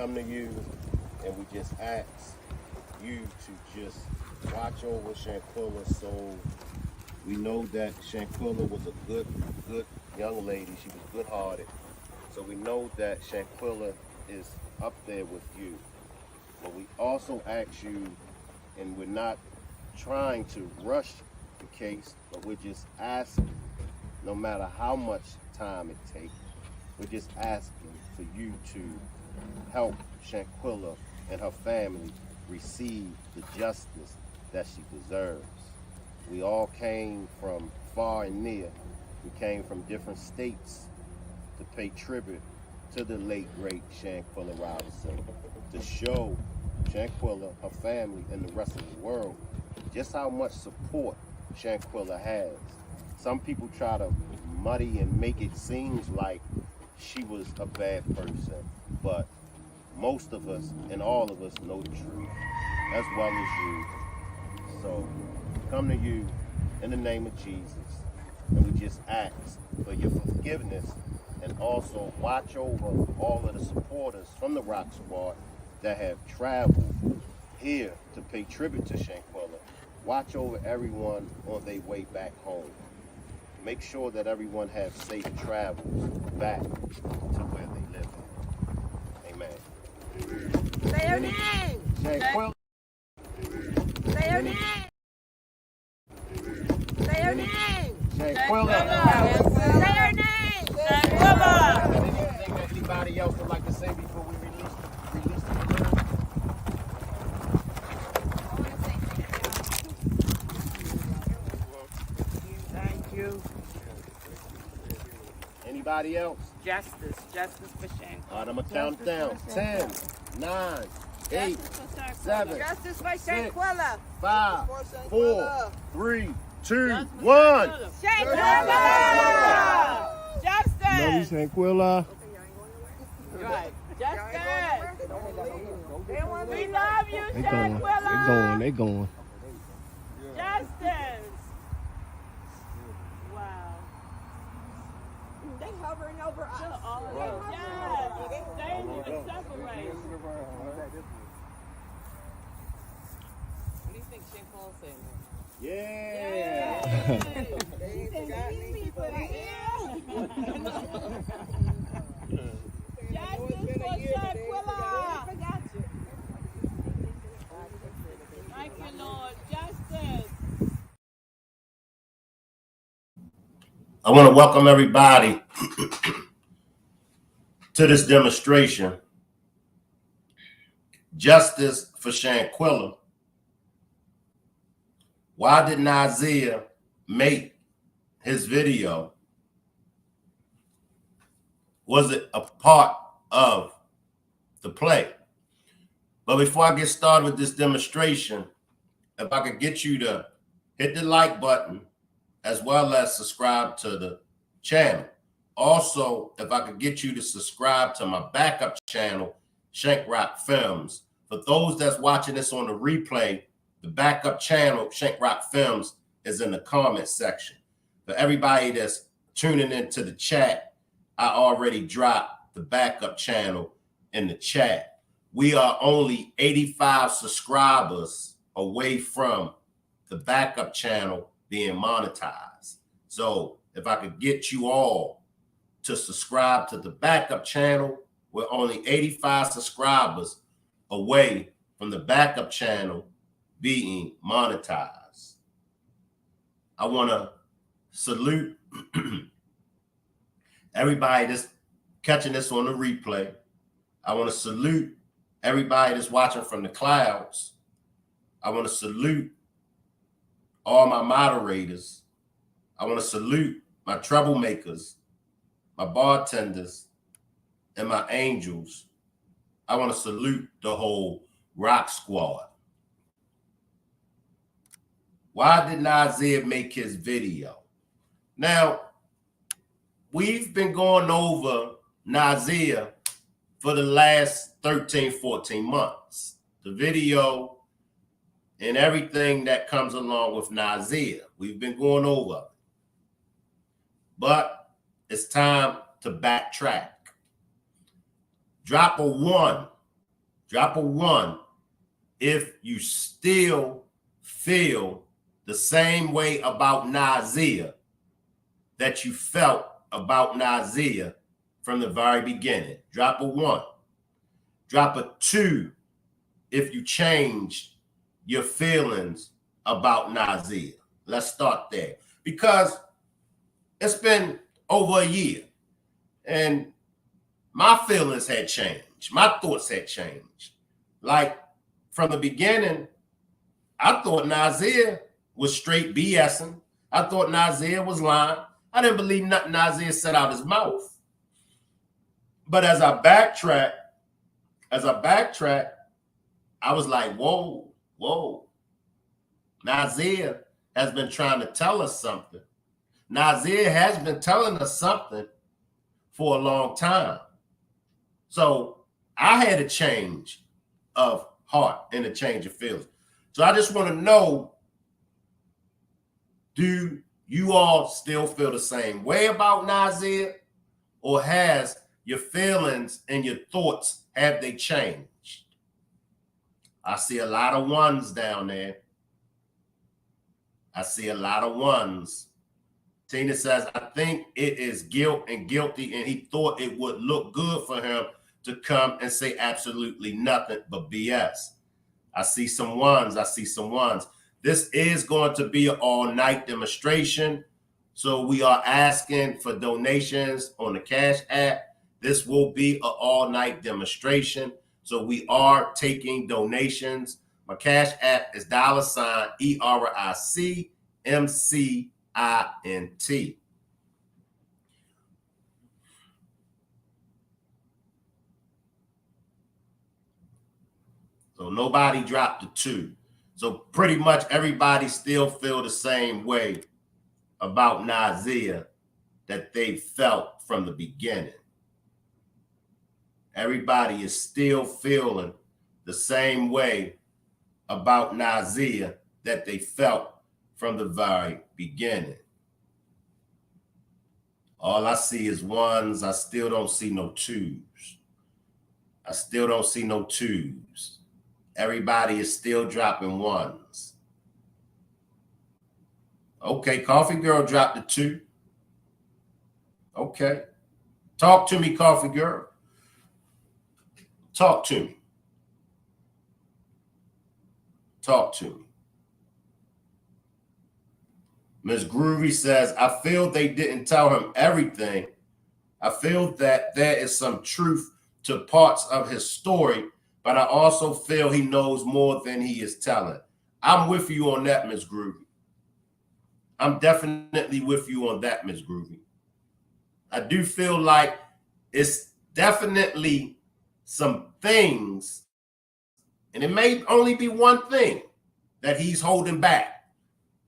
come to you and we just ask you to just watch over Shanquella. So we know that Shanquella was a good young lady. She was good-hearted. So we know that Shanquella is up there with you. But we also ask you, and we're not trying to rush the case, but we're just asking, no matter how much time it takes, we're just asking for you to help Shanquella and her family receive the justice that she deserves. We all came from far and near. We came from different states to pay tribute to the late, great Shanquella Robinson, to show Shanquella, her family, and the rest of the world just how much support Shanquella has. Some people try to muddy and make it seem like she was a bad person, but most of us and all of us know the truth, as well as you. So come to you in the name of Jesus, and we just ask for your forgiveness, and also watch over all of the supporters from the Rock Squad that have traveled here to pay tribute to Shanquella. Watch over everyone on their way back home. Make sure that everyone has safe travels back to where they live at. Amen. Say her name. Shanquella. Say her name. Say her name. Shanquella. Say her name. Shanquella. Anything that anybody else would like to say before we release the balloon? Thank you. Anybody else? Justice for Shanquella. All right, I'm going to count it down. 10, 9, 8, 7, Justice for Shanquella. 5, 4, 3, 2, 1. Shanquella. Justice. Love you, Shanquella. Right. Justice. We love you, They going. Shanquella. They going. Justice. Wow. They hovering over us. Yes. They didn't even separate. What do you think Shanquella said? Yeah. They ain't forgot me. Justice for Shanquella. Thank you, Lord. Justice. I want to welcome everybody to this demonstration. Justice for Shanquella. Why did Nazeer make his video? Was it a part of the play? But before I get started with this demonstration, if I could get you to hit the like button as well as subscribe to the channel. Also, if I could get you to subscribe to my backup channel, Shank Rock Films. For those that's watching this on the replay, the backup channel, Shank Rock Films, is in the comment section. For everybody that's tuning into the chat, I already dropped the backup channel in the chat. We are only 85 subscribers away from the backup channel being monetized. So if I could get you all to subscribe to the backup channel, we're only 85 subscribers away from the backup channel being monetized. I want to salute everybody that's catching this on the replay. I want to salute everybody that's watching from the clouds. I want to salute all my moderators. I want to salute my troublemakers, my bartenders, and my angels. I want to salute the whole Rock Squad. Why did Nazeer make his video? Now, we've been going over Nazeer for the last 13, 14 months. The video and everything that comes along with Nazeer, we've been going over. But it's time to backtrack. Drop a 1 Drop a 1 if you still feel the same way about Nazeer that you felt about Nazeer from the very beginning. Drop a 1. Drop a 2 if you changed your feelings about Nazeer. Let's start there. Because it's been over a year and my feelings had changed. My thoughts had changed. Like from the beginning, I thought Nazeer was straight BSing. I thought Nazeer was lying. I didn't believe nothing Nazeer said out his mouth. But as I backtrack, I was like, whoa. Nazeer has been trying to tell us something. Nazeer has been telling us something for a long time. So I had a change of heart and a change of feelings. So I just want to know, do you all still feel the same way about Nazeer, or has your feelings and your thoughts, have they changed? I see a lot of 1s down there. I see a lot of 1s. Tina says, I think it is guilt and guilty, and he thought it would look good for him to come and say absolutely nothing but BS. I see some 1s. I see some 1s. This is going to be an all-night demonstration. So we are asking for donations on the Cash App. This will be an all-night demonstration. So we are taking donations. My Cash App is $ERICMCINT. So nobody dropped the 2. So pretty much everybody still feel the same way about Nazeer that they felt from the beginning. Everybody is still feeling the same way about Nazeer that they felt from the very beginning. All I see is 1s. I still don't see no 2s. I still don't see no 2s. Everybody is still dropping 1s. Okay, Coffee Girl dropped the 2. Okay. Talk to me, Coffee Girl. Talk to me. Talk to me. Ms. Groovy says, I feel they didn't tell him everything. I feel that there is some truth to parts of his story, but I also feel he knows more than he is telling. I'm with you on that, Ms. Groovy. I'm definitely with you on that, Ms. Groovy. I do feel like it's definitely some things, and it may only be one thing that he's holding back,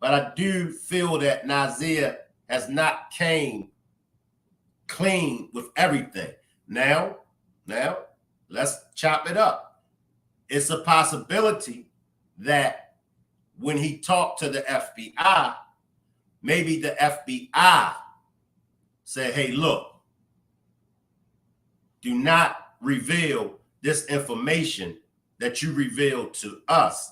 but I do feel that Nazeer has not came clean with everything. Now, let's chop it up. It's a possibility that when he talked to the FBI, maybe the FBI said, hey, look, do not reveal this information that you revealed to us.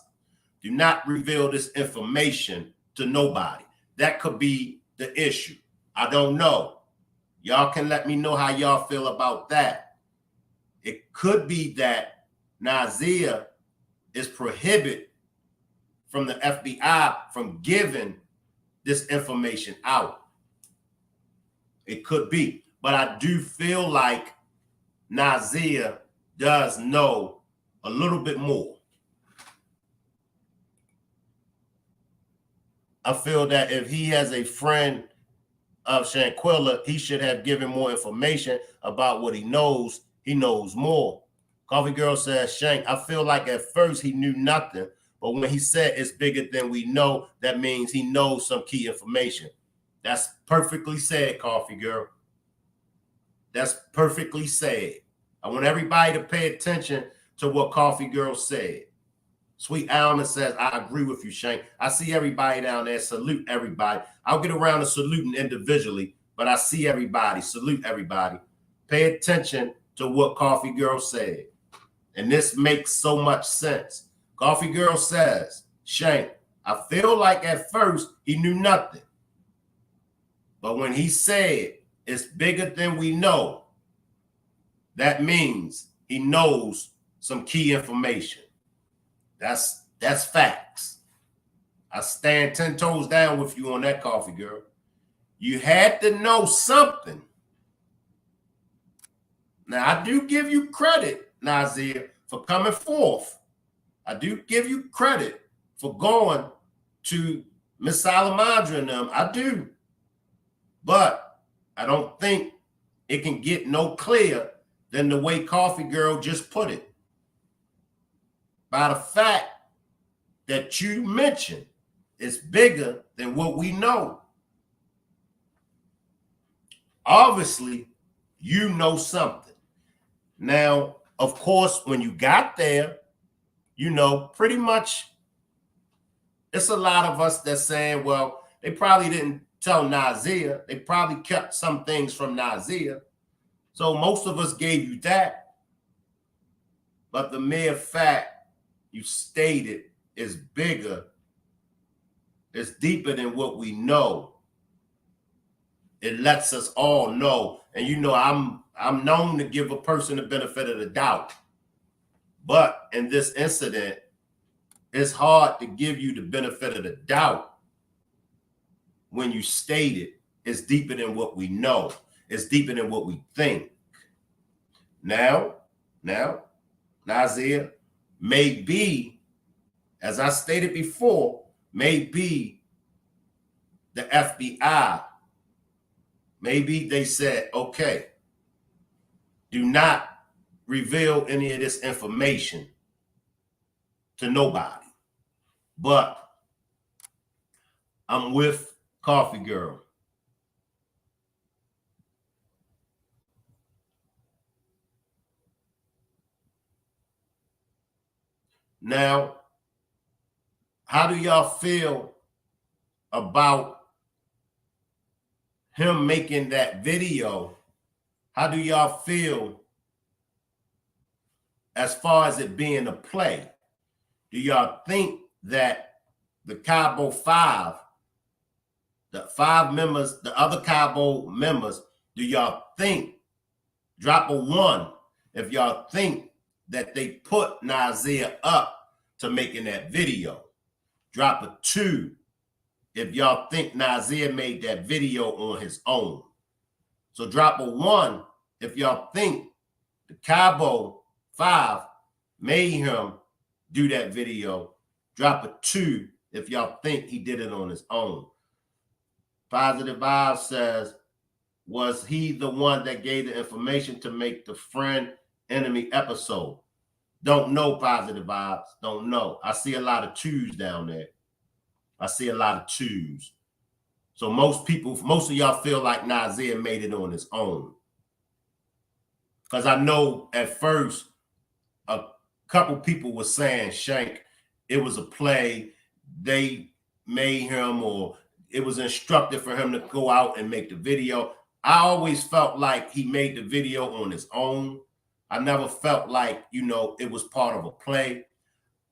Do not reveal this information to nobody. That could be the issue. I don't know. Y'all can let me know how y'all feel about that. It could be that Nazeer is prohibited from the FBI from giving this information out. It could be. But I do feel like Nazeer does know a little bit more. I feel that if he has a friend of Shanquella, he should have given more information about what he knows. He knows more. Coffee Girl says, Shank, I feel like at first he knew nothing, but when he said it's bigger than we know, that means he knows some key information. That's perfectly said, Coffee Girl. That's perfectly said. I want everybody to pay attention to what Coffee Girl said. Sweet Alma says, I agree with you, Shank. I see everybody down there. Salute everybody. I'll get around to saluting individually, but I see everybody. Salute everybody. Pay attention to what Coffee Girl said. and this makes so much sense. Coffee Girl says, Shank, I feel like at first he knew nothing. But when he said it's bigger than we know, that means he knows some key information. That's facts. I stand 10 toes down with you on that, Coffee Girl. You had to know something. Now, I do give you credit, Nazeer, for coming forth. I do give you credit for going to Miss Salamandra and them. I do. But I don't think it can get no clearer than the way Coffee Girl just put it. By the fact that you mentioned it's bigger than what we know. Obviously, you know something. Now, of course, when you got there, you know, pretty much it's a lot of us that's saying, well, they probably didn't tell Nazeer. They probably kept some things from Nazeer. So most of us gave you that. But the mere fact you stated is bigger, it's deeper than what we know. It lets us all know. And you know, I'm known to give a person the benefit of the doubt. But in this incident, it's hard to give you the benefit of the doubt when you state it. It's deeper than what we know. It's deeper than what we think. Now, Nazeer, maybe, as I stated before, maybe the FBI, maybe they said, okay, do not reveal any of this information to nobody. But I'm with Coffee Girl. Now, how do y'all feel about him making that video? How do y'all feel as far as it being a play? Do y'all think that the Cabo Five, the 5 members, the other Cabo members, do y'all think, drop a 1 if y'all think that they put Nazeer up to making that video? Drop a 2 if y'all think Nazeer made that video on his own. So drop a 1 if y'all think the Cabo 5 made him do that video. Drop a 2 if y'all think he did it on his own. Positive Vibe says, was he the one that gave the information to make the friend enemy episode? Don't know, Positive Vibes. Don't know. I see a lot of 2s down there. I see a lot of 2s. So most of y'all feel like Nazeer made it on his own. Because I know at first a couple people were saying, Shank, it was a play. They made him, or it was instructed for him to go out and make the video. I always felt like he made the video on his own. I never felt like, you know, it was part of a play.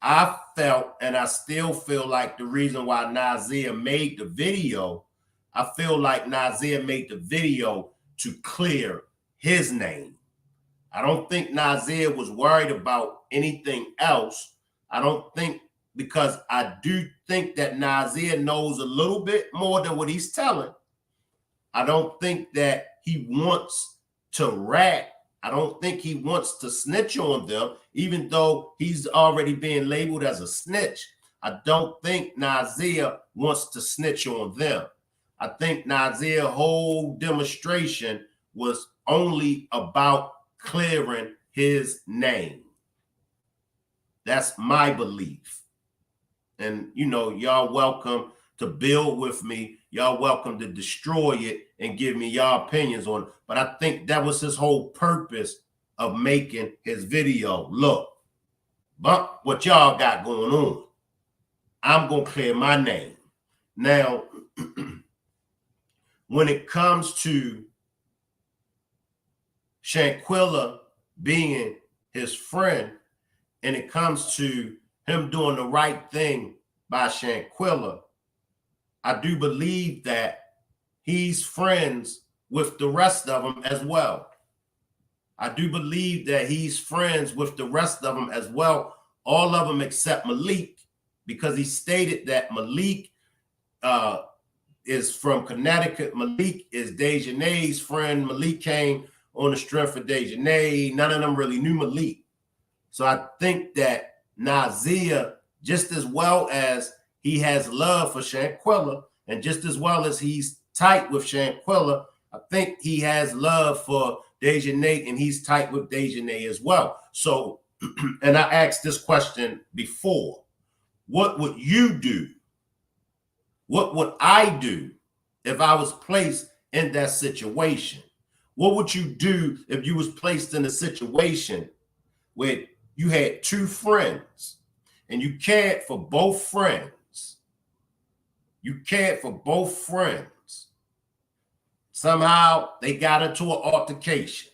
I felt, and I still feel like the reason why Nazeer made the video, I feel like Nazeer made the video to clear his name. I don't think Nazeer was worried about anything else. I don't think, because I do think that Nazeer knows a little bit more than what he's telling. I don't think that he wants to rat. I don't think he wants to snitch on them, even though he's already being labeled as a snitch. I don't think Nazeer wants to snitch on them. I think Nazeer's whole demonstration was only about clearing his name. That's my belief. And, you know, y'all welcome to build with me. Y'all welcome to destroy it and give me y'all opinions on it. But I think that was his whole purpose of making his video. Look, but what y'all got going on, I'm going to clear my name. Now, when it comes to Shanquella being his friend, and it comes to him doing the right thing by Shanquella, I do believe that he's friends with the rest of them as well. I do believe that he's friends with the rest of them as well. All of them except Malik, because he stated that Malik is from Connecticut. Malik is Dejanay's friend. Malik came on the strength of Dejanay. None of them really knew Malik. So I think that Nazeer, just as well as he has love for Shanquella, and just as well as he's tight with Shanquella, I think he has love for Dejanay, and he's tight with Dejanay as well. So, and I asked this question before, what would you do? What would I do if I was placed in that situation? What would you do if you was placed in a situation where you had two friends and you cared for both friends? You cared for both friends. Somehow they got into an altercation.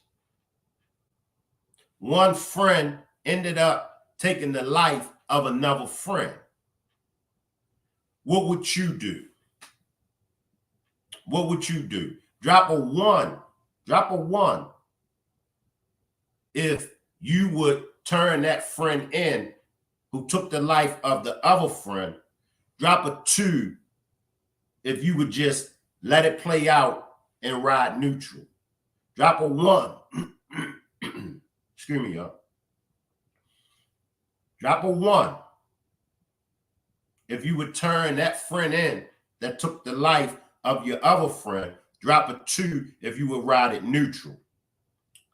One friend ended up taking the life of another friend. What would you do? What would you do? Drop a one. Drop a one if you would turn that friend in who took the life of the other friend. Drop a two if you would just let it play out and ride neutral. Drop a one. Excuse me, y'all. Drop a one if you would turn that friend in that took the life of your other friend. Drop a two if you would ride it neutral.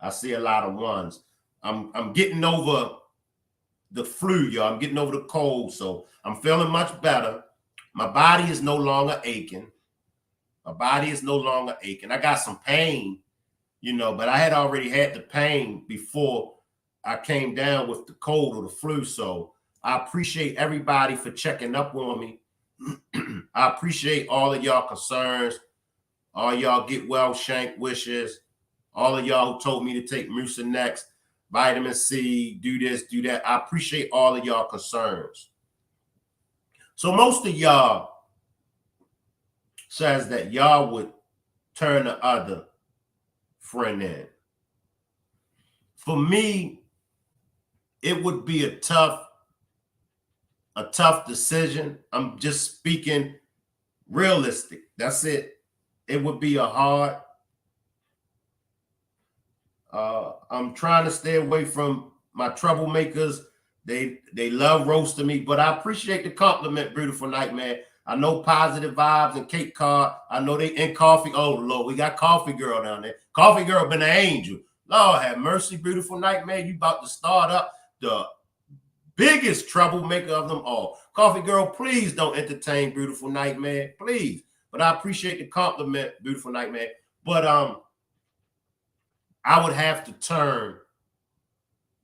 I see a lot of ones. I'm getting over the flu, y'all. I'm getting over the cold, so I'm feeling much better. My body is no longer aching. My body is no longer aching. I got some pain, but I had already had the pain before I came down with the cold or the flu. So I appreciate everybody for checking up on me. I appreciate all of y'all concerns. All y'all get well, Shank wishes. All of y'all who told me to take Mucinex, vitamin C, do this, do that. I appreciate all of y'all concerns. So most of y'all says that y'all would turn the other friend in. For me, it would be a tough decision. I'm just speaking realistic. That's it. It would be a hard. I'm trying to stay away from my troublemakers. They love roasting me, but I appreciate the compliment, Beautiful Nightmare. I know Positive Vibes and Cape Cod. I know they in Coffee. Oh, Lord, we got Coffee Girl down there. Coffee Girl been an angel. Lord have mercy, Beautiful Nightmare. You about to start up the biggest troublemaker of them all. Coffee Girl, please don't entertain Beautiful Nightmare, please. But I appreciate the compliment, Beautiful Nightmare. But I would have to turn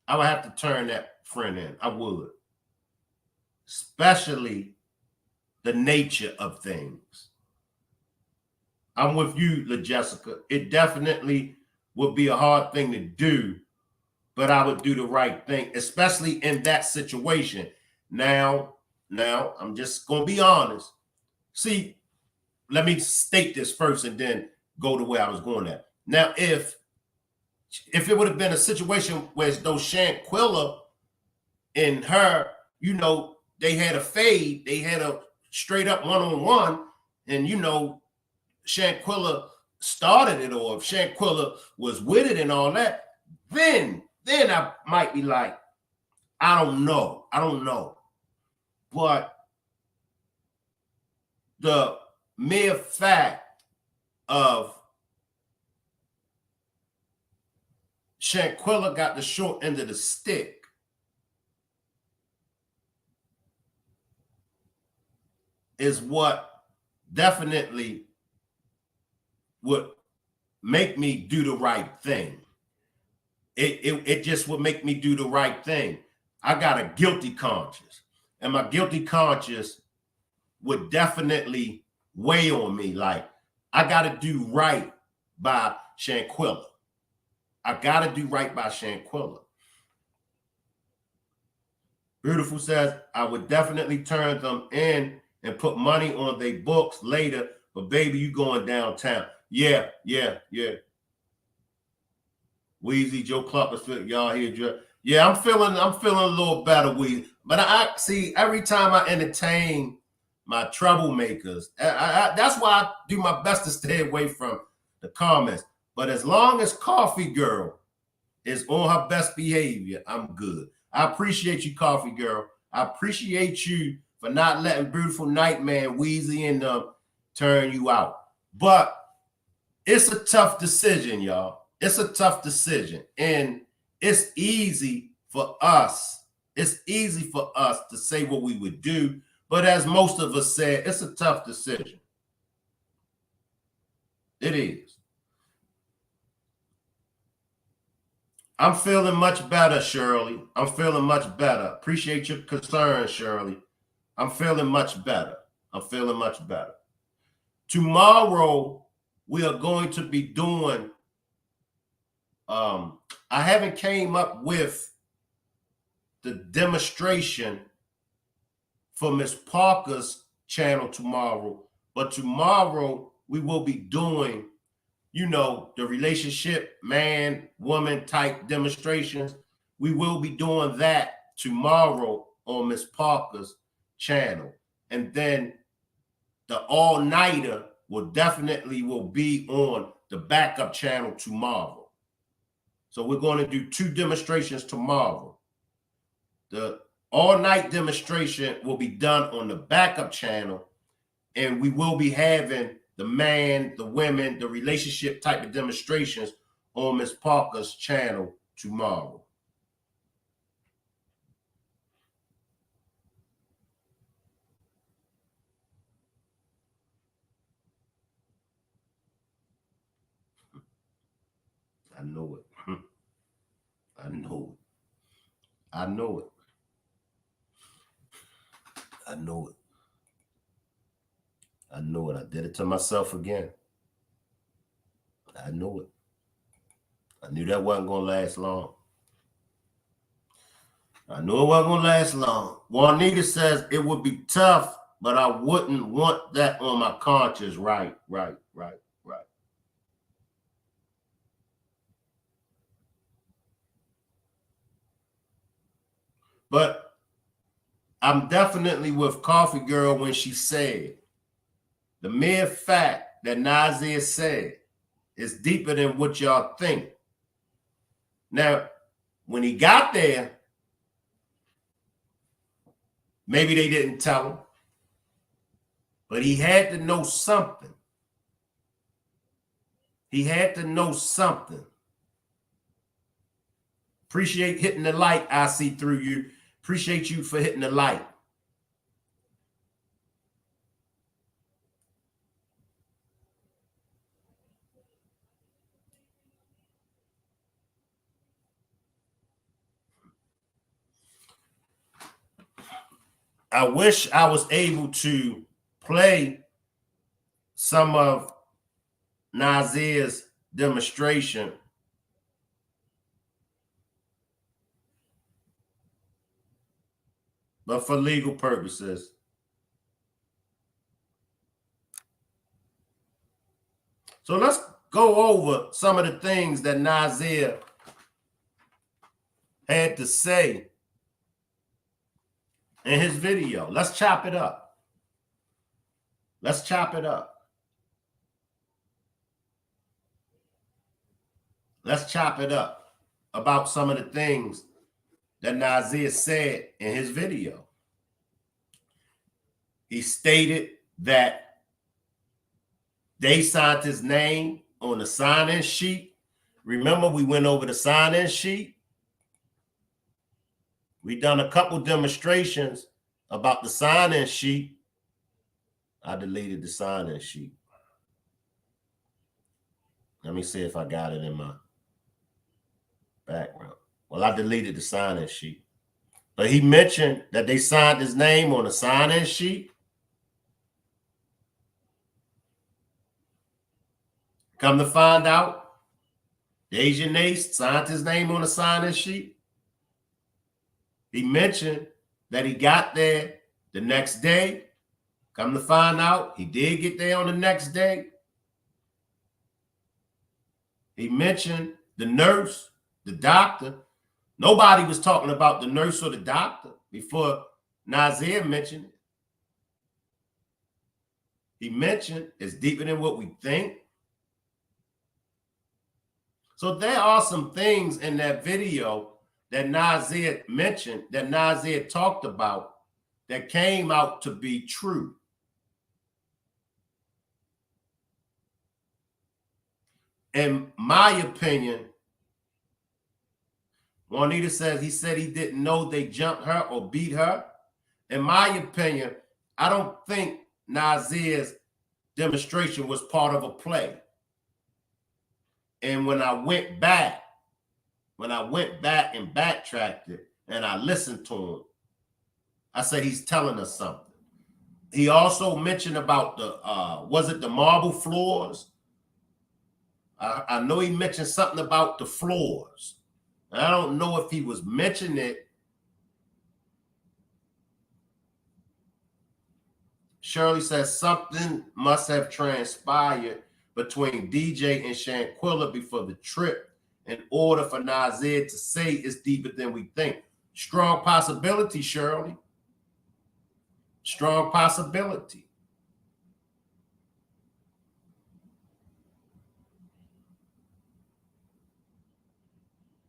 that friend in. I would. Especially the nature of things. I'm with you, LaJessica. It definitely would be a hard thing to do, but I would do the right thing, especially in that situation. Now, I'm just going to be honest. See, let me state this first and then go to where I was going at. Now, if it would have been a situation where though Shanquella and her, they had a fade, they had a straight up one-on-one, and Shanquella started it, or if Shanquella was with it and all that, then I might be like, I don't know. But the mere fact of Shanquella got the short end of the stick is what definitely would make me do the right thing. It just would make me do the right thing. I got a guilty conscience, and my guilty conscience would definitely weigh on me. Like, I got to do right by Shanquella. I got to do right by Shanquella. Beautiful says, I would definitely turn them in and put money on their books later, but baby, you going downtown. Yeah. Wheezy, Joe Clark is feeling, y'all here. Yeah, I'm feeling a little better, Wheezy. But I see every time I entertain my troublemakers, that's why I do my best to stay away from the comments. But as long as Coffee Girl is on her best behavior, I'm good. I appreciate you, Coffee Girl. I appreciate you for not letting Beautiful Nightman, Wheezy, and turn you out. But it's a tough decision, y'all. It's a tough decision. And it's easy for us. It's easy for us to say what we would do. But as most of us said, it's a tough decision. It is. I'm feeling much better, Shirley. I'm feeling much better. Appreciate your concern, Shirley. I'm feeling much better. I'm feeling much better. Tomorrow, we are going to be doing, I haven't came up with the demonstration for Miss Parker's channel tomorrow, but tomorrow we will be doing, you know, the relationship man, woman type demonstrations. We will be doing that tomorrow on Miss Parker's channel. And then the all-nighter will be on the backup channel tomorrow. So we're going to do 2 demonstrations tomorrow. The all-night demonstration will be done on the backup channel, and we will be having the man, the women, the relationship type of demonstrations on Miss Parker's channel tomorrow. I know it. I know it. I know it. I know it. I know it. I did it to myself again. I knew it. I knew that wasn't going to last long. I knew it wasn't going to last long. Juanita says it would be tough, but I wouldn't want that on my conscience. Right. But I'm definitely with Coffee Girl when she said the mere fact that Nazeer said is deeper than what y'all think. Now, when he got there, maybe they didn't tell him, but he had to know something. He had to know something. Appreciate hitting the light. I see through you. Appreciate you for hitting the light. I wish I was able to play some of Nazeer's demonstration. But for legal purposes. So let's go over some of the things that Nazeer had to say in his video. Let's chop it up. Let's chop it up. Let's chop it up about some of the things that Nazeer said in his video. He stated that they signed his name on the sign-in sheet. Remember, we went over the sign-in sheet. We done a couple demonstrations about the sign-in sheet. I deleted the sign-in sheet. Let me see if I got it in my background. Well, I deleted the sign-in sheet. But he mentioned that they signed his name on the sign-in sheet. Come to find out, Deja Nace signed his name on the sign-in sheet. He mentioned that he got there the next day. Come to find out, he did get there on the next day. He mentioned the nurse, the doctor. Nobody was talking about the nurse or the doctor before Nazeer mentioned it. He mentioned it's deeper than what we think. So there are some things in that video that Nazeer mentioned, that Nazeer talked about, that came out to be true. In my opinion, Juanita says he said he didn't know they jumped her or beat her. In my opinion, I don't think Nazeer's demonstration was part of a play. And when I went back and backtracked it and I listened to him, I said he's telling us something. He also mentioned about the, was it the marble floors? I know he mentioned something about the floors. I don't know if he was mentioning it. Shirley says something must have transpired between DJ and Shanquella before the trip in order for Nazeer to say it's deeper than we think. Strong possibility, Shirley. Strong possibility.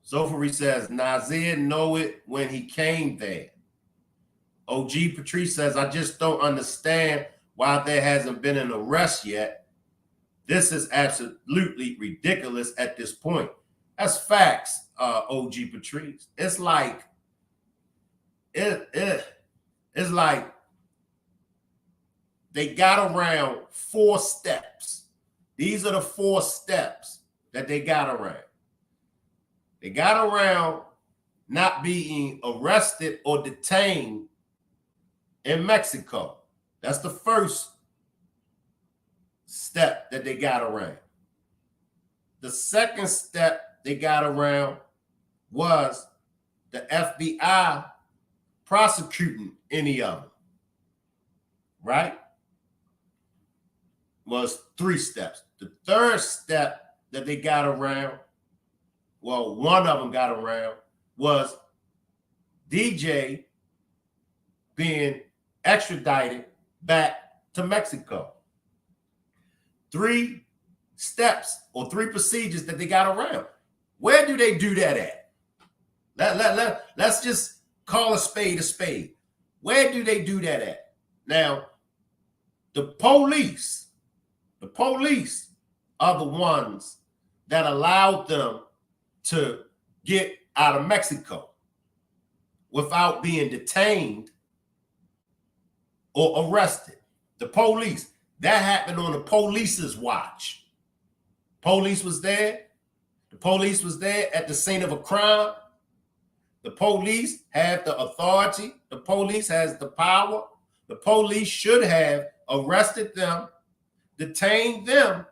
Zofari says, Nazeer know it when he came there. OG Patrice says, I just don't understand why there hasn't been an arrest yet. This is absolutely ridiculous at this point. That's facts, OG Patrice. It's like, it's like they got around 4 steps. These are the 4 steps that they got around. They got around not being arrested or detained in Mexico. That's the first step that they got around. The second step they got around was the FBI prosecuting any of them, right? Was 3 steps. The third step that they got around, well, one of them got around, was DJ being extradited back to Mexico. 3 steps or 3 procedures that they got around. Where do they do that at? Let's just call a spade a spade. Where do they do that at? Now, the police are the ones that allowed them to get out of Mexico without being detained or arrested. The police. That happened on the police's watch. Police was there. The police was there at the scene of a crime. The police have the authority. The police has the power. The police should have arrested them, detained them.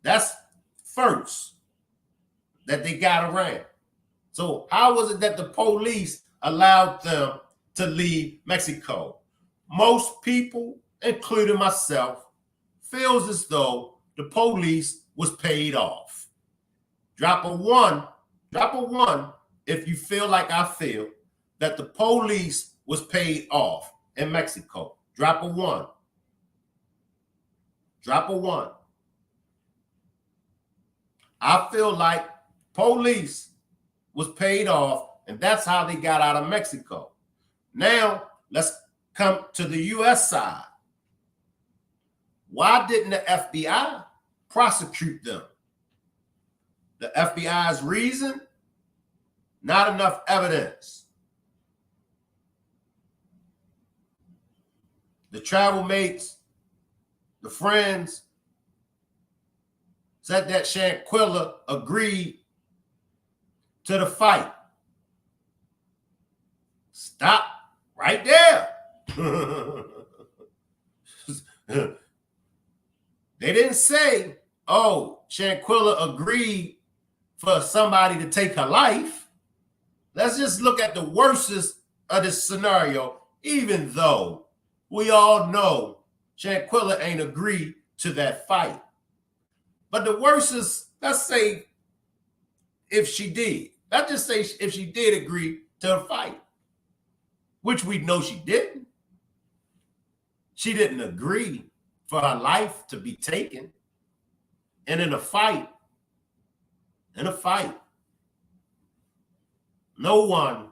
That's first that they got around. So how was it that the police allowed them to leave Mexico? Most people, including myself, feels as though the police was paid off. Drop a one if you feel like I feel that the police was paid off in Mexico. Drop a 1. Drop a 1. I feel like police was paid off, and that's how they got out of Mexico. Now, let's come to the U.S. side. Why didn't the FBI prosecute them? The FBI's reason? Not enough evidence. The travel mates, the friends, said that Shanquella agreed to the fight. Stop right there. They didn't say, oh, Shanquella agreed for somebody to take her life. let's just look at the worstest of this scenario, even though we all know Shanquella ain't agreed to that fight. But the worstest, let's say if she did. Let's just say if she did agree to a fight, which we know she didn't. She didn't agree for her life to be taken. And in a fight, no one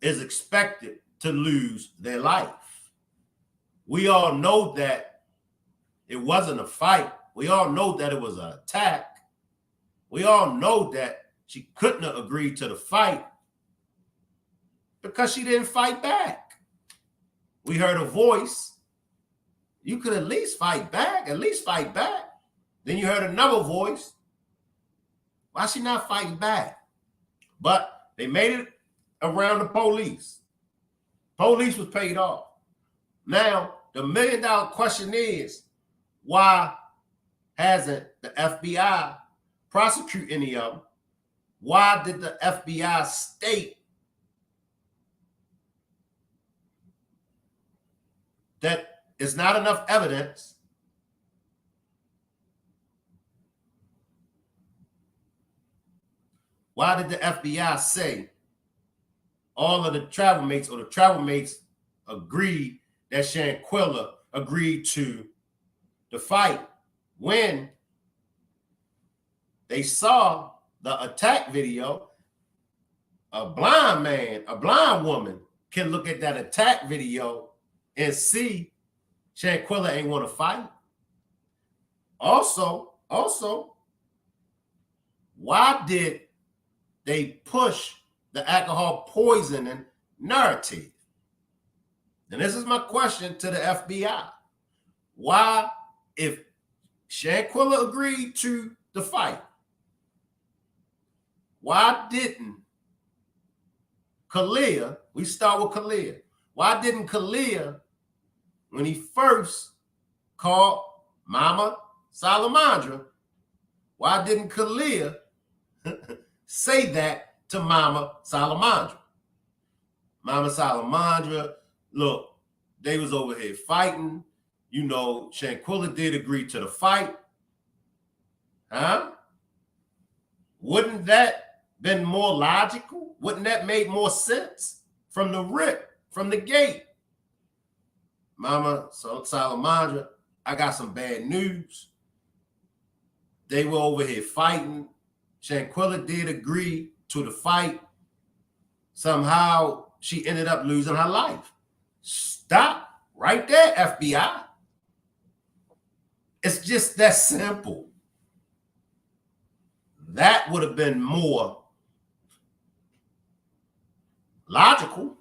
is expected to lose their life. We all know that it wasn't a fight. We all know that it was an attack. We all know that she couldn't have agreed to the fight because she didn't fight back. We heard a voice. You could at least fight back, Then you heard another voice. Why is she not fighting back? But they made it around the police. Police was paid off. Now, the $1 million question is, why hasn't the FBI prosecute any of them? Why did the FBI state that it's not enough evidence Why did the FBI say all of the travel mates agreed that Shanquella agreed to the fight when they saw the attack video? A blind woman can look at that attack video and see Shanquella ain't want to fight. Also, why did they push the alcohol poisoning narrative? And this is my question to the FBI. Why, if Shanquella agreed to the fight, why didn't Kalia, we start with Kalia, why didn't Kalia, when he first called Mama Salamandra, why didn't Kalia say that to Mama Salamandra? Mama Salamandra, look, they was over here fighting. You know, Shanquella did agree to the fight. Huh? Wouldn't that been more logical? Wouldn't that make more sense from the rip, from the gate? Mama Salamandra, I got some bad news. They were over here fighting. Shanquella did agree to the fight. Somehow she ended up losing her life. Stop right there, FBI. It's just that simple. That would have been more logical.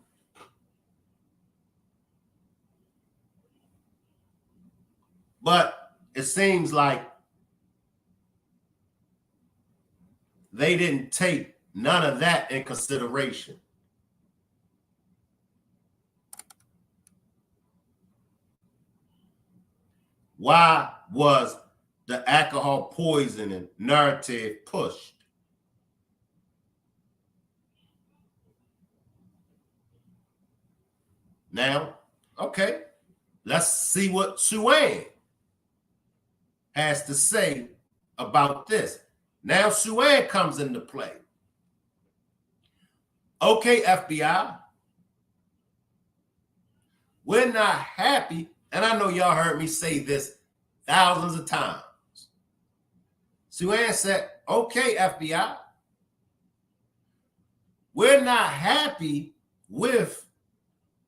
But it seems like they didn't take none of that in consideration. Why was the alcohol poisoning narrative pushed? Now, okay, let's see what Sue-Ann has to say about this. Now Sue-Ann comes into play. Okay, FBI, we're not happy, and I know y'all heard me say this thousands of times. Sue-Ann said, okay, FBI, we're not happy with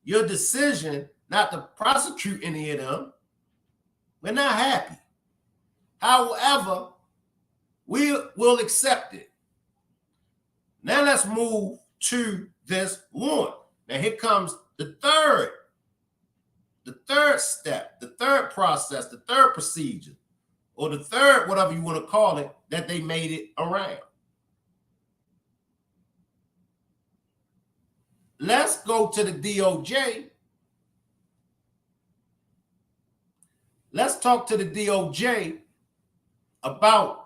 your decision not to prosecute any of them. We're not happy. However, we will accept it. Now let's move to this warrant. Now here comes the third step, the third process, the third procedure, or the third, whatever you want to call it, that they made it around. Let's go to the DOJ. Let's talk to the DOJ about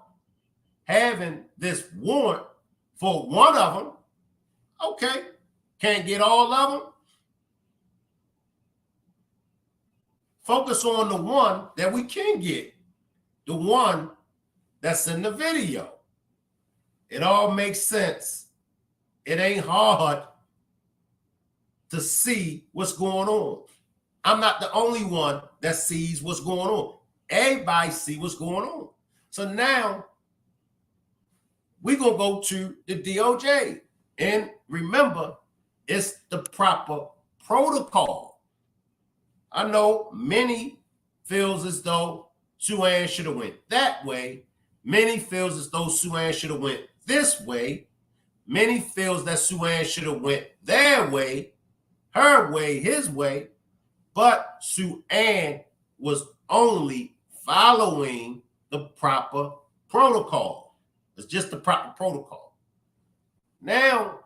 having this warrant for one of them. Okay, can't get all of them. Focus on the one that we can get, the one that's in the video. It all makes sense. It ain't hard to see what's going on. I'm not the only one that sees what's going on. Everybody see what's going on. So now we're going to go to the DOJ. And remember, it's the proper protocol. I know many feels as though Sue-Ann should have went that way. Many feels as though Sue-Ann should have went this way. Many feels that Sue-Ann should have went their way, her way, his way. But Sue-Ann was only following the proper protocol. It's just the proper protocol. Now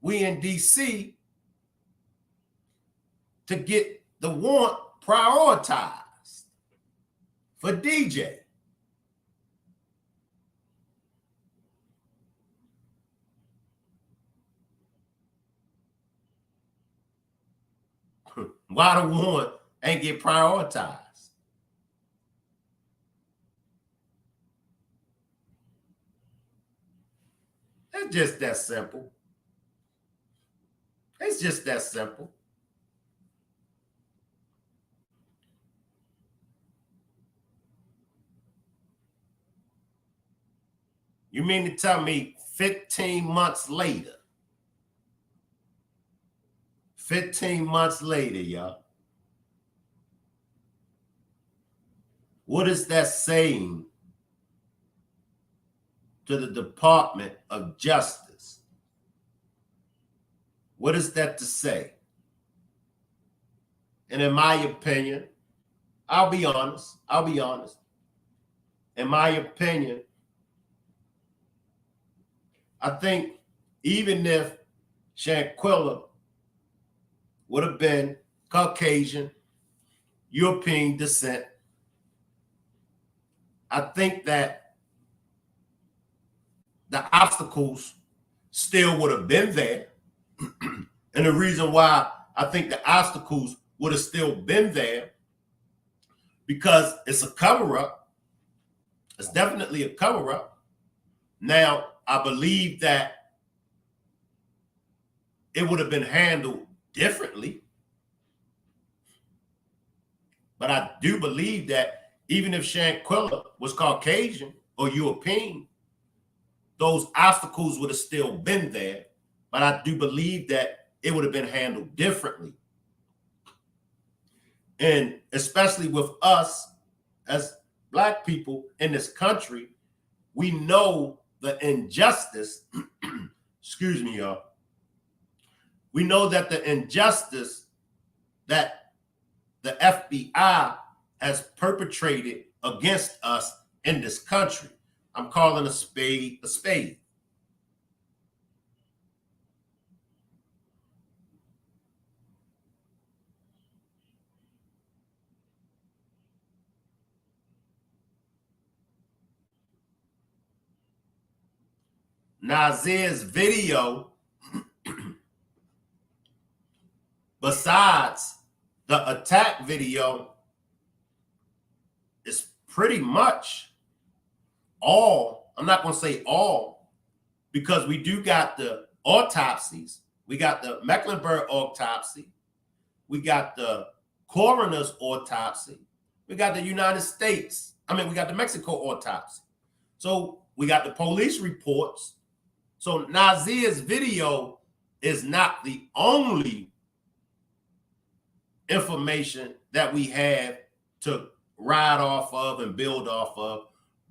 we in DC to get the warrant prioritized for DJ. Why the warrant ain't get prioritized? It's just that simple. It's just that simple. You mean to tell me 15 months later, 15 months later, y'all, what is that saying to the Department of Justice? What is that to say? And in my opinion, I'll be honest. In my opinion, I think even if Shanquella would have been Caucasian, European descent, I think that the obstacles still would have been there. And the reason why I think the obstacles would have still been there, because it's a cover-up. It's definitely a cover-up. Now, I believe that it would have been handled differently. But I do believe that even if Shanquella was Caucasian or European, those obstacles would have still been there. But I do believe that it would have been handled differently. And especially with us as Black people in this country, we know the injustice, excuse me, y'all. We know that the injustice that the FBI has perpetrated against us in this country. I'm calling a spade a spade. Nazeer's video, besides the attack video, is pretty much all. I'm not going to say all, because we do got the autopsies. We got the Mecklenburg autopsy. We got the coroner's autopsy. We got the United States. We got the Mexico autopsy. So we got the police reports. So Nazeer's video is not the only information that we have to ride off of and build off of.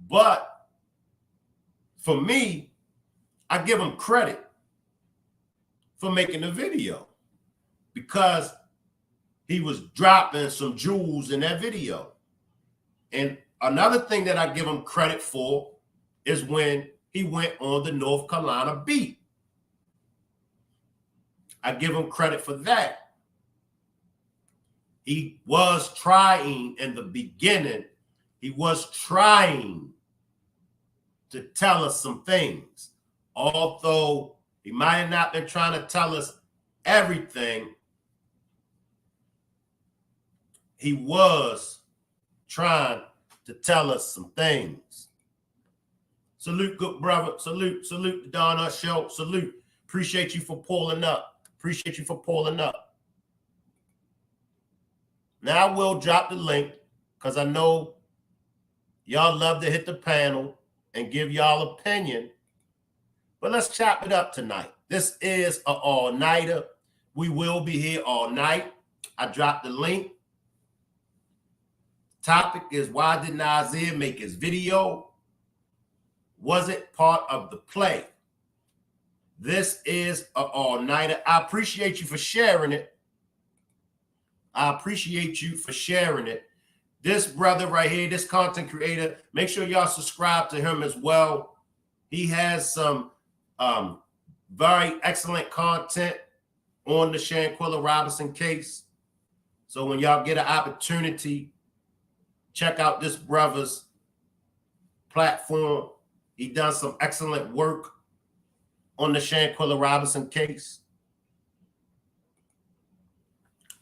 But for me, I give him credit for making the video, because he was dropping some jewels in that video. And another thing that I give him credit for is when he went on the North Carolina beat. I give him credit for that. He was trying in the beginning, he was trying to tell us some things. Although he might have not been trying to tell us everything, he was trying to tell us some things. Salute, good brother. Salute the Donut Show. Salute. Appreciate you for pulling up. Appreciate you for pulling up. Now I will drop the link because I know y'all love to hit the panel and give y'all opinion. But let's chop it up tonight. This is an all-nighter. We will be here all night. I dropped the link. Topic is, why did Nazeer make his video? Was it part of the play? This is an all-nighter. I appreciate you for sharing it. I appreciate you for sharing it. This brother right here, this content creator, make sure y'all subscribe to him as well. He has some very excellent content on the Shanquella Robinson case. So when y'all get an opportunity, check out this brother's platform. He done some excellent work on the Shanquella Robinson case.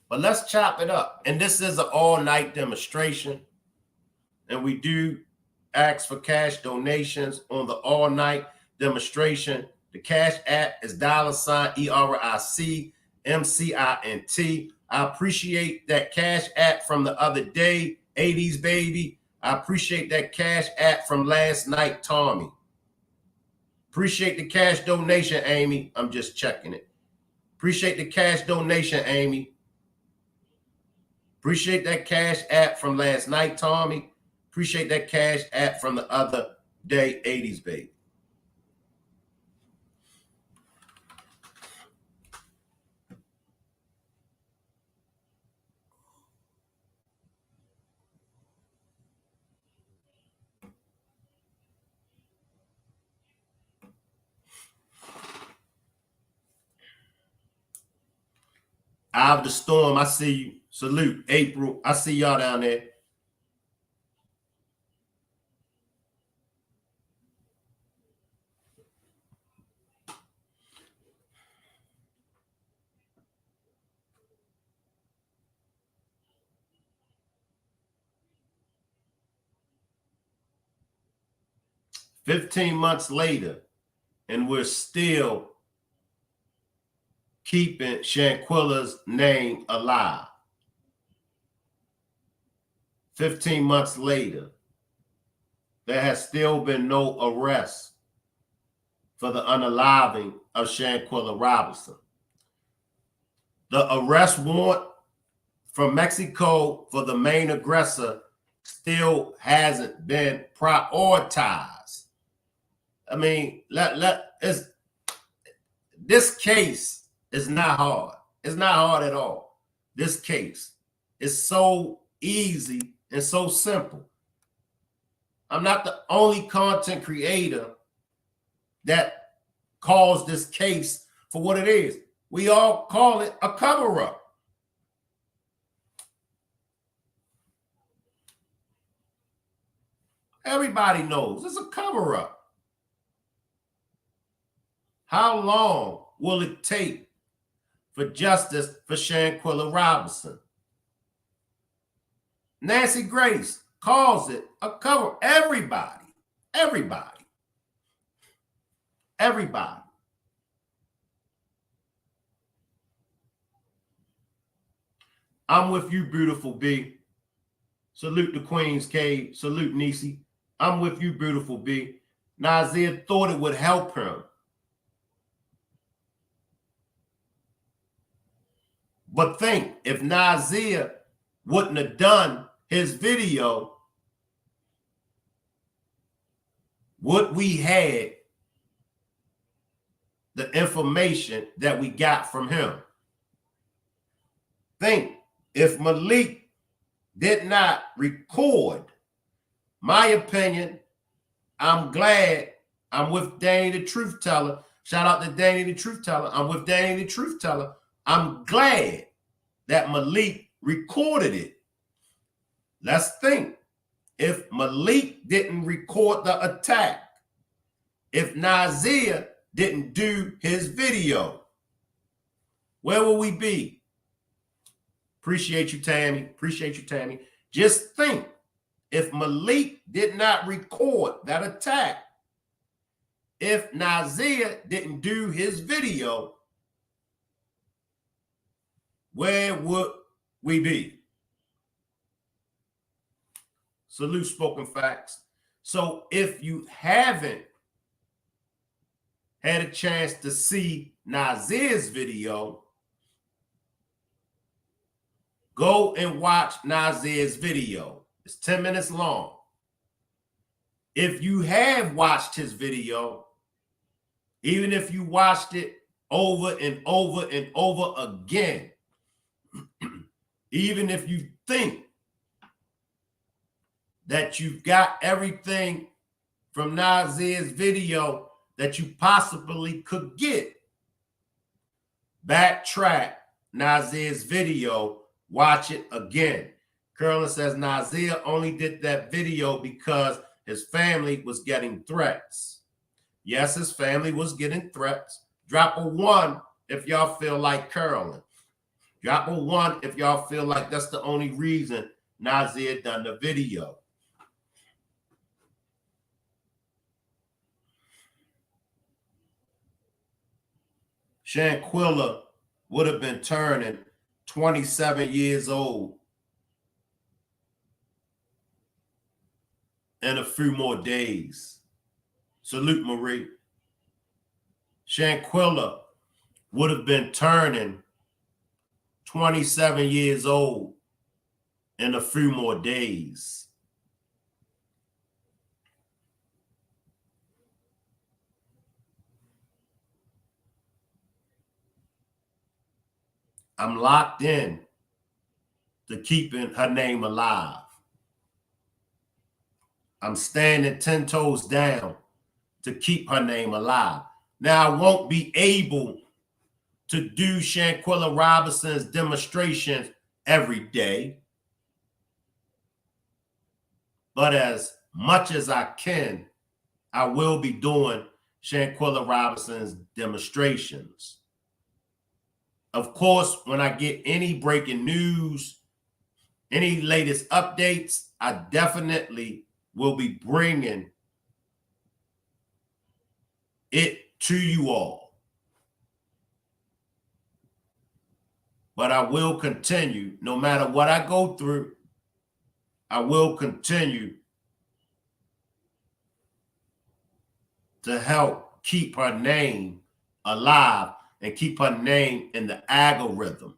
But let's chop it up. And this is an all-night demonstration. And we do ask for cash donations on the all-night demonstration. The cash app is $ERICMCINT. I appreciate that cash app from the other day, 80s baby. I appreciate that cash app from last night, Tommy. Appreciate the cash donation, Amy. I'm just checking it. Appreciate the cash donation, Amy. Appreciate that cash app from last night, Tommy. Appreciate that cash app from the other day, 80s baby. Out of the storm, I see you. Salute, April. I see y'all down there. "15 months later, and we're still keeping Shanquella's name alive. 15 months later, there has still been no arrest for the unaliving of Shanquella Robinson. The arrest warrant from Mexico for the main aggressor still hasn't been prioritized. I mean, this case is not hard. It's not hard at all. This case is so easy and so simple. I'm not the only content creator that calls this case for what it is. We all call it a cover-up. Everybody knows it's a cover-up. How long will it take for justice for Shanquella Robinson? Nancy Grace calls it a cover. Everybody. I'm with you, beautiful B. Salute the Queen's Cave. Salute Nisi. I'm with you, beautiful B. Nazeer thought it would help him. But think, if Nazeer wouldn't have done his video, would we had the information that we got from him? Think, if Malik did not record, my opinion, I'm glad I'm with Danny the Truth Teller. Shout out to Danny the Truth Teller. I'm with Danny the Truth Teller. I'm glad that Malik recorded it. Let's think. If Malik didn't record the attack, if Nazeer didn't do his video, where will we be? Appreciate you, Tammy. Appreciate you, Tammy. Just think, if Malik did not record that attack, if Nazeer didn't do his video, where would we be? Salute Spoken Facts. So if you haven't had a chance to see Nazeer's video, go and watch Nazeer's video. It's 10 minutes long. If you have watched his video, even if you watched it over and over and over again, even if you think that you've got everything from Nazeer's video that you possibly could get, backtrack Nazeer's video, watch it again. Curlin says Nazeer only did that video because his family was getting threats. Yes, his family was getting threats. Drop a 1 if y'all feel like Curlin. Drop a 1 if y'all feel like that's the only reason Nazeer done the video. Shanquella would have been turning 27 years old in a few more days. Salute, Marie. Shanquella would have been turning 27 years old in a few more days. I'm locked in to keeping her name alive. I'm standing 10 toes down to keep her name alive. Now, I won't be able to do Shanquella Robinson's demonstrations every day, but as much as I can, I will be doing Shanquella Robinson's demonstrations. Of course, when I get any breaking news, any latest updates, I definitely will be bringing it to you all. But I will continue, no matter what I go through, I will continue to help keep her name alive and keep her name in the algorithm.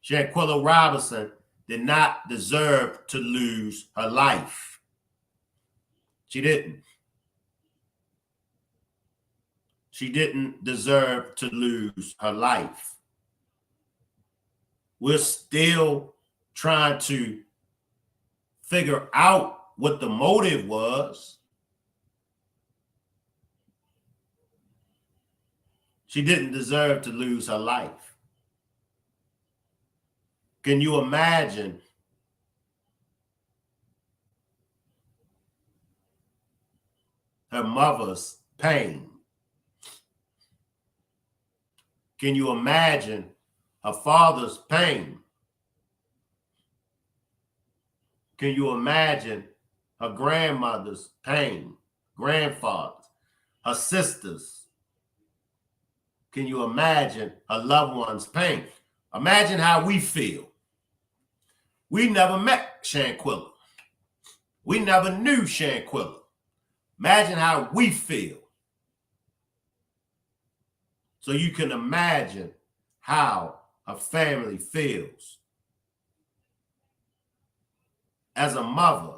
Shanquella Robinson did not deserve to lose her life. She didn't. She didn't deserve to lose her life. We're still trying to figure out what the motive was. She didn't deserve to lose her life. Can you imagine her mother's pain? Can you imagine her father's pain? Can you imagine her grandmother's pain, grandfather's, her sisters? Can you imagine her loved one's pain? Imagine how we feel. We never met Shanquella. We never knew Shanquella. Imagine how we feel. So you can imagine how a family feels. As a mother,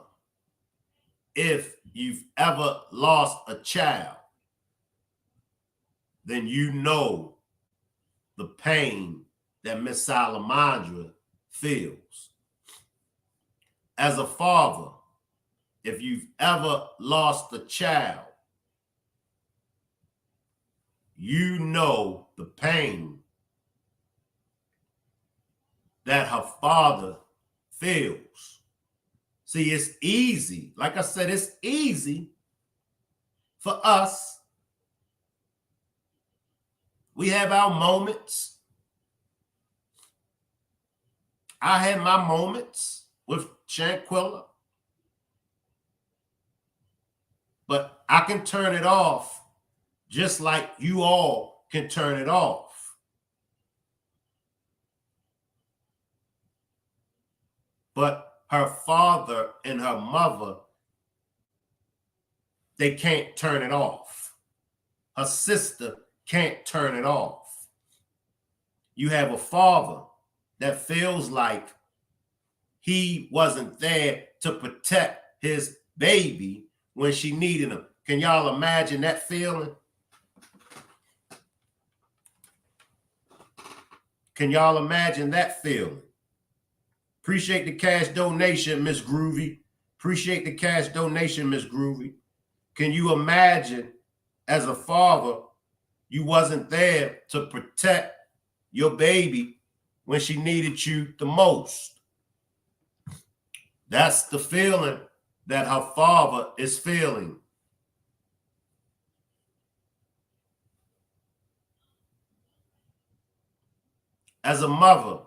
if you've ever lost a child, then you know the pain that Miss Salamandra feels. As a father, if you've ever lost a child, you know the pain that her father feels. See, it's easy. Like I said, it's easy for us We have our moments. I had my moments with Shanquella, but I can turn it off just like you all can turn it off. But her father and her mother, they can't turn it off. Her sister can't turn it off. You have a father that feels like he wasn't there to protect his baby when she needed him. Can y'all imagine that feeling? Can y'all imagine that feeling? Appreciate the cash donation, Miss Groovy. Appreciate the cash donation, Miss Groovy. Can you imagine as a father, you wasn't there to protect your baby when she needed you the most? That's the feeling that her father is feeling. As a mother,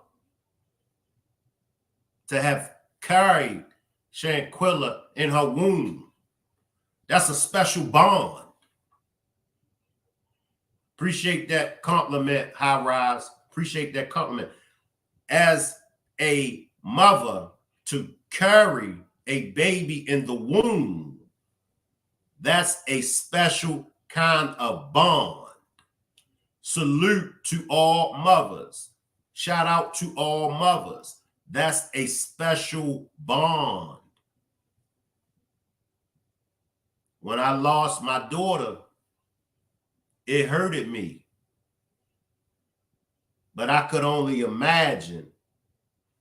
to have carried Shanquella in her womb, that's a special bond. Appreciate that compliment, High Rise. Appreciate that compliment. As a mother, to carry a baby in the womb, that's a special kind of bond. Salute to all mothers. Shout out to all mothers. That's a special bond. When I lost my daughter, it hurted me. But I could only imagine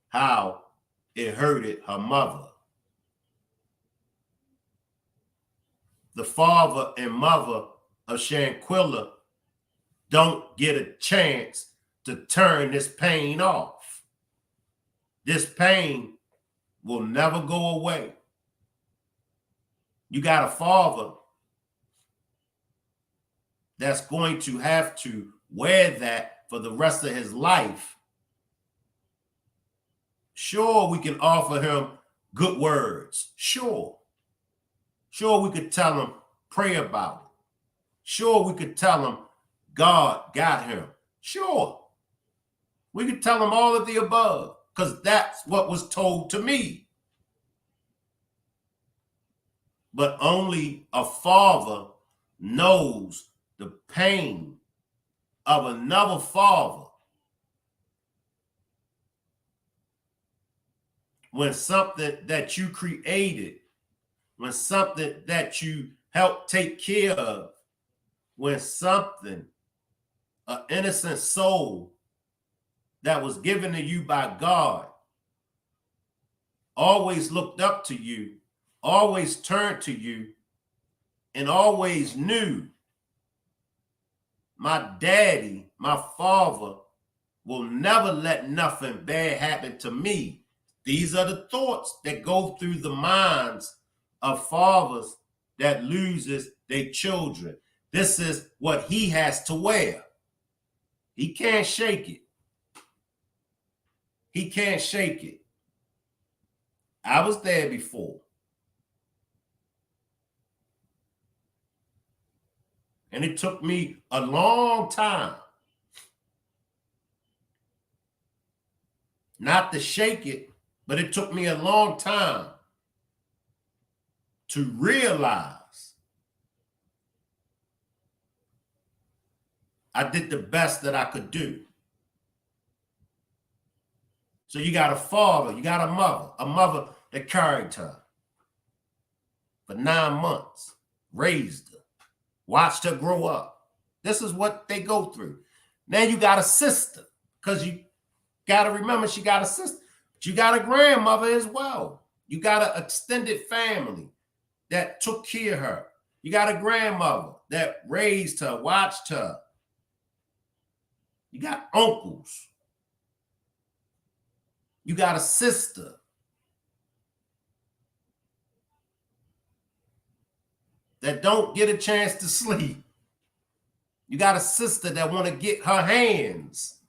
how it hurted her mother. The father and mother of Shanquella don't get a chance to turn this pain off. This pain will never go away. You got a father that's going to have to wear that for the rest of his life. Sure, we can offer him good words. Sure. Sure, we could tell him, pray about it. Sure, we could tell him, God got him. Sure. We could tell him all of the above, because that's what was told to me. But only a father knows the pain of another father when something that you created, when something that you helped take care of, when something, an innocent soul that was given to you by God, always looked up to you, always turned to you, and always knew my daddy, my father, will never let nothing bad happen to me. These are the thoughts that go through the minds of fathers that loses their children. This is what he has to wear. He can't shake it. He can't shake it. I was there before. And it took me a long time not to shake it, but it took me a long time to realize I did the best that I could do. So you got a father, you got a mother that carried her for 9 months, raised her, watched her grow up. This is what they go through. Now you got a sister, because you got to remember she got a sister. But you got a grandmother as well. You got an extended family that took care of her. You got a grandmother that raised her, watched her. You got uncles. You got a sister. That don't get a chance to sleep. You got a sister that want to get her hands.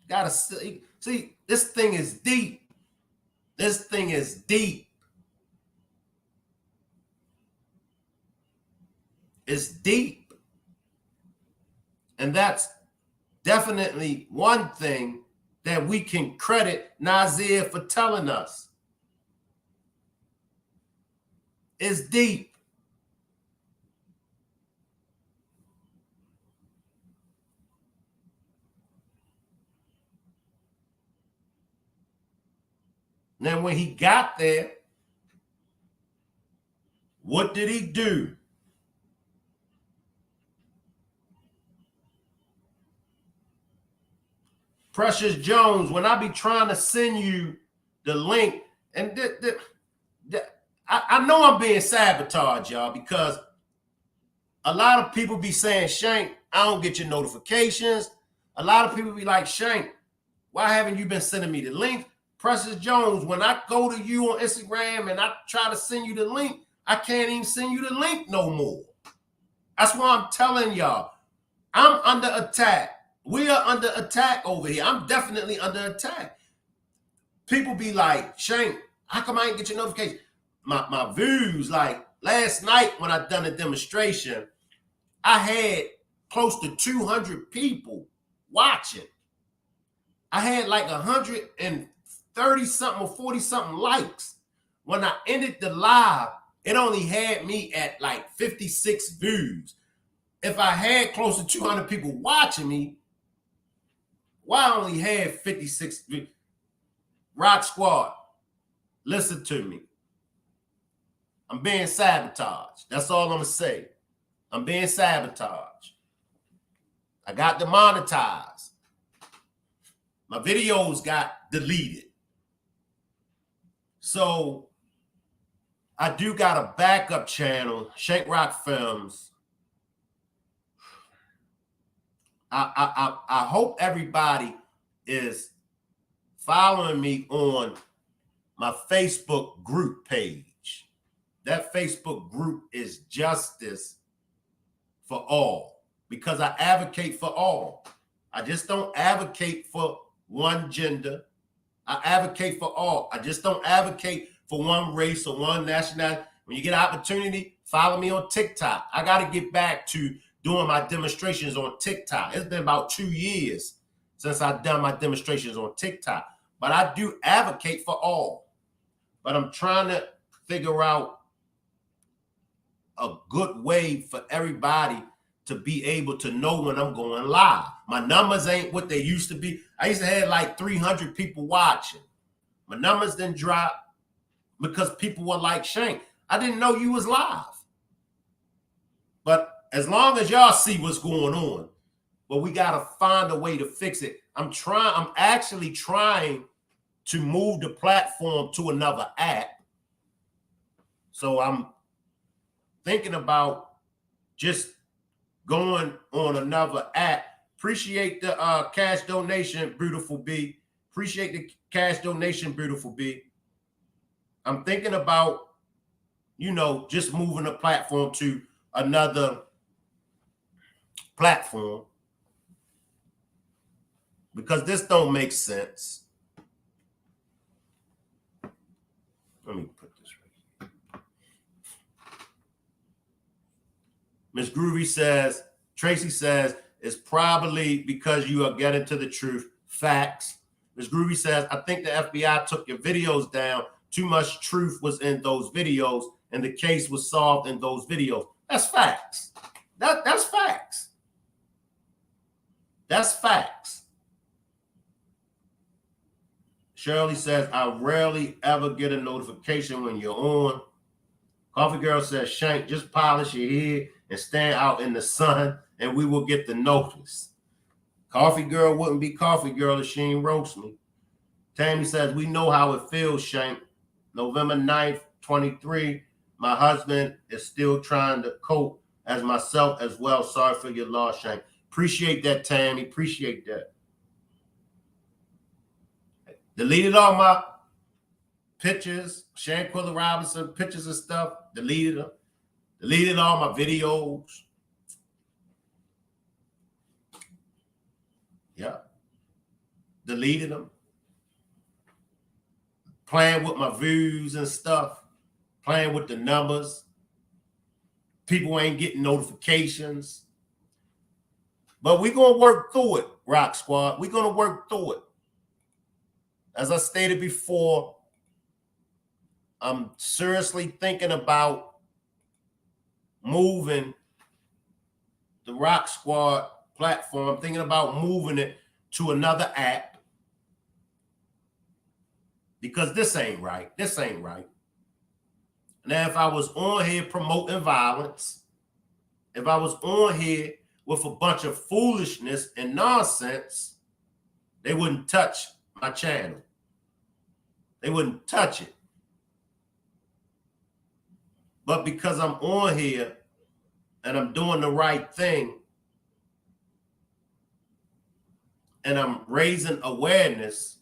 Gotta see, this thing is deep. This thing is deep. It's deep. And that's definitely one thing that we can credit Nazeer for telling us. It's deep. Then when he got there, what did he do? Precious Jones, when I be trying to send you the link, and I know I'm being sabotaged, y'all, because a lot of people be saying, Shank, I don't get your notifications. A lot of people be like, Shank, why haven't you been sending me the link? Precious Jones, when I go to you on Instagram and I try to send you the link, I can't even send you the link no more. That's why I'm telling y'all, I'm under attack. We are under attack over here. I'm definitely under attack. People be like, Shank, how come I ain't get your notification? My views, like last night when I done a demonstration, I had close to 200 people watching. I had like 130 something or 40 something likes. When I ended the live, it only had me at like 56 views. If I had close to 200 people watching me, why I only had 56 views? Rock Squad, listen to me. I'm being sabotaged. That's all I'm going to say. I'm being sabotaged. I got demonetized. My videos got deleted. So I do got a backup channel, Shank Rock Films. I hope everybody is following me on my Facebook group page. That Facebook group is Justice for All, because I advocate for all. I just don't advocate for one gender. I advocate for all. I just don't advocate for one race or one nationality. When you get an opportunity, follow me on TikTok. I got to get back to doing my demonstrations on TikTok. It's been about 2 years since I've done my demonstrations on TikTok. But I do advocate for all. But I'm trying to figure out a good way for everybody to be able to know when I'm going live. My numbers ain't what they used to be. I used to have like 300 people watching. My numbers didn't drop because people were like, Shank, I didn't know you was live. But as long as y'all see what's going on, but we got to find a way to fix it. I'm actually trying to move the platform to another app. So I'm thinking about just going on another app. Appreciate the cash donation, Beautiful B. Appreciate the cash donation, Beautiful B. I'm thinking about, just moving the platform to another platform, because this don't make sense. Let me put this right here. Miss Groovy says, Tracy says, it's probably because you are getting to the truth. Facts. Miss Groovy says, I think the FBI took your videos down. Too much truth was in those videos, and the case was solved in those videos. That's facts. That's facts. That's facts. Shirley says, I rarely ever get a notification when you're on. Coffee Girl says, Shank, just polish your head and stand out in the sun, and we will get the notice. Coffee Girl wouldn't be Coffee Girl if she ain't roast me. Tammy says, we know how it feels, Shank. November 9th, 23, my husband is still trying to cope as myself as well. Sorry for your loss, Shank. Appreciate that, Tammy. Appreciate that. Deleted all my pictures, Shanquella Robinson pictures and stuff. Deleted them. Deleted all my videos. Yeah. Deleted them. Playing with my views and stuff. Playing with the numbers. People ain't getting notifications. But we're going to work through it, Rock Squad. We're going to work through it. As I stated before, I'm seriously thinking about moving the Rock Squad platform. I'm thinking about moving it to another app because this ain't right. This ain't right. Now, if I was on here promoting violence, if I was on here with a bunch of foolishness and nonsense, they wouldn't touch my channel. They wouldn't touch it. But because I'm on here and I'm doing the right thing and I'm raising awareness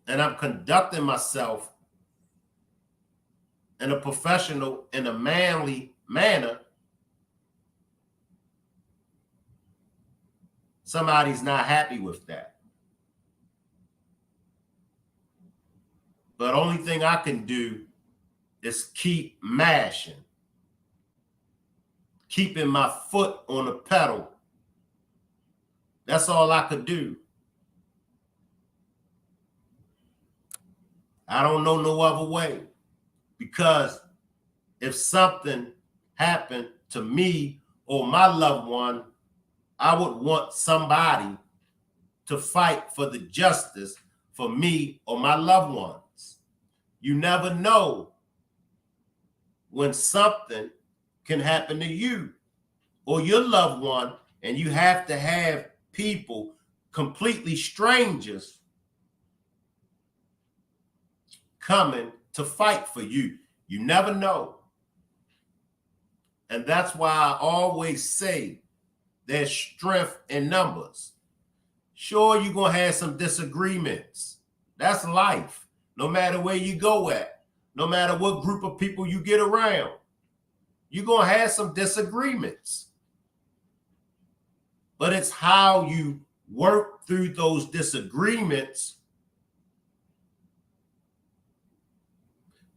and I'm conducting myself in a professional, in a manly manner, somebody's not happy with that. But only thing I can do is keep mashing, keeping my foot on the pedal. That's all I could do. I don't know no other way, because if something happened to me or my loved one, I would want somebody to fight for the justice for me or my loved ones. You never know when something can happen to you or your loved one, and you have to have people, completely strangers, coming to fight for you. You never know. And that's why I always say there's strength in numbers. Sure, you're going to have some disagreements. That's life. No matter where you go at, no matter what group of people you get around, you're going to have some disagreements. But it's how you work through those disagreements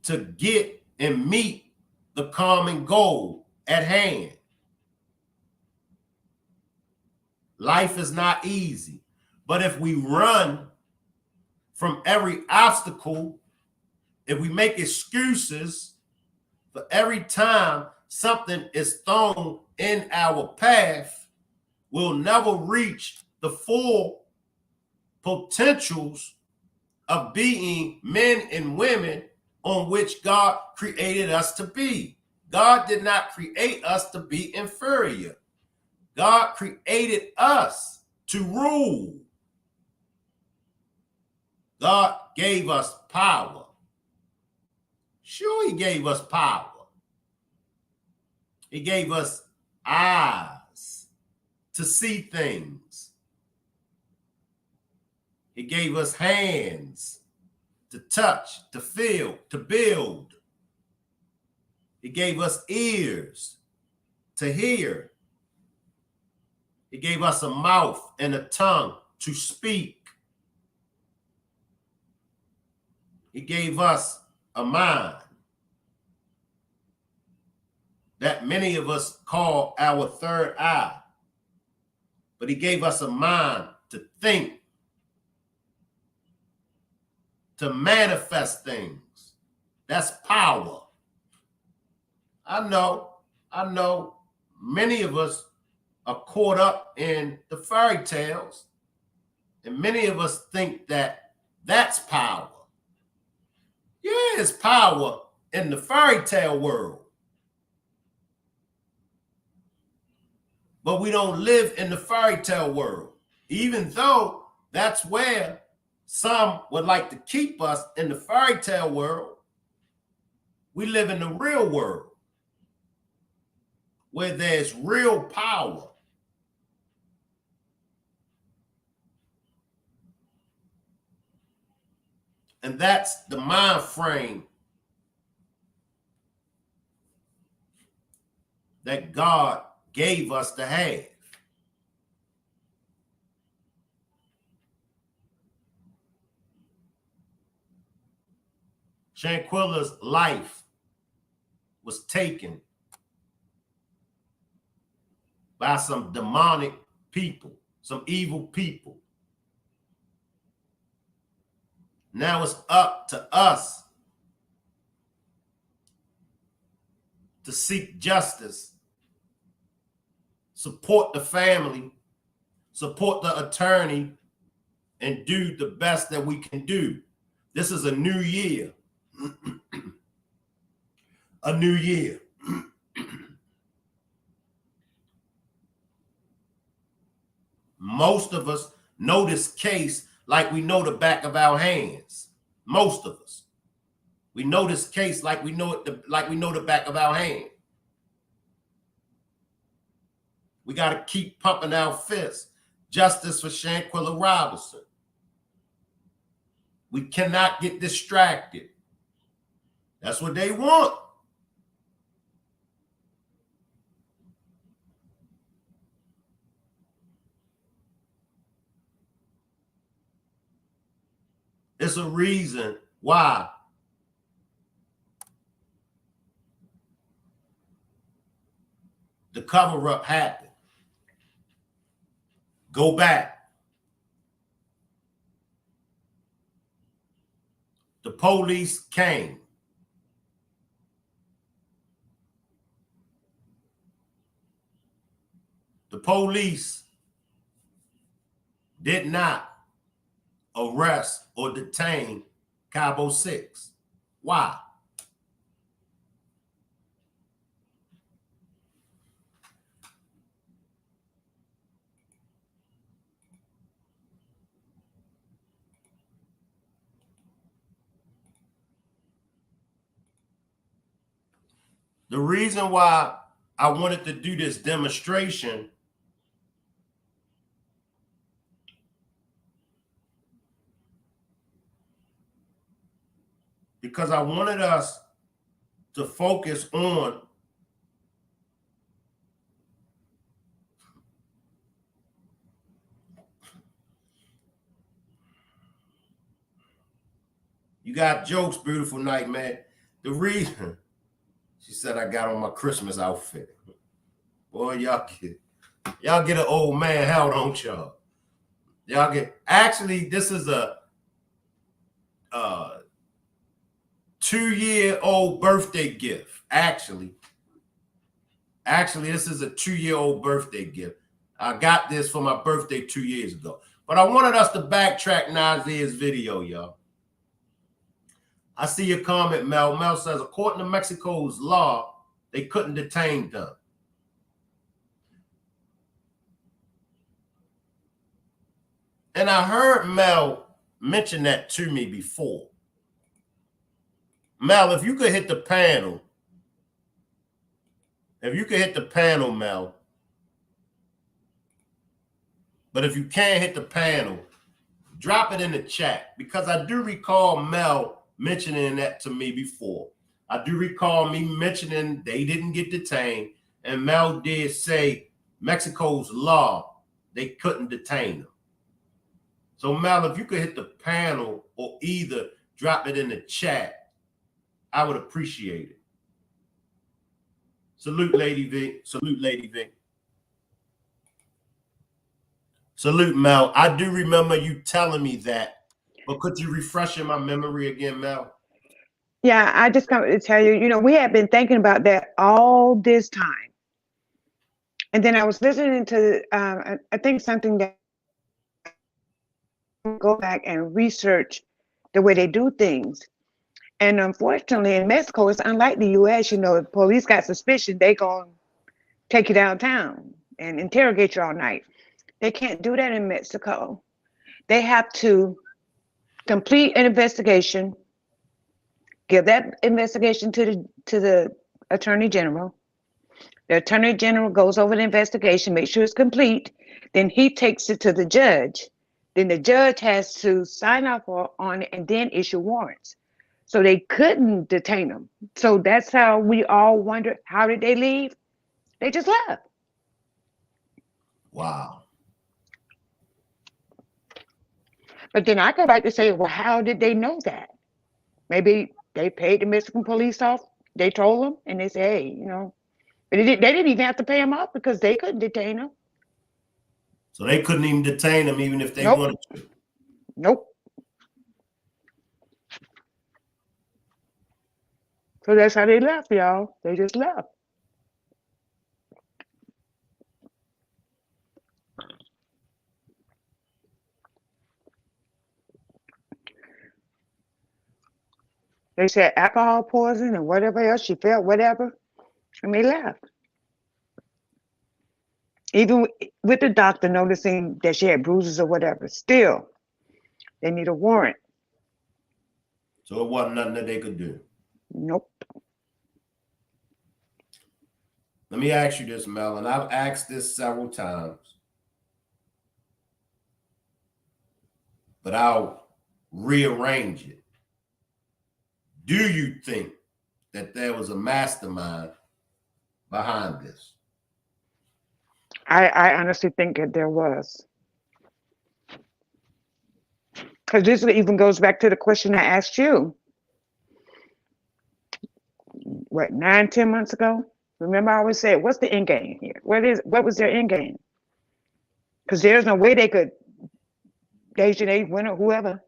to get and meet the common goal at hand. Life is not easy, but if we run from every obstacle, if we make excuses for every time something is thrown in our path, we'll never reach the full potentials of being men and women on which God created us to be. God did not create us to be inferior. God created us to rule. God gave us power. Sure, he gave us power. He gave us eyes to see things. He gave us hands to touch, to feel, to build. He gave us ears to hear. He gave us a mouth and a tongue to speak. He gave us a mind that many of us call our third eye. But he gave us a mind to think, to manifest things. That's power. I know many of us are caught up in the fairy tales, and many of us think that that's power. Yeah, it's power in the fairy tale world, but we don't live in the fairy tale world, even though that's where some would like to keep us, in the fairy tale world. We live in the real world where there's real power. And that's the mind frame that God gave us to have. Shanquella's life was taken by some demonic people, some evil people. Now it's up to us to seek justice, support the family, support the attorney, and do the best that we can do. This is a new year. A new year. Most of us know this case like we know the back of our hands. Most of us. We know this case like we know it, like we know the back of our hand. We got to keep pumping our fists. Justice for Shanquella Robinson. We cannot get distracted. That's what they want. It's a reason why the cover-up happened. Go back. The police came. The police did not arrest or detain Cabo 6. Why? The reason why I wanted to do this demonstration because I wanted us to focus on you got jokes, beautiful night, man. The reason she said I got on my Christmas outfit. Boy, y'all get an old man held on y'all. Y'all get actually this is a 2-year-old birthday gift. Actually, this is a 2-year-old birthday gift. I got this for my birthday 2 years ago. But I wanted us to backtrack Nazeer's video, y'all. I see your comment, Mel. Mel says, according to Mexico's law, they couldn't detain them. And I heard Mel mention that to me before. Mel, if you could hit the panel. If you could hit the panel, Mel. But if you can't hit the panel, drop it in the chat. Because I do recall Mel mentioning that to me before. I do recall me mentioning they didn't get detained. And Mel did say Mexico's law, they couldn't detain them. So Mel, if you could hit the panel or either drop it in the chat, I would appreciate it. Salute, Lady V. Salute, Lady V. Salute, Mel. I do remember you telling me that, but could you refresh in my memory again, Mel? Yeah, I just got to tell you, we had been thinking about that all this time. And then I was listening to, I think something that go back and research the way they do things. And unfortunately, in Mexico, it's unlike the U.S. The police got suspicion, they gonna take you downtown and interrogate you all night. They can't do that in Mexico. They have to complete an investigation, give that investigation to the Attorney General. The Attorney General goes over the investigation, makes sure it's complete. Then he takes it to the judge. Then the judge has to sign off on it and then issue warrants. So they couldn't detain them. So that's how we all wondered, how did they leave? They just left. Wow. But then I go back to say, well, how did they know that? Maybe they paid the Mexican police off. They told them, and they said, hey, but they didn't even have to pay him off because they couldn't detain him. So they couldn't even detain him even if they Nope. wanted to. Nope. So that's how they left, y'all. They just left. They said alcohol poison and whatever else she felt, whatever, and they left. Even with the doctor noticing that she had bruises or whatever, still, they need a warrant. So it wasn't nothing that they could do. Nope. Let me ask you this, Mel, and I've asked this several times, but I'll rearrange it. Do you think that there was a mastermind behind this? I honestly think that there was. Because this even goes back to the question I asked you, 9, 10 months ago? Remember I always said, what's the end game here? What was their end game? Because there's no way they could, Asian A winner, whoever,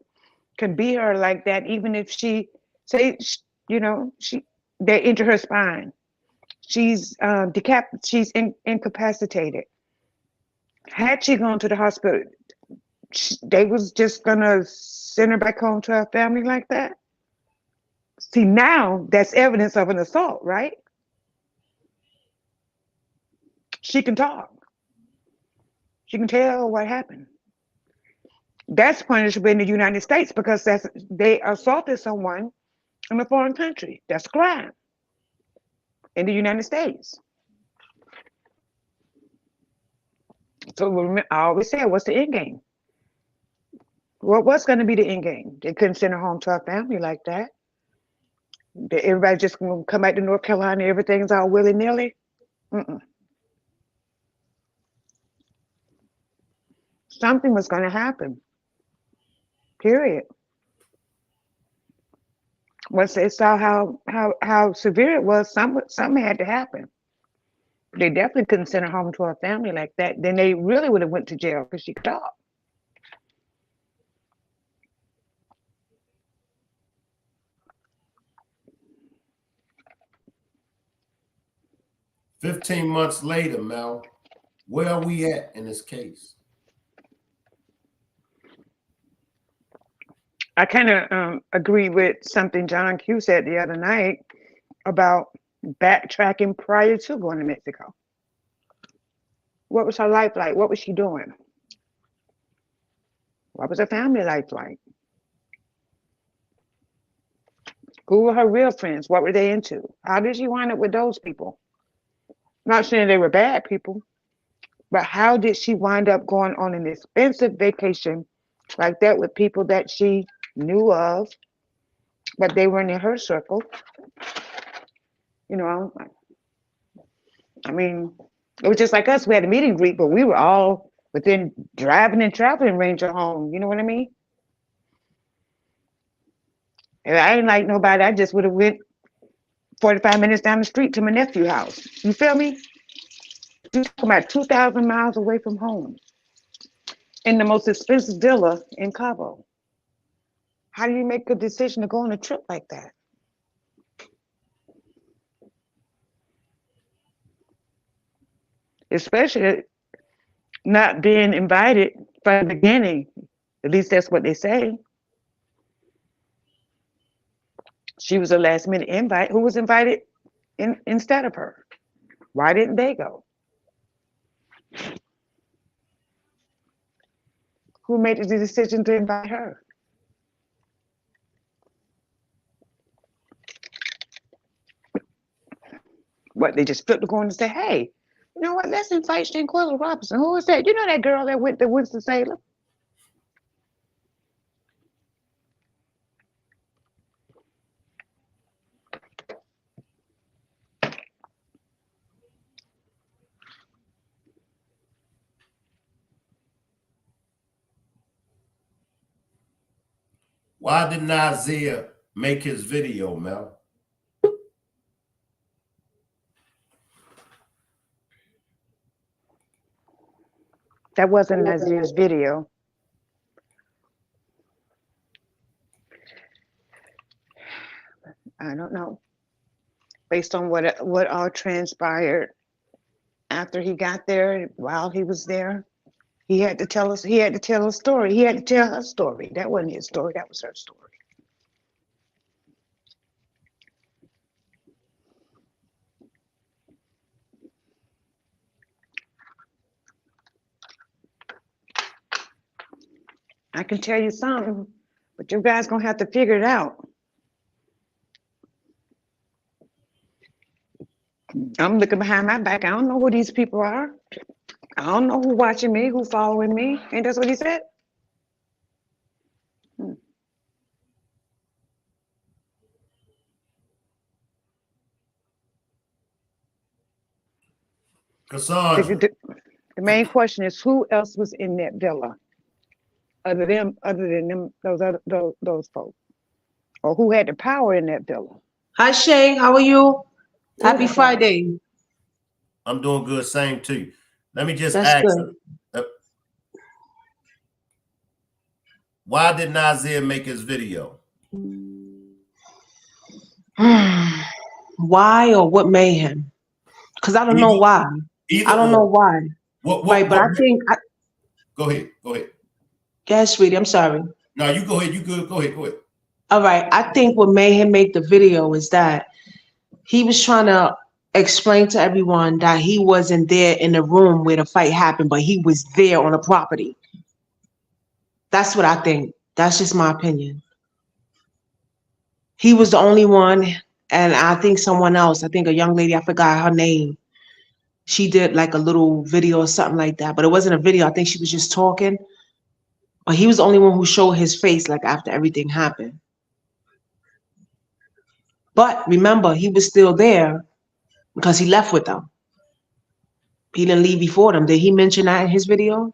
can beat her like that, even if she, say, they injure her spine. She's she's incapacitated. Had she gone to the hospital, they was just gonna send her back home to her family like that. See, now that's evidence of an assault, right? She can talk. She can tell what happened. That's punishable in the United States because they assaulted someone in a foreign country. That's a crime in the United States. So I always say, what's the end game? What's going to be the end game? They couldn't send her home to her family like that. Everybody just going to come back to North Carolina, everything's all willy-nilly? Something was going to happen, period. Once they saw how severe it was, something had to happen. They definitely couldn't send her home to her family like that. Then they really would have went to jail because she could talk. "15 months later, Mel, where are we at in this case?" I kind of agree with something John Q said the other night about backtracking prior to going to Mexico. What was her life like? What was she doing? What was her family life like? Who were her real friends? What were they into? How did she wind up with those people? Not saying they were bad people, but how did she wind up going on an expensive vacation like that with people that she knew of, but they weren't in her circle? I mean, it was just like us. We had a meet and greet, but we were all within driving and traveling range of home. You know what I mean? And I ain't like nobody. I just would have went 45 minutes down the street to my nephew's house. You feel me? You're talking about 2,000 miles away from home in the most expensive villa in Cabo. How do you make a decision to go on a trip like that? Especially not being invited from the beginning. At least that's what they say. She was a last minute invite. Who was invited instead of her? Why didn't they go? Who made the decision to invite her? What, they just flipped the coin and said, hey, you know what, let's invite Shanquella Robinson. Who is that? You know that girl that went to Winston-Salem? Why did Nazeer make his video, Mel? That wasn't Nazeer's video. I don't know. Based on what all transpired after he got there, while he was there, he had to tell us. He had to tell a story. He had to tell her story. That wasn't his story. That was her story. I can tell you something, but you guys gonna have to figure it out. I'm looking behind my back. I don't know who these people are. I don't know who watching me, who following me. Ain't that what he said? Cassandra. The main question is who else was in that villa other than them those folks, or who had the power in that villa? Hi Shay, how are you? Good, Happy how about you? Friday. I'm doing good. Same to you. Let me just That's ask, good. why did Nazeer make his video? Why or what made him? Because I don't know Either, why. either I don't know or. why. Right, but I think Go ahead. Go ahead. yeah, sweetie, I'm sorry. No, you go ahead. You good. Go ahead. Go ahead. All right. I think what made him make the video is that he was trying to explain to everyone that he wasn't there in the room where the fight happened, but he was there on the property. That's what I think. That's just my opinion. He was the only one, and I think someone else, I think a young lady, I forgot her name. She did like a little video or something like that, but it wasn't a video. I think she was just talking. But he was the only one who showed his face like after everything happened. But remember, he was still there because he left with them. He didn't leave before them. Did he mention that in his video?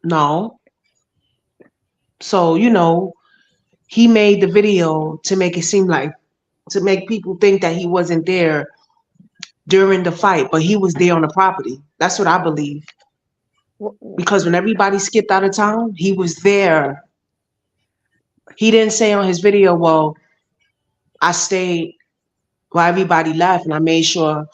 No. So, he made the video to make it seem like, to make people think that he wasn't there during the fight, but he was there on the property. That's what I believe. Because when everybody skipped out of town, he was there. He didn't say on his video, well, I stayed while everybody left and I made sure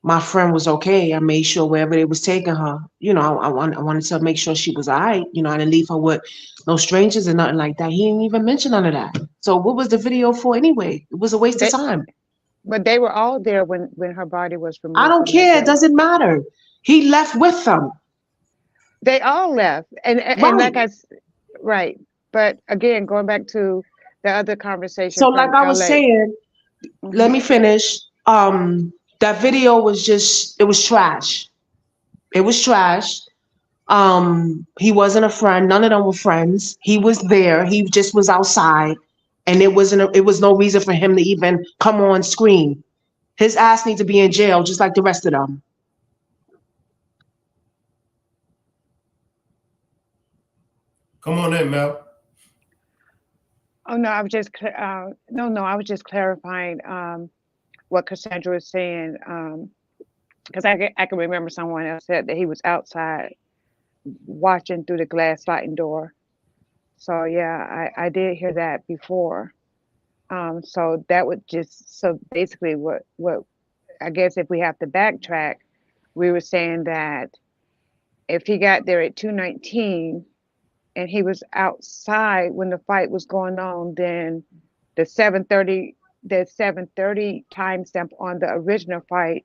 my friend was okay. I made sure wherever they was taking her, I wanted to make sure she was all right. I didn't leave her with no strangers or nothing like that. He didn't even mention none of that. So what was the video for anyway? It was a waste of time. But they were all there when her body was I removed don't from that care. It villa. doesn't matter. He left with them. They all left, and Right. right. But again, going back to the other conversation So like from I was LA. saying, let me finish. That video was it was trash. It was trash. He wasn't a friend. None of them were friends. He was there. He just was outside, and it was no reason for him to even come on screen. His ass needs to be in jail, just like the rest of them. Come on in, Mel. Oh no, I was just I was just clarifying what Cassandra was saying, because I can remember someone else said that he was outside watching through the glass sliding door. So yeah, I did hear that before. So that would so basically what I guess if we have to backtrack, we were saying that if he got there at 2:19 and he was outside when the fight was going on, then the 7:30 timestamp on the original fight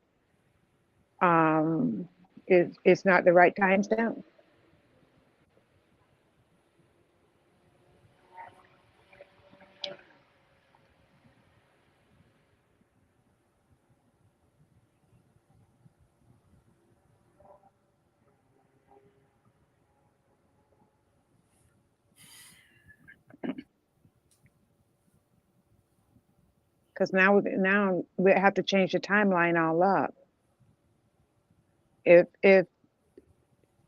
is not the right timestamp. Because now we have to change the timeline all up. If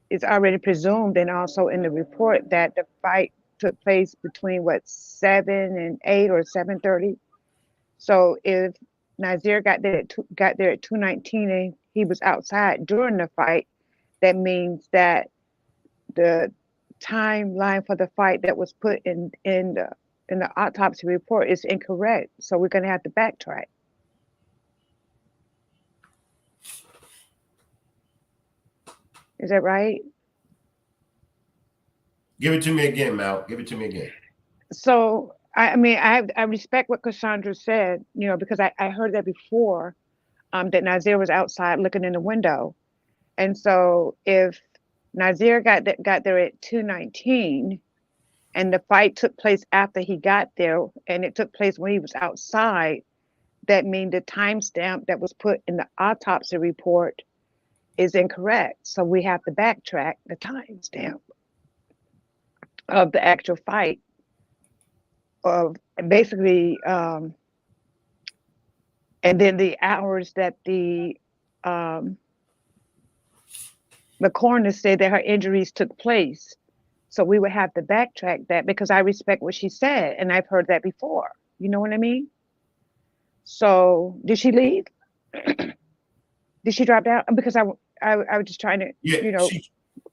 it's already presumed and also in the report that the fight took place between what 7 and 8 or 7:30. So if Nazeer got there at 2:19 and he was outside during the fight, that means that the timeline for the fight that was put in the autopsy report is incorrect. So we're going to have to backtrack. Is that right? Give it to me again, Mal. Give it to me again. So I mean I respect what Cassandra said, because I heard that before, that Nazeer was outside looking in the window. And so if Nazeer got there at 2:19 and the fight took place after he got there and it took place when he was outside, that means the timestamp that was put in the autopsy report is incorrect. So we have to backtrack the timestamp of the actual fight of basically, and then the hours that the coroner said that her injuries took place. So we would have to backtrack that because I respect what she said and I've heard that before. You know what I mean? So did she leave? Did she drop down? Because I was just trying to, Yeah, she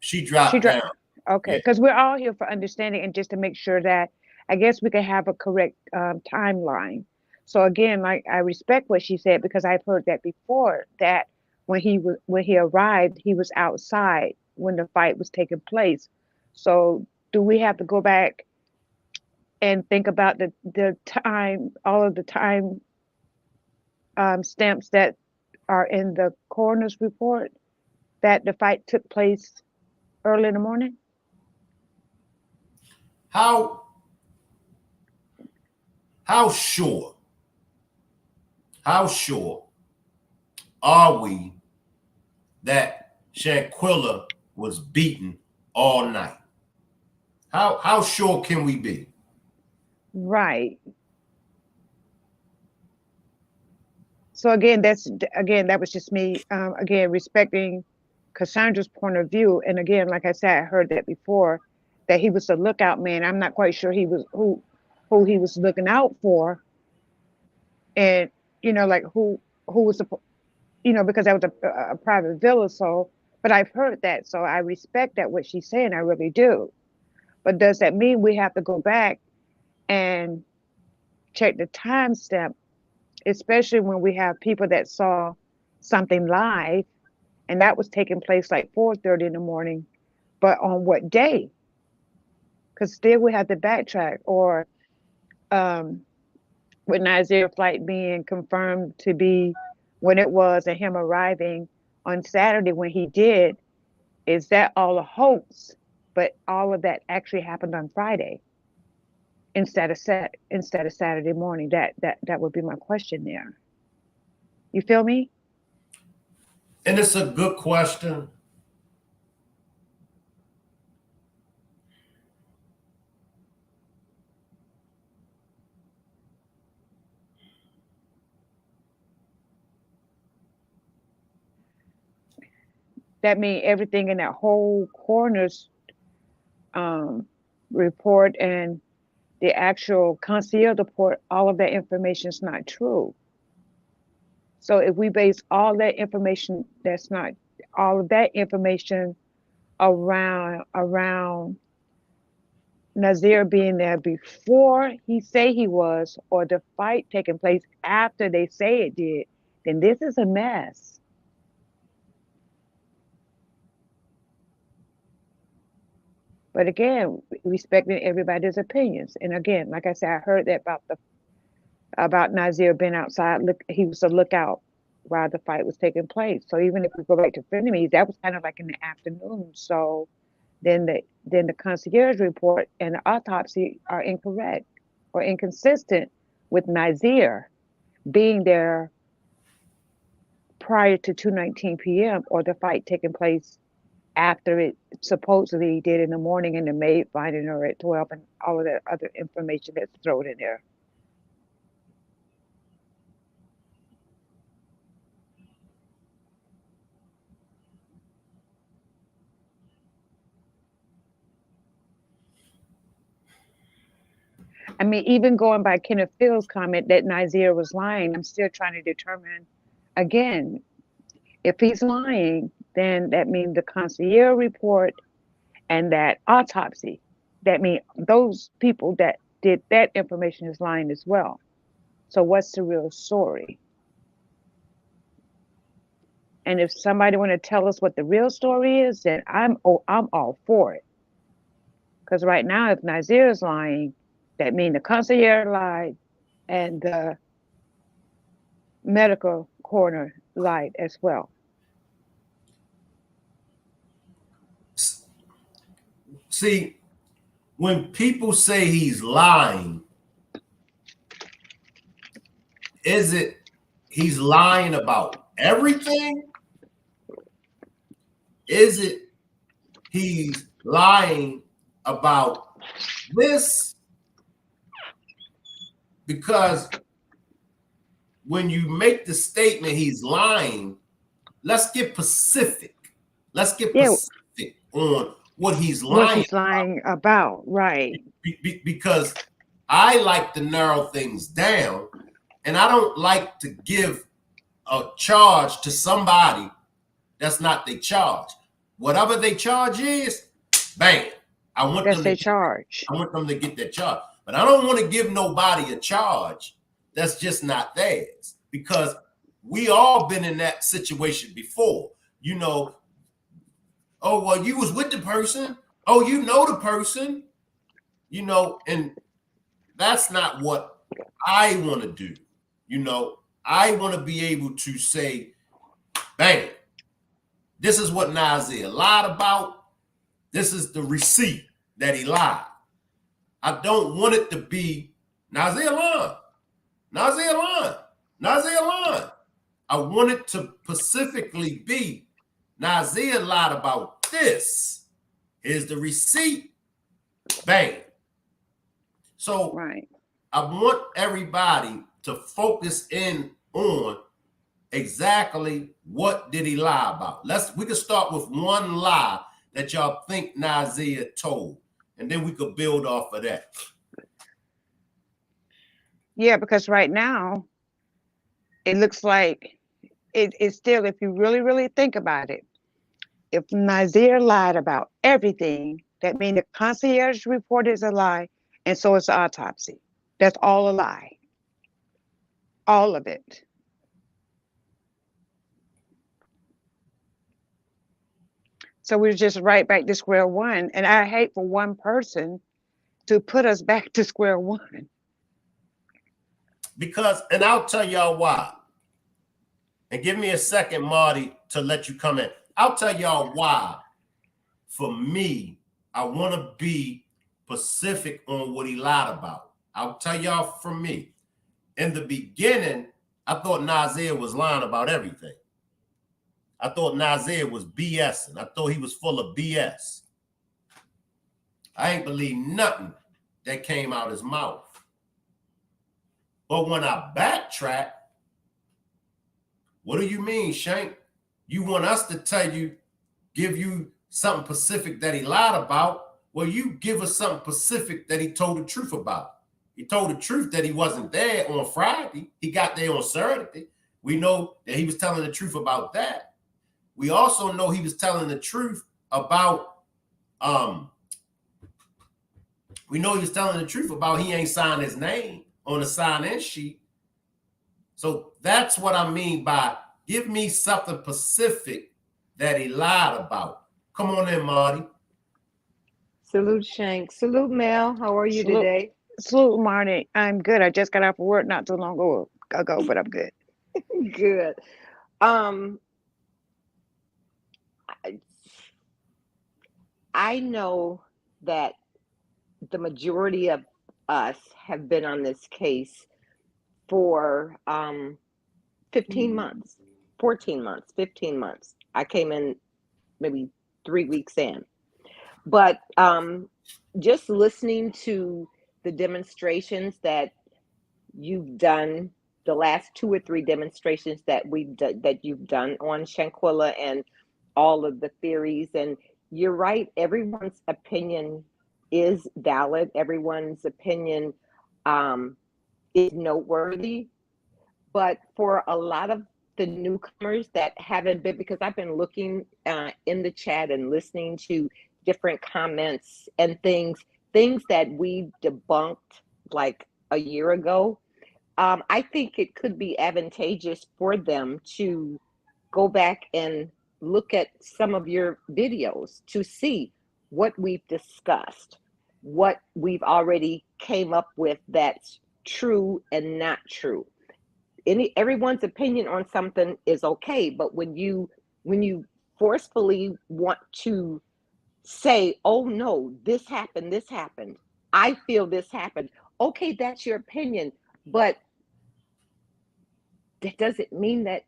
she dropped dropped. down. Okay, Yeah. because we're all here for understanding and just to make sure that I guess we can have a correct timeline. So again, like I respect what she said because I've heard that before that when he arrived, he was outside when the fight was taking place. So do we have to go back and think about the time, all of the time stamps that are in the coroner's report that the fight took place early in the morning? How sure are we that Shanquella was beaten all night? How sure can we be? Right. So again, that was just me again respecting Cassandra's point of view. And again, like I said, I heard that before that he was a lookout man. I'm not quite sure he was who he was looking out for, and like who was the because that was a private villa. So, but I've heard that, so I respect that what she's saying. I really do. But does that mean we have to go back and check the timestamp, especially when we have people that saw something live and that was taking place like 4:30 in the morning, but on what day? Because still we have to backtrack. Or with Nazeer flight being confirmed to be when it was and him arriving on Saturday when he did, is that all a hoax? But all of that actually happened on Friday instead of Saturday morning. That would be my question there. You feel me? And it's a good question. That means everything in that whole coroner's report and the actual concierge report, all of that information is not true. So if we base all that information, that's not all of that information around Nazeer being there before he say he was, or the fight taking place after they say it did, then this is a mess. But again, respecting everybody's opinions. And again, like I said, I heard that about Nazeer being outside. Look, he was a lookout while the fight was taking place. So even if we go back to frenemies, that was kind of like in the afternoon. So then the concierge report and the autopsy are incorrect or inconsistent with Nazeer being there prior to 2:19 p.m. or the fight taking place after it supposedly did in the morning and the maid finding her at 12 and all of that other information that's thrown in there. I mean, even going by Kenneth Field's comment that Nazeer was lying, I'm still trying to determine again, if he's lying, then that means the concierge report and that autopsy, that means those people that did that information is lying as well. So what's the real story? And if somebody want to tell us what the real story is, then I'm all for it. Because right now, if Nazeer is lying, that means the concierge lied and the medical coroner lied as well. See, when people say he's lying, is it he's lying about everything? Is it he's lying about this? Because when you make the statement he's lying, let's get specific. Let's get Yeah, specific on what he's what lying he's lying about, right? because I like to narrow things down, and I don't like to give a charge to somebody that's not their charge. Whatever they charge is, bam. I want That's them their to charge. I want them to get that charge. But I don't want to give nobody a charge that's just not theirs, because we all been in that situation before. You know, oh, well, you was with the person. Oh, you know the person, you know, and that's not what I want to do. You know, I want to be able to say, bang, this is what Nazeer lied about. This is the receipt that he lied. I don't want it to be Nazeer lying, Nazeer lying, Nazeer lying. I want it to specifically be Nazeer lied about this. Here's the receipt. Bang. So Right. I want everybody to focus in on exactly what did he lie about. We can start with one lie that y'all think Nazeer told, and then we could build off of that. Yeah, because right now it looks like it's still, if you really, really think about it, if Nazeer lied about everything, that means the concierge report is a lie, and so is the autopsy. That's all a lie. All of it. So we're just right back to square one. And I hate for one person to put us back to square one. Because, and I'll tell y'all why. And give me a second, Marty, to let you come in. I'll tell y'all why. For me, I want to be specific on what he lied about. I'll tell y'all from me. In the beginning, I thought Nazeer was lying about everything. I thought Nazeer was BSing. I thought he was full of BS. I ain't believe nothing that came out his mouth. But when I backtrack, what do you mean, Shank? You want us to tell you, give you something specific that he lied about? Well, you give us something specific that he told the truth about. He told the truth that he wasn't there on Friday. He got there on Saturday. We know that he was telling the truth about that. We also know he was telling the truth about, he ain't signed his name on the sign-in sheet. So that's what I mean by give me something specific that he lied about. Come on in, Marty. Salute, Shank. Salute, Mel. How are you Salute. today? Salute, Marty. I'm good. I just got off of work not too long ago, but I'm good. Good. I know that the majority of us have been on this case for 15 months, 14 months, 15 months. I came in maybe 3 weeks in. But just listening to the demonstrations that you've done, the last 2 or 3 demonstrations that you've done on Shanquella and all of the theories, and you're right, everyone's opinion is valid. Everyone's opinion um, is noteworthy. But for a lot of the newcomers that haven't been, because I've been looking in the chat and listening to different comments and things that we debunked like a year ago, I think it could be advantageous for them to go back and look at some of your videos to see what we've discussed, what we've already came up with that's true and not true. Everyone's opinion on something is okay, but when you forcefully want to say, oh no, this happened, I feel this happened, okay, that's your opinion, but that doesn't mean that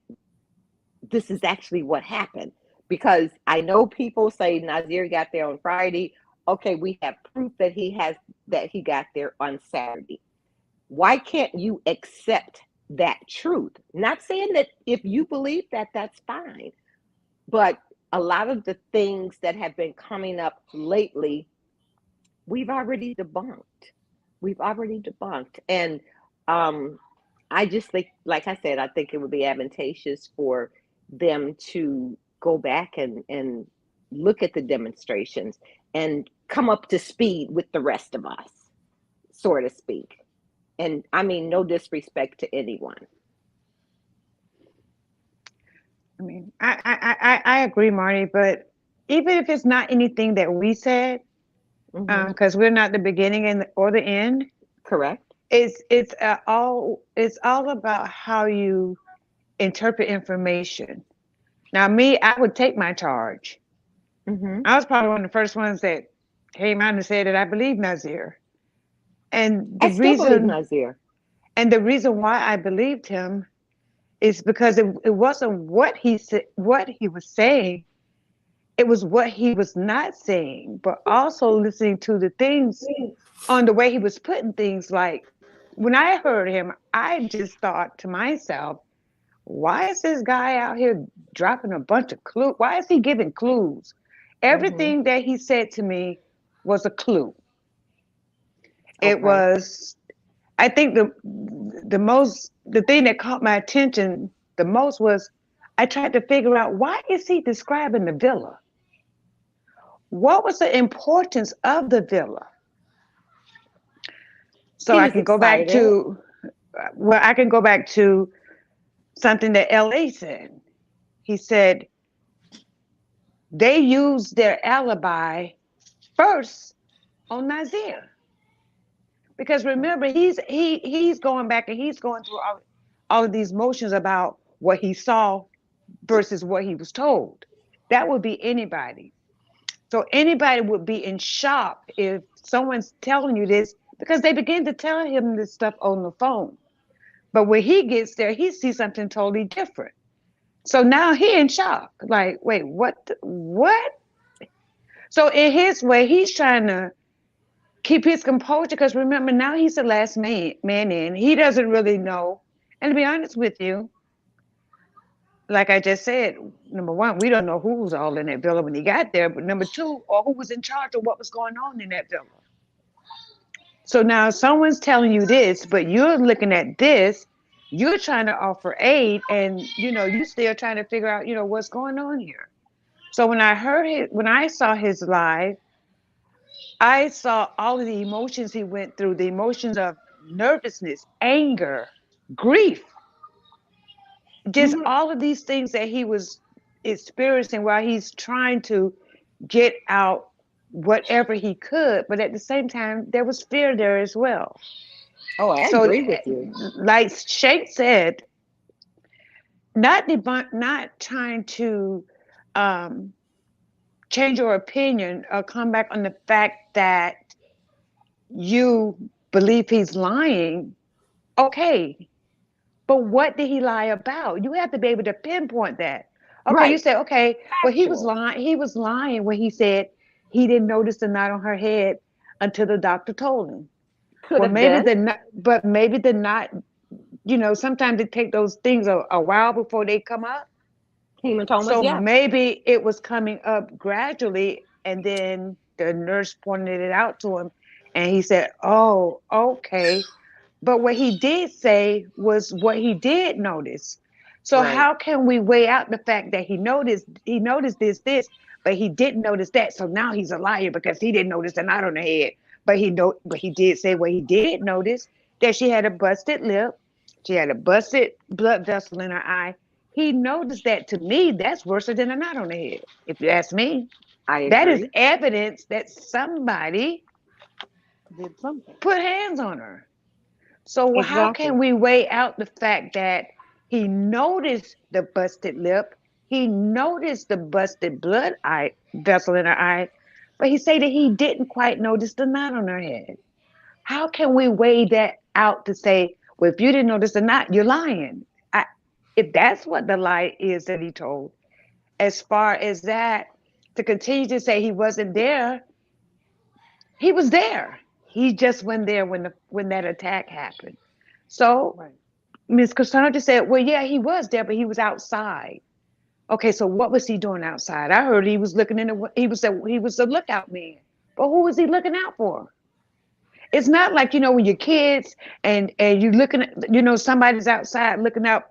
this is actually what happened. Because I know people say Nazeer got there on Friday. Okay, we have proof that he got there on Saturday. Why can't you accept that truth? Not saying that if you believe that, that's fine. But a lot of the things that have been coming up lately, we've already debunked. We've already debunked. And I just think, like I said, I think it would be advantageous for them to go back and look at the demonstrations and come up to speed with the rest of us, so to speak. And I mean, no disrespect to anyone. I mean, I agree, Marty, but even if it's not anything that we said, Mm-hmm. because we're not the beginning or the end, Correct. it's all about how you interpret information. Now, me, I would take my charge. Mm-hmm. I was probably one of the first ones that came out and said that I believe Nazeer. And I still believe Nazeer. the reason why I believed him is because it wasn't what he said, what he was saying. It was what he was not saying, but also listening to the things on the way he was putting things. Like when I heard him, I just thought to myself, why is this guy out here dropping a bunch of clues? Why is he giving clues? Mm-hmm. Everything that he said to me was a clue. It Okay. was, I think the thing that caught my attention the most was I tried to figure out, why is he describing the villa? What was the importance of the villa? So He I was can go back excited. to, well, I can go back to something that LA said. He said they used their alibi first on Nazeer. Because remember, he's going back and he's going through all of these motions about what he saw versus what he was told. That would be anybody. So anybody would be in shock if someone's telling you this, because they begin to tell him this stuff on the phone. But when he gets there, he sees something totally different. So now he in shock. Like, wait, what? What? So in his way, he's trying to keep his composure, because remember, now he's the last man in. He doesn't really know. And to be honest with you, like I just said, number one, we don't know who was all in that villa when he got there. But number two, or who was in charge of what was going on in that villa. So now someone's telling you this, but you're looking at this, you're trying to offer aid, and you still trying to figure out, what's going on here. So when I saw his live, I saw all of the emotions he went through, the emotions of nervousness, anger, grief, just Mm-hmm. all of these things that he was experiencing while he's trying to get out whatever he could. But at the same time, there was fear there as well. Oh, I So, agree with you. like Shank said, not trying to um, change your opinion or come back on the fact that you believe he's lying. Okay, but what did he lie about? You have to be able to pinpoint that. Okay, you Right. say, okay, well, he was Factual. lying. He was lying when he said he didn't notice the knot on her head until the doctor told him. Could Well, have been. maybe the knot, sometimes it take those things a while before they come up. Hematomas, So yes. maybe it was coming up gradually, and then the nurse pointed it out to him, and he said, "Oh, okay." But what he did say was what he did notice. So Right. how can we weigh out the fact that he noticed this, but he didn't notice that. So now he's a liar because he didn't notice the knot on her head. But he did say what he did notice, that she had a busted lip, she had a busted blood vessel in her eye. He noticed that. To me, that's worse than a knot on the head. If you ask me, I that is agree. evidence that somebody Did something. put hands on her. So how Exactly. can we weigh out the fact that he noticed the busted lip, he noticed the busted blood eye vessel in her eye, but he said that he didn't quite notice the knot on her head? How can we weigh that out to say, well, if you didn't notice the knot, you're lying? If that's what the lie is that he told, as far as that, to continue to say he wasn't there, he was there. He just went there when that attack happened. So Right. Miss Cassandra said, well, yeah, he was there, but he was outside. Okay, so what was he doing outside? I heard he was looking in the, he was a lookout man. But who was he looking out for? It's not like, when you're kids and you looking at, somebody's outside looking out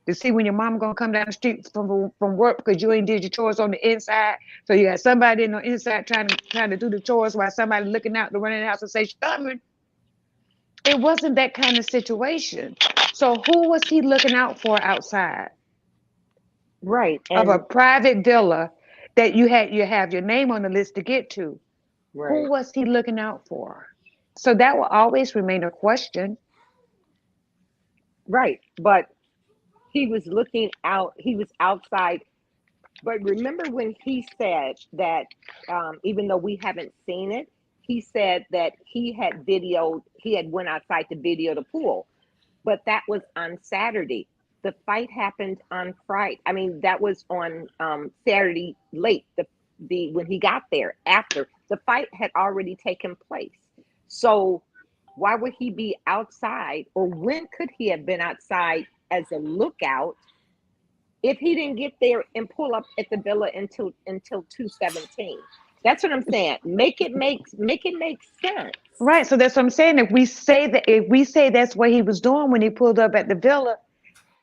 to see when your mom gonna come down the street from work because you ain't did your chores on the inside. So you got somebody on the inside trying to do the chores while somebody looking out to run in the house and say she's coming. It wasn't that kind of situation. So who was he looking out for outside Right. of a And private villa that you have your name on the list to get to? Who right. was he looking out for? So that will always remain a question. Right. But he was looking out. He was outside. But remember when he said that, even though we haven't seen it, he said that he had videoed. He had went outside to video the pool, but that was on Saturday. The fight happened on Friday. I mean, that was on Saturday late. The when he got there after the fight had already taken place. So why would he be outside, or when could he have been outside as a lookout if he didn't get there and pull up at the villa until 2:17? That's what I'm saying. Make it make sense. Right. So that's what I'm saying. If we say that's what he was doing when he pulled up at the villa,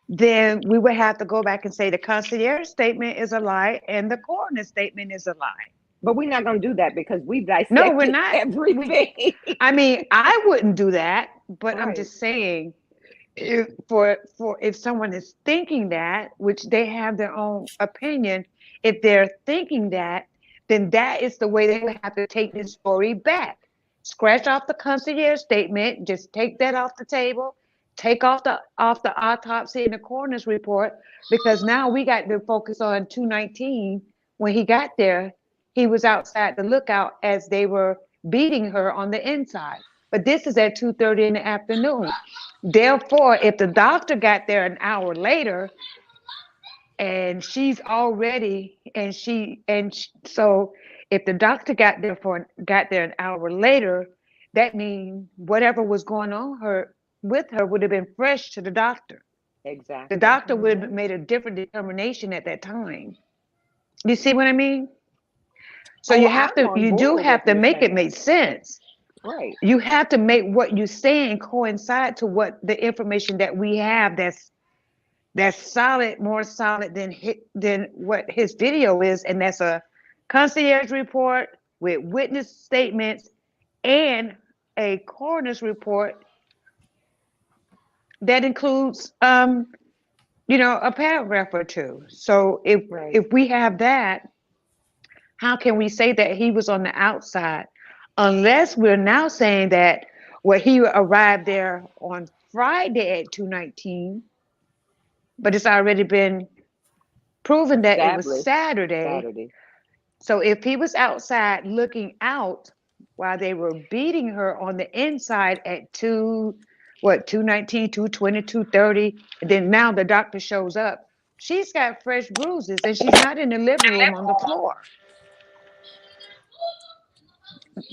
then we would have to go back and say the concierge statement is a lie and the coroner statement is a lie. But we're not going to do that because we've No, we're dissected not. everything. I mean, I wouldn't do that, but I'm Right. just saying, if someone is thinking that, which they have their own opinion, if they're thinking that, then that is the way they would have to take this story back. Scratch off the concierge statement, just take that off the table, take off the autopsy and the coroner's report, because now we got to focus on 219. When he got there, he was outside the lookout as they were beating her on the inside. But this is at 2:30 in the afternoon. Therefore, if the doctor got there an hour later and she's already so if the doctor got there an hour later, that means whatever was going on with her would have been fresh to the doctor. The Exactly. doctor would have made a different determination at that time. You see what I mean? So Oh, I'm on you do board if have to you're make it saying. make sense. Right. You have to make what you're saying coincide to what the information that we have that's solid, more solid than what his video is, and that's a concierge report with witness statements and a coroner's report that includes a paragraph or two. So Right. if we have that, how can we say that he was on the outside? Unless we're now saying that he arrived there on Friday at 2:19, but it's already been proven that it was Established Saturday. Saturday. So if he was outside looking out while they were beating her on the inside at 2:19, 2:20, 2:30, and then now the doctor shows up, she's got fresh bruises and she's not in the living room on the floor.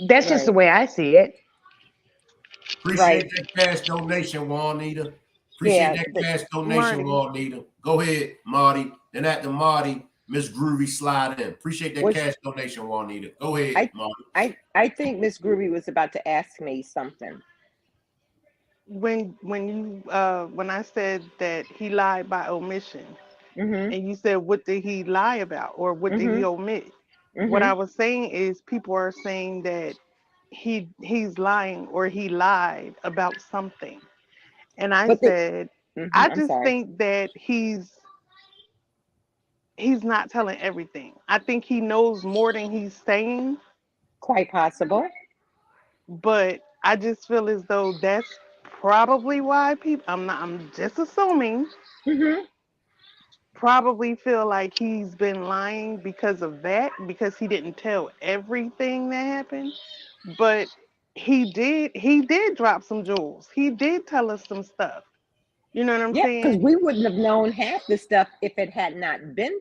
That's just the Right. way I see it. Right. Appreciate that cash donation, Juanita. Appreciate Yeah. that The, cash donation, Marty. Juanita. Go ahead, Marty. Then after Marty, Miss Groovy slide in. Appreciate that was cash donation, Juanita. Go ahead, I Marty. I think Miss Groovy was about to ask me something. when I said that he lied by omission, Mhm. and you said what did he lie about or what did he Mhm. omit? What I Mhm. was saying is people are saying that he's lying or he lied about something. And I But the said, I I'm just sorry. think that he's not telling everything. I think he knows more than he's saying, Quite possible. but I just feel as though that's probably why people I'm just assuming Mhm. probably feel like he's been lying because of that because he didn't tell everything that happened, but he did drop some jewels. He did tell us some stuff. You know what I'm Yeah, because saying? we wouldn't have known half the stuff if it had not been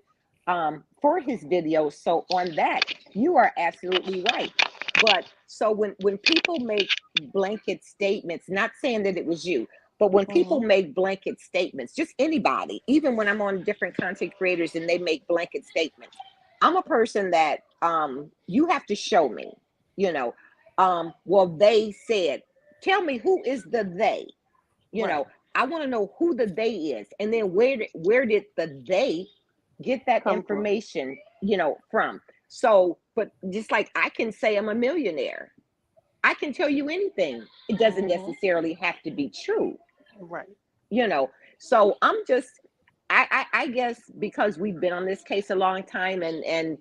for his video. So on that, you are absolutely right. But so when people make blanket statements, not saying that it was you, but when people Mhm. make blanket statements, just anybody, even when I'm on different content creators and they make blanket statements, I'm a person that you have to show me, you know, well, they said, tell me who is the they, you Right. know, I want to know who the they is, and then where did the they get that Come from. information, from? So, but just like I can say I'm a millionaire, I can tell you anything. It doesn't Mhm. necessarily have to be true, Right. you know. So I'm just, I guess because we've been on this case a long time, and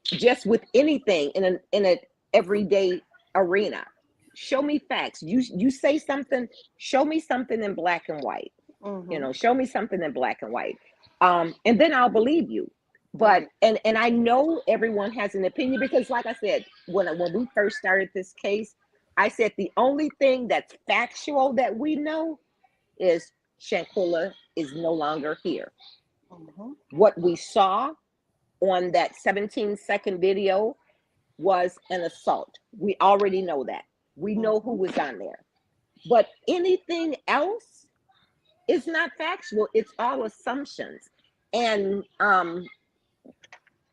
just with anything in a everyday arena, show me facts. You say something, show me something in black and white, Mhm. show me something in black and white, and then I'll believe you. But Right. and I know everyone has an opinion, because like I said, when we first started this case, I said the only thing that's factual that we know is Shanquella is no longer here. Mhm. What we saw on that 17-second video was an assault. We already know that. We know who Mhm. was on there. But anything else is not factual. It's all assumptions. And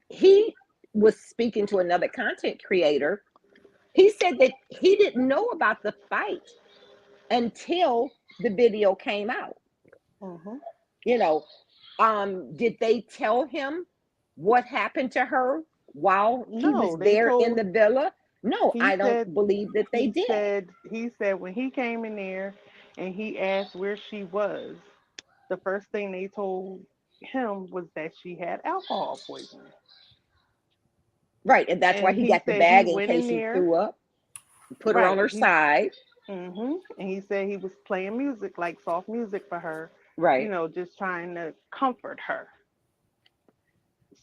he was speaking to another content creator. He said that he didn't know about the fight until the video came out. Mhm. You know, did they tell him what happened to her while he No, was they there in told the villa? No, he I don't said believe that they did. he said when he came in there and he asked where she was, the first thing they told him was that she had alcohol poisoning. Right, and that's why And he he got the said he bag in went in case she there, threw up, put her on right. her side. And he said he was playing music, like soft music for her, Right, just trying to comfort her.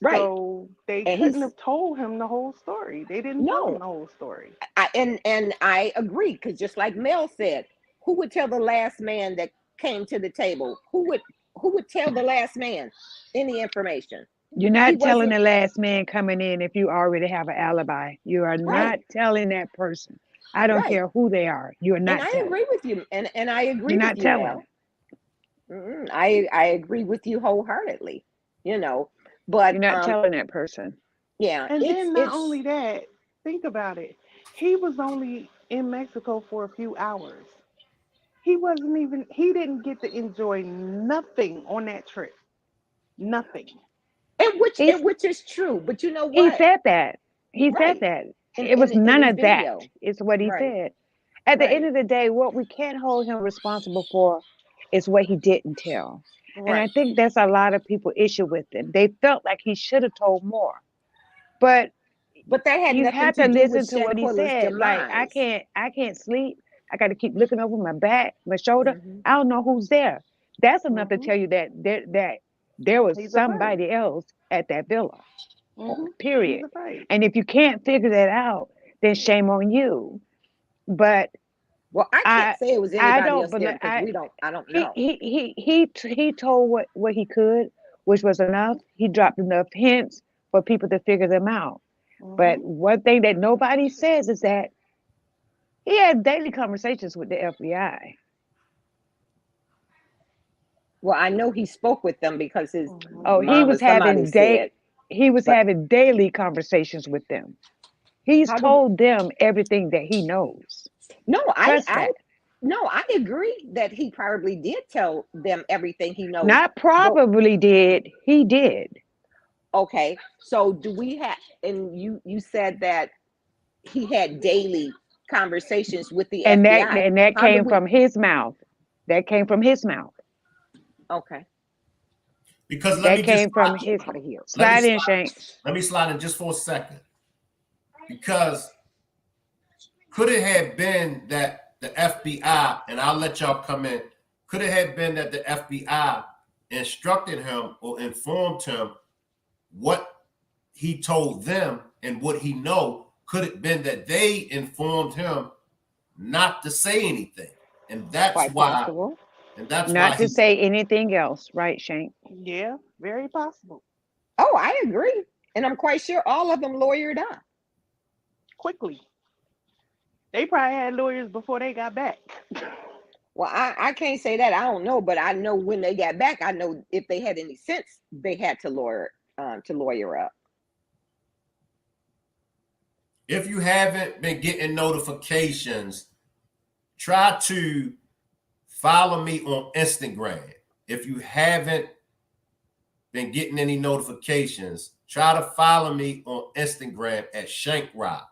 right. So they And couldn't he's have told him the whole story. They didn't tell him no, the whole story. and I agree, because just like Mel said, who would tell the last man that came to the table? Who would tell the last man any information? You're He not telling wasn't the last man coming in if you already have an alibi. You are right, not telling that person. I don't right. care who they are. You are And not I telling. agree with you, and I agree You're with not you, telling. Mel. I agree with you wholeheartedly. You know, but You're not telling that person. yeah, And it's then not it's only that, think about it. He was only in Mexico for a few hours. He didn't get to enjoy nothing on that trip. Nothing. and which He's and which is true. But you know he what? said that. He said Right. that. In It in was in none his of that, video. is what he Right. said. At the end Right. of the day, what we can't hold him responsible for is what he didn't tell. And I Right. think that's a lot of people issue with him. They felt like he should have told more. But But that had you nothing have to to do with listen to what he Shanquella's said. Like demise. I can't sleep. I got to keep looking over my back, my shoulder. Hmm. I don't know who's there. That's enough to Mhm. tell you that there was He's afraid. somebody else at that villa. Mhm. He's Period. afraid. And if you can't figure that out, then shame on you. But Well, I can't I say it was I anybody don't else there believe because I don't know. he told what he could, which was enough. He dropped enough hints for people to figure them out. But Mhm. one thing that nobody says is that he had daily conversations with the FBI. Well, I know he spoke with them because his Mhm. Oh, mom or somebody said, he was but having daily conversations with them. He's how did told them everything that he knows. no, I Trust I that. No, I agree that he probably did tell them everything he knows. Not But probably did. He did. okay, so do we have? And you said that he had daily conversations with the FBI. And that How do came we? from his mouth. That came from his mouth. Okay, Because let That me just came from get his out of here. let me slide in, slide Shanks. let me slide in just for a second. Because could it have been that the FBI, and I'll let y'all come in, could it have been that the FBI instructed him or informed him what he told them and what he know? Could it been that they informed him not to say anything? And that's Quite why, possible. and that's why Not to he say anything else, right, Shank? Yeah, very possible. Oh, I agree, and I'm quite sure all of them lawyered up. Quickly. They probably had lawyers before they got back. Well, I can't say that. I don't know, but I know when they got back, I know if they had any sense, they had to lawyer up. if you haven't been getting notifications, try to follow me on Instagram. If you haven't been getting any notifications, try to follow me on Instagram at Shanquella.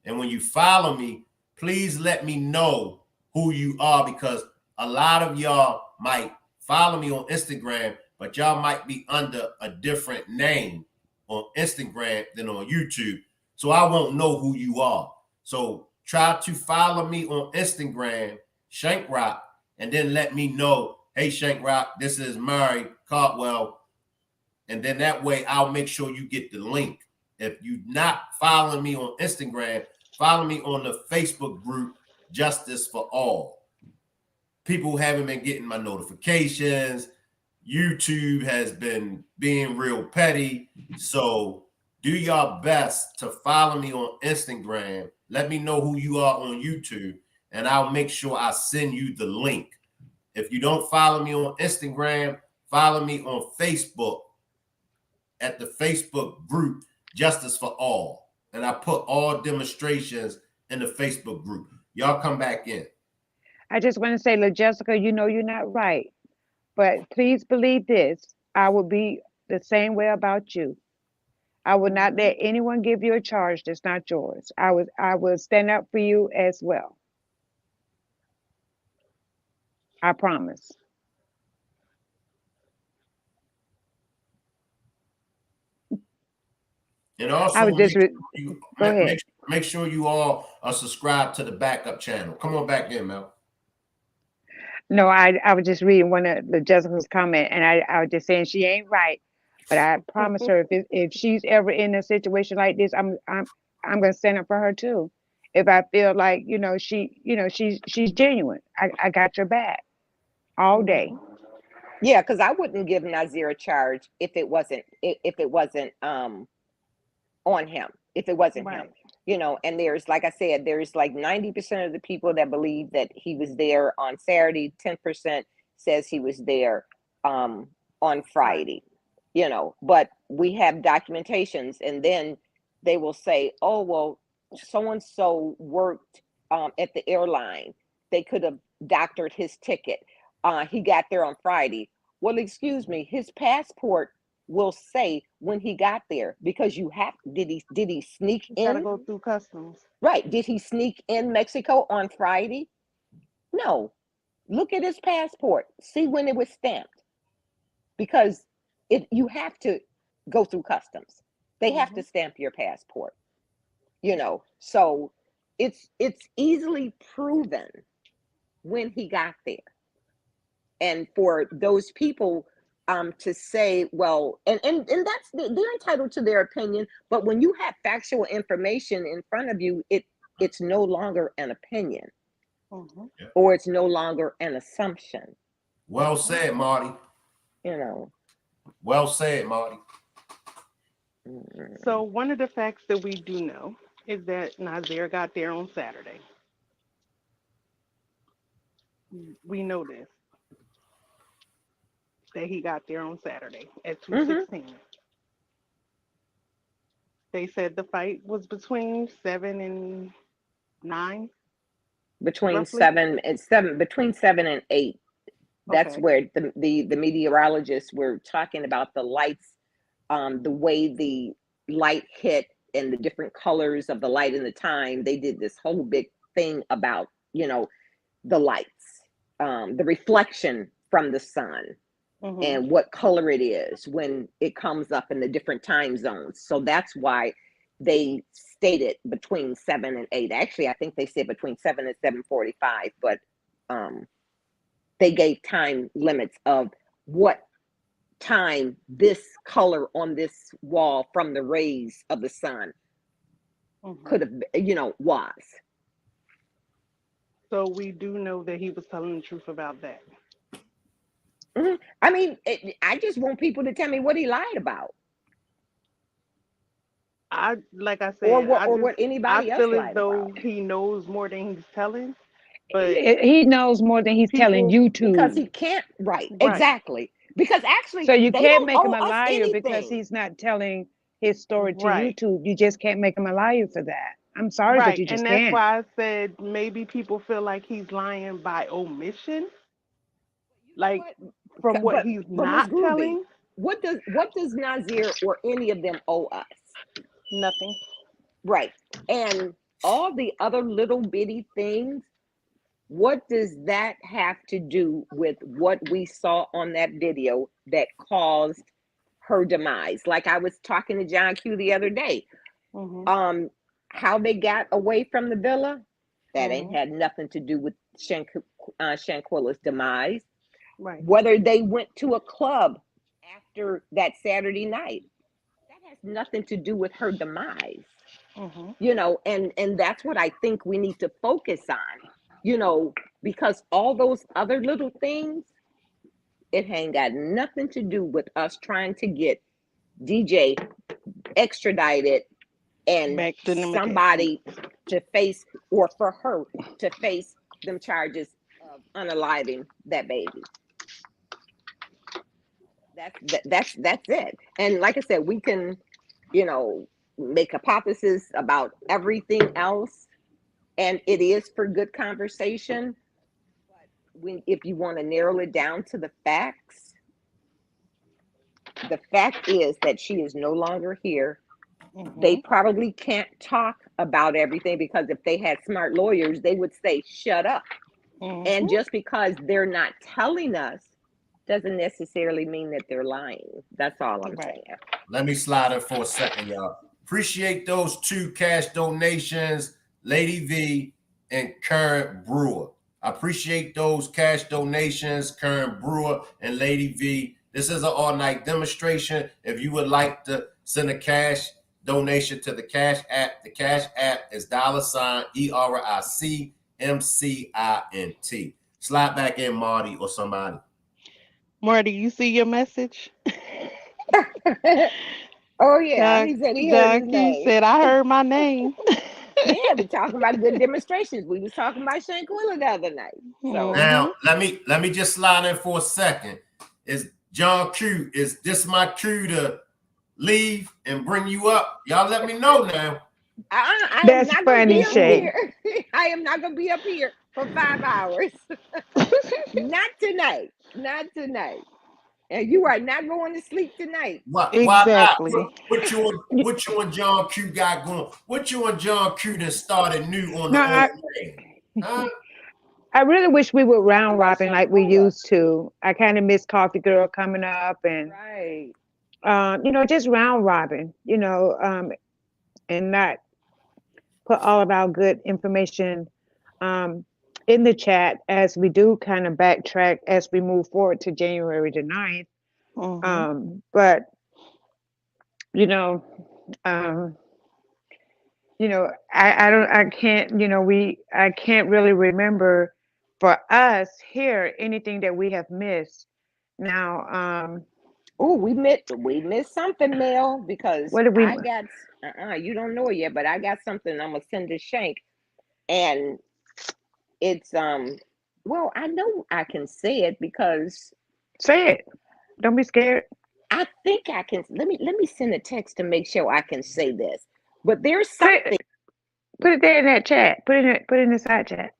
And when you follow me, please let me know who you are, because a lot of y'all might follow me on Instagram, but y'all might be under a different name on Instagram than on YouTube. So I won't know who you are. So try to follow me on Instagram, Shank Rock, and then let me know, hey, Shank Rock, this is Mary Caldwell. And then that way I'll make sure you get the link. If you're not following me on Instagram, follow me on the Facebook group, Justice for All. People haven't been getting my notifications. YouTube has been being real petty. So do your best to follow me on Instagram. Let me know who you are on YouTube, and I'll make sure I send you the link. If you don't follow me on Instagram, follow me on Facebook at the Facebook group Justice for All. And I put all demonstrations in the Facebook group. Y'all come back in. I just want to say, look, Jessica, you know you're not right. But please believe this. I will be the same way about you. I will not let anyone give you a charge that's not yours. I will stand up for you as well. I promise. And I also would just you go ahead. make sure you all are subscribed to the backup channel. Come on back in, Mel. No, I was just reading one of the Jessica's comment, and I was just saying she ain't right, but I promise her if she's ever in a situation like this, I'm gonna stand up for her too. If I feel like she's genuine, I got your back all day. Yeah, because I wouldn't give Nazeer a charge if it wasn't on him, if it wasn't him. Right. And there's, like I said, there's like 90% of the people that believe that he was there on Saturday, 10% says he was there on Right. Friday, but we have documentations, and then they will say, oh, well, so and so worked at the airline. They could have doctored his ticket. He got there on Friday. Well, excuse me, his passport will say when he got there, because you have did he sneak You gotta in? go through customs. Right, did he sneak in Mexico on Friday? No. Look at his passport, see when it was stamped, because you have to go through customs. They have to stamp your passport, so it's easily proven when he got there. And for those people to say, well, and that's, they're entitled to their opinion, but when you have factual information in front of you, it's no longer an opinion, Mhm. or it's no longer an assumption. Well said, Marty. you know Well said, Marty. So one of the facts that we do know is that Nazeer got there on Saturday. We know this, that he got there on Saturday at mm-hmm. 2:16. They said the fight was between 7 and 9. between roughly? 7 and 8. That's Okay. where the meteorologists were talking about the lights, the way the light hit and the different colors of the light in the time. They did this whole big thing about, the lights, the reflection from the sun, Mhm. and what color it is when it comes up in the different time zones. So that's why they stated between 7 and 8. Actually, I think they said between 7 and 7:45, but they gave time limits of what time this color on this wall from the rays of the sun Mhm. could have, was. So we do know that he was telling the truth about that. I mean, I just want people to tell me what he lied about, Like I or said, what I anybody else feel as lied though about. he knows more than he's telling, but He knows more than he's telling people, you Because to. he can't, right, right, exactly. Because actually, So you they can't don't make him owe a us liar because anything. he's not telling his story to right, YouTube. You just can't make him a liar for that. I'm sorry, but right, you just and that's can't. why I said maybe people feel like he's lying by omission, like What? from what But he's Miss not Groovy, telling. what does Nazir or any of them owe us? Nothing. Right. And all the other little bitty things, what does that have to do with what we saw on that video that caused her demise? Like I was talking to John Q the other day. Mhm. Um, how they got away from the villa, that ain't Mhm. had nothing to do with Shanquella's demise. Right. Whether they went to a club after that Saturday night, that has nothing to do with her demise. Mhm. And that's what I think we need to focus on, because all those other little things, it ain't got nothing to do with us trying to get DJ extradited and Back to the United somebody States. to face, or for her to face them charges of unaliving that baby. That's it. And like I said, we can, you know, make hypotheses about everything else, and it is for good conversation. But if you want to narrow it down to the fact is that she is no longer here. They Mhm. probably can't talk about everything, because if they had smart lawyers, they would say, shut up. And Mhm. just because they're not telling us doesn't necessarily mean that they're lying. That's all I'm Right. saying. Let me slide in for a second, y'all. Appreciate those 2 cash donations, Lady V and Current Brewer. I appreciate those cash donations, Current Brewer and Lady V. This is an all-night demonstration. If you would like to send a cash donation to the Cash App is $ERICMCINT. Slide back in, Marty or somebody. Marty, you see your message? Oh yeah, John, he said he heard John his Q name. said, I heard my name. Yeah, we're talking about good demonstrations. We was talking about Shanquella the other night. So Mhm. Now, let me just slide in for a second. Is John Q, is this my cue to leave and bring you up? Y'all let me know now. I am That's not gonna funny, be up Shay. here. I am not gonna be up here for 5 hours. Not tonight. Not tonight. And you are not going to sleep tonight. Why not? Exactly. What you and John Q got going? What you and John Q that started new on No, the old man? Huh? I really wish we would Talk round about robin like we Shanquella. used to. I kind of miss Coffee Girl coming up and, Right. just round robin, and not put all of our good information um, in the chat as we do kind of backtrack as we move forward to January the 9th. Mhm. But, you know, um, I can't, I can't really remember for us here anything that we have missed. Now, Oh, we missed something, Mel, because what did we? I got you don't know it yet, but I got something I'm gonna send to Shank, and it's well, I know I can say it because Say it. Don't be scared. I think I can. Let me send a text to make sure I can say this. But there's Put something. it, put it there in that chat. Put it in the side chat.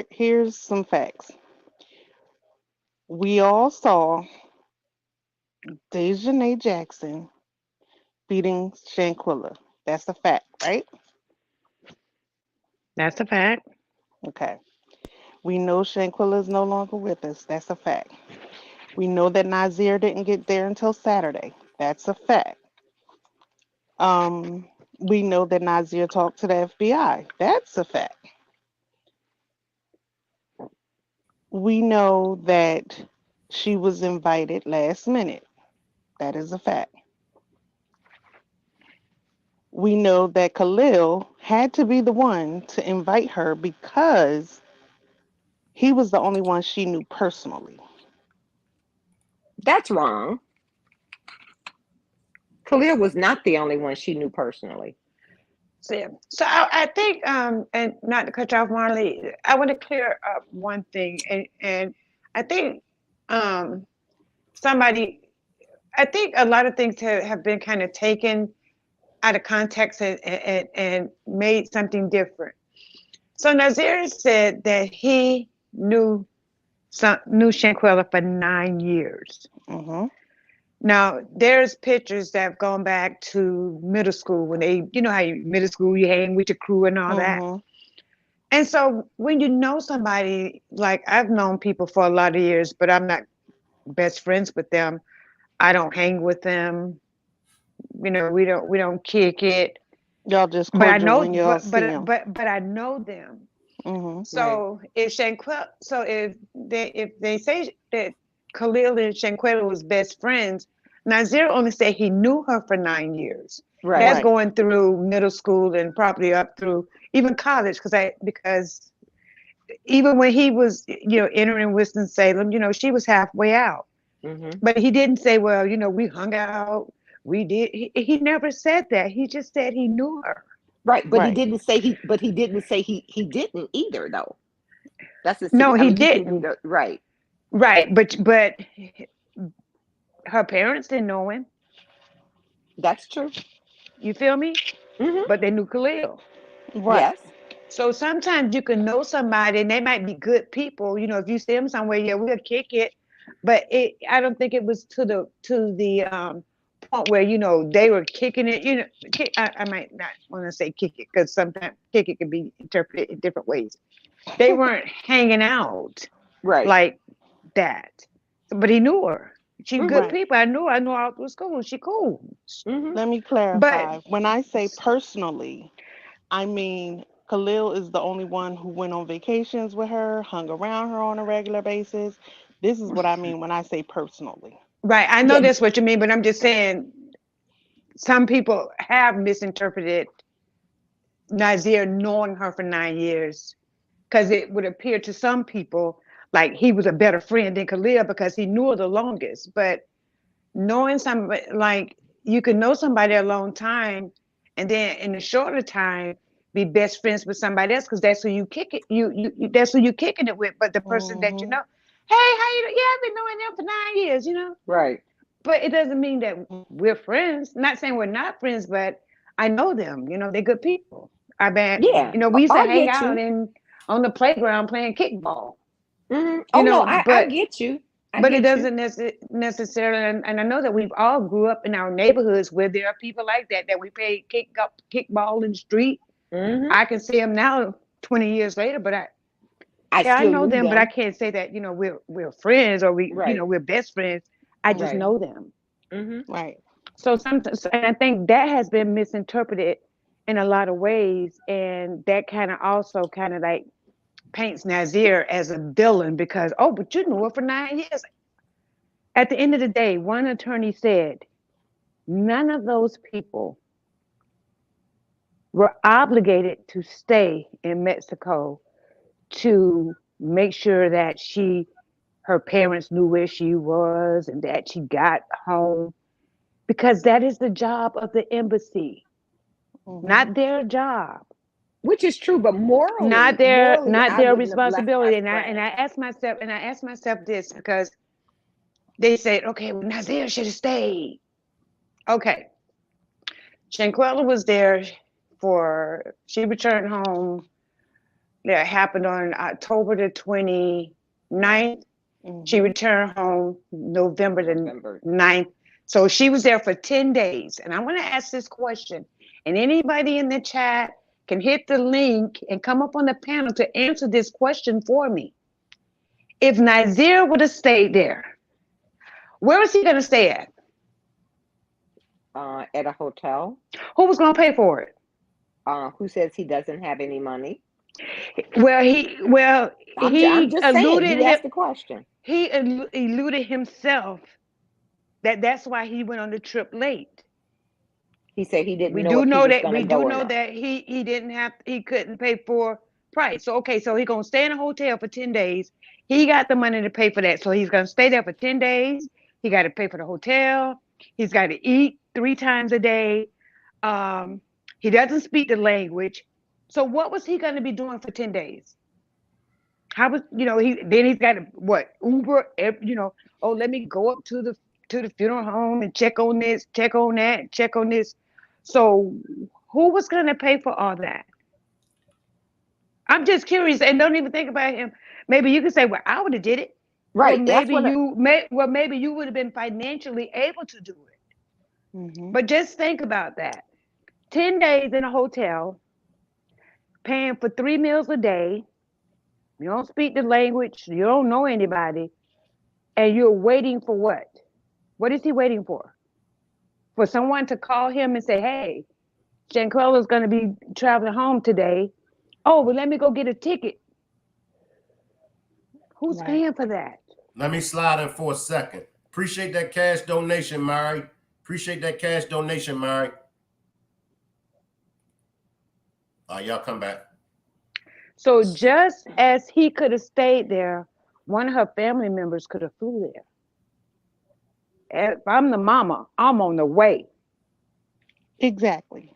Here's some facts. We all saw Dejanay Jackson beating Shanquella. That's a fact, right? That's a fact. Okay. We know Shanquella is no longer with us. That's a fact. We know that Nazeer didn't get there until Saturday. That's a fact. Um, we know that Nazeer talked to the FBI. That's a fact. We know that she was invited last minute. That is a fact. We know that Khalil had to be the one to invite her because he was the only one she knew personally. That's wrong. Khalil was not the only one she knew personally. So I think, and not to cut you off, Marley, I want to clear up one thing, and I think um, somebody, I think a lot of things have been kind of taken out of context and made something different. So Nazir said that he knew Shanquella for 9 years. Mm-hmm. Now, there's pictures that have gone back to middle school when they, you know how middle school you hang with your crew and all that. Mm-hmm. And so when you know somebody, like I've known people for a lot of years, but I'm not best friends with them. I don't hang with them. We don't kick it. Y'all just But I cordial know, when y'all but see but him. but I know them. Mm-hmm. Right. So if they say that Khalil and Shanquella was best friends, Nazir only said he knew her for 9 years. Right. That's Right. going through middle school and probably up through even college, because even when he was entering Winston Salem, she was halfway out. Hmm. But he didn't say, well, we hung out. We did. He never said that. He just said he knew her. Right. But he Right. didn't say he. But he didn't say he didn't either, though. That's the. No, I he mean, you can do didn't. the right. Right, but her parents didn't know him. That's true. You feel me? Hmm. But they knew Khalil. Right. Yes. So sometimes you can know somebody and they might be good people. If you see them somewhere, yeah, we'll kick it. But I don't think it was to the point where they were kicking it. I might not want to say kick it because sometimes kick it can be interpreted in different ways. They weren't hanging out Right. like that. But he knew her. She Hmm. good Right. people. I knew her. I knew her all through school. She cool. Hmm. Let me But clarify. When I say personally, I mean Khalil is the only one who went on vacations with her, hung around her on a regular basis. This is what I mean when I say personally. right, I know Yeah. that's what you mean, but I'm just saying some people have misinterpreted Nazir knowing her for 9 years because it would appear to some people like he was a better friend than Khalil because he knew her the longest. But knowing somebody, like, you can know somebody a long time and then in a shorter time be best friends with somebody else because that's who you kick it that's who you kicking it with. But the person that you Mm-hmm. know, hey, how you yeah, I've been knowing them for 9 years. Right. But it doesn't mean that we're friends. Not saying we're not friends, but I know them. They're good people. I bet. Yeah. We used to I hang get out you. in on the playground playing kickball. Oh no, I But get you. I but it get you. doesn't necessarily. And I know that we've all grew up in our neighborhoods where there are people like that we play kickball in the street. Hmm. I can see them now, 20 years later. But I yeah, I still know knew them. But I them. can't say that we're friends or Right. we're best friends. I just Right. Mm-hmm. know them. Hmm. Right. So sometimes, and I think that has been misinterpreted in a lot of ways, and that kind of also kind of like paints Nazir as a villain because but you knew her for 9 years. At the end of the day, one attorney said none of those people were obligated to stay in Mexico to make sure that her parents knew where she was and that she got home because that is the job of the embassy, Mm-hmm. not their job. Which is true, but not morally, their morally, not I their wouldn't have left my responsibility. And I friend. asked myself this because they said, okay, well, Nazir should have stayed. Okay, Shanquella was there for she returned home that happened on October the 29th. She returned home November the 9th. So she was there for 10 days. And I'm going to ask this question. And anybody in the chat can hit the link and come up on the panel to answer this question for me. If Nazeer would have stayed there, where was he going to stay at? At a hotel. Who was going to pay for it? Who says he doesn't have any money? I'm just saying, you asked the question. He eluded himself. That's why he went on the trip late. He said he didn't We know. do if know he was that. We go do or know not. that he couldn't pay for price. So okay, so he's gonna stay in a hotel for 10 days. He got the money to pay for that, so he's gonna stay there for 10 days. He got to pay for the hotel. He's got to eat 3 times a day. He doesn't speak the language. So what was he going to be doing for 10 days? How was, he's got to Uber, oh, let me go up to the funeral home and check on this, check on that, check on this. So who was going to pay for all that? I'm just curious, and don't even think about him. Maybe you could say, well, I would have did it. Right. Or maybe maybe you would have been financially able to do it. Mm-hmm. But just think about that. 10 days in a hotel, paying for 3 meals a day. You don't speak the language. You don't know anybody. And you're waiting for what? What is he waiting for? For someone to call him and say, hey, Shanquella's going to be traveling home today. Oh, well, let me go get a ticket. Who's paying for that? Let me slide in for a second. Appreciate that cash donation, Mary. Appreciate that cash donation, Mary. Y'all come back. So just as he could have stayed there, one of her family members could have flew there. If I'm the mama, I'm on the way. Exactly.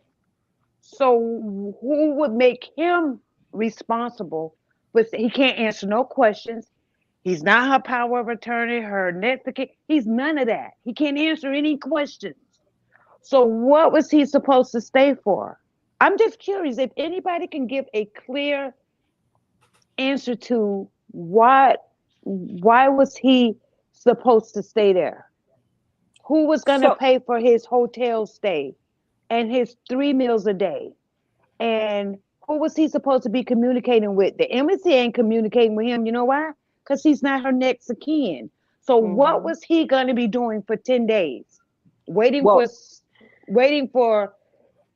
So who would make him responsible? But he can't answer no questions. He's not her power of attorney, her next. He's none of that. He can't answer any questions. So what was he supposed to stay for? I'm just curious if anybody can give a clear answer to why was he supposed to stay there? Who was going to pay for his hotel stay and his 3 meals a day? And who was he supposed to be communicating with? The embassy ain't communicating with him. You know why? Because he's not her next of kin. So what was he going to be doing for 10 days? Waiting for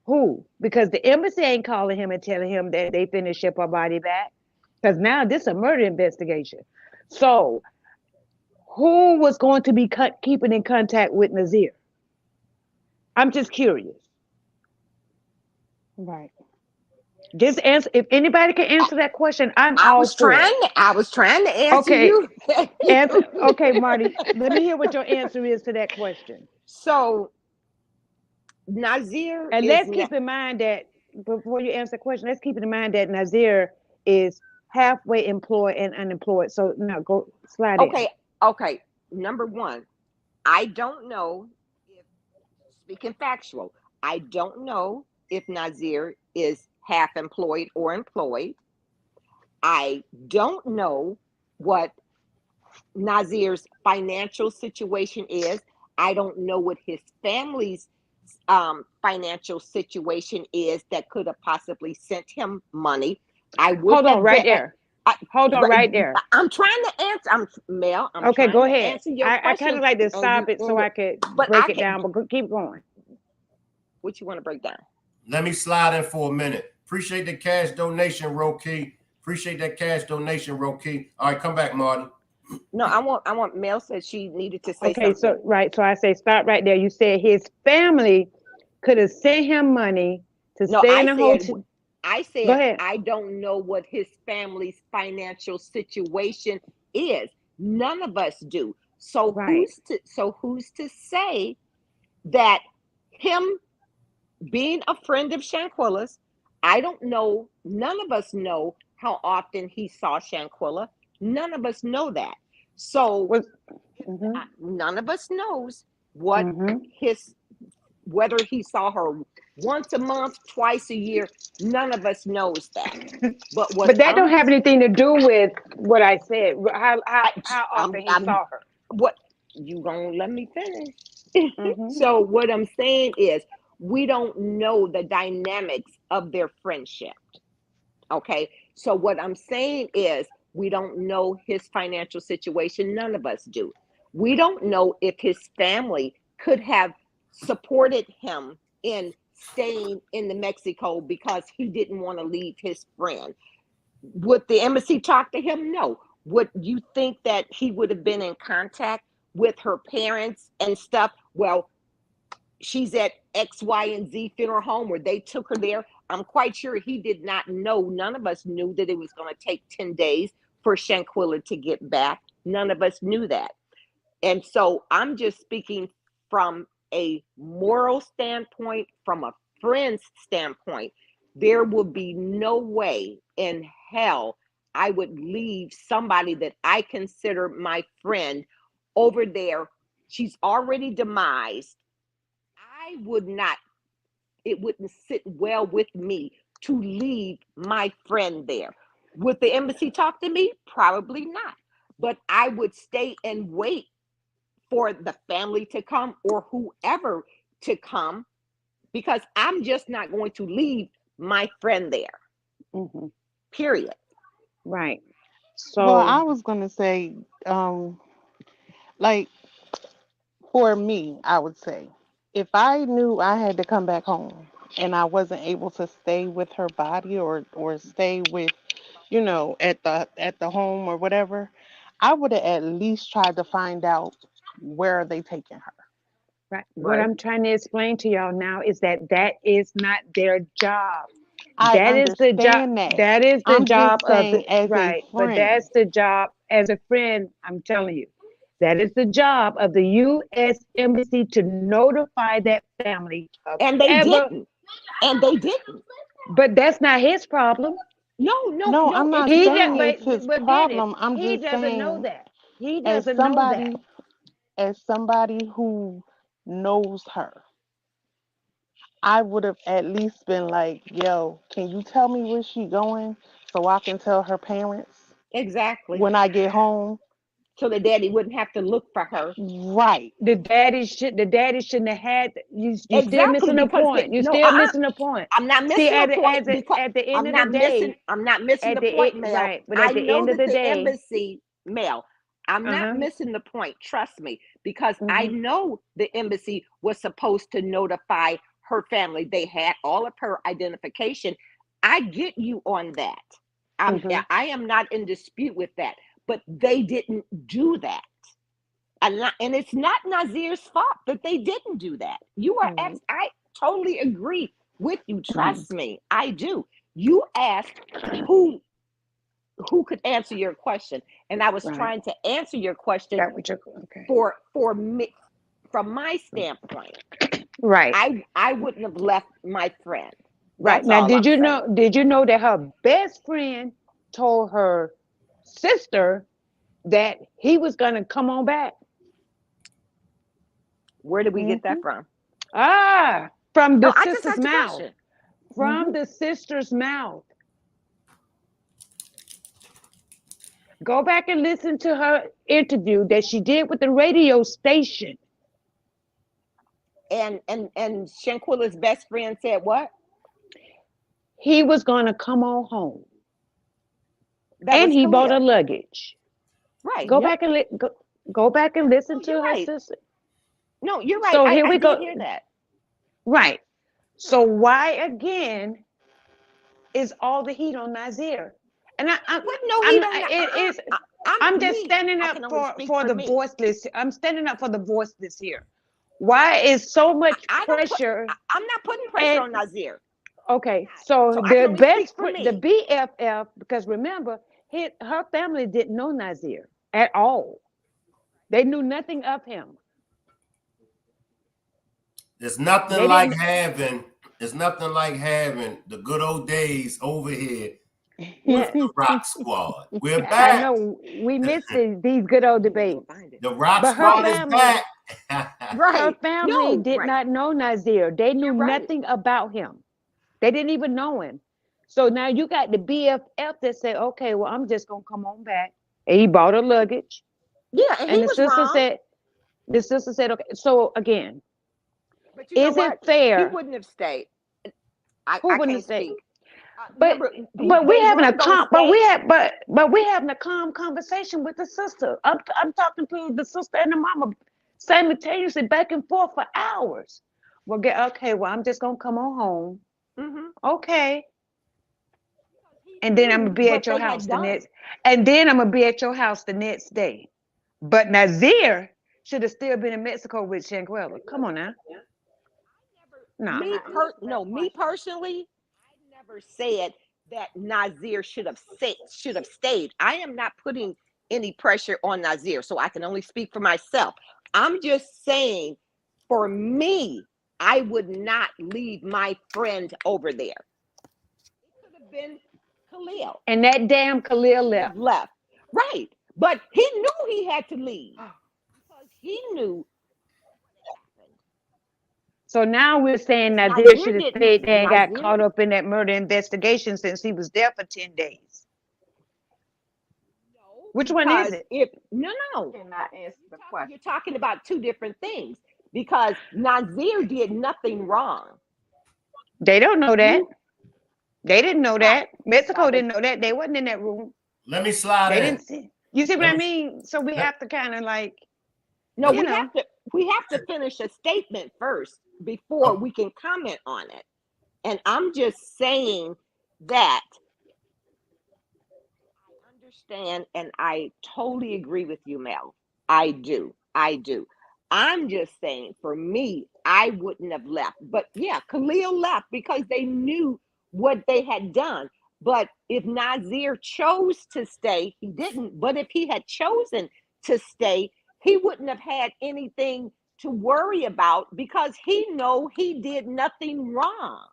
who? Because the embassy ain't calling him and telling him that they finished ship her body back. Because now this is a murder investigation. So who was going to be keeping in contact with Nazeer? I'm just curious. Right. Just answer. If anybody can answer that question, I was trying to answer you. Okay, Marty. Let me hear what your answer is to that question. So Nazeer, and let's keep in mind that before you answer the question, let's keep in mind that Nazeer is halfway employed and unemployed. So now go slide in. Okay. Number one, I don't know if, speaking factual, I don't know if Nazeer is half employed or employed. I don't know what Nazeer's financial situation is. I don't know what his family's financial situation is that could have possibly sent him money. Hold on right there. I'm trying to answer. Mel. Okay, go ahead. I kind of like to stop it so I could break it down, but keep going. What you want to break down? Let me slide in for a minute. Appreciate the cash donation, Roki. Appreciate that cash donation, Roki. All right, come back, Marty. No, I want Mel said she needed to say something. Okay, so I say stop right there. You said his family could have sent him money to stay in a hotel. I said I don't know what his family's financial situation is. None of us do. So who's to say that him being a friend of Shanquella's, I don't know, none of us know how often he saw Shanquella. None of us know that. So none of us knows what whether he saw her once a month, twice a year, none of us knows that. But what But that don't I'm have anything to do with what I said. How often he I'm saw her. what you gonna let me finish? Hmm. So what I'm saying is we don't know the dynamics of their friendship. Okay. So what I'm saying is we don't know his financial situation. None of us do. We don't know if his family could have supported him in staying in the Mexico because he didn't want to leave his friend. Would the embassy talk to him? No. Would you think that he would have been in contact with her parents and stuff? Well, she's at X, Y, and Z funeral home where they took her there. I'm quite sure he did not know. None of us knew that it was going to take 10 days for Shanquella to get back. None of us knew that. And so I'm just speaking from a moral standpoint, from a friend's standpoint. There will be no way in hell I would leave somebody that I consider my friend over there. She's already demised. I would not, it wouldn't sit well with me to leave my friend there. Would the embassy talk to me? Probably not. But I would stay and wait for the family to come or whoever to come because I'm just not going to leave my friend there. Hmm. Period. Right. Well, So I was gonna say, like for me, I would say, if I knew I had to come back home and I wasn't able to stay with her body or stay with, at the home or whatever, I would have at least tried to find out where are they taking her. right. What Right. I'm trying to explain to y'all now is that that is not their job. I That is the job. understand that. That is the I'm job just of the saying, as a right. But friend, that's the job as a friend. I'm telling you, that is the job of the U.S. Embassy to notify that family of And they ever. didn't. And they didn't. But that's not his problem. No, no, no, no, I'm not it's He not. does, saying it's his but get it. problem. I'm He just doesn't know saying, that. He as doesn't know that. somebody, as somebody who knows her, I would have at least been like, yo, can you tell me where she going so I can tell her parents Exactly. when I get home? So the daddy wouldn't have to look for her. Right. The daddy shouldn't have had you still Exactly. missing the Because point. You no, still missing the point. I'm not See, missing a point because at the end of the day, I'm not missing at the the point, Mel. right, but I at the know end of that the the day, embassy, Mel, I'm not uh-huh. missing the point, trust me, because I Hmm. know the embassy was supposed to notify her family. They had all of her identification. I get you on that. Hmm. I am not in dispute with that, but they didn't do that. And it's not Nazeer's fault that they didn't do that. You are Right. I totally agree with you. Hmm. Trust me, I do. You asked who who could answer your question, and I was Right. trying to answer your question That what you're okay. for me from my standpoint. Right. I wouldn't have left my friend. Right. That's Now, all I'm saying. did you know that her best friend told her sister that he was going to come on back? Where did we get that Hmm. from? Ah, from the No, I just sister's asked a mouth. question. From Hmm. the sister's mouth. Go back and listen to her interview that she did with the radio station. And Shanquilla's best friend said what? He was going to come on home, That and was he bought her clear. luggage. Right. Go Yep. back and go back and listen No, to you're her right. sister. No, you're right. So here I we did go. hear that. Right. So why again is all the heat on Nazeer? And What? No, he I'm don't. it is I'm I'm just me. standing I up can only speak for for the me. voiceless. I'm standing up for the voiceless here. Why is so much I don't put. pressure? I'm not putting pressure And on Nazir. okay, so So I can only speak for the me. BFF, because remember, her family didn't know Nazeer at all. They knew nothing of him. It's nothing They like didn't. having it's nothing like having the good old days over here With Yes. the Rock Squad. We're I back. know we missed these good old debates. The Rock But her Squad is family, back. her Right. family No, did right. not know Nazir. They knew You're right. nothing about him. They didn't even know him. So now you got the BFF that said, okay, well, I'm just gonna come on back. And he bought her luggage. Yeah, and he And was wrong. the sister said, okay. So again, But you know is it what? He fair? wouldn't have stayed. Who I wouldn't can't say? speak. But Remember, but we they having were a gonna stay. but we having a calm conversation with the sister. I'm talking to the sister and the mama simultaneously back and forth for hours. Well, get okay. Well, I'm just gonna come on home. Hmm. Okay, He and then I'm knew gonna be what at your they house had the done. next. And then I'm gonna be at your house the next day. But Nazir should have still been in Mexico with Shanquella. Come on now, nah. Me personally, I never said that Nazir should have stayed. I am not putting any pressure on Nazir, so I can only speak for myself. I'm just saying, for me, I would not leave my friend over there. It could have been Khalil And that damn Khalil would left. have left, right? But he knew he had to leave because he knew what happened. So now we're saying Nazir Nazir should have didn't. stayed there and got Nazir caught up in that murder investigation since he was there for 10 days. No, Which one is because it? if no, Cannot answer the question. you're talking about two different things. Because Nazir did nothing wrong. They don't know that. You They didn't know right, that. Mexico but didn't know that. They wasn't in that room. Let me slide They in. didn't see. You see what Let I me mean? So we let, have to kind of like, no, you know. we have to finish a statement first before oh, we can comment on it. And I'm just saying that I understand and I totally agree with you, Mel. I do. I do. I'm just saying, for me, I wouldn't have left. But yeah, Khalil left because they knew what they had done. But if Nazir chose to stay, he didn't. But if he had chosen to stay, he wouldn't have had anything to worry about because he know he did nothing wrong.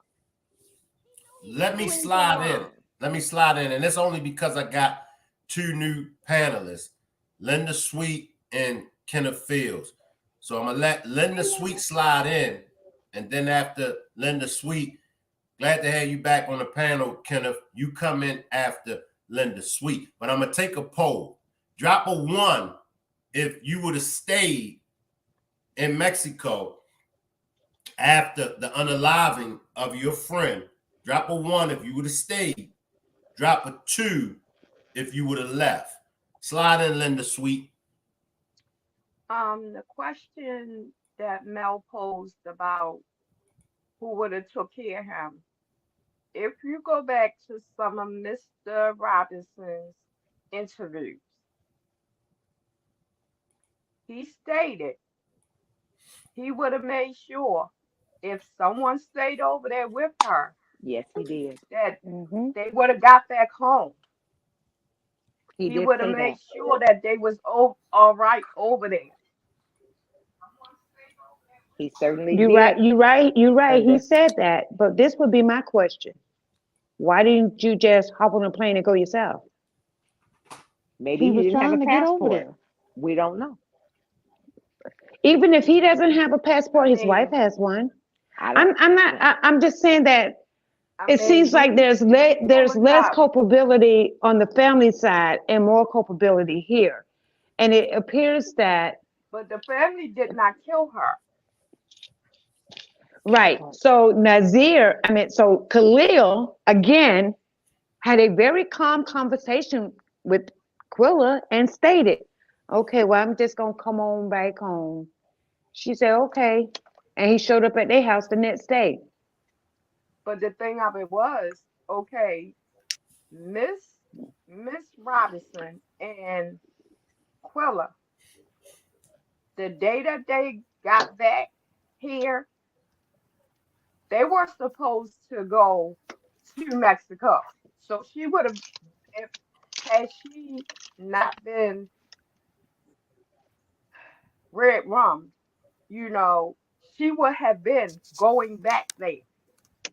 He let didn't me do anything slide in. wrong. Let me slide in. And it's only because I got two new panelists, Linda Sweet and Kenneth Fields. So I'm gonna let Linda Sweet slide in. And then after Linda Sweet, glad to have you back on the panel, Kenneth. You come in after Linda Sweet. But I'm gonna take a poll. Drop a 1 if you would have stayed in Mexico after the unaliving of your friend. Drop a 1 if you would have stayed. Drop a 2 if you would have left. Slide in, Linda Sweet. The question that Mel posed about who would have took care of him. If you go back to some of Mr. Robinson's interviews, he stated he would have made sure if someone stayed over there with her Yes, he did. that Hmm. they would have got back home. He He did would have say that. made sure that they was all right over there. He certainly You're right. did, You're right. You're right. He Linda. said that. But this would be my question. Why didn't you just hop on a plane and go yourself? Maybe He he was didn't have a trying to get over passport. there. We don't know. Even if he doesn't have a I passport, his wife mean, has one. I don't. I'm not. I'm just saying that I it mean, seems like we there's less apologize, culpability on the family side and more culpability here. And it appears that but the family did not kill her. right. So so Khalil again had a very calm conversation with Quilla and stated, "Okay, well, I'm just gonna come on back home." She said, "Okay," and he showed up at their house the next day. But the thing of it was, okay, Miss Miss Robinson and Quilla, the day that they got back here, they were supposed to go to Mexico. So she would have, if had she not been red rum, you know, she would have been going back there.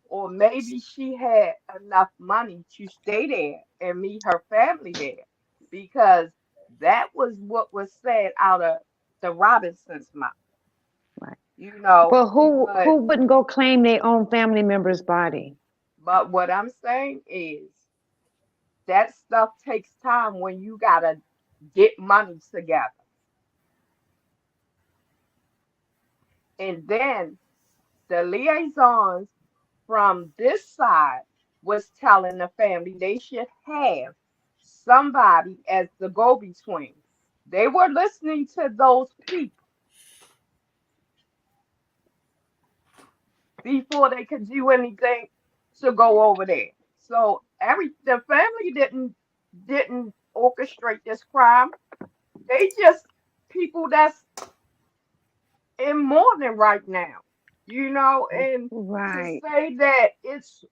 or maybe she had enough money to stay there and meet her family there, because that was what was said out of the Robinsons' mouth, Right. you know. But who But wouldn't go claim their own family member's body? what I'm saying is that stuff takes time when you gotta get money together. And then the liaisons from this side was telling the family they should have somebody as the go-between. They were listening to those people before they could do anything to go over there. So the family didn't orchestrate this crime. They just people that's in mourning right now, you know, and to Right. say that it's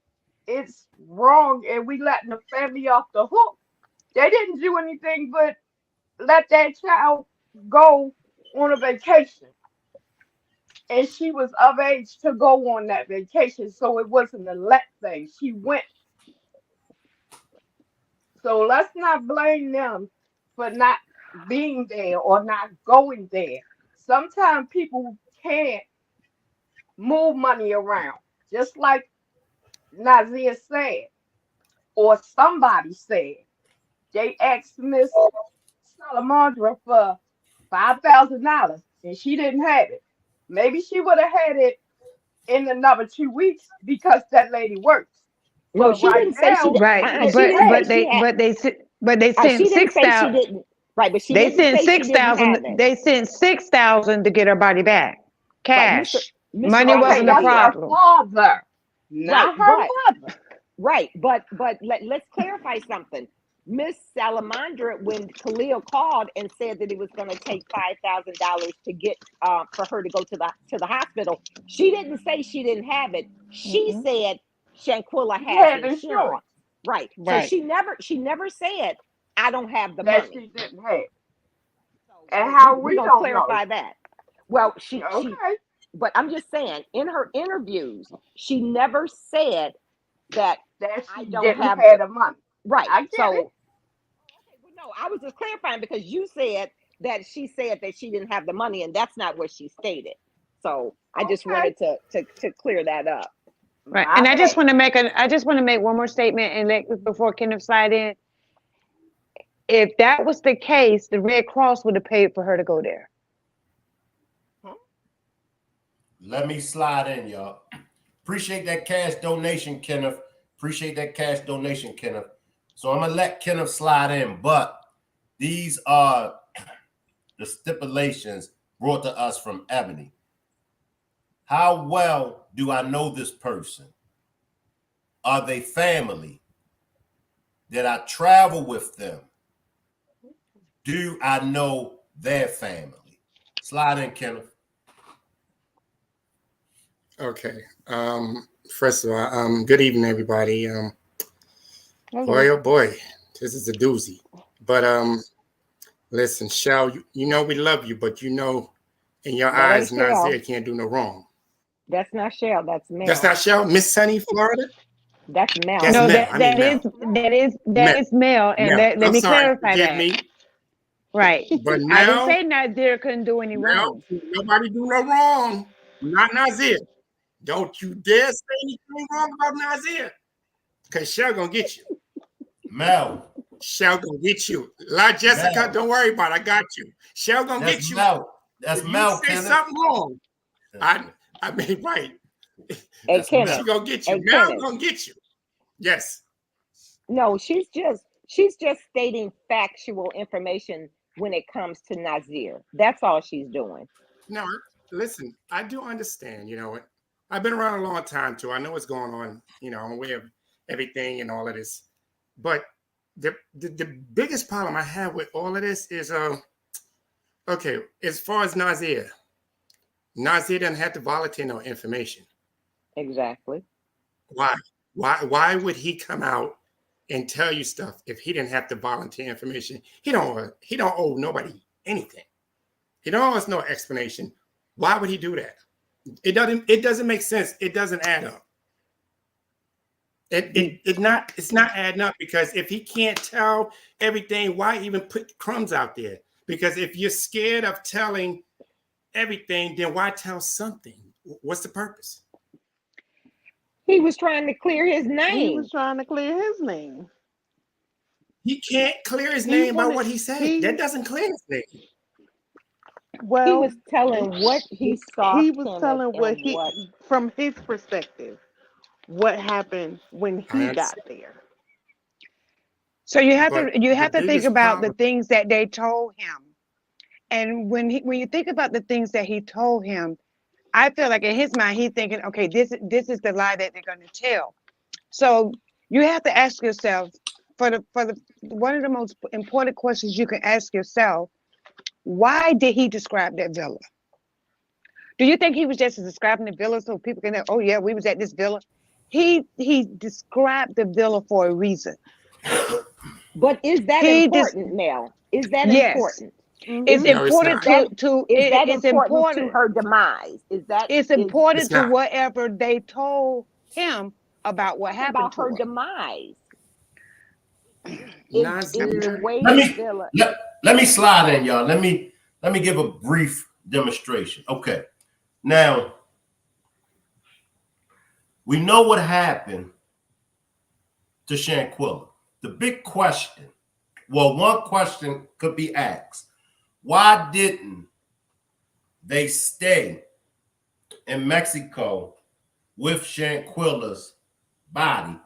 wrong and we letting the family off the hook. They didn't do anything but let that child go on a vacation. And she was of age to go on that vacation. So it wasn't a let thing. She went. So let's not blame them for not being there or not going there. Sometimes people can't move money around. Just like Nazeer said, or somebody said. They asked Miss Salamandra for $5,000 and she didn't have it. Maybe she would have had it in another 2 weeks because that lady works. No, But she right didn't say she now did. she Right. didn't She But didn't have say but it. she they had. but they sent She didn't six say she thousand. didn't. Right, but she They didn't sent say she six didn't thousand. have it. They sent 6,000 to get her body back, Right, cash. Mr. Money Okay, wasn't a that's Nazeer. her problem. father, Right, not her but mother. right, but let's clarify something. Miss Salamandra, when Khalil called and said that he was going to take $5,000 to get for her to go to the hospital, she didn't say she didn't have it. She Mm-mm. said Shanquilla She has had insurance. insurance Right. So Right. she never said I don't have the that money. she didn't have. So And we how we're we gonna don't know. clarify that. Well, she Okay, but I'm just saying in her interviews, she never said that that I she don't didn't have have the the money. right. I get it. So okay, well, no, I was just clarifying because you said that she said that she didn't have the money, and that's not what she stated. So I just Okay, wanted to clear that up. Right. my And bad. I just want to make one more statement and let before Kenneth slide in. If that was the case, the Red Cross would have paid for her to go there. Hmm? Let me slide in, y'all. Appreciate that cash donation, Kenneth. Appreciate that cash donation, Kenneth. So I'm gonna let Kenneth slide in, but these are the stipulations brought to us from Ebony. How well do I know this person? Are they family? Did I travel with them? Do I know their family? Slide in, Kenneth. Okay. First of all, good evening, everybody. Boy, Hello. oh boy, this is a doozy. But listen, Shell, you know we love you, but you know, in your That ain't eyes, Shell. Nazeer can't do no wrong. That's not Shell. That's That's Mel. not Shell. Miss Sunny, Florida. That's That's Mel. No, Mel. that I mean that is Mel. that is Mel. that is male, and Mel. let I'm me sorry. clarify Forgive that. me. Right. But I didn't Mel, say Nadir couldn't do any Mel, wrong. nobody do no wrong. Not Nazeer. Don't you dare say anything wrong about Nazeer, because Shell gonna get you. Mel. Shell gonna get you. La Jessica, Mel. don't worry about it. I got you. Shell gonna That's get you. Mel. That's If you Mel, say Kenneth. something wrong, I mean right. Hey That's Kenneth. She Mel. gonna get you. Hey Mel Kenneth. gonna get you. Yes. No, she's just stating factual information when it comes to Nazir. That's all she's doing. No, listen, I do understand, you know what? I've been around a long time too. I know what's going on, you know, I'm aware of everything and all of this. But the biggest problem I have with all of this is okay, as far as Nazir doesn't have to volunteer no information. Exactly. Why? Why would he come out and tell you stuff if he didn't have to volunteer information? He don't owe nobody anything. He don't owe us no explanation. Why would he do that? It doesn't make sense. It doesn't add up. It's not adding up, because if he can't tell everything, why even put crumbs out there? Because if you're scared of telling everything, then why tell something? What's the purpose? He was trying to clear his He was name. trying to clear his name. He can't clear his He name by wanted what he said. he That doesn't clear his name. He well was telling what he saw he was Kenneth telling what and he what. from his perspective what happened when I he got understand. there. So you But have the to think biggest about the problem, things that they told him. And when you think about the things that he told him, I feel like in his mind he's thinking, okay, this is the lie that they're going to tell. So you have to ask yourself, for the one of the most important questions you can ask yourself, why did he describe that villa? Do you think he was just describing the villa so people can know, oh yeah, we was at this villa? He described the villa for a reason. But is that He just important, Mel? Is that Yes. important? It's Is Mm-hmm. no, it's important is not. that it's important to important. her demise? Is that It's is important It's to not. whatever they told him about what talking happened about her to her. demise? Is the Nazir. way Let the me villa? let me slide in, y'all. Let me give a brief demonstration. Okay. Now, we know what happened to Shanquella. The big question, well, one question could be asked. Why didn't they stay in Mexico with Shanquella's body?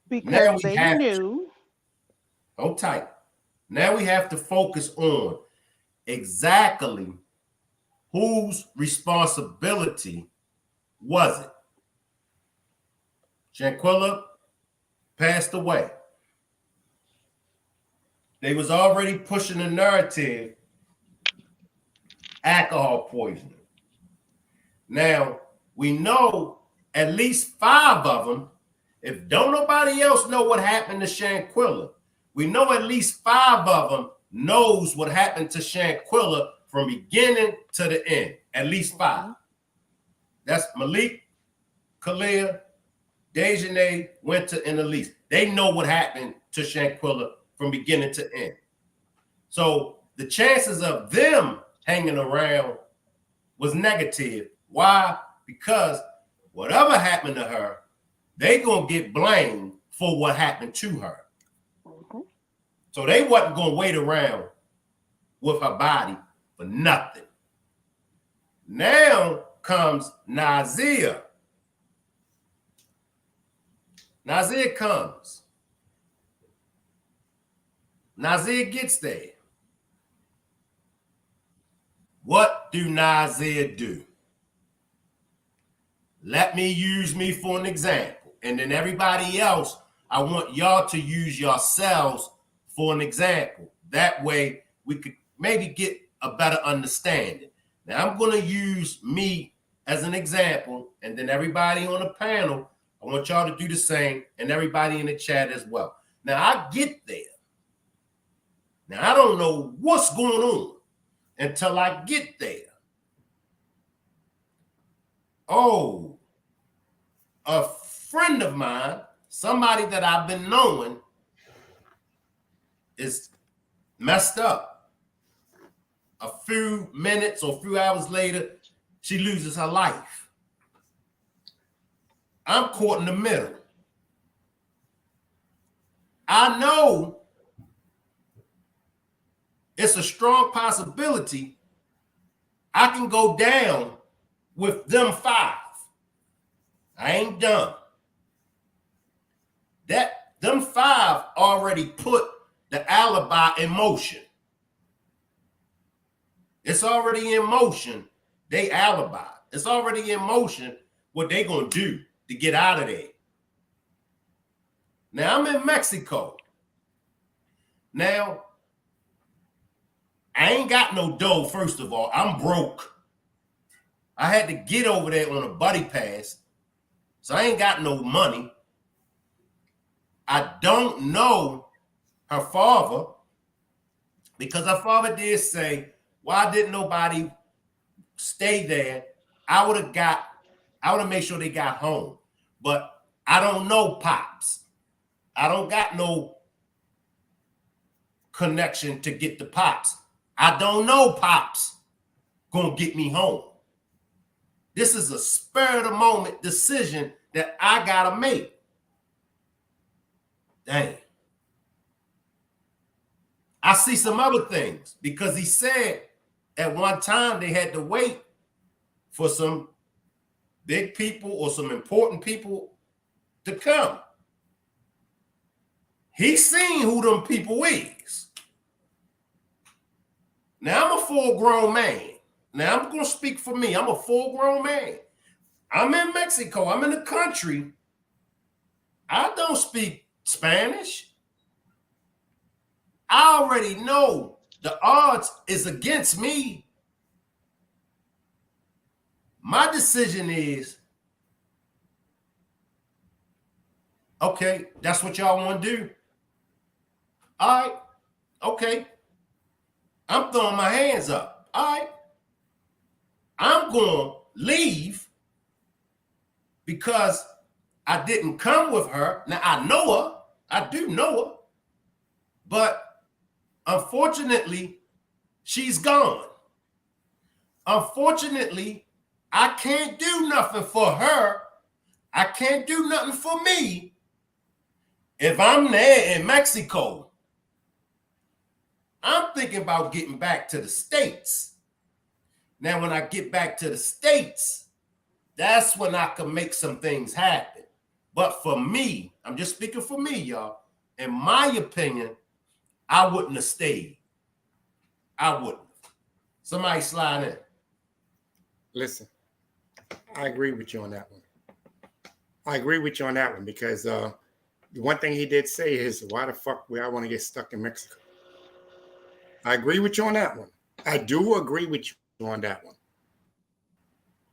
Because Now we they have to, knew. hold tight. Now we have to focus on exactly whose responsibility was it? Shanquella passed away. They was already pushing the narrative, alcohol poisoning. Now, we know at least 5 of them, if don't nobody else know what happened to Shanquella, we know at least 5 of them knows what happened to Shanquella from beginning to the end. At least 5. Mm-hmm. That's Malik, Kalia, Dejanay, Winter, and Elise. They know what happened to Shanquella from beginning to end. So the chances of them hanging around was negative. Why? Because whatever happened to her, they gonna get blamed for what happened to her. Mm-hmm. So they wasn't gonna wait around with her body for nothing. Now comes Nazeer. Nazeer comes. Nazeer gets there. What do Nazeer do? Let me use me for an example. And then everybody else, I want y'all to use yourselves for an example. That way we could maybe get a better understanding. Now I'm going to use me as an example, and then everybody on the panel, I want y'all to do the same, and everybody in the chat as well. Now I get there. Now I don't know what's going on until I get there. Oh, a friend of mine, somebody that I've been knowing, is messed up. A few minutes or a few hours later, she loses her life. I'm caught in the middle. I know it's a strong possibility I can go down with them 5. I ain't done. Them 5 already put the alibi in motion. It's already in motion. They alibi. It's already in motion what they gonna do to get out of there. Now I'm in Mexico. Now I ain't got no dough. First of all, I'm broke. I had to get over there on a buddy pass, so I ain't got no money. I don't know her father because her father did say, "Why didn't nobody stay there?" I would have made sure they got home. But I don't know Pops. I don't got no connection to get the Pops. I don't know Pops gonna get me home. This is a spur of the moment decision that I gotta make. Dang. I see some other things because he said at one time they had to wait for some big people or some important people to come. He's seen who them people is. Now I'm a full-grown man. Now I'm going to speak for me. I'm a full-grown man. I'm in Mexico. I'm in the country. I don't speak Spanish. I already know the odds is against me. My decision is, okay, that's what y'all want to do. All right, okay. I'm throwing my hands up. All right. I'm going to leave because I didn't come with her. Now, I know her. I do know her. But unfortunately, she's gone. Unfortunately, I can't do nothing for her. I can't do nothing for me if I'm there in Mexico. I'm thinking about getting back to the States. Now, when I get back to the States, that's when I can make some things happen. But for me, I'm just speaking for me, y'all. In my opinion, I wouldn't have stayed. I wouldn't. Somebody slide in. Listen, I agree with you on that one. I agree with you on that one because the one thing he did say is, why the fuck would I want to get stuck in Mexico? I agree with you on that one. I do agree with you on that one.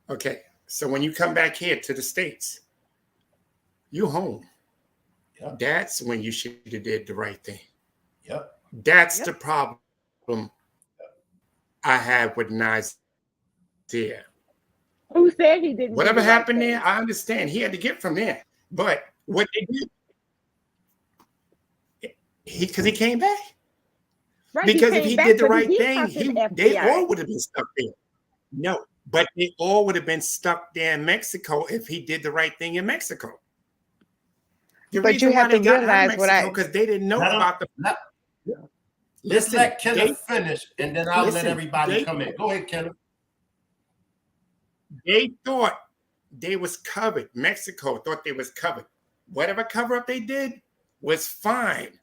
Okay, so when you come back here to the States, you home. Yep. That's when you should have did the right thing. Yep. That's the problem I have with Nazeer. Who said he didn't? Whatever do the right happened thing? there, I understand. He had to get from there. But what they did, because he came back. Right, Because if came he back, did the but right did thing, talk to the they FBI. all would have been stuck there. No, but they all would have been stuck there in Mexico if he did the right thing in Mexico. The But reason you why have they to got out of realize what Mexico I because they didn't know about the. Let's Listen, let Kenneth finish, and then I'll let everybody come in. Go ahead, Kenneth. They thought they was covered. Mexico thought they was covered. Whatever cover up they did was fine.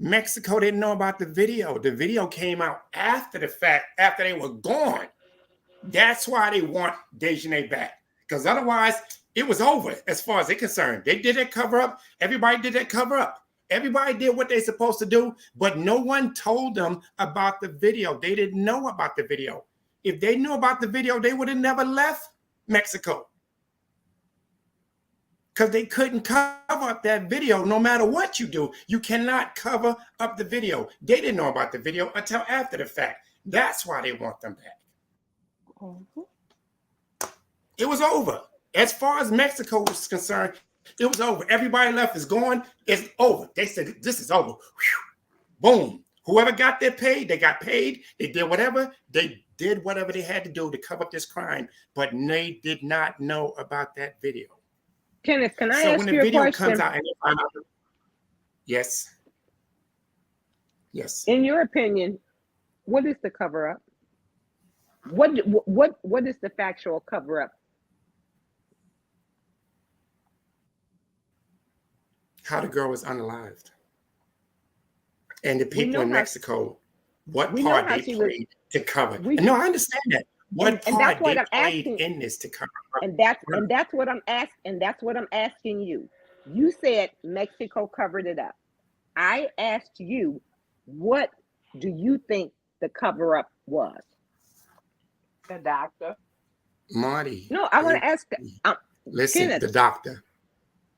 Mexico didn't know about the video. The video came out after the fact, after they were gone. That's why they want Dejanay back. Because otherwise, it was over as far as they're concerned. They did that cover up. Everybody did that cover up. Everybody did what they're supposed to do, but no one told them about the video. They didn't know about the video. If they knew about the video, they would have never left Mexico. Because they couldn't cover up that video no matter what you do. You cannot cover up the video. They didn't know about the video until after the fact. That's why they want them back. It was over. As far as Mexico was concerned, it was over. Everybody left is gone. It's over. They said, this is over. Whew. Boom. Whoever got their paid, they got paid. They did whatever. They did whatever they had to do to cover up this crime. But they did not know about that video. Kenneth, can I So ask when the you a video question? comes out and they find out, yes. Yes. In your opinion, what is the cover up? What is the factual cover up? How the girl was unalived. And the people in Mexico, what part they played to cover. No, I understand that. What part they played in this to cover. And that's what I'm asking. And that's what I'm asking you. You said Mexico covered it up. I asked you, what do you think the cover up was? The doctor. Marty. No, I want to ask. Listen, Kenneth, the doctor.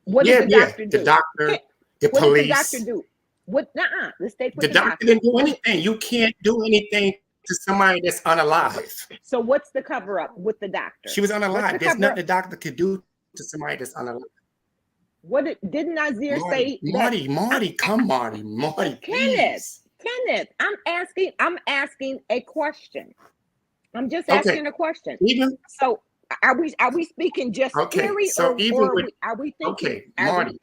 What did the doctor do? The doctor, the what police. What did the doctor do? What? Let's stay with the doctor didn't do anything. You can't do anything to somebody that's unalive. So what's the cover up with the doctor? She was unalive. There's nothing the doctor could do to somebody that's unalive. Didn't Nazeer Marty, say that? Marty, come, Marty, Kenneth, please. Kenneth, I'm asking a question. I'm just Okay, asking a question. even So are we speaking just okay. theory, So even or with are we thinking okay, Marty,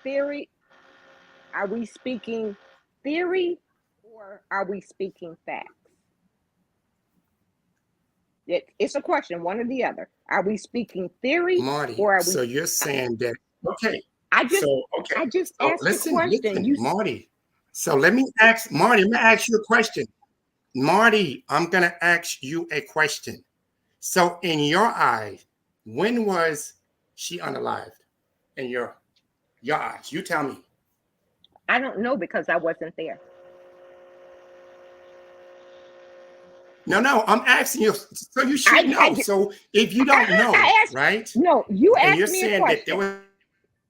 theory? Are we speaking theory, or are we speaking facts? It's a question, one or the other. Are we speaking theory, Marty. or are we? So you're saying that okay? I just Okay. I just So asked the listen, question. You Marty. So let me ask Marty. Let me ask you a question, Marty. I'm gonna ask you a question. So in your eyes, when was she unalived? In your eyes, you tell me. I don't know because I wasn't there. No, I'm asking you. So you should know. So if you don't know, right? No, you And asked you're me a saying that there question.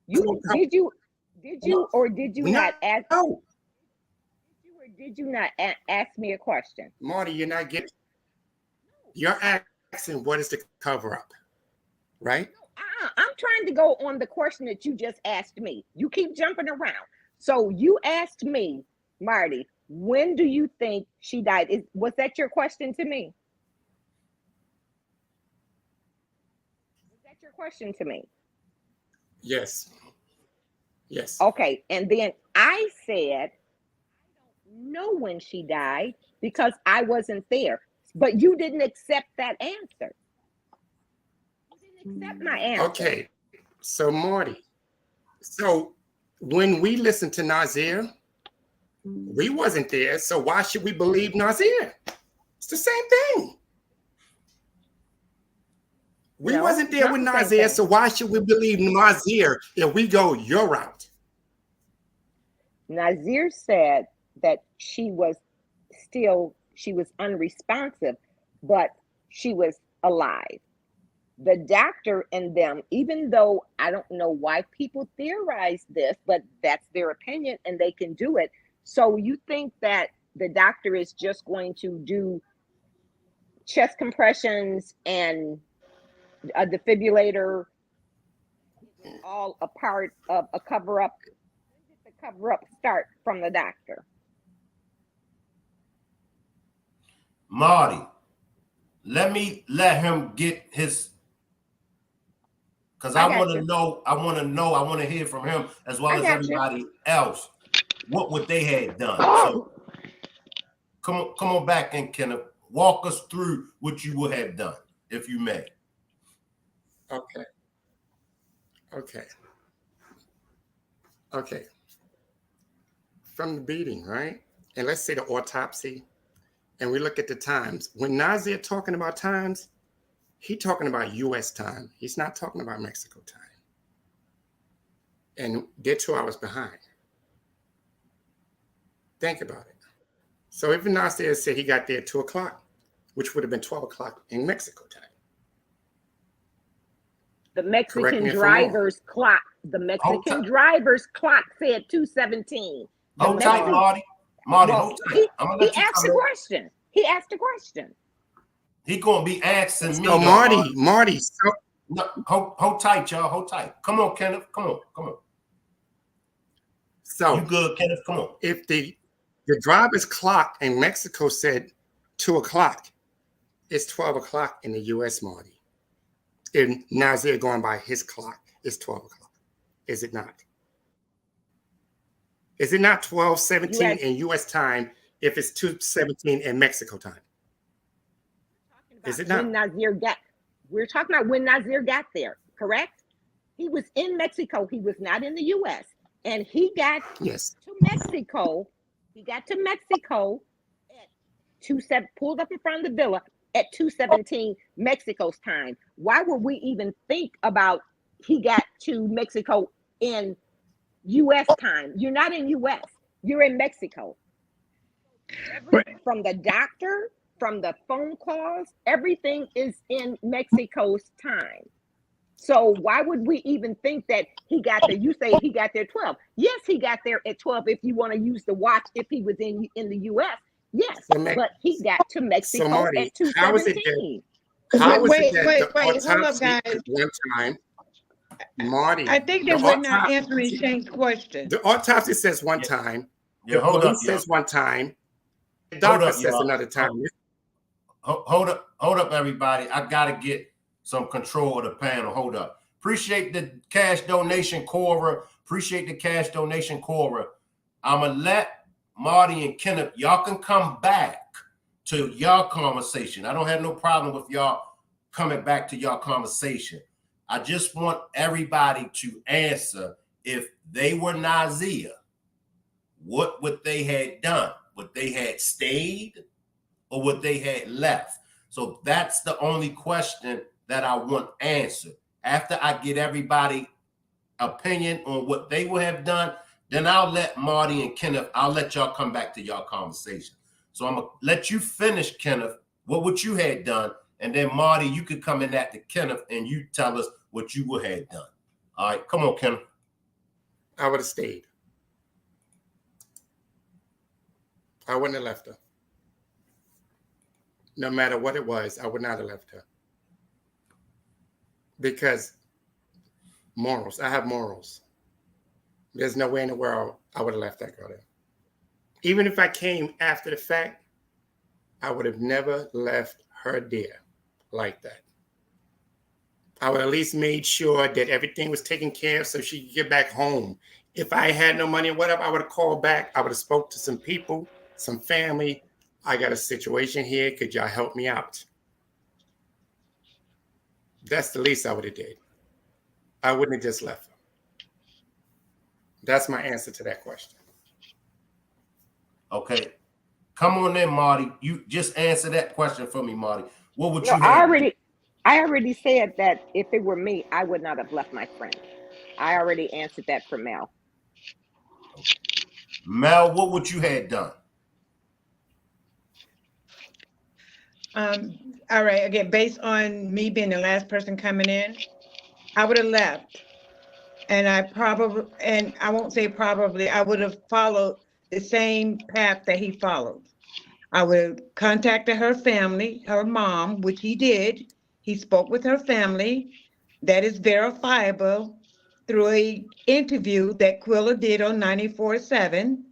was Did you or did you not ask? No, Did you not ask me a question? Marty, you're not getting. You're asking what is the cover up, right? I'm trying to go on the question that you just asked me. You keep jumping around. So you asked me, Marty, when do you think she died? Was that your question to me? Was that your question to me? Yes. Yes. Okay. And then I said, I don't know when she died because I wasn't there. But you didn't accept that answer. You didn't accept my answer. Okay. So Marty, so when we listened to Nazeer, we wasn't there. So why should we believe Nazeer? It's the same thing. We wasn't there with Nazeer, so why should we believe Nazeer if we go your route? Nazeer said that she was unresponsive, but she was alive. The doctor and them, even though I don't know why people theorize this, but that's their opinion and they can do it. So you think that the doctor is just going to do chest compressions and a defibrillator, all a part of a cover-up? When did the cover-up start from the doctor? Marty, let him get his, because I want to hear from him as well as everybody else. What would they have done? So come on back and Kenneth, walk us through what you would have done, if you may. Okay. From the beating, right? And let's say the autopsy, and we look at the times. When Nazeer talking about times, he talking about U.S. time. He's not talking about Mexico time. And they're 2 hours behind. Think about it. So if Nazeer said he got there at 2 o'clock, which would have been 12 o'clock in Mexico time. The Mexican driver's clock. The Mexican driver's clock said 2:17. Hold tight, Marty. Marty, hold tight. He asked a question. He asked a question. He gonna be asking me. So Marty. So, no, hold tight, y'all. Hold tight. Come on, Kenneth. Come on. So you good, Kenneth? Come on. If the driver's clock in Mexico said 2 o'clock, it's 12 o'clock in the U.S., Marty. And Nazeer going by his clock, it's 12 o'clock. Is it not? Is it not 12:17 in U.S. time if it's 2:17 in Mexico time? Is it not? We're talking about when Nazeer got there, correct? He was in Mexico. He was not in the U.S. And he got to Mexico. He got to Mexico at pulled up in front of the villa at 2:17 Mexico's time. Why would we even think about he got to Mexico in U.S. time? You're not in U.S. You're in Mexico. From the doctor, from the phone calls, everything is in Mexico's time. So why would we even think that he got there? You say he got there 12. Yes, he got there at 12 if you want to use the watch if he was in the U.S. Yes, but he got to Mexico at 2:17. Wait, hold up, guys. One time. Marty, I think the that we're not answering autopsy, Shane's question. the autopsy says one Yeah, time, yeah. the Hold up, police y'all. says one time, the Hold doctor up, says y'all. another time. Hold up, everybody. I gotta get some control of the panel. Hold up. Appreciate the cash donation, Cora. Appreciate the cash donation, Cora. I'ma let Marty and Kenneth, y'all can come back to y'all conversation. I don't have no problem with y'all coming back to y'all conversation. I just want everybody to answer if they were Nazeer, what would they had done? Would they had stayed or would they had left? So that's the only question that I want answered. After I get everybody opinion on what they would have done, then I'll let Marty and Kenneth, I'll let y'all come back to y'all conversation. So I'm gonna let you finish, Kenneth, what you had done, and then Marty, you could come in after Kenneth and you tell us what you would have done. All right, come on, Kenneth. I would have stayed. I wouldn't have left her. No matter what it was, I would not have left her. Because morals, I have morals. There's no way in the world I would have left that girl there. Even if I came after the fact, I would have never left her there like that. I would at least made sure that everything was taken care of so she could get back home. If I had no money or whatever, I would have called back. I would have spoke to some people, some family. I got a situation here. Could y'all help me out? That's the least I would have did. I wouldn't have just left her. That's my answer to that question. Okay. Come on in, Marty. You just answer that question for me, Marty. What would No, you have? I already said that if it were me, I would not have left my friend. I already answered that for Mel. Mel, what would you have done? All right, again, based on me being the last person coming in, I would have left. And I won't say probably, I would have followed the same path that he followed. I would have contacted her family, her mom, which he did. He spoke with her family. That is verifiable through a interview that Quilla did on 94.7.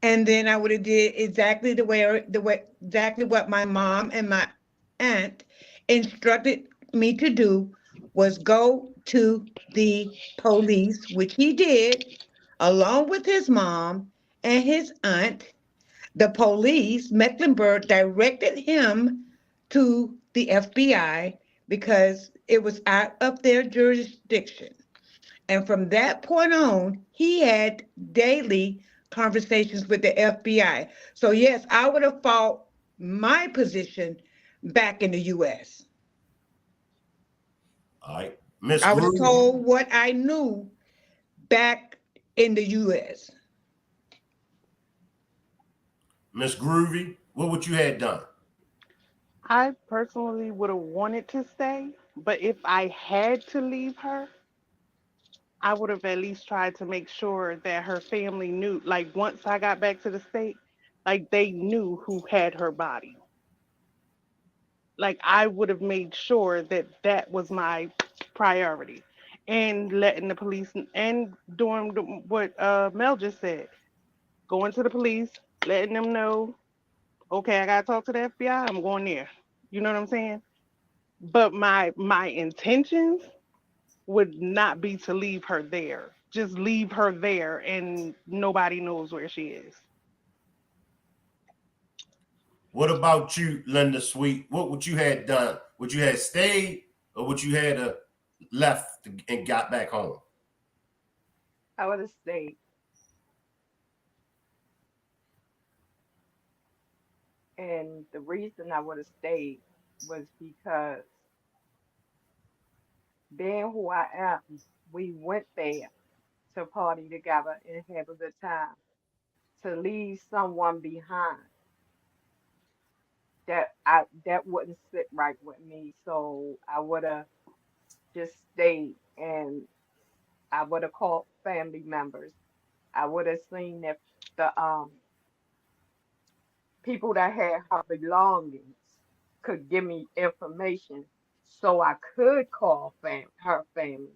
And then I would have did exactly the way exactly what my mom and my aunt instructed me to do, was go to the police, which he did along with his mom and his aunt. The police, Mecklenburg, directed him to the FBI because it was out of their jurisdiction. And from that point on, he had daily conversations with the FBI. So, yes, I would have fought my position back in the US. All right. Miss I would have Groove. told what I knew back in the US. Miss Groovy, what would you have done? I personally would have wanted to stay, but if I had to leave her, I would have at least tried to make sure that her family knew. Like once I got back to the state, like they knew who had her body. Like I would have made sure that that was my priority, and letting the police and doing what Mel just said, going to the police, letting them know, okay, I gotta talk to the FBI. I'm going there. You know what I'm saying? But my intentions would not be to leave her there. Just leave her there and nobody knows where she is. What about you, Linda Sweet? What would you have done? Would you have stayed or would you have left and got back home? I would have stayed. And the reason I would have stayed was because being who I am, we went there to party together and have a good time. To leave someone behind that wouldn't sit right with me. So I would have just stayed and I would have called family members. I would have seen if the people that had her belongings could give me information so I could call her family.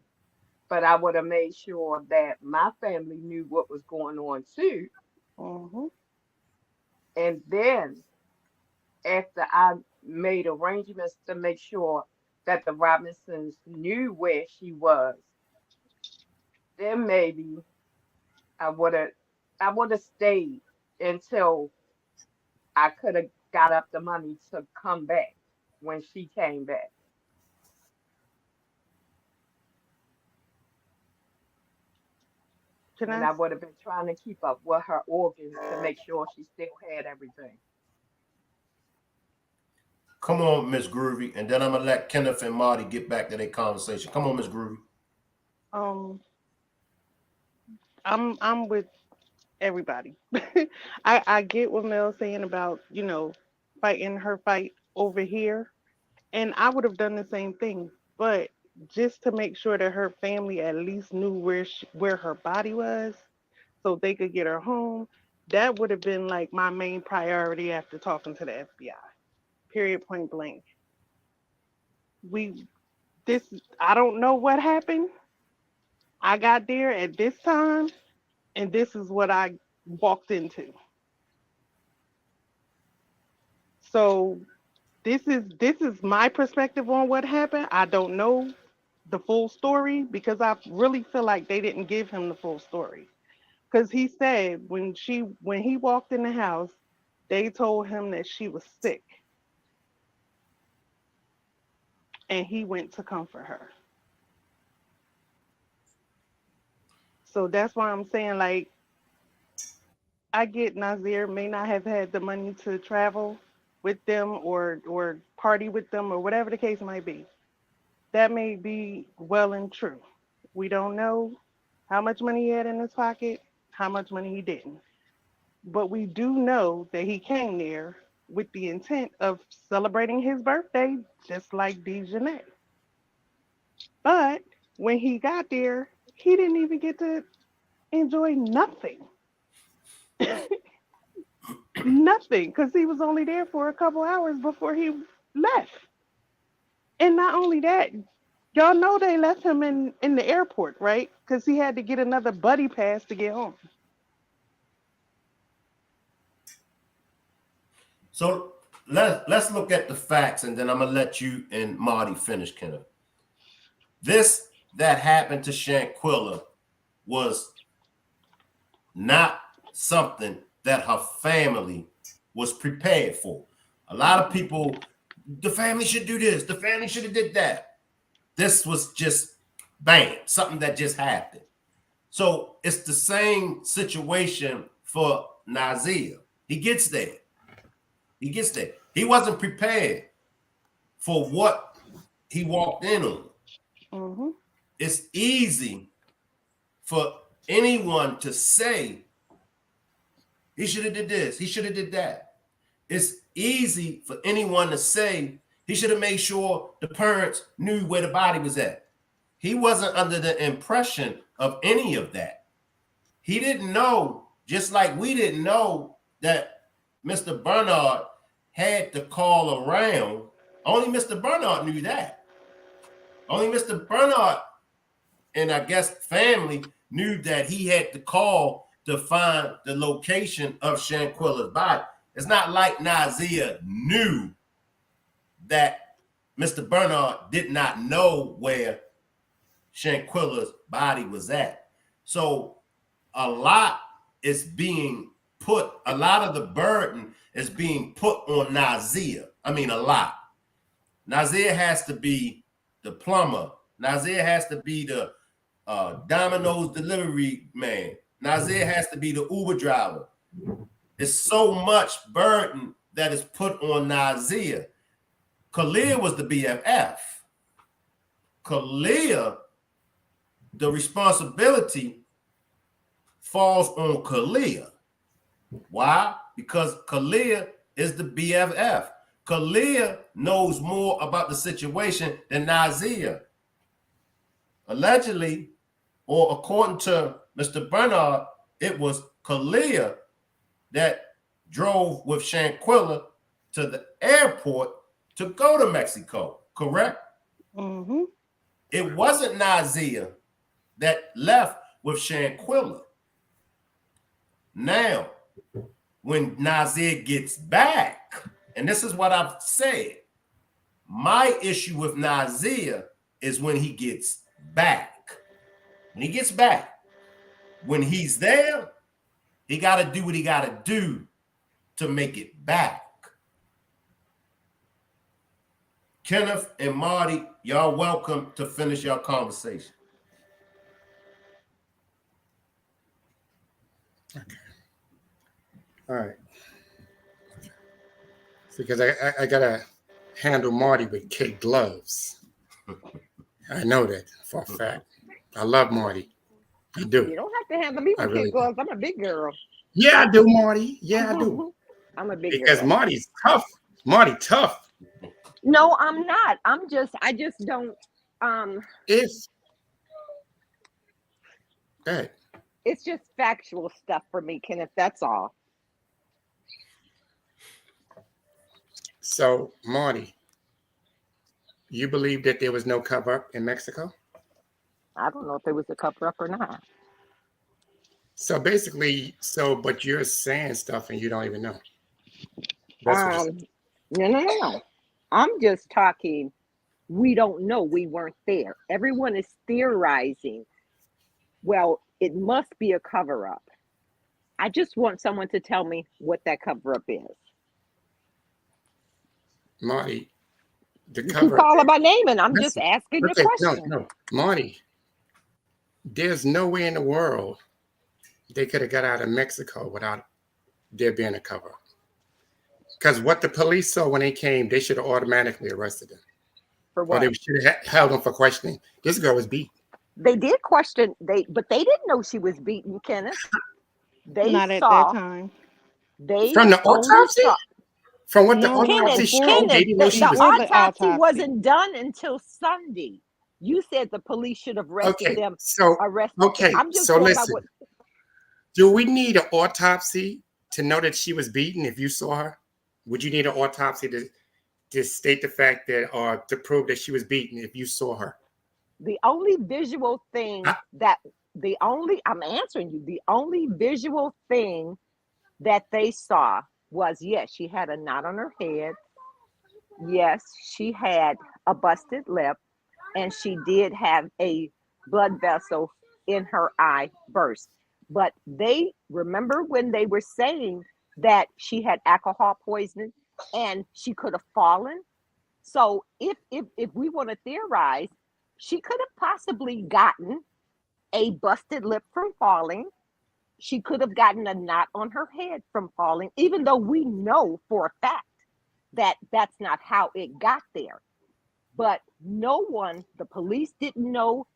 But I would have made sure that my family knew what was going on too. Mm-hmm. And then after I made arrangements to make sure that the Robinsons knew where she was, then maybe I would have I would have stayed until I could have got up the money to come back when she came back. Can And I? I would have been trying to keep up with her organs to make sure she still had everything. Come on, Miss Groovy, and then I'm gonna let Kenneth and Marty get back to their conversation. Come on, Miss Groovy. Um, I'm with everybody. I get what Mel's saying about, fighting her fight over here. And I would have done the same thing. But just to make sure that her family at least knew where her body was so they could get her home, that would have been like my main priority after talking to the FBI. Period, point blank. We this I don't know what happened. I got there at this time and this is what I walked into. So this is my perspective on what happened. I don't know the full story because I really feel like they didn't give him the full story. Because he said when he walked in the house, they told him that she was sick and he went to comfort her. So that's why I'm saying like I get Nazir may not have had the money to travel with them or party with them or whatever the case might be. That may be well and true. We don't know how much money he had in his pocket, how much money he didn't. But we do know that he came there with the intent of celebrating his birthday, just like Dejanay. But when he got there, he didn't even get to enjoy nothing. Nothing, because he was only there for a couple hours before he left. And not only that, y'all know they left him in the airport, right? Because he had to get another buddy pass to get home. So let's look at the facts, and then I'm gonna let you and Marty finish, Kenneth. This that happened to Shanquella was not something that her family was prepared for. A lot of people, the family should do this, the family should have did that. This was just bam, something that just happened. So it's the same situation for Nazeer. He gets there. He gets there. He wasn't prepared for what he walked in on. Mm-hmm. It's easy for anyone to say he should have did this, he should have did that. It's easy for anyone to say he should have made sure the parents knew where the body was at. He wasn't under the impression of any of that. He didn't know, just like we didn't know that Mr. Bernard had to call around. Only Mr. Bernard knew that. Only Mr. Bernard and I guess family knew that he had to call to find the location of Shanquella's body. It's not like Nazeer knew that Mr. Bernard did not know where Shanquella's body was at. So a lot is being put, a lot of the burden is being put on Nazeer. I mean, a lot. Nazeer has to be the plumber. Nazeer has to be the Domino's delivery man. Nazeer has to be the Uber driver. It's so much burden that is put on Nazeer. Khalil was the BFF. Khalil, the responsibility falls on Khalil. Why? Because Khalil is the BFF. Khalil knows more about the situation than Nazeer. Allegedly, or according to Mr. Bernard, it was Khalil that drove with Shanquella to the airport to go to Mexico, correct? Mm-hmm. It wasn't Nazeer that left with Shanquella. Now, when Nazeer gets back, and this is what I've said, my issue with Nazeer is when he gets back. When he gets back, when he's there, he got to do what he got to do to make it back. Kenneth and Marty, y'all welcome to finish your conversation. Okay. All right. Because I gotta handle Marty with kid gloves. I know that for a fact. I love Marty. I do. You don't have to handle me I with really kid do. gloves. I'm a big girl. Yeah, I do, Marty. Yeah, I do. I'm a big Because girl. Marty's tough. Marty tough. No, I'm not. I just don't If that. it's just factual stuff for me, Kenneth. That's all. So, Marty, you believe that there was no cover up in Mexico? I don't know if it was a cover up or not. So basically, but you're saying stuff and you don't even know. That's what you're saying. No. I'm just talking. We don't know. We weren't there. Everyone is theorizing. Well, it must be a cover up. I just want someone to tell me what that cover up is. Marty, the You can cover. call her by name, and I'm just Listen, asking okay, the question. no, Marty. There's no way in the world they could have got out of Mexico without there being a cover up. Because what the police saw when they came, they should have automatically arrested them. For Or what? they should have held them for questioning. This girl was beat. They did question but they didn't know she was beaten, Kenneth. They Not at that saw. time. They From the only autopsy? saw. From what the No, autopsy Kenneth, before showed, they didn't know she was the before the autopsy autopsy. wasn't done until Sunday. You said the police should have arrested okay. them. So I'm just so going by listen. what. Do we need an autopsy to know that she was beaten if you saw her? Would you need an autopsy to state the fact that or to prove that she was beaten if you saw her? The only visual thing I'm answering you. The only visual thing that they saw was, yes, she had a knot on her head. Yes, she had a busted lip, and she did have a blood vessel in her eye burst. But they remember when they were saying that she had alcohol poisoning and she could have fallen. So if we want to theorize, she could have possibly gotten a busted lip from falling. She could have gotten a knot on her head from falling, even though we know for a fact that that's not how it got there. But no one, the police didn't know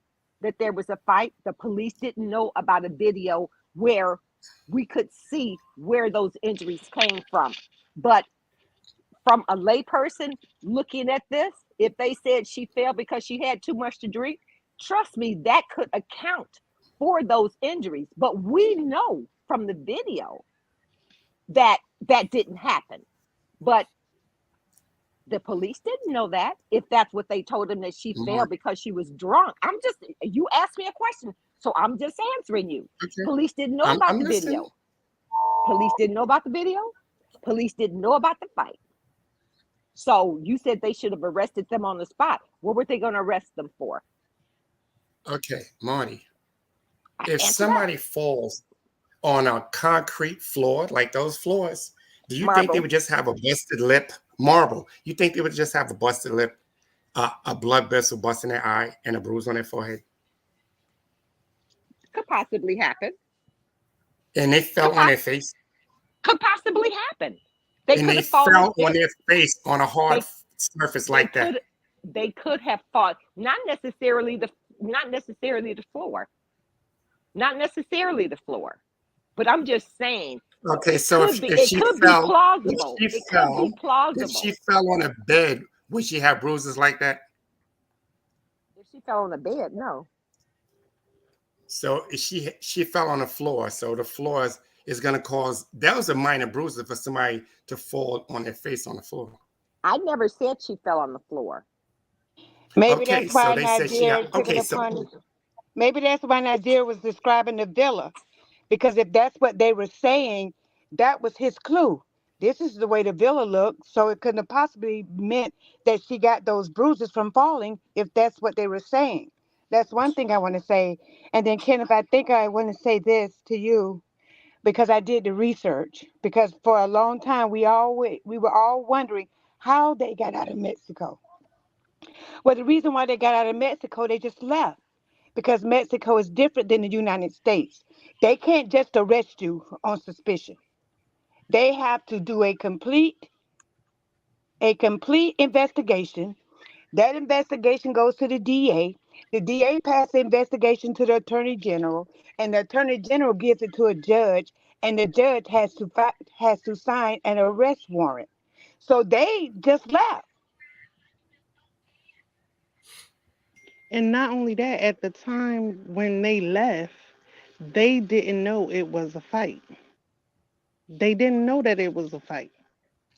that there was a fight. The police didn't know about a video where we could see where those injuries came from. But from a layperson looking at this, if they said she fell because she had too much to drink, trust me, that could account for those injuries. But we know from the video that that didn't happen. But the police didn't know that, if that's what they told them, that she fell because she was drunk. You asked me a question, so I'm just answering you. Okay. Police didn't know about the video. Police didn't know about the video. Police didn't know about the fight. So you said they should have arrested them on the spot. What were they going to arrest them for? Okay, Marty. If somebody falls on a concrete floor, like those floors, do you think they would just have a busted lip? Marble. You think they would just have a busted lip, a blood vessel bust in their eye, and a bruise on their forehead? Could possibly happen. And they fell on their face? Could possibly happen. They fell on their face on a hard surface like that. They could have fought, not necessarily the floor. Not necessarily the floor. But I'm just saying. Okay, so if she fell on a bed, would she have bruises like that? If she fell on a bed, no. So if she fell on the floor, so the floor is going to cause, that was a minor bruise for somebody to fall on their face on the floor. I never said she fell on the floor. Maybe Okay, that's so why they said she got Nazeer took it okay. So upon. Maybe that's why Nazeer was describing the villa, because if that's what they were saying, that was his clue. This is the way the villa looked, so it couldn't have possibly meant that she got those bruises from falling. If that's what they were saying, that's one thing I want to say. And then Kenneth, I think I want to say this to you because I did the research. Because for a long time we were all wondering how they got out of Mexico. Well, the reason why they got out of Mexico, they just left because Mexico is different than the United States. They can't just arrest you on suspicion. They have to do a complete investigation. That investigation goes to the DA. The DA passes the investigation to the Attorney General, and the Attorney General gives it to a judge, and the judge has to sign an arrest warrant. So they just left. And not only that, at the time when they left, they didn't know it was a fight. They didn't know that it was a fight.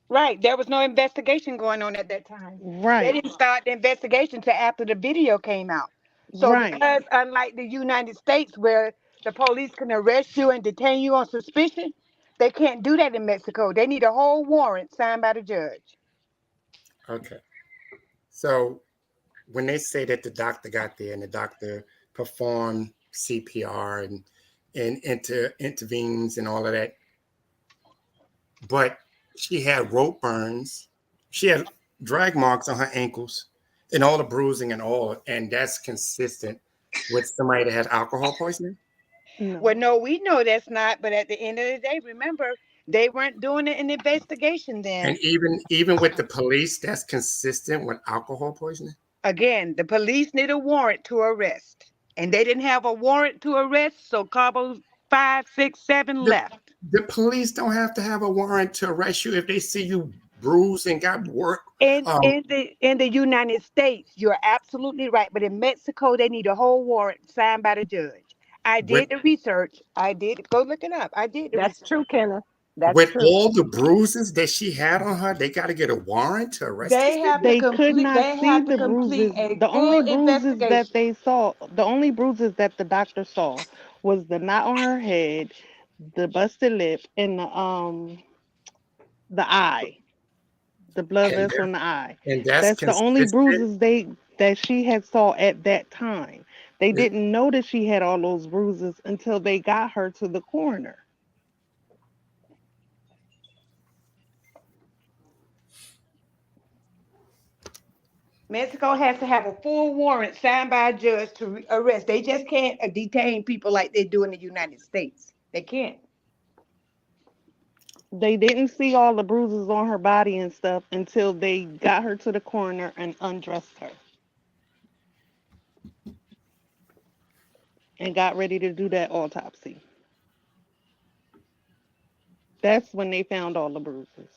Right. There was no investigation going on at that time. They Right, didn't start the investigation till after the video came out. So right. because unlike the United States where the police can arrest you and detain you on suspicion, they can't do that in Mexico. They need a whole warrant signed by the judge. okay, so when they say that the doctor got there and the doctor performed CPR and intervenes and all of that, but she had rope burns, she had drag marks on her ankles, and all the bruising and all, and that's consistent with somebody that had alcohol poisoning. Well, No. no, we know that's not, but at the end of the day, remember, they weren't doing an investigation And then. even with the police, that's consistent with alcohol poisoning. Again, the police need a warrant to arrest. And they didn't have a warrant to arrest, so Cabo 5, 6, 7 The, left. the police don't have to have a warrant to arrest you if they see you bruised and got work. In Um, in the in the United States, you're absolutely right. But in Mexico, they need a whole warrant signed by the judge. I with did the research. I did go look it up. I did the That's research. true, Kenneth. That's with true. all the bruises that she had on her, they got to get a warrant to arrest this They lady. have to They could complete. not They see have to the complete bruises. a The full only bruises that investigation. they saw, the only bruises that the doctor saw was the knot on her head, the busted lip, and the eye, the blood and vessel that, in the eye. and that's That's the only consistent. bruises that she had saw at that time. They didn't know that she had all those bruises until they got her to the coroner. Mexico has to have a full warrant signed by a judge to arrest. They just can't detain people like they do in the United States. They can't. They didn't see all the bruises on her body and stuff until they got her to the coroner and undressed her and got ready to do that autopsy. That's when they found all the bruises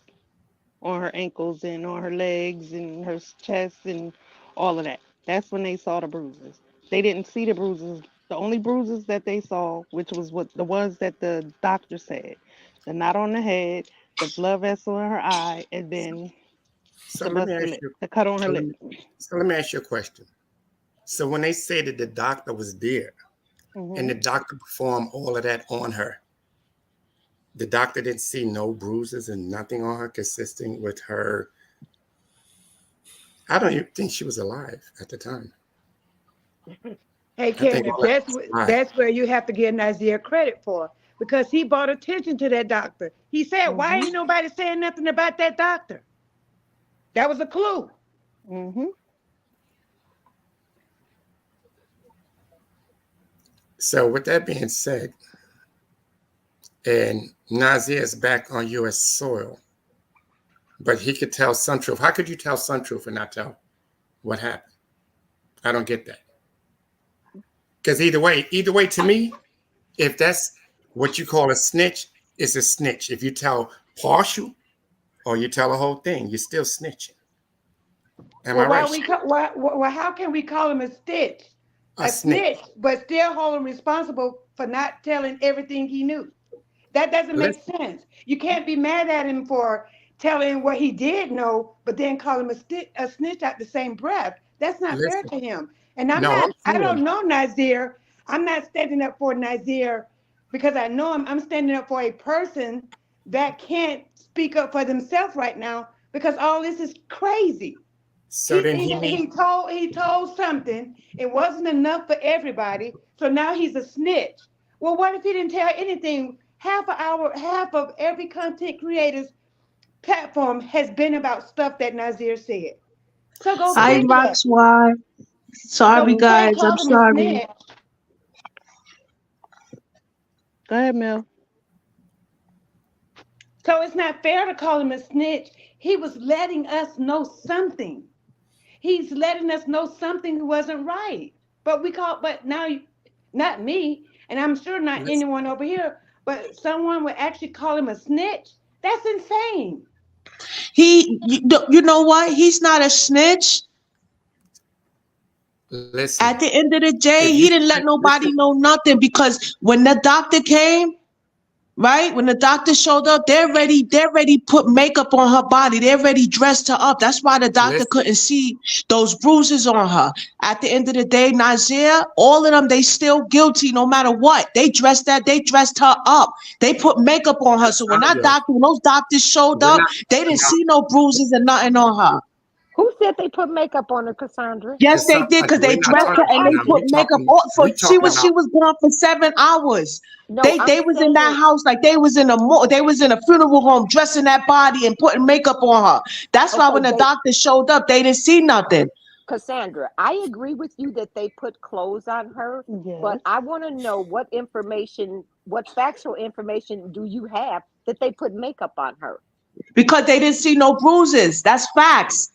on her ankles and on her legs and her chest and all of that. That's when they saw the bruises. They didn't see the bruises. The only bruises that they saw, which was what the ones that the doctor said, the knot on the head, the blood vessel in her eye, and then So the let me busted ask lip, you. the cut on her So let lip. me, so let me ask you a question. So when they say that the doctor was there and Hmm. the doctor performed all of that on her, the doctor didn't see no bruises and nothing on her consistent with her. I don't even think she was alive at the time. Hey, I think Kenneth, all that that's was a lie. that's where you have to give Nazeer credit for because he brought attention to that doctor. He said, "Why Hmm. ain't nobody saying nothing about that doctor?" That was a clue. Hmm. So with that being said, and Nazeer is back on U.S. soil, but he could tell some truth. How could you tell some truth and not tell what happened? I don't get that. Because either way, to me, if that's what you call a snitch, it's a snitch. If you tell partial or you tell the whole thing, you're still snitching. Am I Well, right? how can we call him a stitch, A a snitch. snitch, but still hold him responsible for not telling everything he knew? That doesn't make Listen, sense. You can't be mad at him for telling what he did know, but then call him a snitch at the same breath. That's not fair Listen, to him. And no, I'm I saying, don't know Nazeer. I'm not standing up for Nazeer because I know him. I'm standing up for a person that can't speak up for themselves right now because all this is crazy. so then he need, He told something. It wasn't enough for everybody. So now he's a snitch. Well, what if he didn't tell anything? Half of every content creator's platform has been about stuff that Nazeer said. So go Hi, so fix that. Rox. Why? So Sorry, we can't guys. I'm call him a sorry. snitch. Go ahead, Mel. So it's not fair to call him a snitch. He was letting us know something. He's letting us know something wasn't right. But now, not me, and I'm sure not listen, anyone over here, but someone would actually call him a snitch. That's insane. You know what? He's not a snitch. listen. At the end of the day, If you he didn't let listen, nobody know nothing because when the doctor came, right? When the doctor showed up, they already put makeup on her body. They already dressed her up. That's why the doctor listen, couldn't see those bruises on her. At the end of the day, Nazeer, all of them, they still guilty no matter what. They dressed her up. They put makeup on her. So Cassandra, when those doctors showed we're up, not they didn't talking about see no bruises and nothing on her. Who said they put makeup on her, Cassandra? Yes, they did Cassandra. because they We're not No, dressed talking her I'm and about they now. put asking. makeup on for We talking No, she about was gone for 7 hours. no, I'm They was in that saying. house like they was in a funeral home dressing that body and putting makeup on her. That's why Okay, when the they doctor showed up, they didn't see nothing. Cassandra, I agree with you that they put clothes on her, but Yes. I want to know what information, what factual information do you have that they put makeup on her? Because they didn't see no bruises. That's facts.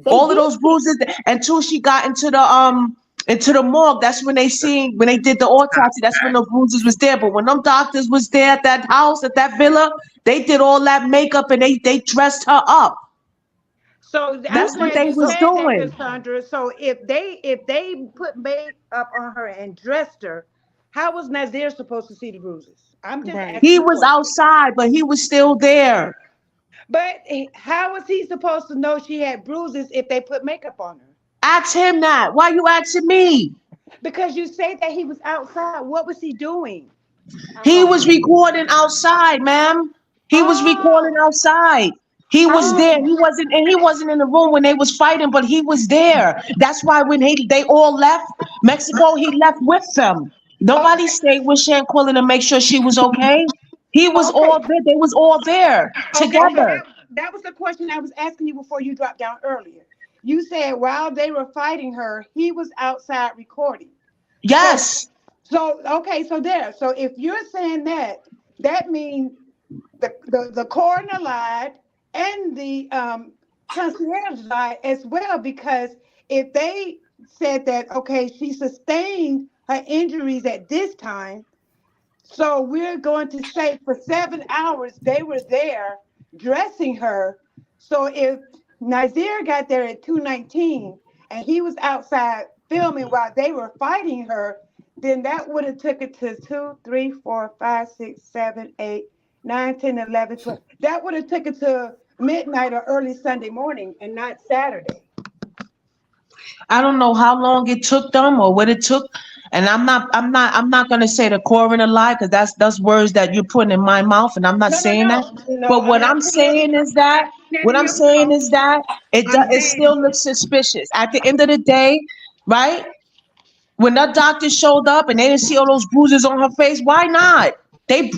They All of did those see. bruises until she got into the morgue. That's when when they did the autopsy. That's when the bruises was there. But when them doctors was there at that house at that villa, they did all that makeup and they dressed her up. So I'm That's what glad they you was said that, doing. Cassandra. So if they put makeup on her and dressed her, how was Nazir supposed to see the bruises? I'm just Right. asking He a was question. outside, but he was still there. But how was he supposed to know she had bruises if they put makeup on her? Ask him that. Why you asking me? Because you say that he was outside. What was he doing? He was recording outside, ma'am. He was recording Oh, outside. He was there. oh, He wasn't in the room when they was fighting, but he was there. That's why when they all left Mexico, he left with them. Nobody okay, stayed with Shanquella to make sure she was okay. He was all okay, there. They was all there okay. So together. that was the question I was asking you before you dropped down earlier. You said while they were fighting her, he was outside recording. So Yes. okay, so there. So if you're saying that, that means the coroner lied and the concierge lied as well because if they said that okay, she sustained her injuries at this time, so we're going to say for 7 hours they were there dressing her. So if Nazir got there at 2:19 and he was outside filming while they were fighting her, then that would have took it to 2, 3, 4, 5, 6, 7, 8, 9, 10, 11, 12. That would have took it to midnight or early Sunday morning and not Saturday. I don't know how long it took them or what it took. And I'm not gonna say the coroner lie because that's words that you're putting in my mouth, and I'm not No, no, saying that. no, no. But I'm not putting it. I'm not putting it what in I'm your saying mouth. is that I'm it saying still looks suspicious. At the end of the day, right? When that doctor showed up and they didn't see all those bruises on her face, why not? They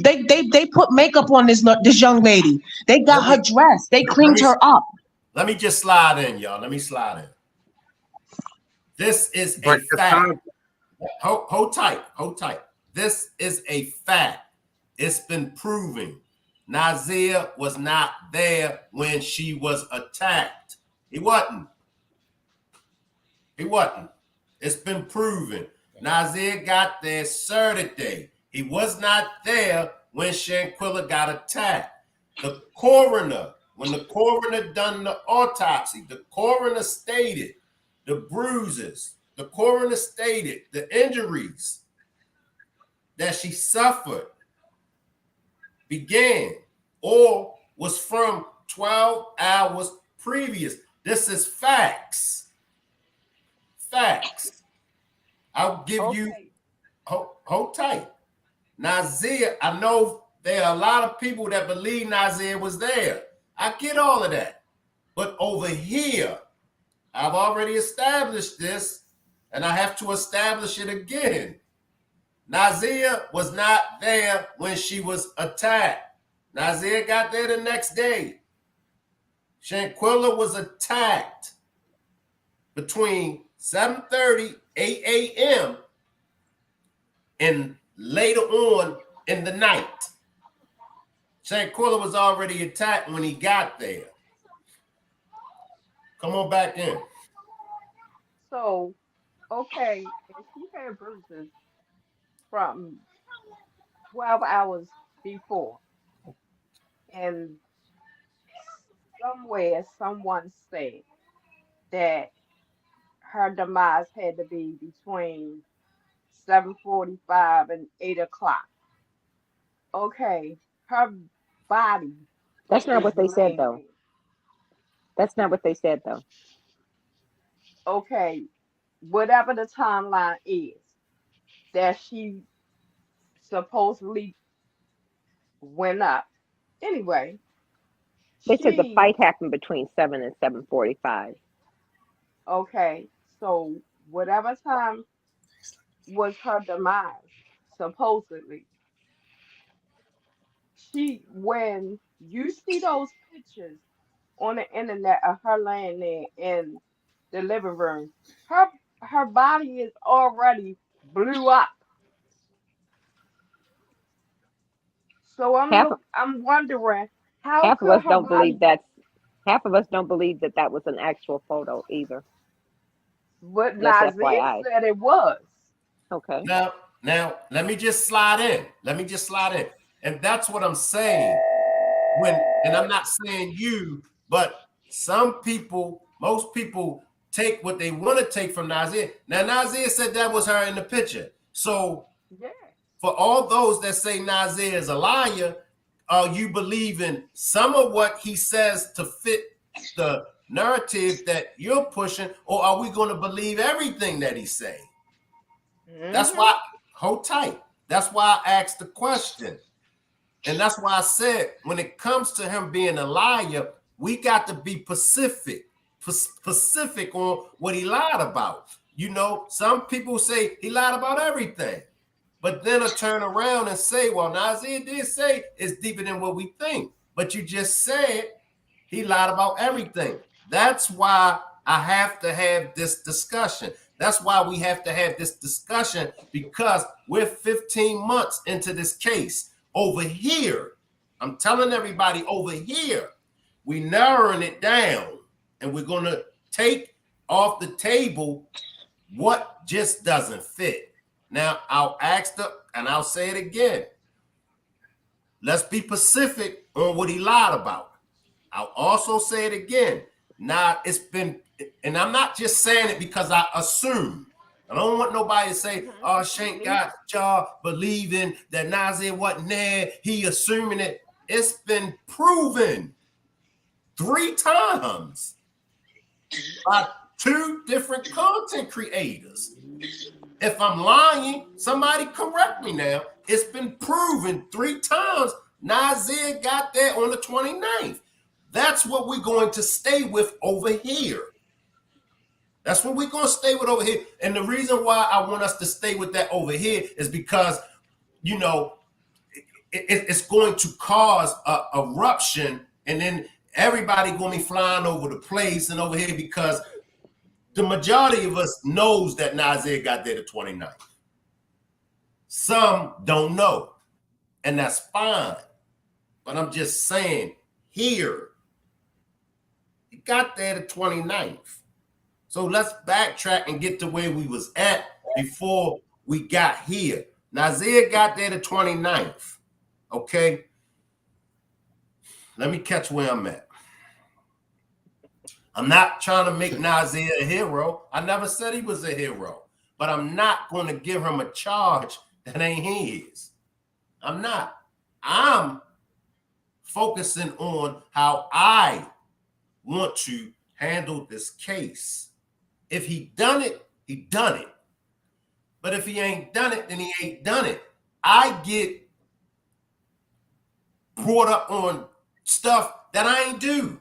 put makeup on this young lady. They got Let her me dressed. They let cleaned me her up. let me just slide in, y'all. Let me slide in. This is a but fact. Cassandra, Hold tight. Hold tight. This is a fact. It's been proven. Nazeer was not there when she was attacked. He wasn't. He wasn't. It's been proven. Nazeer got there Saturday. He was not there when Shanquella got attacked. The coroner, when the coroner done the autopsy, the coroner stated the bruises. The coroner stated the injuries that she suffered began or was from 12 hours previous. This is facts. facts. I'll give you, Okay. hold tight. Nazeer, I know there are a lot of people that believe Nazeer was there. I get all of that. But over here, I've already established this, and I have to establish it again. Nazeer was not there when she was attacked. Nazeer got there the next day. Shanquella was attacked between 7:30, 8 a.m. and later on in the night. Shanquella was already attacked when he got there. Come on back in. So, okay, and she had bruises from 12 hours before. And somewhere someone said that her demise had to be between 7:45 and 8 o'clock. Okay, her body That's not is what they said, laying though. there. That's not what they said, though. Okay, whatever the timeline is that she supposedly went up. Anyway, They said the she fight happened between 7 and 7:45. okay, so whatever time was her demise, supposedly, she when you see those pictures on the internet of her laying there in the living room, her her body is already blew up. So Half I'm wondering how half of could us her don't believe body, that's half of us don't believe that that was an actual photo either. but Just Nazeer FYI. said it was. Okay. Now, let me just slide in. And that's what I'm saying. And I'm not saying you, but some people, most people take what they want to take from Nazeer. Now, Nazeer said that was her in the picture. So Yeah. for all those that say Nazeer is a liar, are you believing some of what he says to fit the narrative that you're pushing, or are we going to believe everything that he's saying? That's Hmm. why, hold tight. That's why I asked the question. And that's why I said, when it comes to him being a liar, we got to be specific on what he lied about. You know, some people say he lied about everything, but then I turn around and say, well, Nazeer did say it's deeper than what we think. But you just said he lied about everything. That's why I have to have this discussion. That's why we have to have this discussion, because we're 15 months into this case. Over here, I'm telling everybody over here, we narrowing it down, and we're going to take off the table what just doesn't fit. Now, I'll ask and I'll say it again. Let's be specific on what he lied about. I'll also say it again. Now, it's been, and I'm not just saying it because I assume. I don't want nobody to say, oh, Me Shank got neither. y'all believing that Nazeer wasn't there. He assuming it. It's been proven 3 times by 2 different content creators. If I'm lying, somebody correct me now. It's been proven 3 times Nazeer got there on the 29th. That's what we're going to stay with over here. That's what we're going to stay with over here. And the reason why I want us to stay with that over here is because, you know, it's going to cause a eruption, and then everybody going to be flying over the place and over here, because the majority of us knows that Nazeer got there the 29th. Some don't know, and that's fine. But I'm just saying, here, he got there the 29th. So let's backtrack and get to where we was at before we got here. Nazeer got there the 29th. Okay? Let me catch where I'm at. I'm not trying to make Nazeer a hero. I never said he was a hero. But I'm not going to give him a charge that ain't his. I'm not. I'm focusing on how I want to handle this case. If he done it, He done it. But if he ain't done it, then he ain't done it. I get brought up on stuff that I ain't do.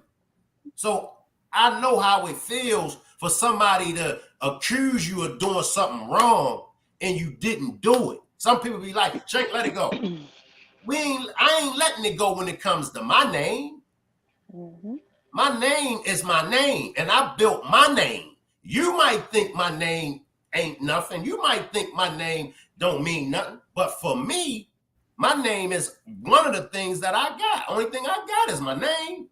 So I know how it feels for somebody to accuse you of doing something wrong and you didn't do it. Some people be like, Shank, let it go. I ain't letting it go when it comes to my name. Mm-hmm. My name is my name, and I built my name. You might think my name ain't nothing. You might think my name don't mean nothing. But for me, my name is one of the things that I got. Only thing I got is my name.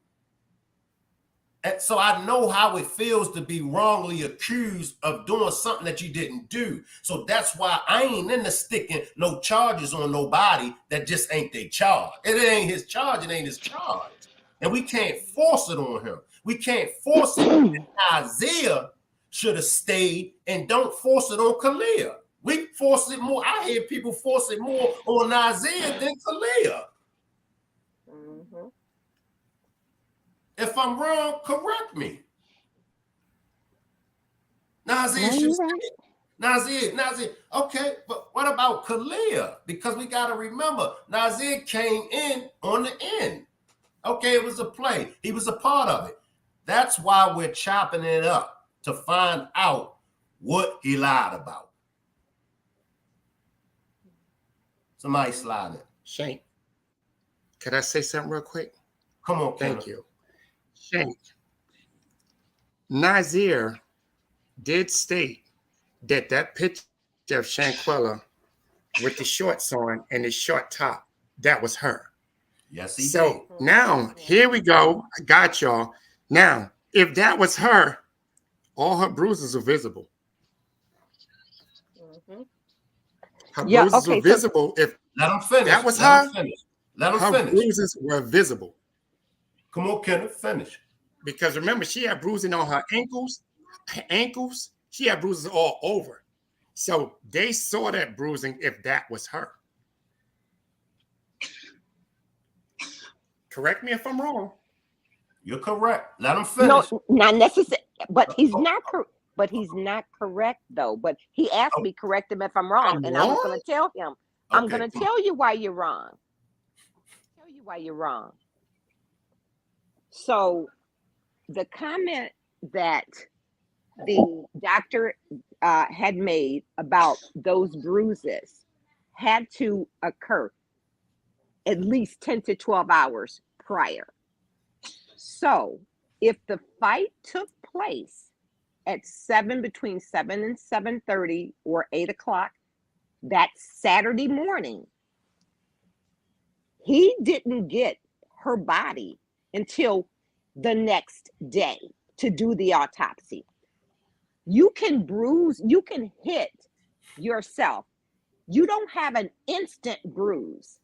And so I know how it feels to be wrongly accused of doing something that you didn't do. So that's why I ain't into sticking no charges on nobody that just ain't their charge. It ain't his charge, it ain't his charge. And we can't force it on him. We can't force it. Nazeer should have stayed, and don't force it on Khalil. We force it more. I hear people force it more on Nazeer than Khalil. Mm-hmm. If I'm wrong, correct me. Nazeer No, should you're stay. right. Nazeer. Okay, but what about Khalil? Because we got to remember, Nazeer came in on the end. Okay, it was a play. He was a part of it. That's why we're chopping it up to find out what he lied about. Somebody slide it. Shank, could I say something real quick? Come on, Thank Kenneth. you. Shank, Nazeer did state that that picture of Shanquella with the shorts on and the short top, that was her. Yes, he So did. now, here we go. I got y'all. Now, if that was her, all her bruises are visible. Mm-hmm. Her Yeah. bruises were Okay. So visible. If Let him finish. that was Let him her, finish. Let him her finish. bruises were visible. Come on, Kenneth, finish. Because remember, she had bruising on her ankles. Her ankles, she had bruises all over. So they saw that bruising if that was her. Correct me if I'm wrong. You're correct. Let him no, finish. not necessary. But he's Oh, not correct. But he's not correct though. But he asked me correct him if I'm wrong, I'm and I was going wrong? to tell him. I'm okay. going to tell you why you're wrong. Tell you why you're wrong. So the comment that the doctor had made about those bruises had to occur at least 10 to 12 hours prior. So if the fight took place at between 7 and 7:30 or 8 o'clock that Saturday morning, he didn't get her body until the next day to do the autopsy. You can bruise, you can hit yourself. You don't have an instant bruise.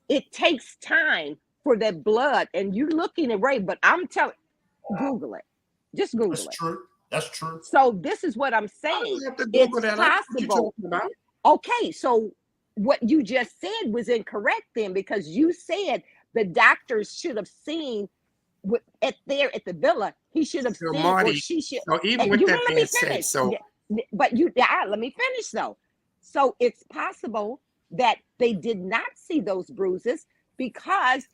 It takes time for the blood, and you're looking at Ray, but I'm telling, Google it. Just That's Google it. true. That's true. So this is what I'm I saying. don't have to Google It's that. I know what you're possible. talking about. Okay, so what you just said was incorrect then, because you said the doctors should have seen at the villa. He should have So seen, or Marty, she should. so even with You that gonna let being me said, finish? so But you, let me finish though. So it's possible that they did not see those bruises because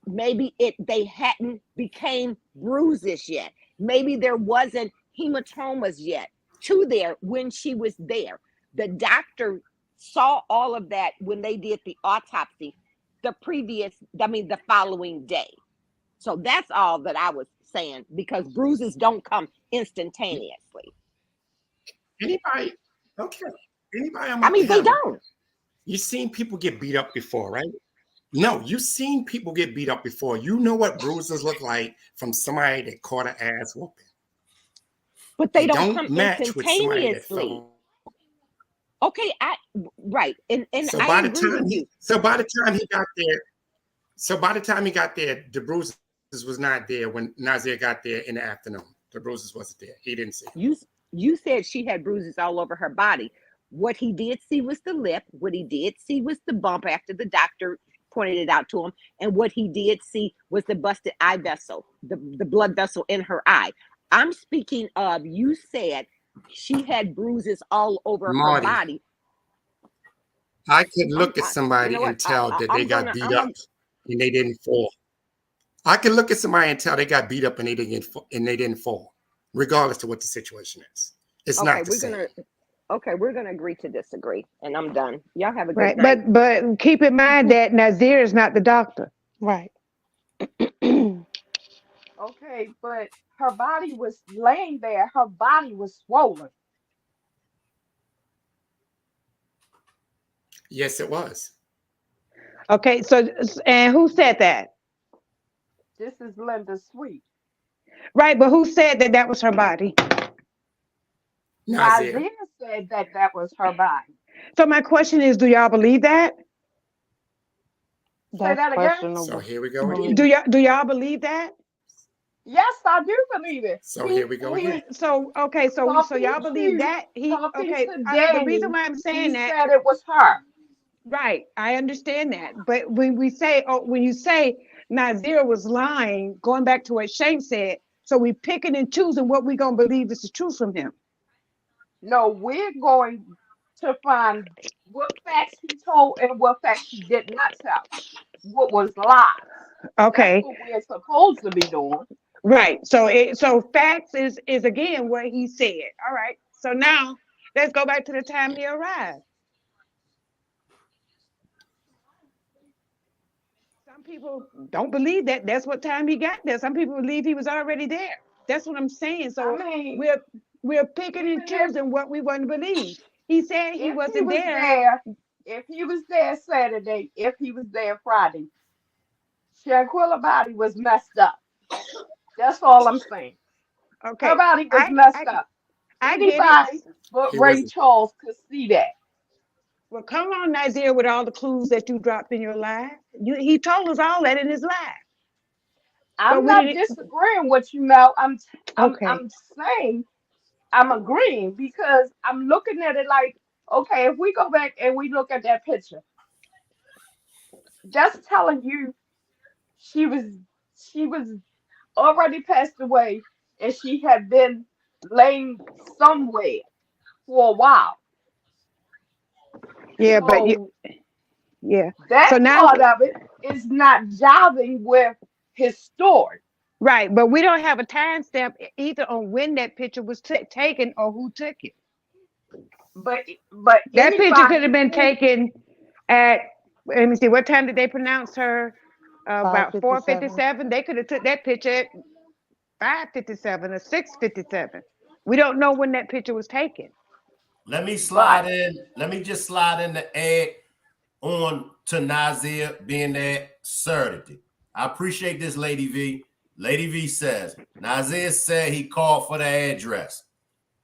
maybe they hadn't became bruises yet. Maybe there wasn't hematomas yet to there when she was there. The doctor saw all of that when they did the autopsy the following day. So that's all that I was saying, because bruises don't come instantaneously. anybody, okay, anybody on I my mean, they panel, don't. you've seen people get beat up before, right? No, you've seen people get beat up before. You know what bruises look like from somebody that caught an ass whooping. But They they don't don't come match with somebody that instantaneously. fell. Okay, right. And So I by the agree with time you. he got there, the bruises was not there when Nazeer got there in the afternoon. The bruises wasn't there. He didn't see them. You said she had bruises all over her body. What he did see was the lip. What he did see was the bump after the doctor pointed it out to him. And what he did see was the busted eye vessel, the blood vessel in her eye. I'm speaking of, you said She had bruises all over her Marty, body. I could I'm, look at you know somebody what? and tell that they I'm got gonna, beat up and they didn't fall. I can look at somebody and tell they got beat up and they didn't fall, regardless of what the situation is. It's okay, not the same. we're gonna agree to disagree, and I'm done. Y'all have a good Right. night. But keep in mind that Nazeer is not the doctor. Right. Okay, but her body was laying there. Her body was swollen. Yes, it was. Okay, so and who said that? This is Linda Sweet. Right, but who said that that was her body? Nazeer. Nazeer said that that was her body. So my question is, do y'all believe that? Say That's that again. So questionable here we go again. Do belief. y'all believe that? Yes, I do believe it. So here we go He again. So okay, so talking y'all believe to that he talking okay? to The reason Danny. why I'm He saying that, said it was her. right? I understand that, but when we say, oh, when you say Nazir was lying, going back to what Shane said, so we picking and choosing what we gonna believe is the truth from him. No, we're going to find what facts he told and what facts he did not tell. What was lies. That's Okay, what we're supposed to be doing. right. So facts is again what he said. All right. So now let's go back to the time he arrived. Some people don't believe that. That's what time he got there. Some people believe he was already there. That's what I'm saying. I So mean, we're picking and even if choosing what we want to believe. He said he if he wasn't was there. there, if he was there Saturday, if he was there Friday, Shanquella body was messed up. That's all I'm saying. Her Okay, body was I messed I up. I get it. Anybody but He Ray wasn't. Charles could see that. Well, come on, Nazir, with all the clues that you dropped in your life. He told us all that in his life. But I'm we not didn't. disagreeing with you, Mel. Okay. I'm saying I'm agreeing because I'm looking at it like, okay, if we go back and we look at that picture, that's telling you she was she was already passed away and she had been laying somewhere for a while. Yeah, but So yeah. that So now, part of it is not jiving with his story. right, but we don't have a timestamp either on when that picture was taken or who took it. But That picture could have anybody been who taken at, let me see, what time did they pronounce her? About 557. 4:57. They could have took that picture at 5:57 or 6:57. We don't know when that picture was taken. Let me right. slide in. Let me just slide in the ad on to Nazeer being there Saturday. I appreciate this, Lady V. Lady V says Nazeer said he called for the address.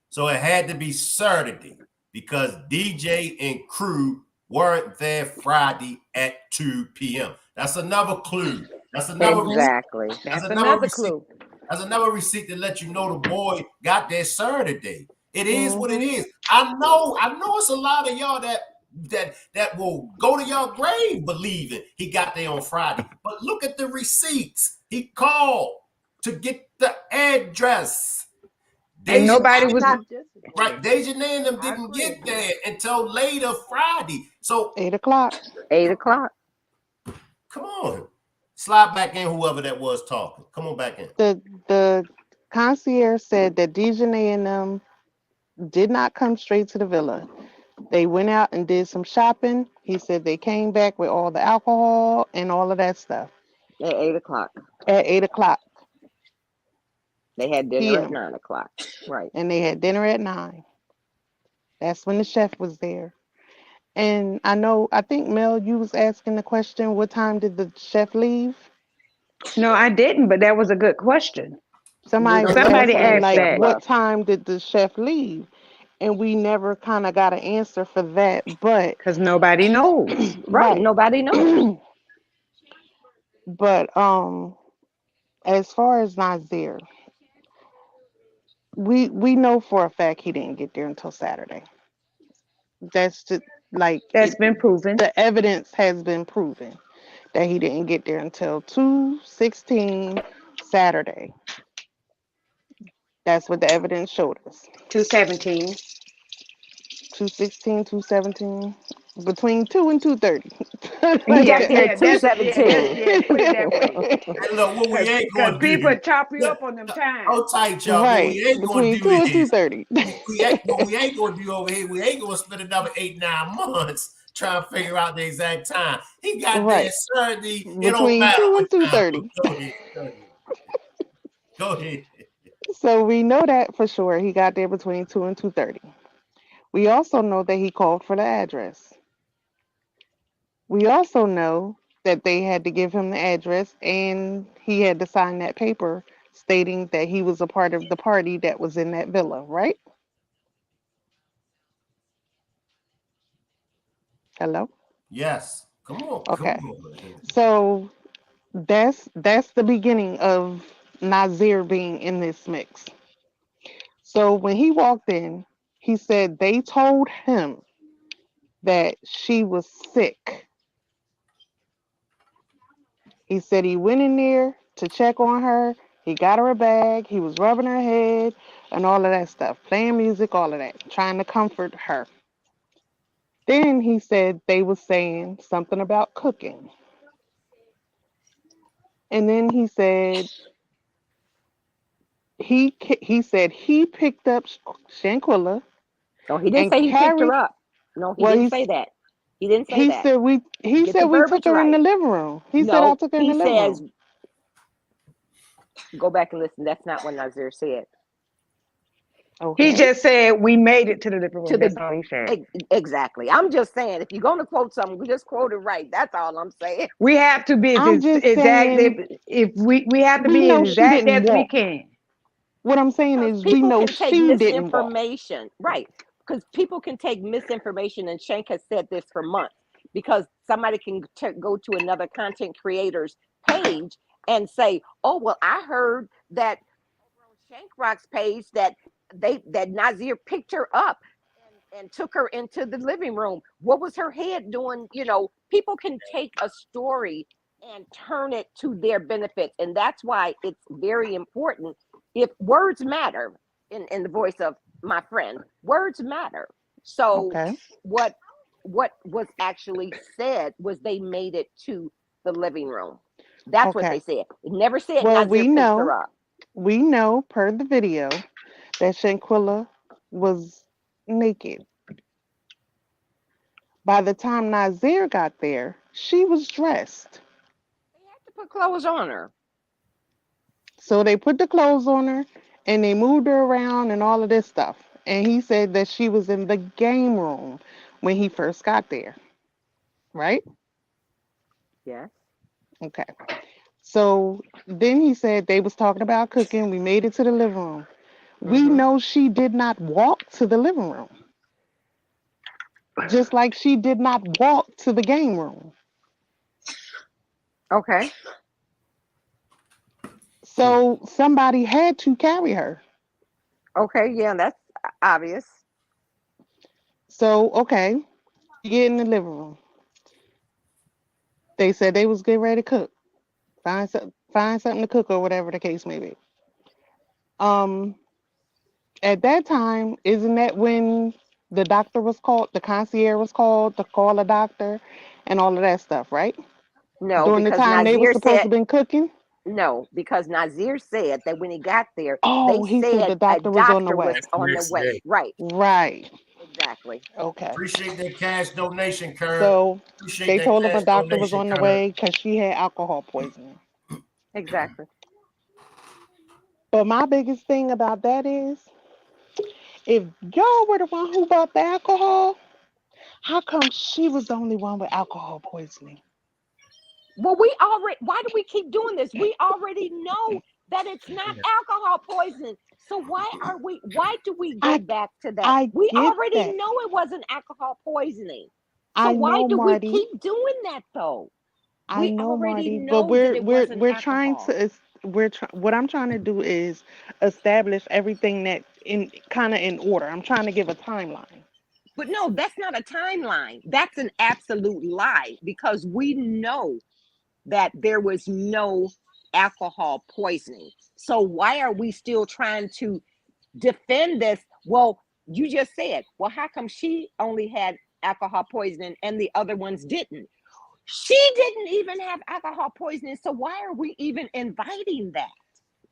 So it had to be Saturday because DJ and crew weren't there Friday at 2 p.m. That's another clue. That's another receipt. Exactly. That's That's another another receipt. clue. That's another receipt to let you know the boy got there Saturday. It is what it Mm-hmm. is. I know it's a lot of y'all that will go to your grave believing he got there on Friday. But look at the receipts. He called to get the address. And Deja nobody I'm was, not Right, disagreeing. Deja and them I didn't agree. get there until later Friday. So 8 o'clock. 8 o'clock. come on, slide back in whoever that was talking. Come on back in. The concierge said that Dejanay and them did not come straight to the villa. They went out and did some shopping. He said they came back with all the alcohol and all of that stuff At 8 o'clock. at 8 o'clock They had dinner at p.m. 9 o'clock. Right. and they had dinner at 9. That's when the chef was there. And I think Mel, you was asking the question, what time did the chef leave? no, I didn't, but that was a good question. We Somebody don't was know what Somebody asking time the asked like, chef that. what left. time did the chef leave? And we never kind of got an answer for that. But Because nobody knows. Right. right. Nobody knows. But as far as Nazir, we know for a fact he didn't get there until Saturday. That's just like That's it. been proven. The evidence has been proven that he didn't get there until 2:16 Saturday. That's what the evidence showed us. 217. 216, 217, between 2 and 230. You Like got Yeah, there that. at yeah, that's217. yeah. Put it that way, And look, what we ain't cause gonna people do. chop you Look, up on them times. hold tight, y'all. What Right. we ain't gonna Between do 2 and is 230. what we ain't gonna do over here. We ain't gonna spend another 8-9 months trying to figure out the exact time. He got there Right. Saturday. It don't Between matter 2 what and time. 230. Go ahead. Go ahead. Go ahead. So we know that for sure. He got there between 2 and 230. We also know that he called for the address. We also know that they had to give him the address and he had to sign that paper stating that he was a part of the party that was in that villa, right? Hello? Yes. Come on. Come Okay. on. So that's the beginning of Nazeer being in this mix. So when he walked in, he said they told him that she was sick. He said he went in there to check on her. He got her a bag. He was rubbing her head and all of that stuff, playing music, all of that, trying to comfort her. Then he said they was saying something about cooking. And then he said he said he picked up Shanquella No, he didn't and say he picked her carried. up. No, he Well, didn't say that. He didn't say that. he Get said the we took verbiage her in the right. living room. He said I No, took her in he the living says, room. go back and listen. That's not what Nazeer said. He Okay. just said we made it to the living To room. That's the all he said. exactly. I'm just saying, if you're going to quote something, we just quote it right. That's all I'm saying. We have to be I'm as just exact. saying If we have to we be as know she exact didn't as we walk. can. What I'm saying Because is we people know can take she didn't walk. misinformation, right? Because people can take misinformation, and Shank has said this for months. Because somebody can go to another content creator's page and say, "Oh, well, I heard that over on Shank Rock's page that Nazeer picked her up and took her into the living room. What was her head doing?" People can take a story and turn it to their benefits, and that's why it's very important. If words matter, in the voice of my friend, words matter. So Okay. what was actually said was they made it to the living room. That's what they Okay. said. It never said Well, Nazeer picked her up. we know per the video that Shanquilla was naked. By the time Nazir got there, she was dressed. They had to put clothes on her. So they put the clothes on her and they moved her around and all of this stuff. And he said that she was in the game room when he first got there, right? Yes. Okay. So then he said they was talking about cooking. We made it to the living room. We Mm-hmm. know she did not walk to the living room, just like she did not walk to the game room. Okay. So somebody had to carry her. Okay. Yeah, that's obvious. So okay, you get in the living room. They said they was getting ready to cook. Find something to cook or whatever the case may be. Um, at that time, isn't that when the doctor was called, the concierge was called to call a doctor, and all of that stuff, right? No, During the because time they were Nazeer supposed said to been cooking. no, because Nazeer said that when he got there, they Oh, he said said the a doctor was on the doctor was way. That's the on the next way. day. Right. Right. Exactly. Okay. Appreciate that cash donation, Kurt. So Appreciate they that told him cash a doctor was donation, on the Kurt. way because she had alcohol poisoning. Exactly. But my biggest thing about that is, if y'all were the one who bought the alcohol, how come she was the only one with alcohol poisoning? Well, why do we keep doing this? We already know that it's not Yeah. alcohol poisoning. So why do we go I back to that? I We get already that. know it wasn't alcohol poisoning. So I why know, do we Marty. keep doing that though? I We know, already Marty. But know that it wasn't we're trying alcohol. to what I'm trying to do is establish everything that in kind of in order. I'm trying to give a timeline. But no, that's not a timeline. That's an absolute lie because we know that there was no alcohol poisoning. So why are we still trying to defend this. Well, you just said, well, how come she only had alcohol poisoning and the other ones didn't? She didn't even have alcohol poisoning. So why are we even inviting that?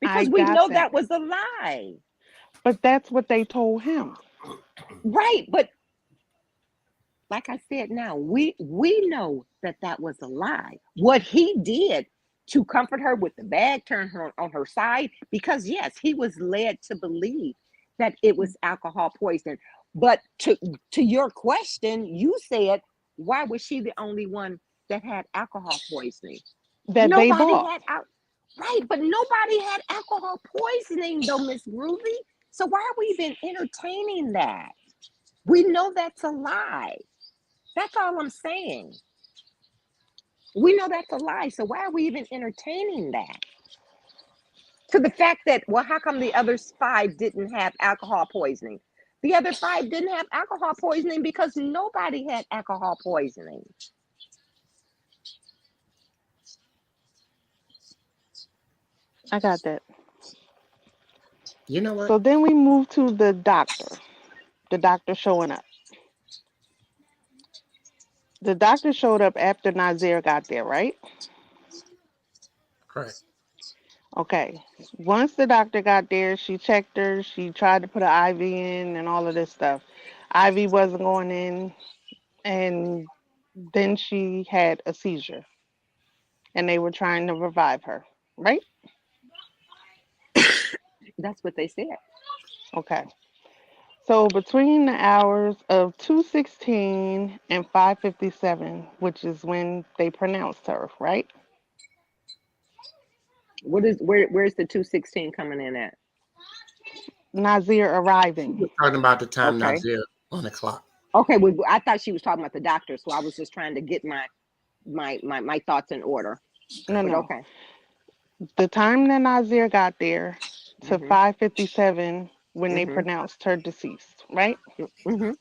I Because we got know that. that was a lie. But that's what they told him. Right. But like I said, now we know that that was a lie. What he did to comfort her with the bag, turn her on her side, because yes, he was led to believe that it was alcohol poisoning. But to your question, you said, why was she the only one that had alcohol poisoning? That they Nobody bought. had out right, but nobody had alcohol poisoning though, Miss Ruby. So why are we even entertaining that? We know that's a lie. That's all I'm saying. We know that's a lie. So why are we even entertaining that? To the fact that, well, how come the other five didn't have alcohol poisoning? The other five didn't have alcohol poisoning because nobody had alcohol poisoning. I got that. You know what? So then we move to the doctor. The doctor showing up. The doctor showed up after Nazeer got there, right? Correct. Okay. Once the doctor got there, she checked her. She tried to put an IV in and all of this stuff. IV wasn't going in, and then she had a seizure, and they were trying to revive her, right? That's what they said. Okay. So between the hours of 2:16 and 5:57, which is when they pronounced her, right? Where's the 216 coming in at? Nazeer She arriving. was talking about the time Okay. Nazeer on the clock. Okay, I thought she was talking about the doctor, so I was just trying to get my thoughts in order. No, But no. okay. The time that Nazeer got there to Mhm. 5:57 when they Mhm. pronounced her deceased, right? Mhm.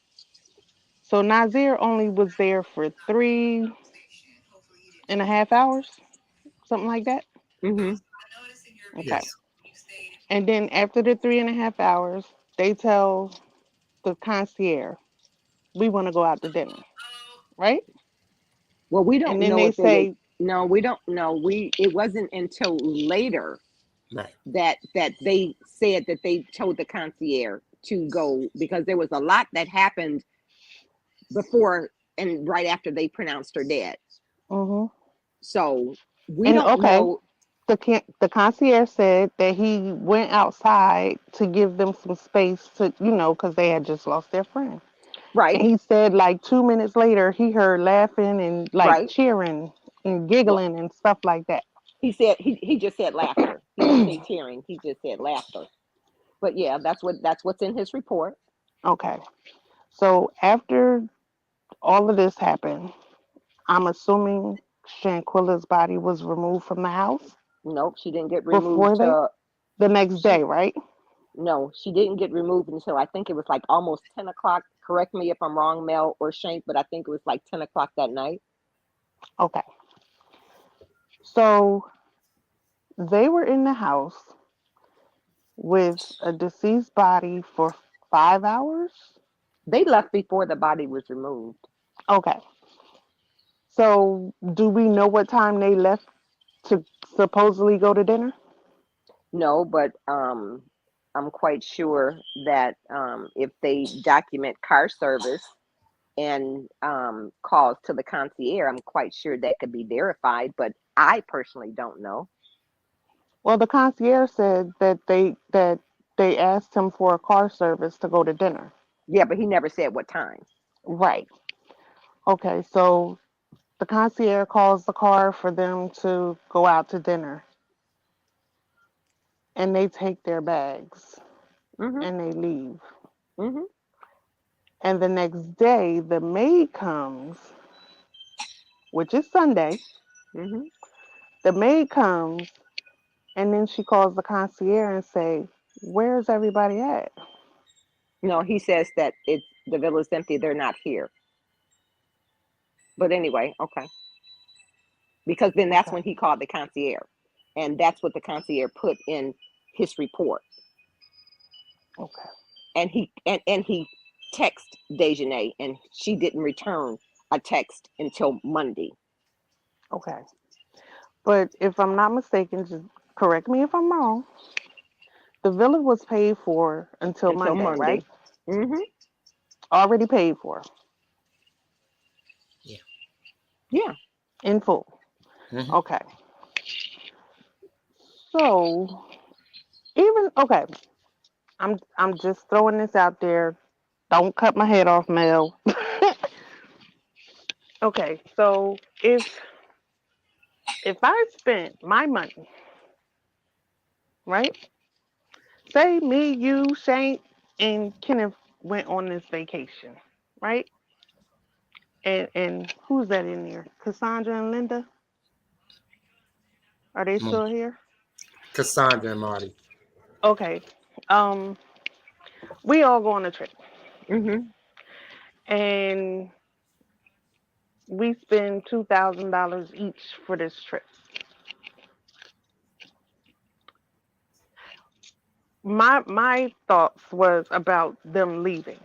So Nazeer only was there for 3.5 hours, something like that. Mhm. Okay. Yes. And then after the 3.5 hours, they tell the concierge, we want to go out to dinner, right? Well, we And don't then know they if they were. say, No, we don't know. It wasn't until later Right. that they said that they told the concierge to go because there was a lot that happened before and right after they pronounced her dead. mm-hmm. So we And don't okay, know. the concierge said that he went outside to give them some space to, because they had just lost their friend. And Right. he said like 2 minutes later, he heard laughing and like Right. cheering and Well, giggling and stuff like that. he said he just said laughter. He didn't say tearing. He just said laughter. But yeah, that's what's in his report. Okay. So after all of this happened, I'm assuming Shanquella's body was removed from the house Nope, she didn't get removed before till the next she day, right? no, she didn't get removed until I think it was like almost 10 o'clock. Correct me if I'm wrong, Mel or Shank, but I think it was like 10 o'clock that night. Okay. So they were in the house with a deceased body for 5 hours. They left before the body was removed. Okay. So do we know what time they left to supposedly go to dinner? No, but I'm quite sure that if they document car service and calls to the concierge, I'm quite sure that could be verified, but I personally don't know. Well, the concierge said that they asked him for a car service to go to dinner. Yeah, but he never said what time. Right. Okay, so the concierge calls the car for them to go out to dinner and they take their bags Mhm. and they leave. Mhm. And the next day, the maid comes, which is Sunday. Mhm. The maid comes and then she calls the concierge and say, "Where's everybody at?" No, he says that it's the villa's empty. They're not here. But anyway, okay. Because then that's Okay. when he called the concierge, and that's what the concierge put in his report. Okay. and he texted Dejanay, and she didn't return a text until Monday. Okay. But if I'm not mistaken, just correct me if I'm wrong. The villa was paid for until Until Monday, right? Monday. Mm-hmm. Already paid for Yeah. Yeah. in full. Mhm. Okay. So even okay, I'm just throwing this out there. Don't cut my head off, Mel. Okay, so if I spent my money, right? Say me, you, Shank, and Kenneth went on this vacation, right? And who's that in there? Cassandra and Linda? Are they Mm. still here? Cassandra and Marty. Okay. Um, we all go on a trip, Mm-hmm. and we spend $2,000 each for this trip. My thoughts was about them leaving.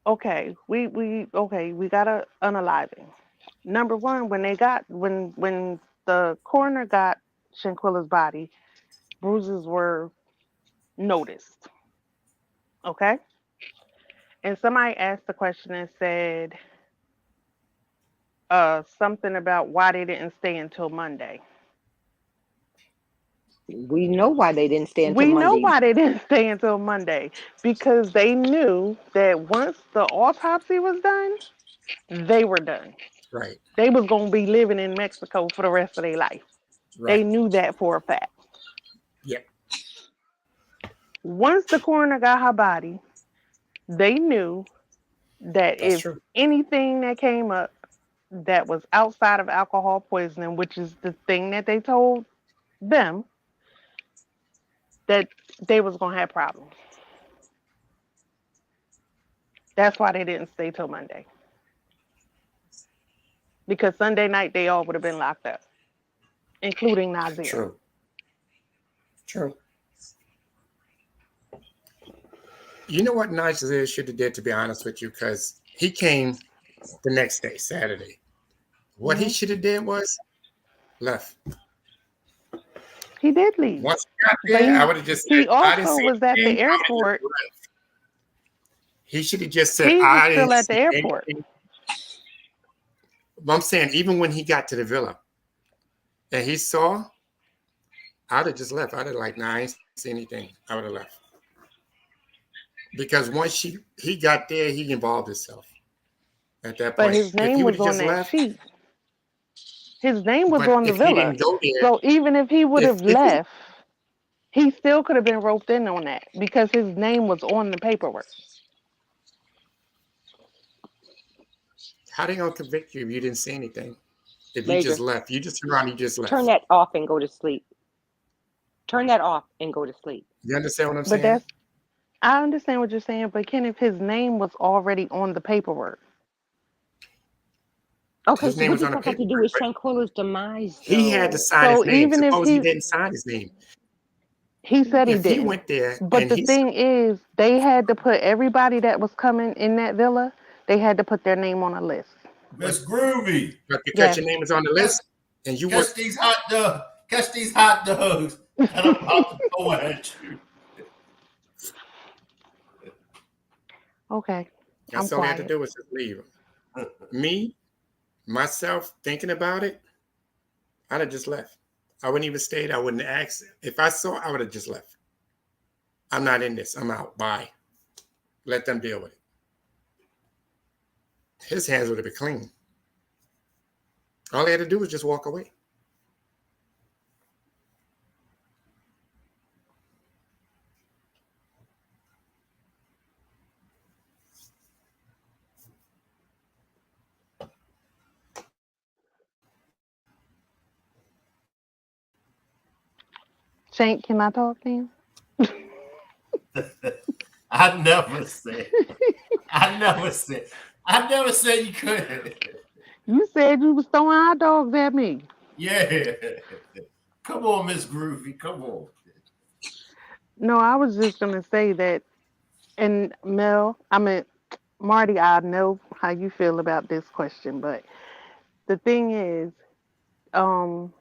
Okay, we got a unaliving. Number one, when the coroner got Shanquella's body, bruises were noticed. Okay, and somebody asked the question and said something about why they didn't stay until Monday. We know why they didn't stay until We know Monday. why they didn't stay until Monday because they knew that once the autopsy was done, they were done. Right. They was gonna be living in Mexico for the rest of their life. They Right. knew that for a fact. Yep. Once the coroner got her body, they knew that That's if true. anything that came up that was outside of alcohol poisoning, which is the thing that they told them, that they was gonna have problems. That's why they didn't stay till Monday. Because Sunday night they all would have been locked up, including Nazeer. True. True. You know what Nazeer should have did, to be honest with you, because he came the next day, Saturday. What he Hmm. should have did was left. He did leave, Once he got but there, I would have just said, he I didn't also see was at the anything. I would have just airport. left. He should have just said, He was I still didn't at the see airport. anything. But I'm saying, even when he got to the villa and he saw, I'd have just left. I'd have like, nah, I ain't see anything. I would have left. Because once he got there, he involved himself at that But point. his If he name would was have on just that left, sheet. His name was but on the if he villa. didn't go there, So even if he would have if he, left, he still could have been roped in on that because his name was on the paperwork. how they gonna convict you if you didn't say anything? If you just Major, left, you just turned around, you just turn left. that off and go to sleep. Turn that off and go to sleep. You understand what I'm But saying? I understand what you're saying, but Kenneth, his name was already on the paperwork. Okay, His so name what was does on the that have to do paperwork, with but Shanquella's demise, he had to though? sign his So name. even if Suppose he didn't sign his name. he said he If he didn't. went there But and the thing is, they had to put everybody that was coming in that villa, they had to put their name on a list. but, Miss Groovy, but because Yes. your name is on the catch, list and you were, catch these hot dogs. Catch these hot dogs that I'm about to throw at you. Okay. I'm that's all they had to quiet. do was just leave. Me, myself, thinking about it, I'd have just left. I wouldn't even stayed. I wouldn't ask. If I saw, I would have just left. I'm not in this. I'm out. Bye. Let them deal with it. His hands would have been clean. All he had to do was just walk away. Shank, can I talk to you? I never said. I never said. I never said you couldn't. You said you was throwing hot dogs at me. Yeah. Come on, Miss Groovy. Come on. No, I was just gonna say that, and Mel, I mean Marty, I know how you feel about this question, but the thing is, um,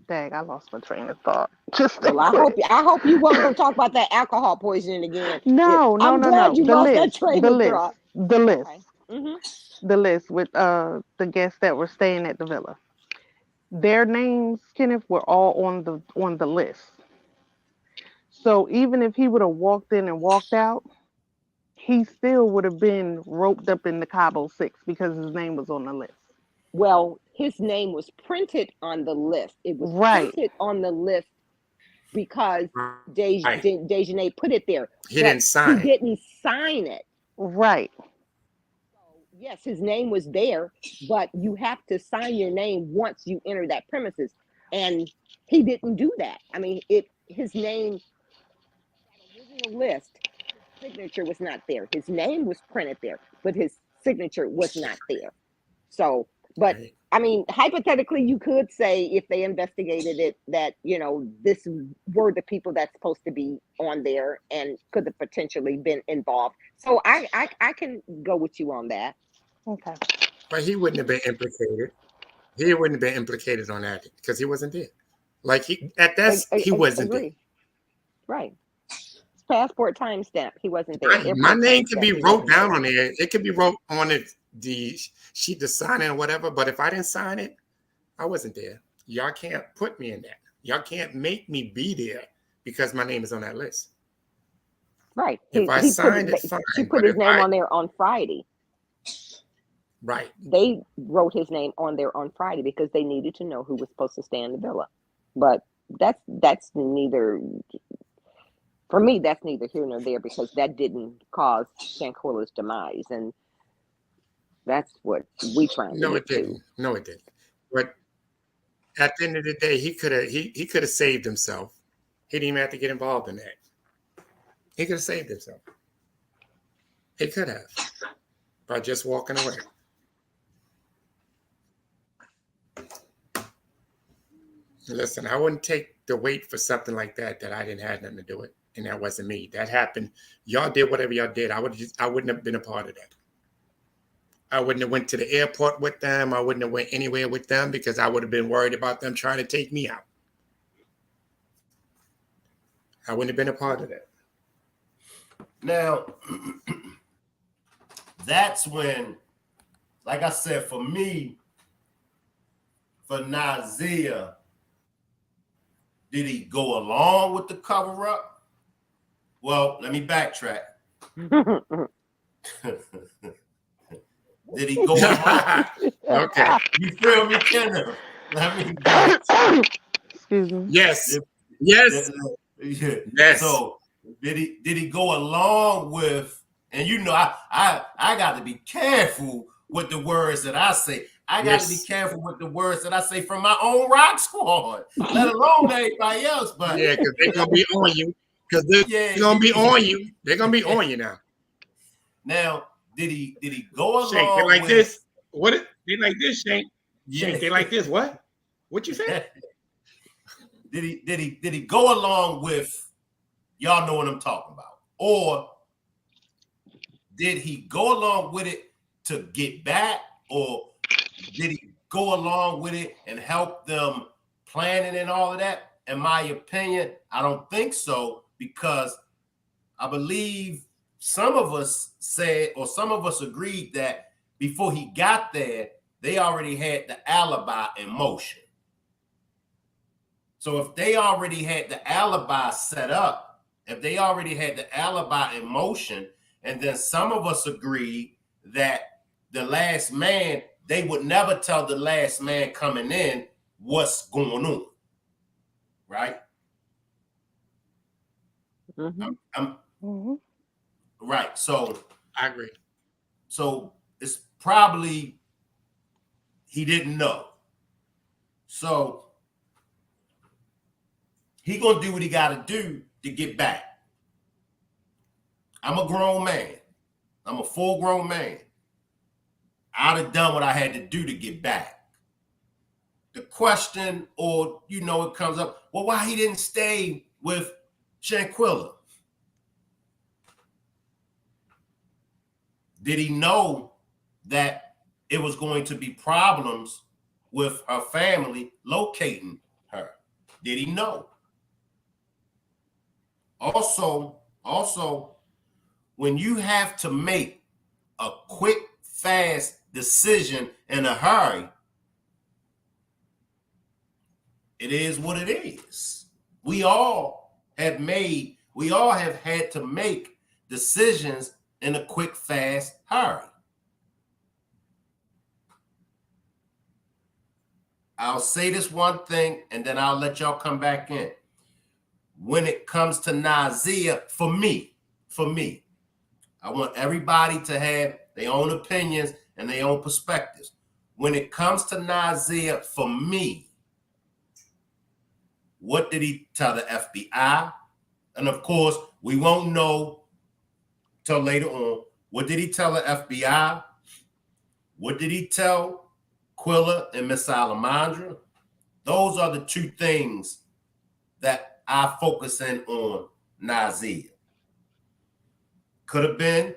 dang, I lost my train of thought. Just that Well, I quick. hope you weren't going to talk about that alcohol poisoning again. No, no, I'm no, glad no. you lost that train The of list, thought. the list, Okay. Mm-hmm. the list with the guests that were staying at the villa. Their names, Kenneth, were all on the list. So even if he would have walked in and walked out, he still would have been roped up in the Cabo Six because his name was on the list. Well, his name was printed on the list. It was Right, printed on the list because Right. Dejanay put it there, He but didn't he sign it. didn't sign it. right. So, yes, his name was there, but you have to sign your name once you enter that premises. And he didn't do that. I mean, his name, that original list, his signature was not there. His name was printed there, but his signature was not there. So, but Right. I mean, hypothetically, you could say if they investigated it that, this were the people that's supposed to be on there and could have potentially been involved. So I can go with you on that. Okay. But he wouldn't have been implicated. He wouldn't have been implicated on that because he wasn't there. Like he wasn't there. Agree. Right. Passport timestamp. He wasn't there. My Airport name could timestamp. be He wrote wasn't down there. on there. It could be wrote on it, the sheet to sign it or whatever. But if I didn't sign it, I wasn't there. Y'all can't put me in that. Y'all can't make me be there because my name is on that list. Right. If I He put signed it. it, fine. She put But his if name I on there on Friday. right, They wrote his name on there on Friday because they needed to know who was supposed to stay in the villa. But that's neither for me. That's neither here nor there because that didn't cause Shanquella's demise, and that's what we trying to no, get it to. didn't. No, it didn't. But at the end of the day, he could have saved himself. He didn't even have to get involved in that. He could have saved himself. He could have by just walking away. Listen, I wouldn't take the weight for something like that I didn't have nothing to do with, and that wasn't me. That happened. Y'all did whatever y'all did. I wouldn't have been a part of that. I wouldn't have went to the airport with them. I wouldn't have went anywhere with them because I would have been worried about them trying to take me out. I wouldn't have been a part of that. Now, that's when, like I said, for me, for Nazeer, did he go along with the cover up? Well, let me backtrack. Did he go along? Okay. You feel me, Kenneth? Let me go. Excuse me. Yes. Yes. Yes. So did he go along with? And I got to be careful with the words that I say. I got to be Yes. careful with the words that I say from my own rock squad, let alone everybody else. But Yeah, because they're gonna be on you. Because they're yeah, gonna be on you. They're gonna be on you now. now did he go Shank, they along like with? this. What? They like this, Shank. Yeah. Shank, they like this. What? What you say? Did he go along with? Y'all know what I'm talking about, or did he go along with it to get back, or did he go along with it and help them planning and all of that? In my opinion, I don't think so, because I believe some of us said, or some of us agreed that before he got there, they already had the alibi in motion. So if they already had the alibi set up, if they already had the alibi in motion, and then some of us agreed that the last man, they would never tell the last man coming in what's going on, right? Mm-hmm. Right. So I agree. So it's probably he didn't know. So he gonna do what he gotta do to get back. I'm a grown man. I'm a full grown man. I'd have done what I had to do to get back. The question, or it comes up, well, why he didn't stay with Shanquella, did he know that it was going to be problems with her family locating her? Did he know? Also, when you have to make a quick, fast decision in a hurry, it is what it is. We all have had to make decisions in a quick, fast hurry. I'll say this one thing and then I'll let y'all come back in. When it comes to Nazeer, for me, I want everybody to have their own opinions and their own perspectives. When it comes to Nazeer, for me, what did he tell the FBI? And of course, we won't know till later on. What did he tell the FBI? What did he tell Quilla and Miss Salamandra? Those are the two things that I focus in on Nazeer. Could have been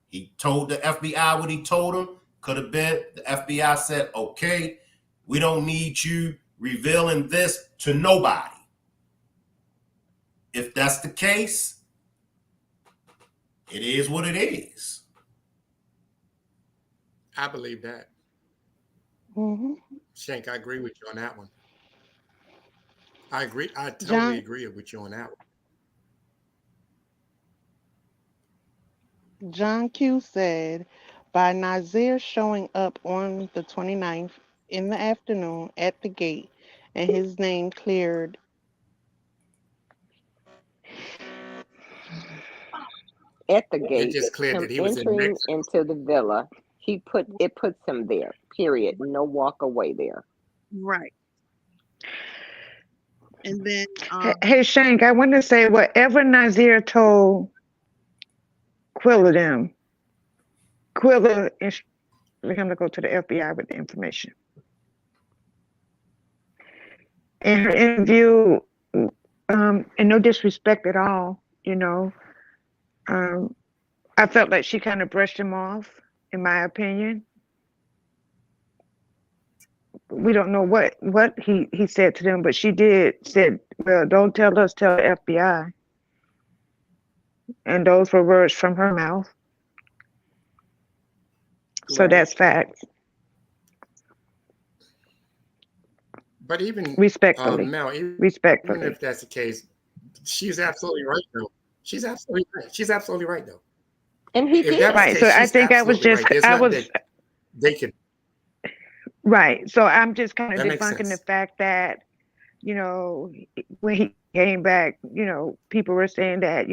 he told the FBI what he told them. Could have been the FBI said, okay, we don't need you revealing this to nobody. If that's the case, it is what it is. I believe that. Mm-hmm. Shank, I agree with you on that one. I agree. I totally John, agree with you on that one. John Q said, by Nazeer showing up on the 29th in the afternoon at the gate and his name cleared. At the It gate, just cleared him that he was in entering Mexico. into the villa, it puts him there. Period. No walk away there. Right. And then Hey, Shank, I want to say whatever Nazir told Quilla them, Quilla instructed him to go to the FBI with the information. In her interview, and no disrespect at all, I felt like she kind of brushed him off, in my opinion. We don't know what he said to them, but she said, well, don't tell us, tell the FBI. And those were words from her mouth. So Right. that's fact. But even Respectfully. Mel, even Respectfully. if that's the case, she's absolutely right though. She's absolutely right. She's absolutely right though. And he If that was the Right. case, So I she's think I was absolutely just right. There's nothing that they could. right. So I'm just kind of That makes debunking the sense. fact that, when he came back, people were saying that,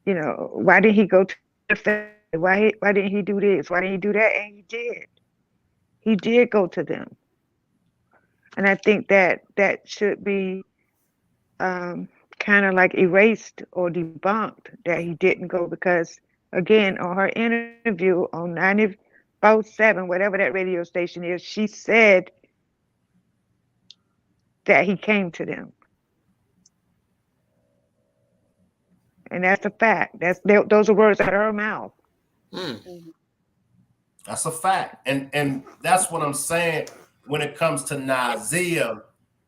why didn't he go to the family? Why didn't he do this? Why didn't he do that? And he did. He did go to them. And I think that should be kind of like erased or debunked that he didn't go because, again, on her interview on 94.7, whatever that radio station is, she said that he came to them. And that's a fact. Those are words out of her mouth. That's a fact. And that's what I'm saying when it comes to Nazeer.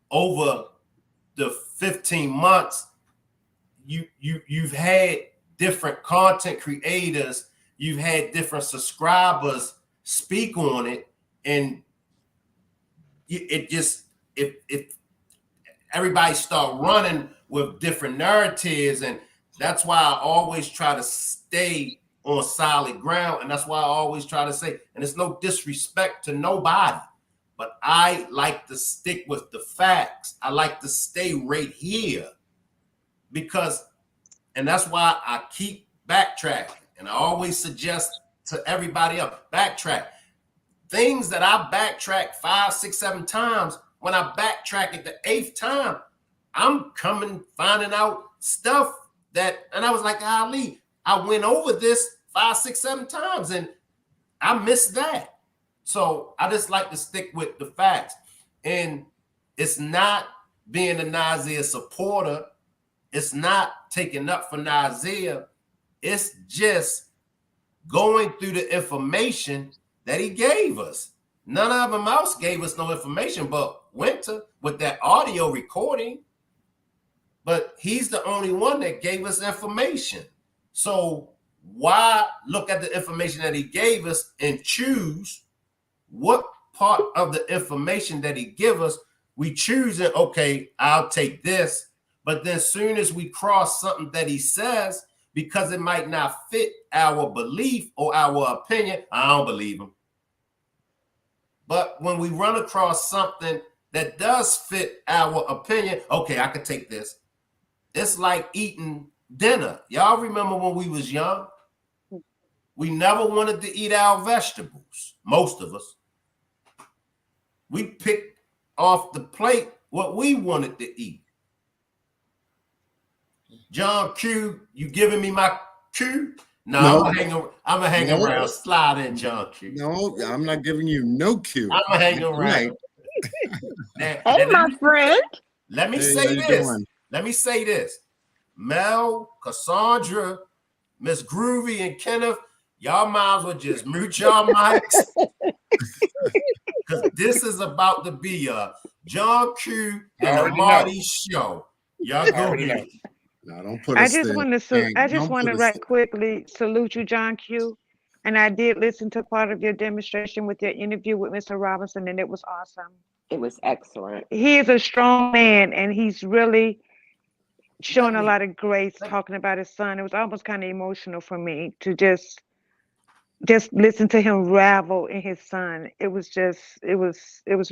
Over the 15 months, you've had different content creators, you've had different subscribers speak on it, and it just if everybody start running with different narratives, and that's why I always try to stay on solid ground, and that's why I always try to say, and it's no disrespect to nobody, but I like to stick with the facts. I like to stay right here because, and that's why I keep backtracking. And I always suggest to everybody else, backtrack. Things that I backtrack 5, 6, 7 times, when I backtrack it the 8th time, I'm finding out stuff that, and I was like, Ali, I went over this 5, 6, 7 times and I missed that. So I just like to stick with the facts. And it's not being a Nazeer supporter it's not taking up for Nazeer. It's just going through the information that he gave us. None of them else gave us no information but Winter with that audio recording. But he's the only one that gave us information. So why look at the information that he gave us and choose what part of the information that he give us we choose it? Okay, I'll take this. But then soon as we cross something that he says, because it might not fit our belief or our opinion, I don't believe him. But when we run across something that does fit our opinion, okay, I could take this. It's like eating dinner. Y'all remember when we was young? We never wanted to eat our vegetables, most of us. We picked off the plate what we wanted to eat. John Q, you giving me my Q? No, I'm gonna hang around. Slide in, John Q. No, I'm not giving you no Q. I'm gonna hang around. Hey, my friend. Let me say this. Let me say this. Mel, Cassandra, Miss Groovy, and Kenneth, y'all might as well just mute y'all mics. Because this is about to be a John Q and a Marty show. Y'all go ahead. No, don't put I us just there. want to I just want to right quickly salute you, John Q. And I did listen to part of your demonstration with your interview with Mr. Robinson, and it was awesome. It was excellent. He is a strong man, and he's really showing a lot of grace talking about his son. It was almost kind of emotional for me to just listen to him ravel in his son. It was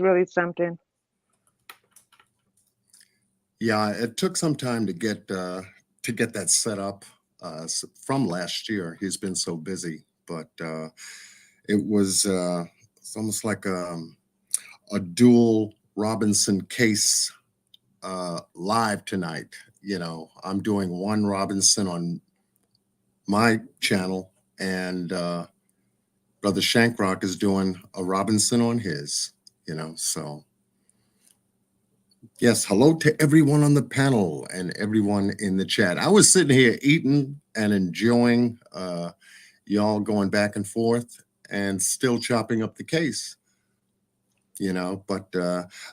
really something. Yeah, it took some time to get that set up from last year. He's been so busy, but it was it's almost like a dual Robinson case live tonight. You know, I'm doing one Robinson on my channel, and Brother Shankrock is doing a Robinson on his. You know, so. Yes, hello to everyone on the panel and everyone in the chat. I was sitting here eating and enjoying y'all going back and forth and still chopping up the case, you know, but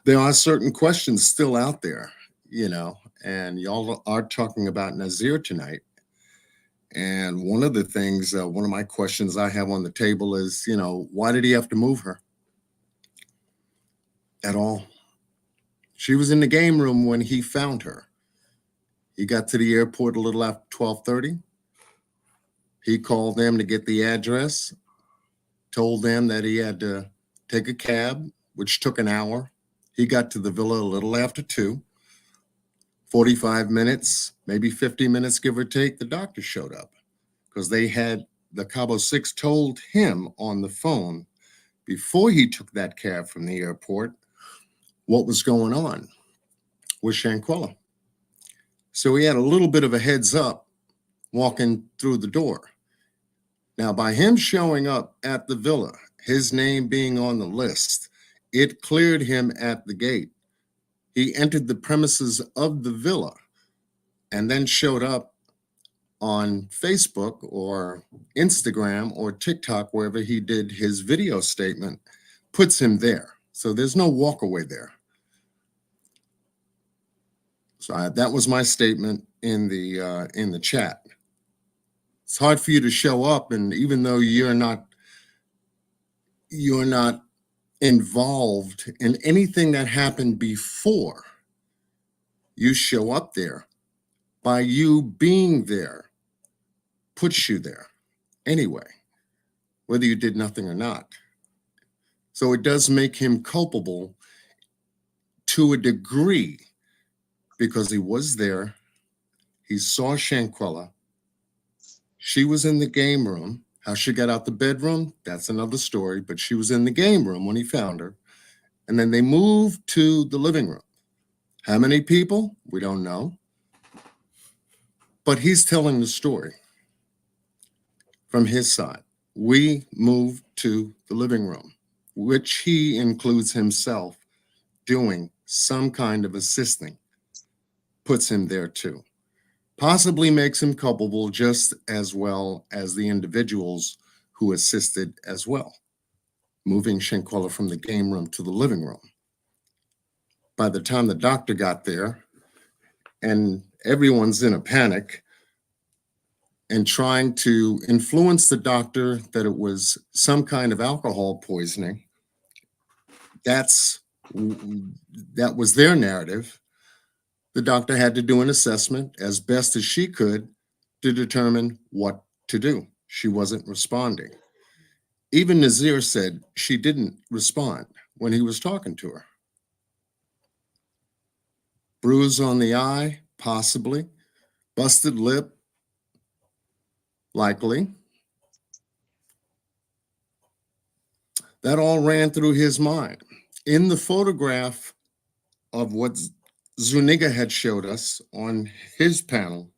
there are certain questions still out there, you know, and y'all are talking about Nazeer tonight. And one of the things, one of my questions I have on the table is, you know, why did he have to move her at all? She was in the game room when he found her. He got to the airport a little after 12:30. He called them to get the address, told them that he had to take a cab, which took an hour. He got to the villa a little after 2. 45 minutes, maybe 50 minutes, give or take, the doctor showed up because the Cabo 6 told him on the phone before he took that cab from the airport what was going on with Shanquella. So he had a little bit of a heads up walking through the door. Now, by him showing up at the villa, his name being on the list, it cleared him at the gate. He entered the premises of the villa and then showed up on Facebook or Instagram or TikTok, wherever he did his video statement, puts him there. So there's no walk away there. So that was my statement in the chat. It's hard for you to show up, and even though you're not involved in anything that happened before, you show up there. By you being there, puts you there anyway, whether you did nothing or not. So it does make him culpable to a degree because he was there. He saw Shanquella. She was in the game room. How she got out the bedroom, that's another story, but she was in the game room when he found her. And then they moved to the living room. How many people? We don't know. But he's telling the story from his side. We moved to the living room, which he includes himself doing some kind of assisting, puts him there too. possibly makes him culpable just as well as the individuals who assisted as well, moving Shanquella from the game room to the living room. By the time the doctor got there, and everyone's in a panic and trying to influence the doctor that it was some kind of alcohol poisoning, that was their narrative. The doctor had to do an assessment as best as she could to determine what to do. She wasn't responding. Even Nazeer said she didn't respond when he was talking to her. Bruise on the eye, possibly. Busted lip, likely. That all ran through his mind. In the photograph of what Zuniga had showed us on his panel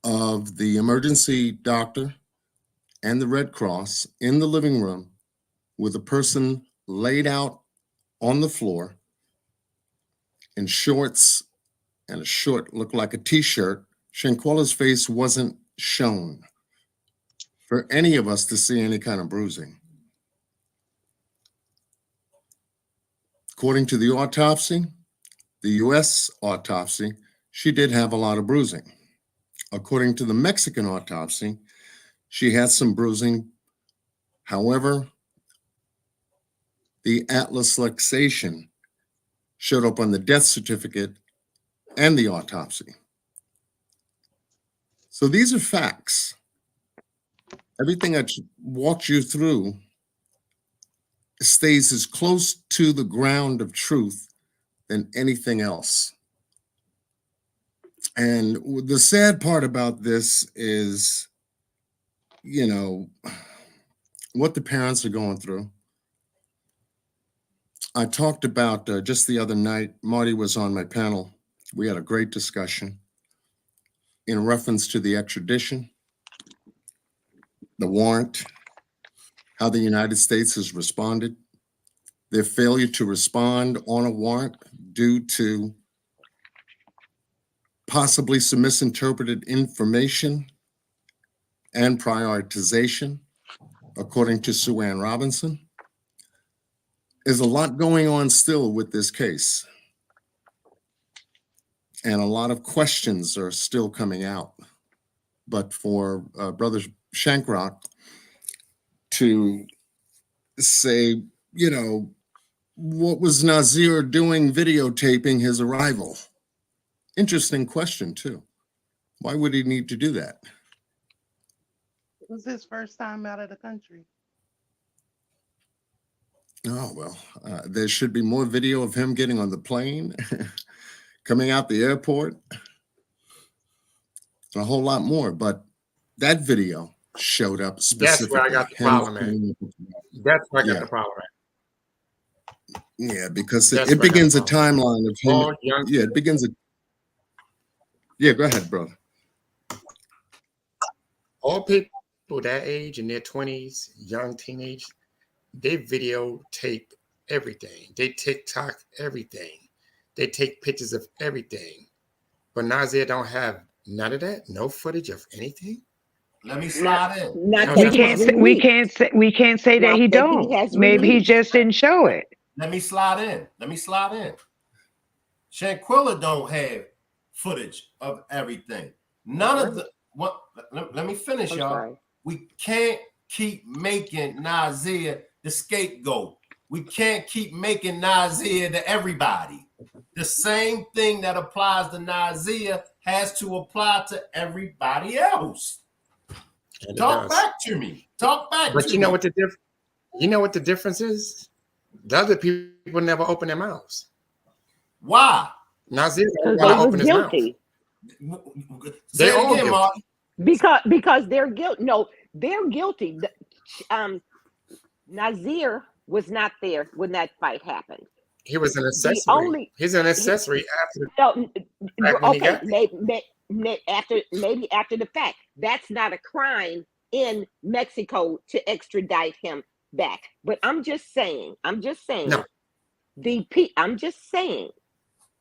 of the emergency doctor and the Red Cross in the living room with a person laid out on the floor in shorts and a short, looked like a t-shirt, Shanquella's face wasn't shown for any of us to see any kind of bruising. According to the autopsy, the US autopsy, she did have a lot of bruising. According to the Mexican autopsy, she had some bruising. However, the atlas luxation showed up on the death certificate and the autopsy. So these are facts. Everything I walked you through stays as close to the ground of truth than anything else. And the sad part about this is, you know, what the parents are going through. I talked about just the other night, Marty was on my panel. We had a great discussion in reference to the extradition, the warrant, how the United States has responded, their failure to respond on a warrant due to possibly some misinterpreted information and prioritization, according to Sue Ann Robinson. There's a lot going on still with this case. And a lot of questions are still coming out. But for Brother Shankrock to say, you know, what was Nazeer doing videotaping his arrival? Interesting question, too. Why would he need to do that? It was his first time out of the country. Oh, well, there should be more video of him getting on the plane, coming out the airport, a whole lot more. But that video showed up specifically. That's where I got the problem at. That's where I got the problem at. Yeah, because it begins a timeline of him. Yeah, it begins a. Yeah, go ahead, brother. All people that age in their 20s, young teenage, they videotape everything. They TikTok everything. They take pictures of everything. But Nazeer don't have none of that. No footage of anything. Let me slide in. We can't say that he don't. Maybe he just didn't show it. Let me slide in. Shanquella don't have footage of everything. None of the what. Let me finish, y'all. Sorry. We can't keep making Nazeer the scapegoat. We can't keep making Nazeer to everybody. The same thing that applies to Nazeer has to apply to everybody else. Talk back to me. But you know what the difference is? The other people never open their mouths. Why? Nazeer want to open his mouth. They're all guilty. Because they're guilty. No, they're guilty. Nazeer was not there when that fight happened. He was an accessory. He's an accessory after. Maybe after the fact. That's not a crime in Mexico to extradite him back. But I'm just saying. No. I'm just saying.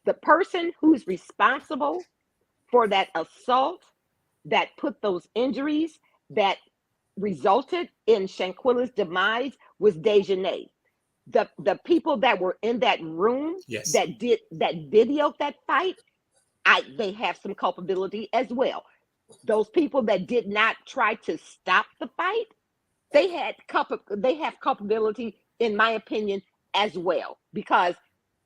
The person who's responsible for that assault that put those injuries that resulted in Shanquella's demise was Dejanay. The people that were in that room Yes. that videoed that fight, they have some culpability as well. Those people that did not try to stop the fight, they have culpability, in my opinion, as well, because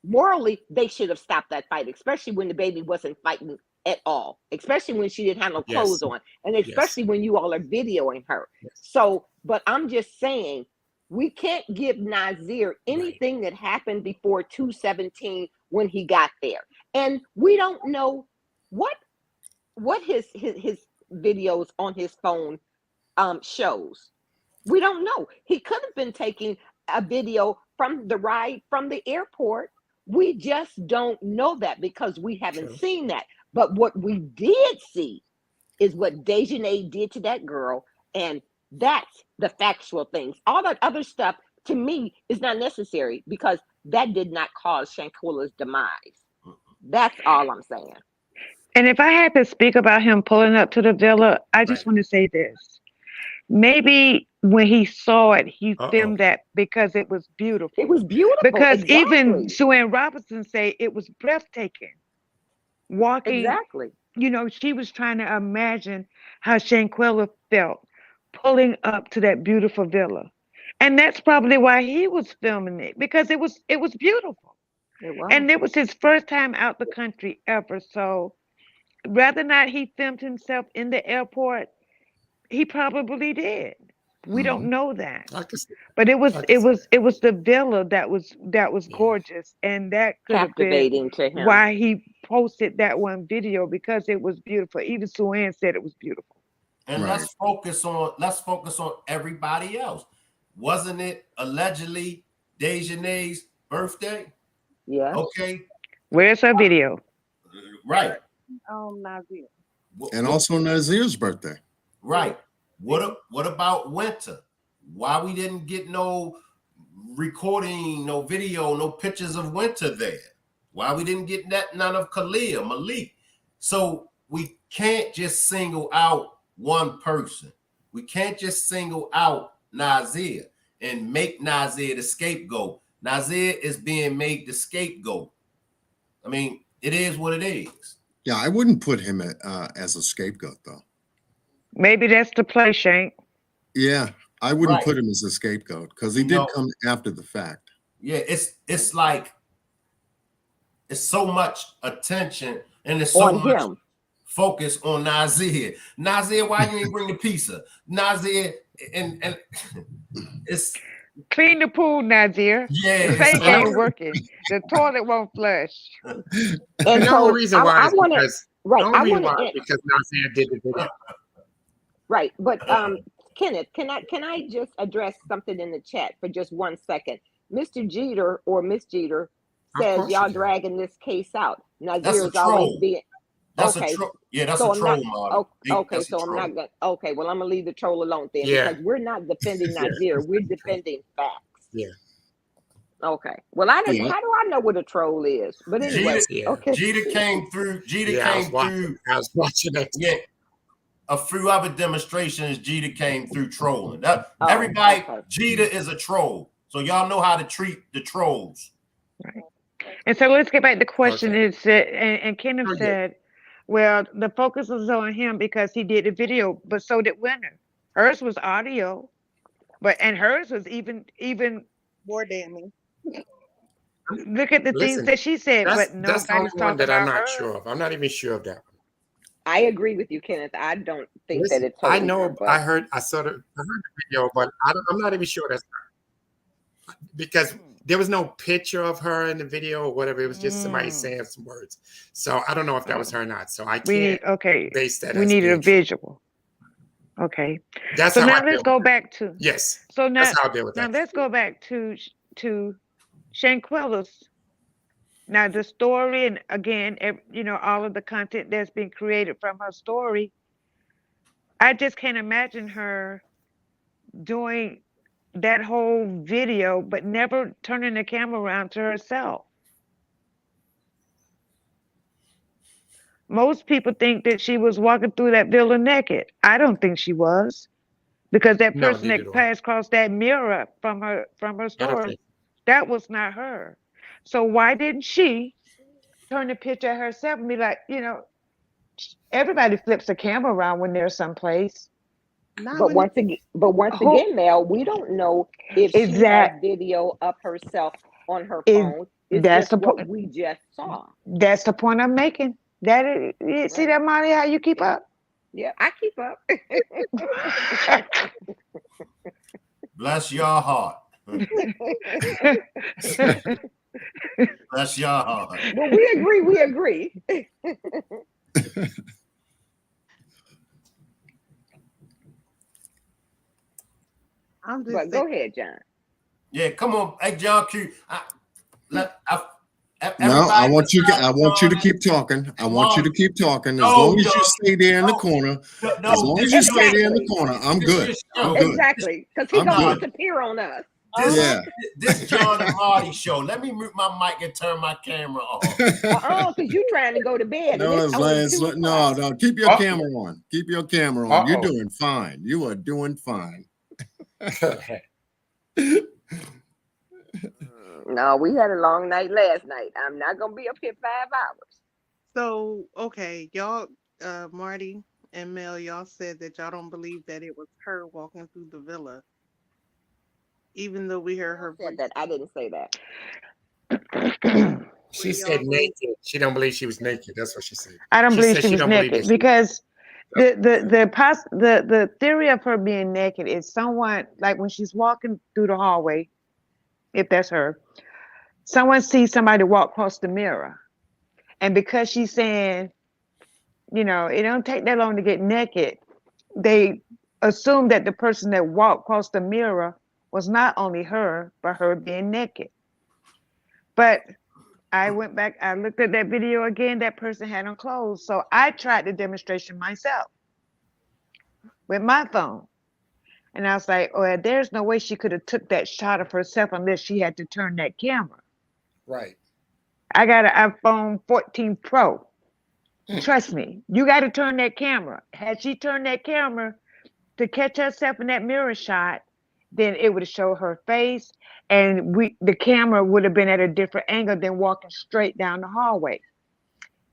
morally they should have stopped that fight, especially when the baby wasn't fighting at all, especially when she didn't have no clothes Yes. on, and Yes. especially when you all are videoing her. Yes. So, but I'm just saying, we can't give Nazeer anything that happened before 217 when he got there, and we don't know what his videos on his phone shows. We don't know. He could have been taking a video from the ride from the airport. We just don't know that because we haven't True. seen that. But what we did see is what Dejanay did to that girl, and that's the factual things. All that other stuff, to me, is not necessary because that did not cause Shanquella's demise. That's all I'm saying. And if I had to speak about him pulling up to the villa, I just Right. want to say this. Maybe when he saw it, he Uh-oh. filmed that because it was It beautiful. was beautiful. Because even Exactly. Sue Ann Robinson say it was breathtaking. Walking, Exactly. she was trying to imagine how Shanquella felt pulling up to that beautiful villa. And that's probably why he was filming it, because it was beautiful. It was. And it was his first time out the country ever. So rather not he filmed himself in the airport, he probably did. We don't know that. I can see. But it was I it can see. was it was the villa that was Yeah. gorgeous, and that could have been Captivating to him. why he posted that one video, because it was beautiful. Even Sue Ann said it was beautiful. And Right. let's focus on everybody else. Wasn't it allegedly Dejanay's birthday? Yes. Okay, Where's her video? right. Nazeer. And also Nazeer's birthday. Right. What about Winter? Why we didn't get no recording, no video, no pictures of Winter there? Why we didn't get none of Khalil, Malik? So we can't just single out one person. We can't just single out Nazeer and make Nazeer the scapegoat. Nazeer is being made the scapegoat. I mean, it is what it is. Yeah, I wouldn't put him as a scapegoat, though. Maybe that's the play, Shank. Yeah, I wouldn't Right. put him as a scapegoat because he You did know- come after the fact. Yeah, it's like it's so much attention and it's On so much him. focus on Nazeer. Nazeer, why you ain't bring the pizza? Nazeer, and it's Clean the pool, Nazeer. yeah, The it's sink like- ain't working. The toilet won't flush. And And the so only reason why I is want to because right. the I only reason want why to is because Nazeer did the video. right. But Kenneth, can I just address something in the chat for just 1 second? Mr. Jeter or Miss Jeter Of says course you y'all can. dragging this case out. That's Nazeer a is always troll. being That's okay. a troll. Yeah, that's So a I'm troll not model. okay. That's a So I'm not troll. gonna okay. Well, I'm gonna leave the troll alone then Yeah. because we're not defending Yeah. Nazeer. We're defending facts. Yeah. Okay. Well, I don't. Yeah. How do I know what a troll is? But anyway, Jeter, Yeah. okay. Jeter came through. Jeter Yeah, I was came watching. through. I was watching that. Yeah, a few other demonstrations. Jeter came through trolling. That Oh, everybody, okay. Jeter is a troll. So y'all know how to treat the trolls. And so let's get back to the question. Okay. It said, and Kenneth Oh, yeah. said, well, the focus was on him because he did the video, but so did Winter. Hers was audio, and hers was even More damning. look at the things Listen, that she said, That's but the only nobody's one talking that I'm about not her. sure of. I'm not even sure of that one. I agree with you, Kenneth. I don't think that Listen, it's totally I know. her, but I heard the video, but I'm not even sure that's her. Because there was no picture of her in the video or whatever. It was just somebody Mm. saying some words. So I don't know if that was her or not. So I We can't need okay. base that. We as needed a being true. visual. Okay. That's So how now I let's feel. go back to Yes, so now that's how I deal with now that. let's go back to Shanquella's. Now the story, and again, all of the content that's been created from her story. I just can't imagine her doing that whole video, but never turning the camera around to herself. Most people think that she was walking through that building naked. I don't think she was, because that No, person neither that do I. passed across that mirror from her I don't store, think. that was not her. So why didn't she turn the picture of herself and be like, everybody flips a camera around when they're someplace. Not But when once Who again, Mel, we don't know if is she has that? video of herself on her Is phone. It's that's just the what point? we just saw. That's the point I'm making. That is, you see Right. that, Monty? How you keep up? Yeah, I keep up. Bless your heart. Bless your heart. Well, we agree. We agree. I'm just But saying. go ahead, John. Yeah, come on. Hey, John Q. No, I Everybody want you. besides I want you to John keep talking. I want you to Marty. keep talking. As No, long as you John. stay there in the No, corner. no, As no. long as This you your stay there in the Exactly. corner, I'm this good. your I'm show. good. Exactly. Because he I'm gonna good. disappear on us. This Yeah. this John and Marty show. Let me mute my mic and turn my camera off. Because you trying to go to bed and No, it's only 2 no, o'clock. no. Keep your camera on. Keep your camera on. You're Uh-oh. doing fine. You are doing fine. No, we had a long night last night. I'm not gonna be up here 5 hours. So, okay, y'all, Marty and Mel, y'all said that y'all don't believe that it was her walking through the villa, even though we heard her Mel said voice. that. I didn't say that. What She do y'all said believe? naked. She don't believe she was naked. That's what she said. I don't She believe said she she was don't believe that naked she. because That's the what she the said. the pos the theory of her being naked is somewhat like when she's walking through the hallway, if that's her, someone sees somebody walk across the mirror, and because she's saying, it don't take that long to get naked, they assume that the person that walked across the mirror was not only her, but her being naked. But I went back, I looked at that video again, that person had on clothes. So I tried the demonstration myself with my phone. And I was like, oh, there's no way she could have took that shot of herself unless she had to turn that camera. Right. I got an iPhone 14 Pro. Trust me, you got to turn that camera. Had she turned that camera to catch herself in that mirror shot, then it would have showed her face, and the camera would have been at a different angle than walking straight down the hallway.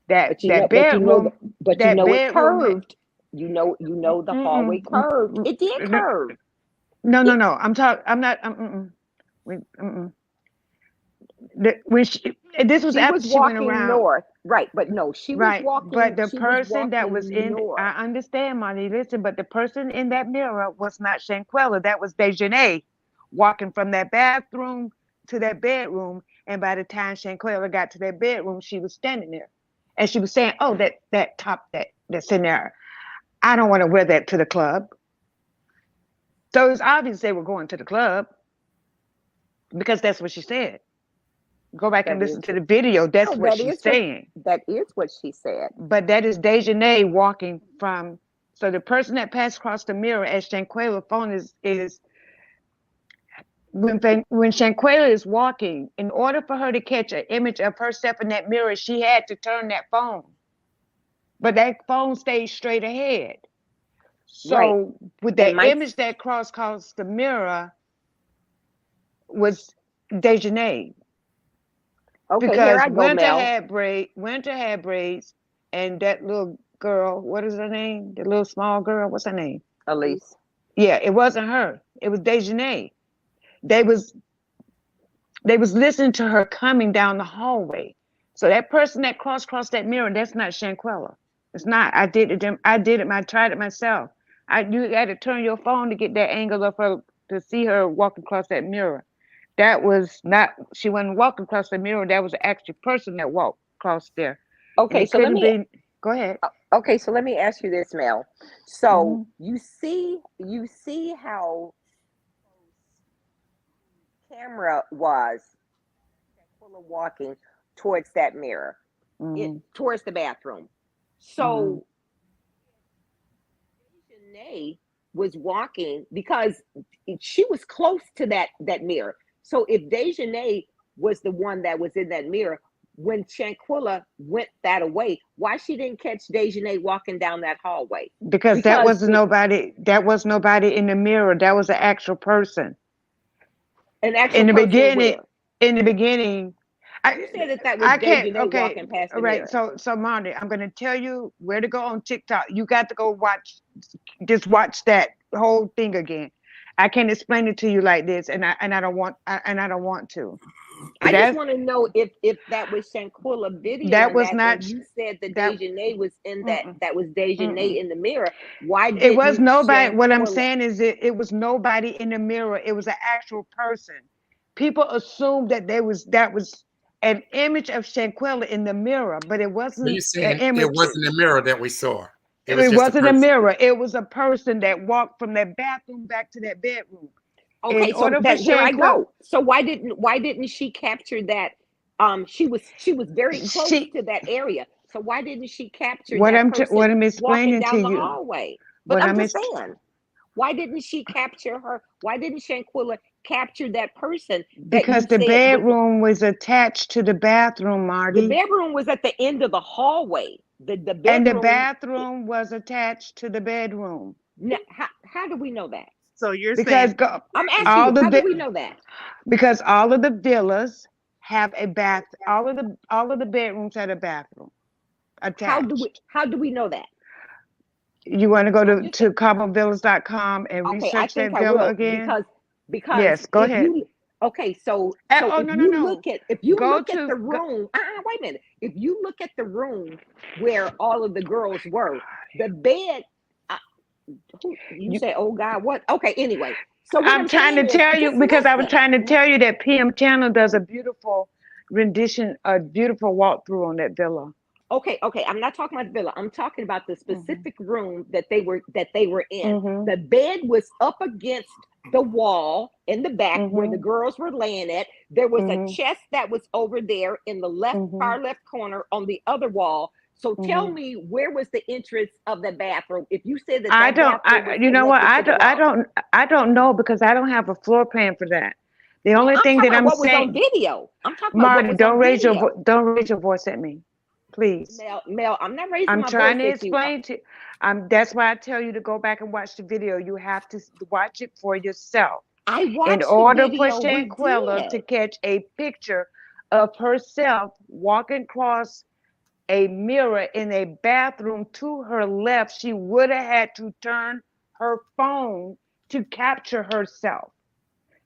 That But you know, that but you know, bedroom, but you that know, it bedroom. curved. The hallway curved. It did curve. No, no, It. no. I'm talking. I'm not. When this was She was after she went walking around, north, right? But no, she was right? walking. But the She was person that was walking in, north. I understand, Monty. Listen, but the person in that mirror was not Shanquella. That was Dejanay walking from that bathroom to that bedroom. And by the time Shanquella got to that bedroom, she was standing there, and she was saying, "Oh, that top that's in there. I don't want to wear that to the club." So it's obvious they were going to the club because that's what she said. Go back and That listen is. to the video. That's No, what she's saying. that is what she said. But that is Dejanay walking from. So the person that passed across the mirror as Shanquella phone is when Shanquella is walking. In order for her to catch an image of herself in that mirror, she had to turn that phone. But that phone stayed straight ahead. Right. So with And that image that crossed across the mirror was Dejanay. okay, here Because I go, Mel. Winter had braids, and that little girl, what is her name? The little small girl, what's her name? Elise. Yeah, it wasn't her. It was Dejanay. They was listening to her coming down the hallway. So that person that crossed that mirror, that's not Shanquella. It's not. I did it. I tried it myself. You had to turn your phone to get that angle of her to see her walking across that mirror. That was not. She wasn't walking across the mirror. That was the actual person that walked across there, and Okay, it so let couldn't me be. Go ahead. okay, so let me ask you this, Mel. So Hmm. you see how camera was walking towards that mirror, Hmm. towards the bathroom. Hmm. So Janae was walking because she was close to that mirror. So if Dejanay was the one that was in that mirror, when Shanquella went that away, why she didn't catch Dejanay walking down that hallway? Because that Because was nobody. That was nobody in the mirror. That was an actual person. an actual In the person beginning, where in the beginning, you said that was I can't. Dejanay Okay, walking past all the right. mirror. So Marty, I'm gonna tell you where to go on TikTok. You got to go watch. Just watch that whole thing again. I can't explain it to you like this, and I don't want and I don't want to. I just That's want to know if that was Shanquella that videoing was that, not and you said that that. Dejanay was in that. Mm-mm, That was mm-mm. Dejanay in the mirror. Why It was didn't nobody. What I'm Shanquella? saying is it was nobody in the mirror. It was an actual person. People assumed that that was an image of Shanquella in the mirror, but it So you're wasn't an saying it image. wasn't a mirror that we saw. It was It just a wasn't a person. mirror. It was a person that walked from that bathroom back to that bedroom. In Okay, so order for that here I Shanquella, go. So why didn't she capture that? She was very close she to that area. So why didn't she capture that what person I'm walking explaining to down the you, hallway? But what I'm I'm just ex- saying, why didn't she capture her? Why didn't Shanquilla capture that person that you because the said was bedroom was attached to the bathroom, the Marty, bedroom was at the end of the hallway. The and the bedroom. bathroom was attached to the bedroom. Now, how do we know that? So you're saying Because go, I'm asking all you, the how do bi- we know that? because all of the villas have a bath. All of the bedrooms had a bathroom attached. How do we know that? You want to go I'm to just saying. CaboVillas.com and Okay, I research think that I villa will again? because Yes, go if ahead. you okay, Oh, if no, no, you no. look at Go to go, room, wait a minute. If you look at the room where all of the girls were, the bed. Uh, you you, say, oh God, what? Okay, anyway. So what I'm I'm trying to saying is, tell you just because I was listen. trying to tell you that PM Channel does a beautiful rendition, a beautiful walkthrough on that villa. Okay. I'm not talking about the villa. I'm talking about the Hmm. specific room that they were in. Hmm. The bed was up against the wall in the back where the Hmm. girls were laying at. There was a Hmm. chest that was over there in the Hmm. far left corner on the other wall. So tell Hmm. me, where was the entrance of the bathroom? If you said that I that don't. bathroom was You know what? connected to the wall. I don't know because I don't have a floor plan for that. The No, only I'm thing talking that about I'm what was on saying, video. I'm talking about what Marty, was on video. don't raise your voice at me, please. Mel, I'm not raising I'm my voice trying to at you. explain to. That's why I tell you to go back and watch the video. You have to watch it for yourself. I In watched the order for video. We Shanquella did. to catch a picture of herself walking across a mirror in a bathroom to her left, she would have had to turn her phone to capture herself.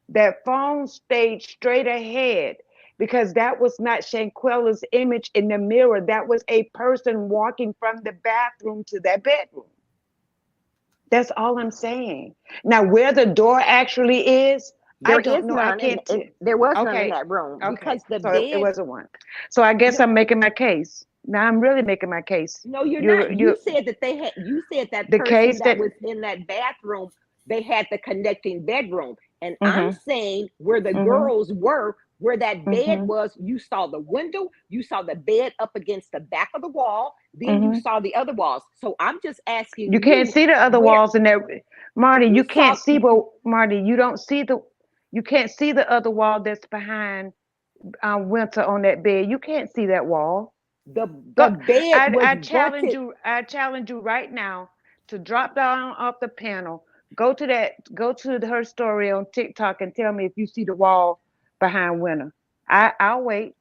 That phone stayed straight ahead because that was not Shanquella's image in the mirror. That was a person walking from the bathroom to that bedroom. That's all I'm saying. Now, where the door actually is, I There don't is know. I none, can't. there was none in Okay, that room okay. because the So it bed. wasn't one. So I guess I'm making my case. Now I'm really making my case. No, you're not. You You said that they had. You said that the person case that that. was in that bathroom, they had the connecting bedroom, and I'm Mhm. saying where the Mhm. girls were, where that bed Mhm. was. You saw the window. You saw the bed up against the back of the wall. Then you Mhm. saw the other walls. So I'm just You asking can't you see the other where walls in there, Marty. you You can't saw see. Well, Marty, you don't see the. You can't see the other wall that's behind Winter on that bed. You can't see that wall. the Go. bed was I challenge butted. you. I challenge you right now to drop down off the panel. Go to that. Go to her story on TikTok and tell me if you see the wall behind Winter. I'll wait.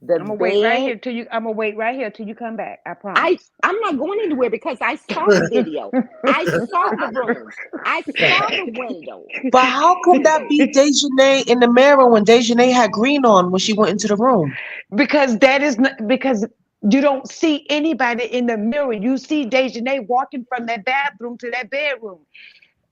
The I'm gonna wait right bed. here till you. I'm gonna wait right here till you come back. I promise. I'm not going anywhere because I saw the video. I saw the rooms. I saw the window. But how could that be Dejanay in the mirror when Dejanay had green on when she went into the room? Because that is not because you don't see anybody in the mirror. You see Dejanay walking from that bathroom to that bedroom.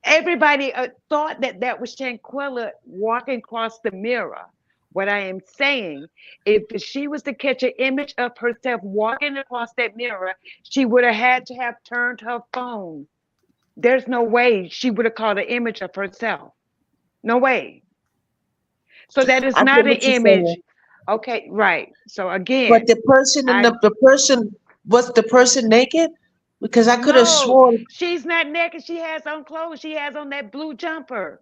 Everybody thought that that was Shanquella walking across the mirror. What I am saying, if she was to catch an image of herself walking across that mirror, she would have had to have turned her phone. There's no way she would have caught an image of herself. No way. So that is I get not an what you're saying. image. Okay, right. So But again, the person in I the person was the person naked? Because I could have no, sworn she's not naked. She has on clothes. She has on that blue jumper.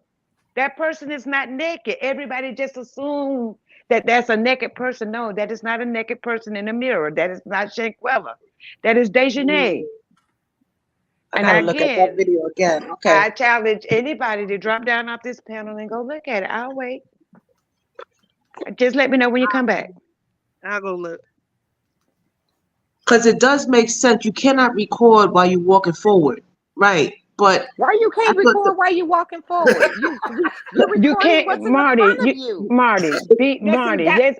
That person is not naked. Everybody just assumed that's a naked person. No, that is not a naked person in the mirror. That is not Shanquella. That is Dejanay. I And gotta look at that again, video again. Okay. I challenge anybody to drop down off this panel and go look at it. I'll wait. Just let me know when you come back. I'll go look. Because it does make sense. You cannot record while you're walking forward. Right. But Why you I can't thought record while you're walking forward? You're You recording can't, what's in the Marty. front of you. Marty, That's let's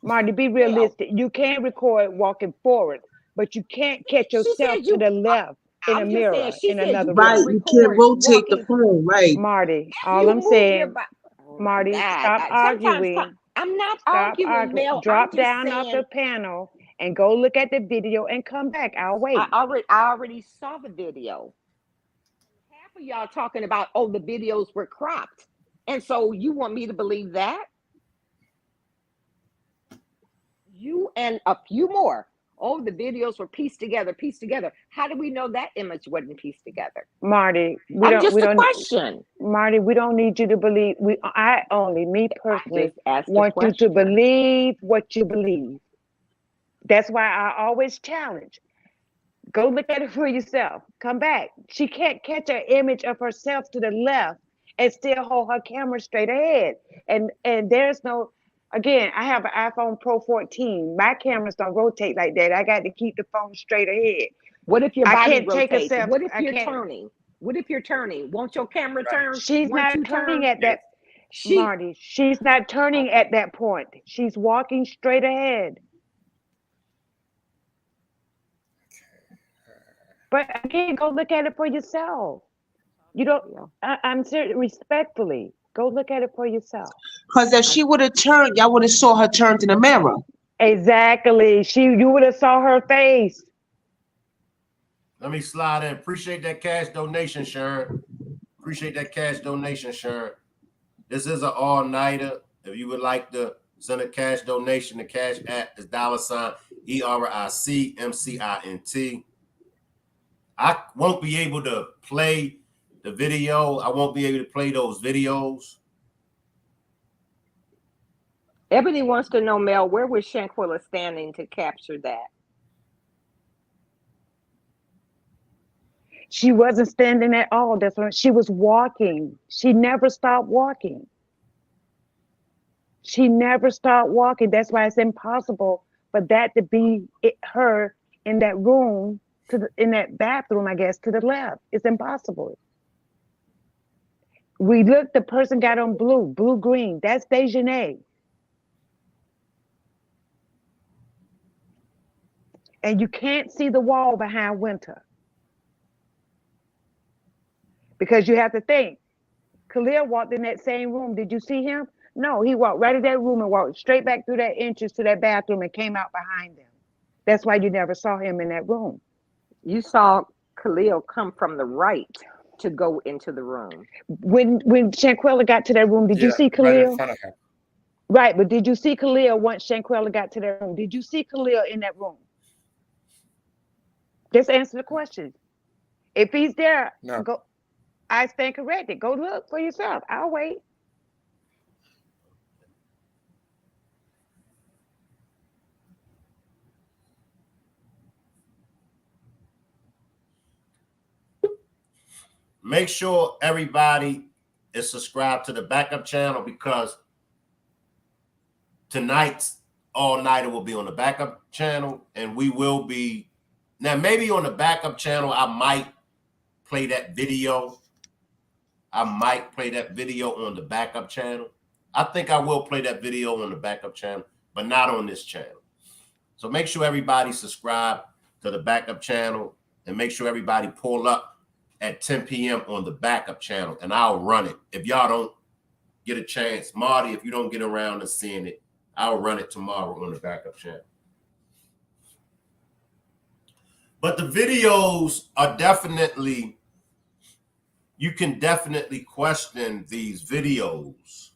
Marty, be Mel. realistic. You can record walking forward, but you can't catch She yourself said to you. the left in a I'm just saying. mirror She in said you another right, can't room. you can't record rotate the walking. phone, right. Marty, If all you I'm move your saying, body. Oh my Marty, God! stop Sometimes arguing. I'm not Stop arguing, arguing. Mel. I'm Drop just down off saying. the panel and go look at the video and come back. I'll wait. I already saw the video. Half of y'all talking about, oh, the videos were cropped, and so you want me to believe that? You and a few more. Oh, the videos were pieced together, pieced together. How do we know that image wasn't pieced together? Marty, I'm just a question. Marty, we don't need you to believe. Me I personally, just asked a want you to question. believe what you believe. That's why I always challenge. Go look at it for yourself. Come back. She can't catch an image of herself to the left and still hold her camera straight ahead. And there's no. Again, I have an iPhone Pro 14. My cameras don't rotate like that. I got to keep the phone straight ahead. What if your I body can't take a rotates? self. What if I you're can't. turning? What if you're turning? Won't your camera turn She's once not you turning turn? at that. She Marty, she's not turning okay. at that point. She's walking straight ahead. But again, go look at it for yourself. You don't. I'm serious. Respectfully, go look at it for yourself. Because if she would have turned, y'all would have saw her turned in the mirror. Exactly. You would have saw her face. Let me slide in. Appreciate that cash donation, Sharon. Appreciate that cash donation, Sharon. This is an all-nighter. If you would like to send a cash donation, the cash app is $ERICMCINT. I won't be able to play the video. I won't be able to play those videos. Ebony wants to know, Mel, where was Shanquella standing to capture that? She wasn't standing at all. That's when she was walking. She never stopped walking. She never stopped walking. That's why it's impossible for that to be her in that room, in that bathroom, I guess, to the left. It's impossible. We looked, the person got on blue, green. That's Dejanay. And you can't see the wall behind Winter. Because you have to think, Khalil walked in that same room. Did you see him? No, he walked right in that room and walked straight back through that entrance to that bathroom and came out behind them. That's why you never saw him in that room. You saw Khalil come from the right to go into the room. When Shanquella got to that room, did you see Khalil? Right in front of him. Right, but did you see Khalil once Shanquella got to that room? Did you see Khalil in that room? Just answer the question. If he's there, No. go. I stand corrected. Go look for yourself. I'll wait. Make sure everybody is subscribed to the backup channel because tonight's all-nighter will be on the backup channel, and we will be now maybe on the backup channel. I might play that video. I might play that video on the backup channel. I think I will play that video on the backup channel, but not on this channel. So make sure everybody subscribe to the backup channel and make sure everybody pull up at 10 p.m. on the backup channel, and I'll run it. If y'all don't get a chance, Marty, if you don't get around to seeing it, I'll run it tomorrow on the backup channel. But the videos are definitely, you can definitely question these videos.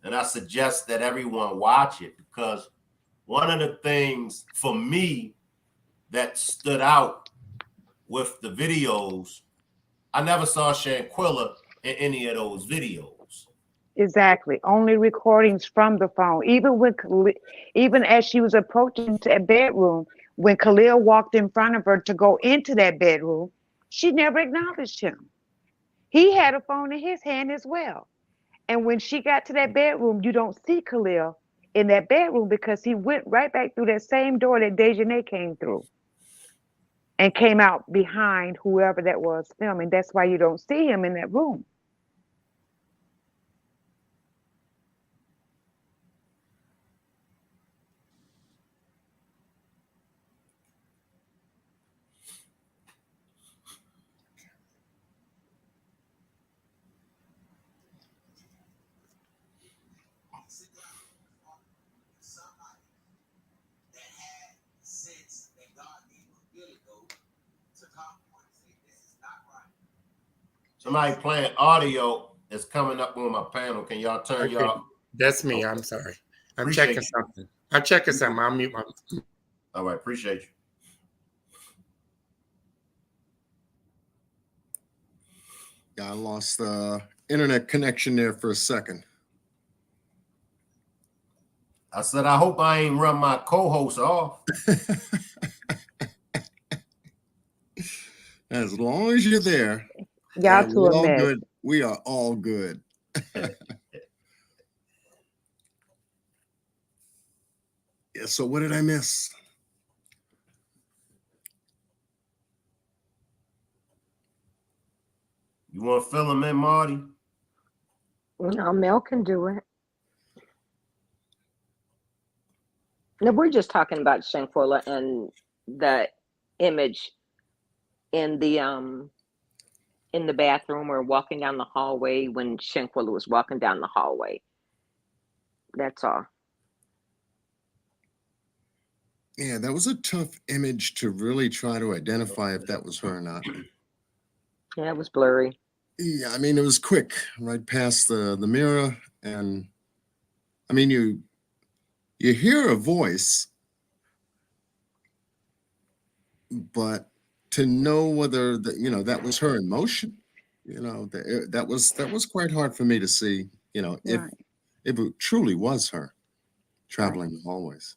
And I suggest that everyone watch it because one of the things for me that stood out with the videos, I never saw Shanquella in any of those videos. Exactly. Only recordings from the phone. Even as she was approaching that bedroom, when Khalil walked in front of her to go into that bedroom, she never acknowledged him. He had a phone in his hand as well. And when she got to that bedroom, you don't see Khalil in that bedroom because he went right back through that same door that Dejanay came through and came out behind whoever that was filming. That's why you don't see him in that room. Somebody playing audio is coming up on my panel. Can y'all turn Okay, y'all? that's me. Okay. I'm sorry. I'm Appreciate checking you. something. I'm checking something. I'll mute my. All right, appreciate you. Yeah, I lost the internet connection there for a second. I said, I hope I ain't run my co-host off. As long as you're there, Y'all two we're a all mess. good. We are all good. Yeah, so what did I miss? You want to fill him in, Marty? No, Mel can do it. No, we're just talking about Shanquella and the image in the bathroom or walking down the hallway when Shanquella was walking down the hallway. That's all. Yeah, that was a tough image to really try to identify if that was her or not. Yeah, it was blurry. Yeah, I mean, it was quick, right past the mirror. And I mean, you hear a voice, but to know whether that was her in motion, that was quite hard for me to see, Right. if it truly was her Right. traveling the hallways.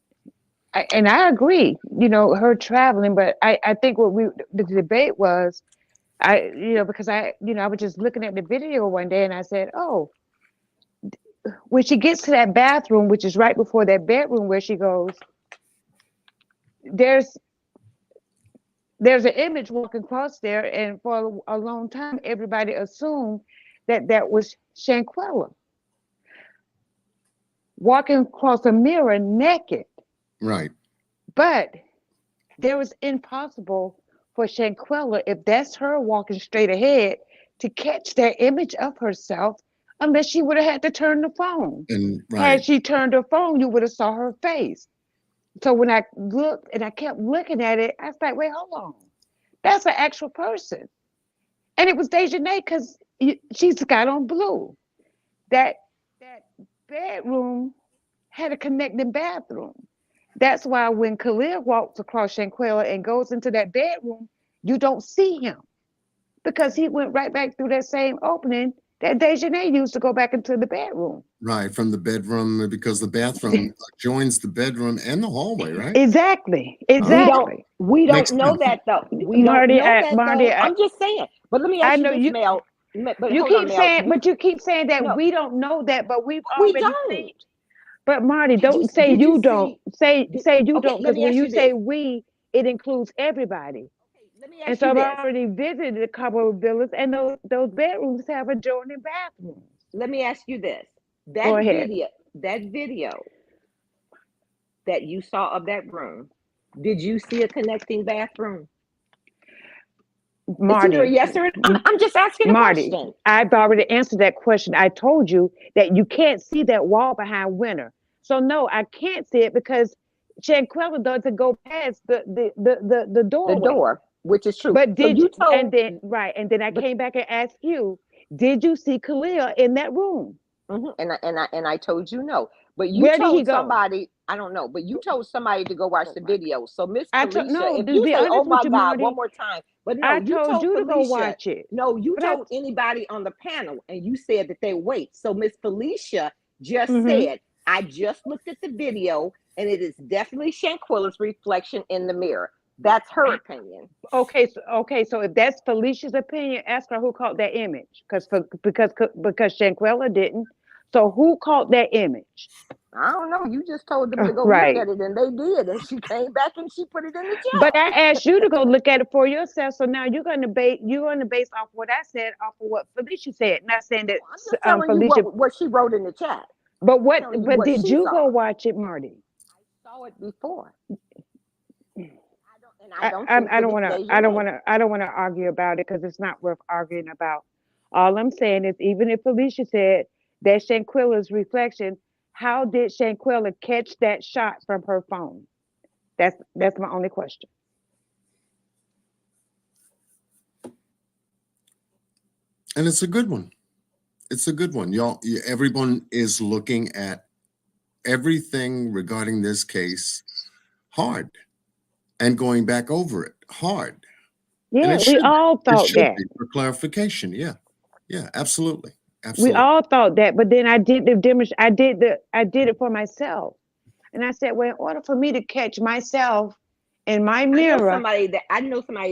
And I agree, her traveling, but I think the debate was, because I was just looking at the video one day and I said, oh, when she gets to that bathroom, which is right before that bedroom where she goes, there's an image walking across there, and for a long time, everybody assumed that was Shanquella walking across a mirror naked. Right. But there was impossible for Shanquella, if that's her walking straight ahead, to catch that image of herself unless she would have had to turn the phone. And Had she turned her phone, you would have saw her face. So when I looked and I kept looking at it, I was like, wait, hold on. That's an actual person. And it was Dejanay because she's got on blue. That bedroom had a connecting bathroom. That's why when Khalil walks across Shanquella and goes into that bedroom, you don't see him because he went right back through that same opening that Dejanay used to go back into the bedroom. Right, from the bedroom, because the bathroom joins the bedroom and the hallway, right? Exactly. We don't Makes know sense. that though. We Marty, don't know that Marty, though. I'm just saying. But let me I ask you know this, you. Mel. But You hold on, keep Mel. saying, but you keep saying that No, we don't know that, but we've we already seen. don't. But Marty, Did you don't say did you you don't. see? Say you Okay, don't, let because me when ask you you this. say we, it includes everybody. Okay, let me And ask so you I've this. already visited a couple of villas, and those bedrooms have adjoining bathrooms. Let me ask you this. Go That ahead, video that you saw of that room, did you see a connecting bathroom? It's either a Marty. yes or I'm just asking a Marty, question. I've already answered that question. I told you that you can't see that wall behind Winter. So no, I can't see it because Shanquella doesn't go past the The doorway. door, which is true. But So you told, and then I but came back and asked you, did you see Khalil in that room? and I told you no. But you Where did he told go? somebody, I don't know, but you told somebody to go watch the video. So Miss I told Felicia, no. if To you be say, "Oh honest with my you, God," one Marty, more time, but no, I you told told you to go Felicia. watch it. No, you But I, told anybody on the panel, and you said that they wait. So Miss Felicia just mm-hmm. said, "I just looked at the video, and it is definitely Shanquella's reflection in the mirror." That's her opinion. Okay, so if that's Felicia's opinion, ask her who caught that image, because Shanquella didn't. So who caught that image? I don't know. You just told them to go look Right. at it, and they did. And she came back and she put it in the But chat. I asked you to go look at it for yourself. So now you're gonna base off what I said, off of what Felicia said. Not saying that I'm just telling you Felicia. what she wrote in the chat. But I'm what? telling you But what did she you go saw. watch it, Marty? I saw it before. I don't think I that don't it's want to. Deja Nay. I don't want to argue about it because it's not worth arguing about. All I'm saying is, even if Felicia said that Shanquilla's reflection, how did Shanquilla catch that shot from her phone? That's my only question. And it's a good one. It's a good one. Everyone is looking at everything regarding this case hard and going back over it hard. And Yeah, it we should all it thought should that. be for clarification. Yeah. Yeah, absolutely. We Absolutely. all thought that, but then I did the demonstration. I did it for myself, and I said, well, in order for me to catch myself in my mirror, I know somebody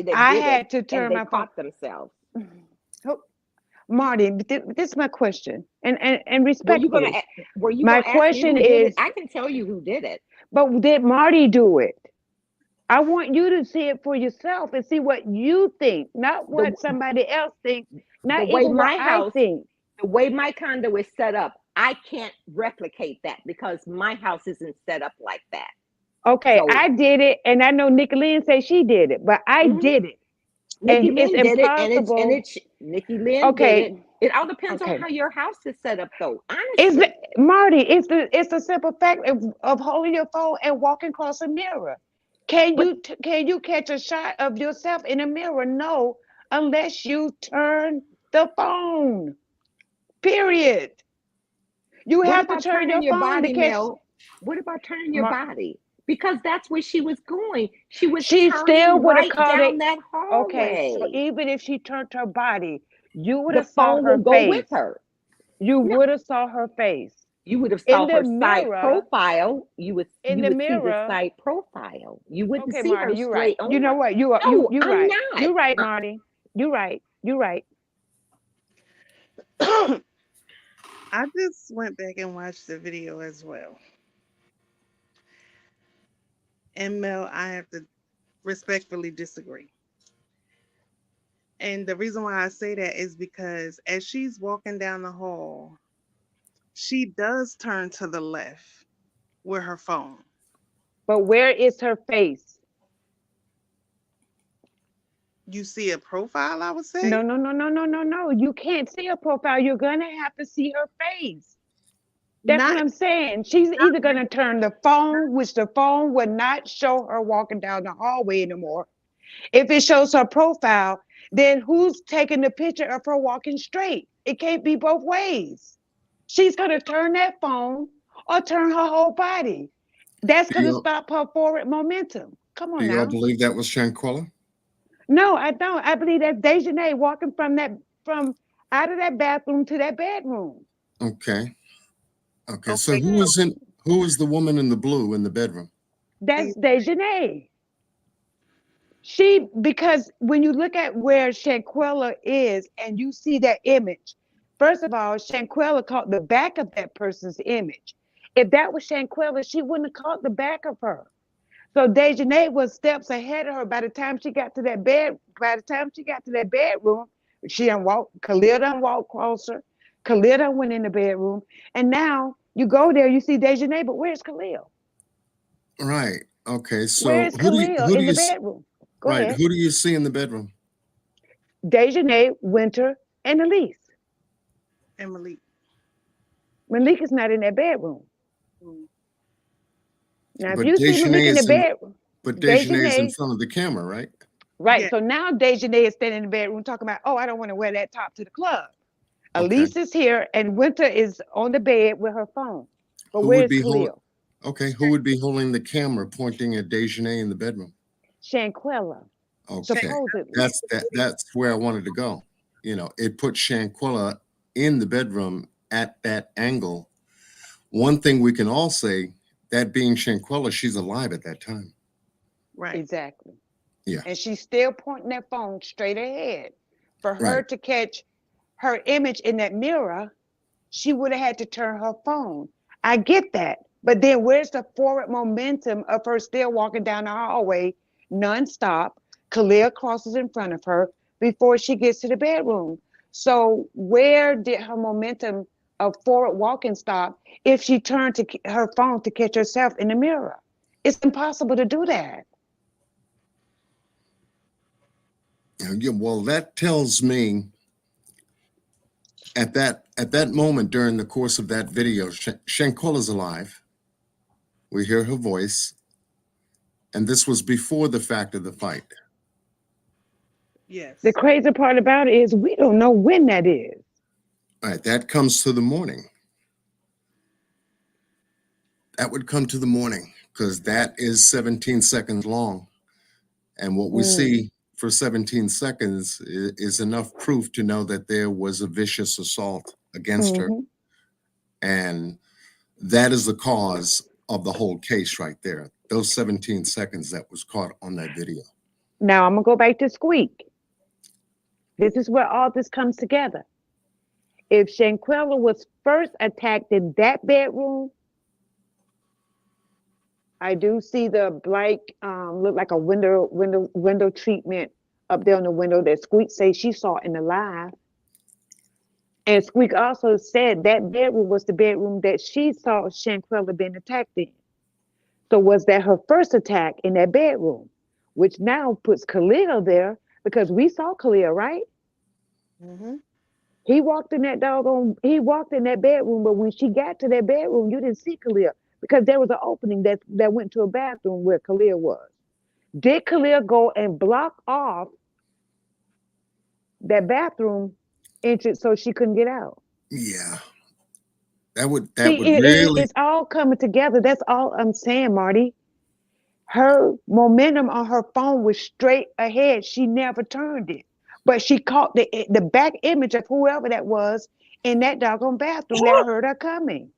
that I did it had to and turn they my phone. caught themselves. Oh, Marty, this is my question, and Were you gonna respectfully, were you my gonna ask me question who did it? is, I can tell you who did it. but did Marty do it? I want you to see it for yourself and see what you think, not The what somebody else thinks, the not way even what my I house, think. the way my condo is set up, I can't replicate that because my house isn't set up like that. Okay, So I did it, and I know Nikki Lynn said she did it, but I mhm. did it, Nikki and it's Lynn did it, and impossible. it's Nikki Lynn did it. Okay, It all depends on okay. how your house is set up, though. It's the, Honestly, Marty. It's the simple fact of holding your phone and walking across a mirror. but Can you catch a shot of yourself in a mirror? No, unless you turn the phone. Period. You what have to about turn turning your your phone to body, catch. Mel? What about turning your Mar- body? Because that's where she was going. She was she still turning would have right caught down it. that Okay, so hallway. even if she turned her body, you would The have saw phone will her go with face. her. You No, would have saw her face you would have in saw the her side mirror. profile. In You the would see the mirror. side profile. You wouldn't Okay, see Marty, her you're right. straight You know on. what? No, You I'm right. not. You're right, Marty. You're right. You're right. I just went back and watched the video as well. And Mel, I have to respectfully disagree. And the reason why I say that is because as she's walking down the hall, she does turn to the left with her phone. But where is her face? You see a profile, I would No, say. no, no, no, no, no, no. You can't see her profile. You're gonna have to see her face. That's what Not I'm saying. She's either gonna turn the phone, which the phone would not show her walking down the hallway anymore. If it shows her profile, then who's taking the picture of her walking straight? It can't be both ways. She's gonna turn that phone or turn her whole body. That's Do gonna y'all, stop her forward momentum. Come do on y'all now. believe that was Shanquella? No, I don't. I believe that's Dejanay walking from out of that bathroom to that bedroom. Okay. Okay. So okay. who was the woman in the blue in the bedroom? That's Dejanay. Because when you look at where Shanquella is and you see that image, first of all, Shanquella caught the back of that person's image. If that was Shanquella, she wouldn't have caught the back of her. So Dejanay was steps ahead of her. By the time she got to that bedroom, she done walked, Khalil done walked closer. Khalil done went in the bedroom. And now you go there, you see Dejanay, but where's Khalil? Right. Okay. So Where's Khalil who do in you the bedroom? Go right? ahead. Who do you see in the bedroom? Dejanay, Winter, and Elise. Emily. Malik is not in that bedroom. Mm. Now, if But you see Malik in the bedroom, Dejanay is in Dejanay, front of the camera, right? right. Yeah. So now Dejanay is standing in the bedroom talking about, oh, I don't want to wear that top to the club. Okay. Elise is here and Winter is on the bed with her phone. But Who would where's be holding? Khalil? Okay, who would be holding the camera pointing at Dejanay in the bedroom? Shanquella, Okay, supposedly. that's where I wanted to go. You know, it put Shanquella in the bedroom at that angle. One thing we can all say, that being Shanquella, she's alive at that time. Right. Exactly. Yeah, And she's still pointing that phone straight ahead. For her right. to catch her image in that mirror, she would have had to turn her phone. I get that. But then where's the forward momentum of her still walking down the hallway nonstop? Khalil crosses in front of her before she gets to the bedroom. So where did her momentum of forward walking stop if she turned to her phone to catch herself in the mirror? It's impossible to do that. Yeah, well, that tells me at that moment during the course of that video, Shanquella's alive. We hear her voice, and this was before the fact of the fight. Yes. The crazy part about it is we don't know when that is. All right, that comes to the morning. That would come to the morning because that is 17 seconds long. And what we see for 17 seconds is enough proof to know that there was a vicious assault against her. Mm-hmm. And that is the cause of the whole case right there. Those 17 seconds that was caught on that video. Now I'm gonna go back to Squeak. This is where all this comes together. If Shanquella was first attacked in that bedroom, I do see the black look like a window treatment up there on the window that Squeak says she saw in the live. And Squeak also said that bedroom was the bedroom that she saw Shanquella being attacked in. So was that her first attack in that bedroom? Which now puts Khalil there because we saw Khalil, right? Mm-hmm. He walked in that bedroom, but when she got to that bedroom, you didn't see Khalil because there was an opening that went to a bathroom where Khalil was. Did Khalil go and block off that bathroom entrance so she couldn't get out? Yeah, that would See, really. it's all coming together. That's all I'm saying, Marty. Her momentum on her phone was straight ahead. She never turned it. But she caught the back image of whoever that was in that doggone bathroom that heard her coming.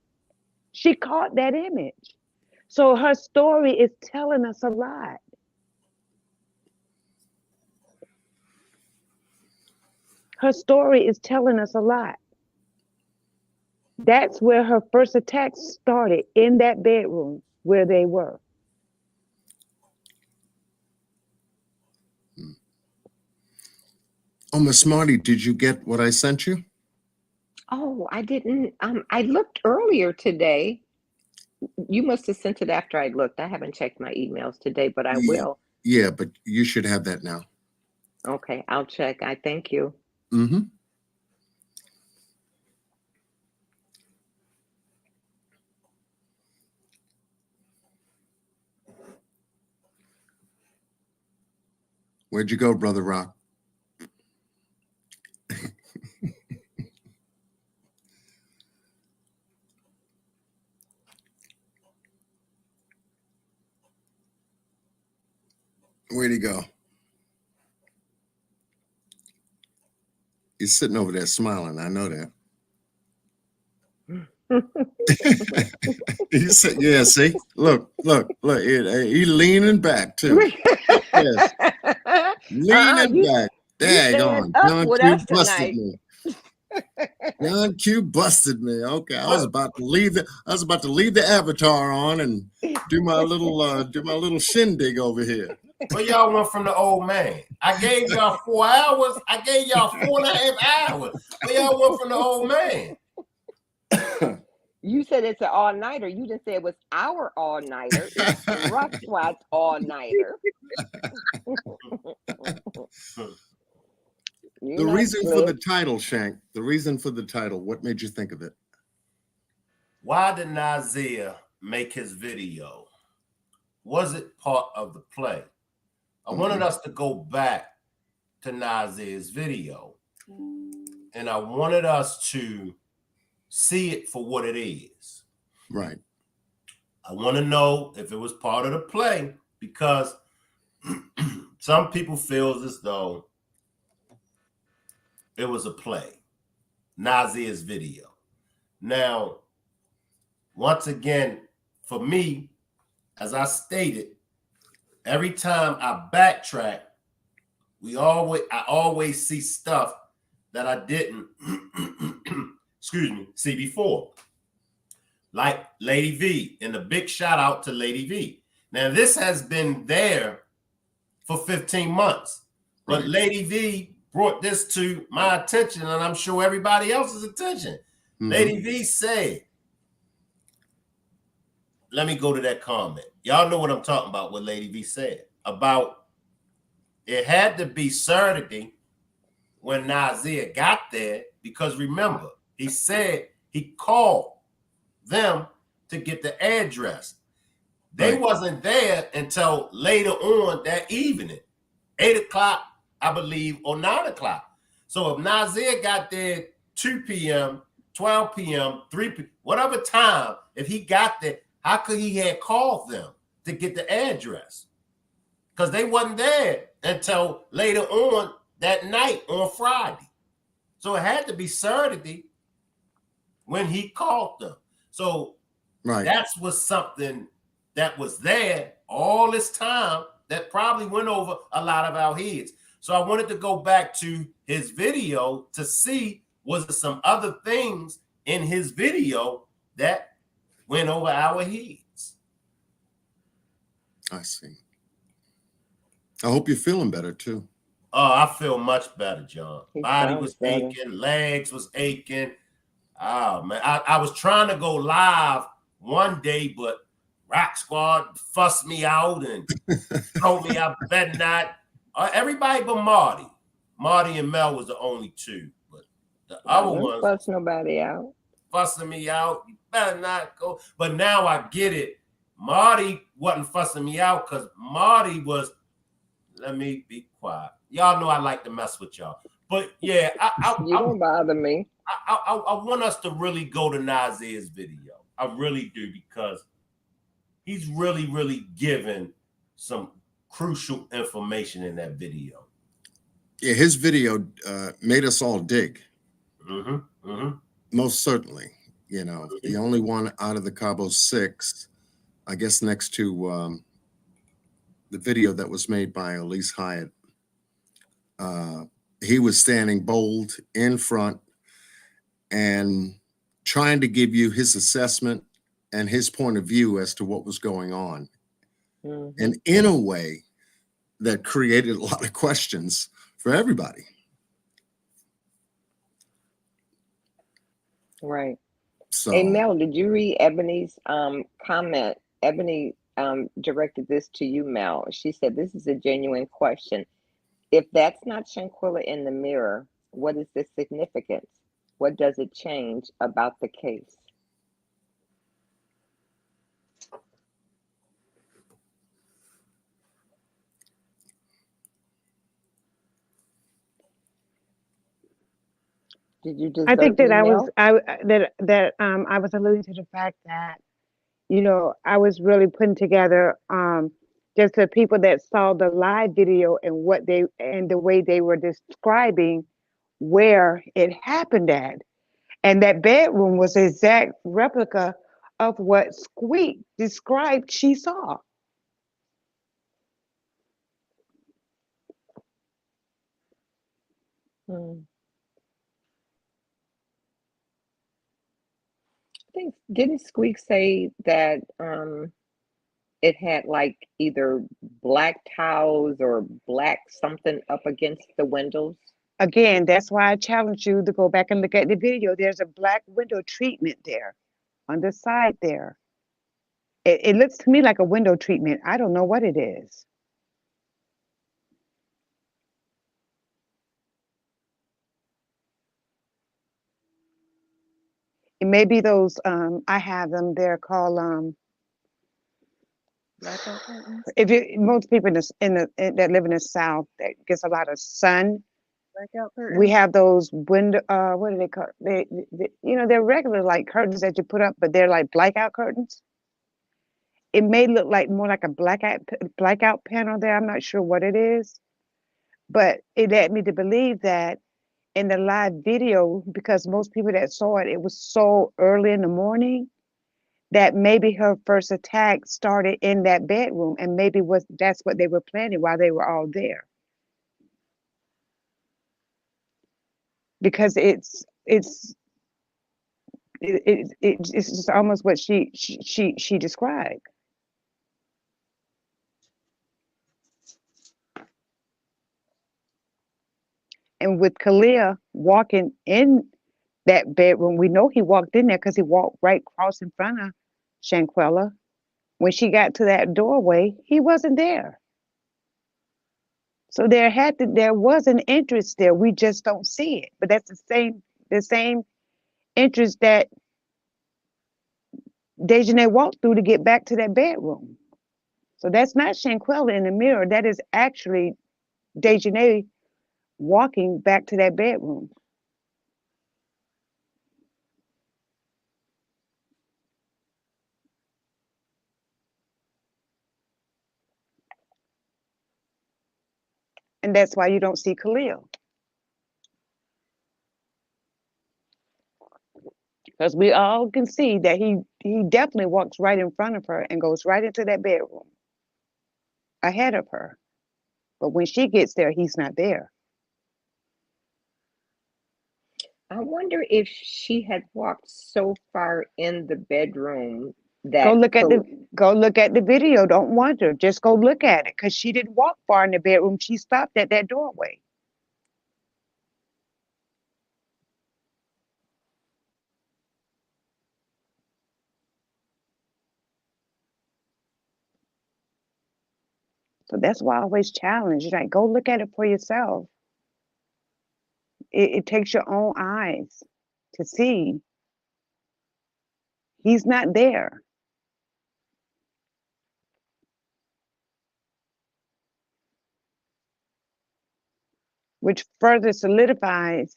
She caught that image. So her story is telling us a lot. Her story is telling us a lot. That's where her first attack started, in that bedroom where they were. Oh, Miss Marty, did you get what I sent you? Oh, I didn't. I looked earlier today. You must have sent it after I looked. I haven't checked my emails today, but I will. Yeah, but you should have that now. Okay, I'll check. I thank you. Mm-hmm. Where'd you go, Brother Rock? Where'd he go? He's sitting over there smiling. I know that. He said, "Yeah, see, look. He leaning back too. Yes, leaning You back. you staying Daggone, up John with Q us busted tonight. me. John Q busted me. Okay, I was about to leave the avatar on and do my little shindig over here. Where y'all went from the old man? I gave y'all 4 hours. I gave y'all 4.5 hours. Where y'all went from the old man? You said it's an all-nighter. You didn't say it was our all-nighter. It's Rough Swat's all-nighter. The reason for the title, Shank. The reason for the title. What made you think of it? Why did Nazeer make his video? Was it part of the play? I wanted us to go back to Nazeer's video, and I wanted us to see it for what it is. Right. I want to know if it was part of the play, because some people feel as though it was a play. Nazeer's video. Now, once again, for me, as I stated, every time I backtrack, I always see stuff that I didn't excuse me, see before. Like Lady V, and a big shout out to Lady V. Now, this has been there for 15 months, but Right. Lady V brought this to my attention, and I'm sure everybody else's attention. Lady V said, let me go to that comment. Y'all know what I'm talking about, what Lady V said about it had to be Saturday when Nazeer got there, because remember, he said he called them to get the address. They wasn't there until later on that evening, 8 o'clock, I believe, or 9 o'clock. So if Nazeer got there 2 p.m., 12 p.m., 3 p.m., whatever time, if he got there, how could he have called them to get the address? Because they wasn't there until later on that night on Friday. So it had to be Saturday when he called them. So that was something that was there all this time that probably went over a lot of our heads. So I wanted to go back to his video to see, was there some other things in his video that went over our heads? I see. I hope you're feeling better too. Oh, I feel much better, John. He Body sounds was better. aching, legs was aching. Oh, man. I was trying to go live one day, but Rock Squad fussed me out and told me I better not. Everybody but Marty. Marty and Mel was the only two. But the other ones Fuss nobody out. fussing me out. You better not go. But now I get it. Marty wasn't fussing me out because Marty was, let me be quiet. Y'all know I like to mess with y'all. But yeah, You don't bother me. I want us to really go to Nazeer's video. I really do, because he's really, really giving some crucial information in that video. Yeah, his video made us all dig. Most certainly. You know, the only one out of the Cabo 6, I guess, next to the video that was made by Elise Hyatt. He was standing bold in front and trying to give you his assessment and his point of view as to what was going on. And in a way that created a lot of questions for everybody. Right. So, hey, Mel, did you read Ebony's comment? Ebony directed this to you, Mel. She said, this is a genuine question. If that's not Shanquella in the mirror, what is the significance? What does it change about the case? Did you deserve I think that me, Mel? I was alluding to the fact that, you know, I was really putting together just the people that saw the live video and what they and the way they were describing where it happened at. And that bedroom was the exact replica of what Squeak described she saw. I think, didn't Squeak say that it had like either black tiles or black something up against the windows? Again, that's why I challenge you to go back and look at the video. There's a black window treatment there on the side there. It looks to me like a window treatment. I don't know what it is. It may be those, I have them, they're called, if you, most people that live in the South that gets a lot of sun, Blackout we curtains. have those window, what do they call, they're regular like curtains that you put up, but they're like blackout curtains. It may look like more like a blackout panel there. I'm not sure what it is, but it led me to believe that in the live video, because most people that saw it, it was so early in the morning that maybe her first attack started in that bedroom, and maybe that's what they were planning while they were all there. Because it's just almost what she described. And with Kalia walking in that bedroom, we know he walked in there because he walked right across in front of Shanquella. When she got to that doorway, he wasn't there. So there was an interest there. We just don't see it. But that's the same interest that Dejanay walked through to get back to that bedroom. So that's not Shanquella in the mirror. That is actually Dejanay walking back to that bedroom. And that's why you don't see Khalil. Because we all can see that he definitely walks right in front of her and goes right into that bedroom ahead of her. But when she gets there, he's not there. I wonder if she had walked so far in the bedroom Go that look at the video. Don't wonder. Just go look at it. Because she didn't walk far in the bedroom. She stopped at that doorway. So that's why I always challenge. Like, go look at it for yourself. It takes your own eyes to see. He's not there. Which further solidifies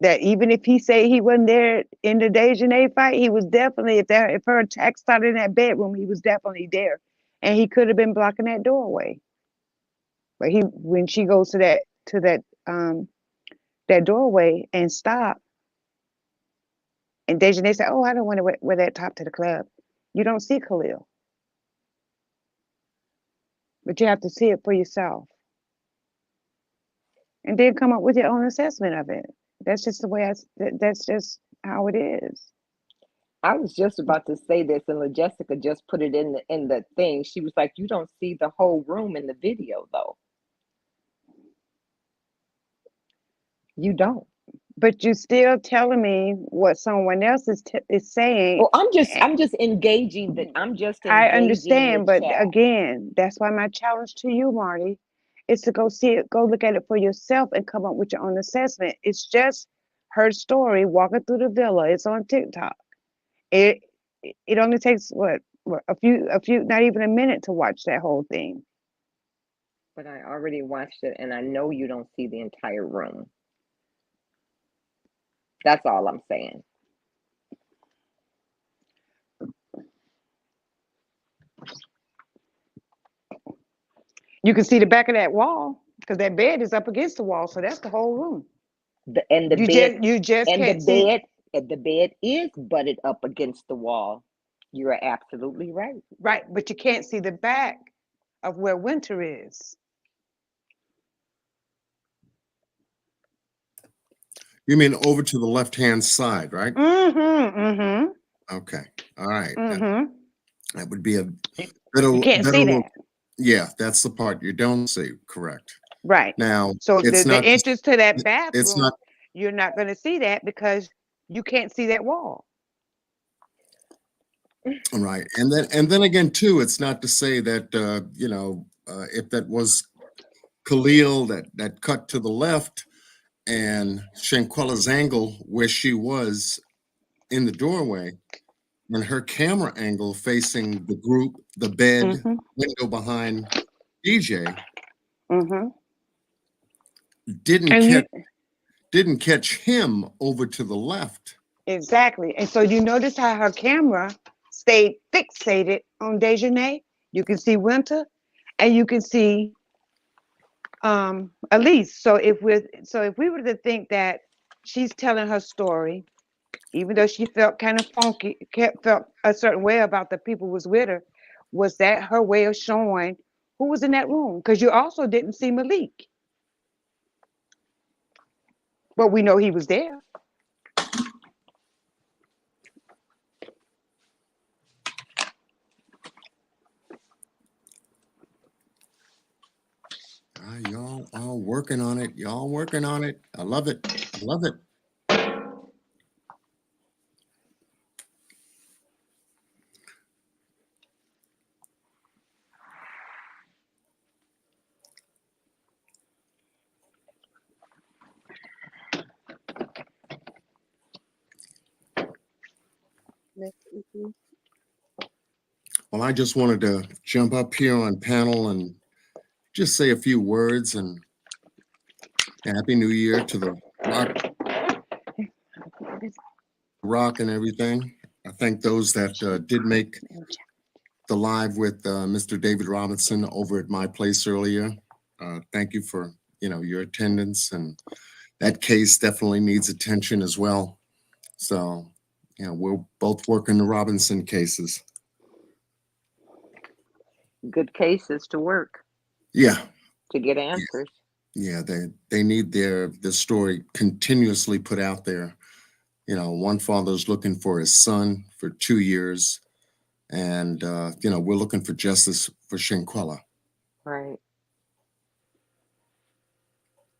that even if he say he wasn't there in the Dejanay fight, he was definitely, if her attack started in that bedroom, he was definitely there. And he could have been blocking that doorway. But when she goes to that doorway and stop, and Dejanay said, "Oh, I don't want to wear that top to the club." You don't see Khalil. But you have to see it for yourself. And then come up with your own assessment of it. That's just the way that's just how it is. I was just about to say this, and Jessica just put it in the thing. She was like, "You don't see the whole room in the video, though. You don't." But you're still telling me what someone else is saying. Well, I'm just engaging the. I'm just engaging I understand, the but chat. again, that's why my challenge to you, Marty, is to go see it, go look at it for yourself, and come up with your own assessment. It's just her story walking through the villa. It's on TikTok. It only takes a few, not even a minute to watch that whole thing. But I already watched it, and I know you don't see the entire room. That's all I'm saying. You can see the back of that wall because that bed is up against the wall, so that's the whole room. The bed is butted up against the wall. You are absolutely right. Right, but you can't see the back of where Winter is. You mean over to the left-hand side, right? Okay. All right. That would be a better. You can't see that. Yeah, that's the part you don't see. Correct. Right. Now, so it's the not entrance to that bathroom, it's not. You're not going to see that because you can't see that wall. Right, and then again too, it's not to say that if that was Khalil that cut to the left and Shanquella's angle where she was in the doorway and her camera angle facing the group, the bed, window behind DJ, didn't And catch you didn't catch him over to the left. exactly. And so you notice how her camera stayed fixated on Dejanay. You can see Winter, and you can see Elise. So if we were to think that she's telling her story, even though she felt kind of funky, felt a certain way about the people who was with her, was that her way of showing who was in that room? Because you also didn't see Malik, but we know he was there. Y'all all working on it. Y'all working on it. I love it. I love it. Well, I just wanted to jump up here on panel and just say a few words and Happy New Year to the rock and everything. I thank those that did make the live with Mr. David Robinson over at my place earlier. Thank you for your attendance, and that case definitely needs attention as well. So we're both working the Robinson cases. Good cases to work Yeah. to get answers. Yeah, they need their story continuously put out there. One father's looking for his son for 2 years, and we're looking for justice for Shanquella. Right.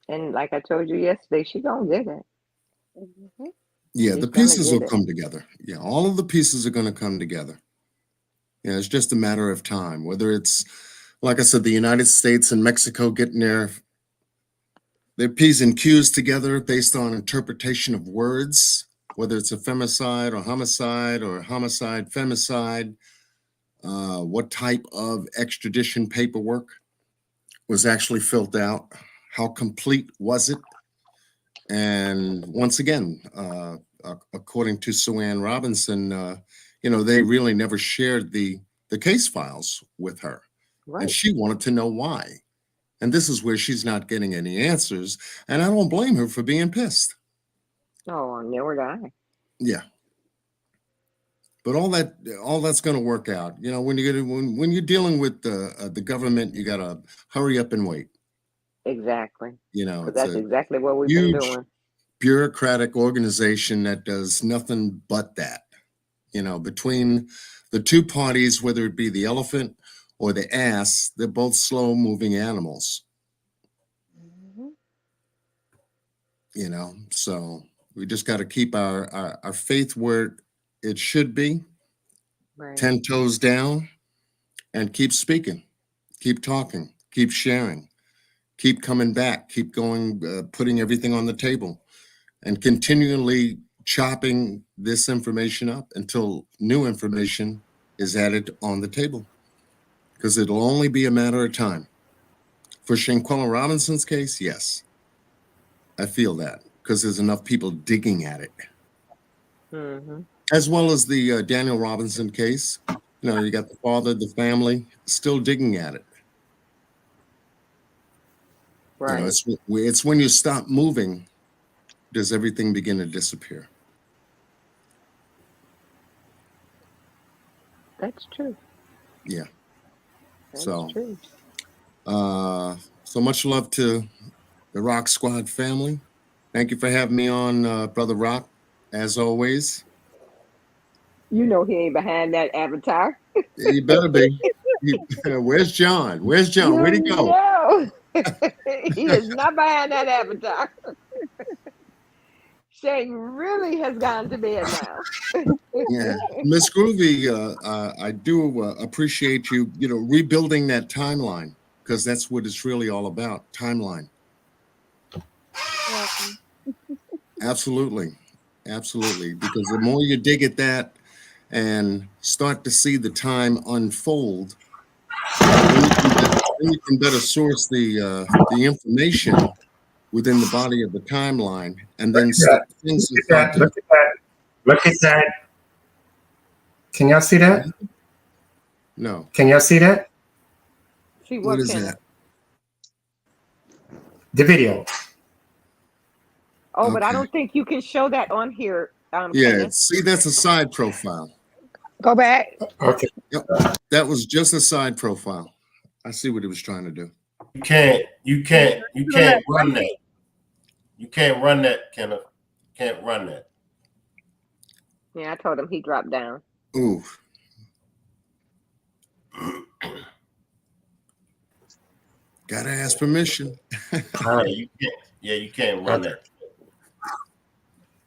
And like I told you yesterday, she gonna get it. Yeah, She's the gonna pieces get will it. come together. Yeah, all of the pieces are going to come together. It's just a matter of time. Whether it's, like I said, the United States and Mexico getting their P's and Q's together based on interpretation of words, whether it's a femicide or homicide femicide, what type of extradition paperwork was actually filled out, how complete was it? And once again, according to Sue Ann Robinson, they really never shared the case files with her. Right. And she wanted to know why. And this is where she's not getting any answers. And I don't blame her for being pissed. Oh, never die. Yeah. But all that's going to work out. When you're dealing with the government, you got to hurry up and wait. Exactly. Because It's that's a exactly what we've huge been doing. bureaucratic organization that does nothing but that. Between the two parties, whether it be the elephant or the ass, they're both slow moving animals. So we just got to keep our faith where it should be, Right. 10 toes down, and keep speaking, keep talking, keep sharing, keep coming back, keep going, putting everything on the table, and continually chopping this information up until new information is added on the table, because it'll only be a matter of time. For Shanquella Robinson's case, yes, I feel that, because there's enough people digging at it. Mm-hmm. As well as the Daniel Robinson case. You got the father, the family still digging at it. Right. It's when you stop moving, does everything begin to disappear. That's true. Yeah. That's So, true. So much love to the Rock Squad family. Thank you for having me on, Brother Rock, as always. He ain't behind that avatar. You better be. Where's John? Where's John? Where'd he go? No. He is not behind that avatar. Shane really has gone to bed now. Yeah, Miss Groovy, I do appreciate you, rebuilding that timeline, because that's what it's really all about, timeline. Absolutely, because the more you dig at that and start to see the time unfold, then you can better source the information within the body of the timeline, and then things Look are at that. Look at that. Look at that. Can y'all see that? No. Can y'all see that? See What what, is Kenneth? that? The video. Oh, but I Okay. don't think you can show that on here, Yeah. Kenneth. See, that's a side profile. Go back. Okay. Yep. That was just a side profile. I see what he was trying to do. You can't run that. You can't run that, Kenneth. Can't run that. Yeah, I told him he dropped down. Ooh. Gotta ask permission. All right. You can't run that.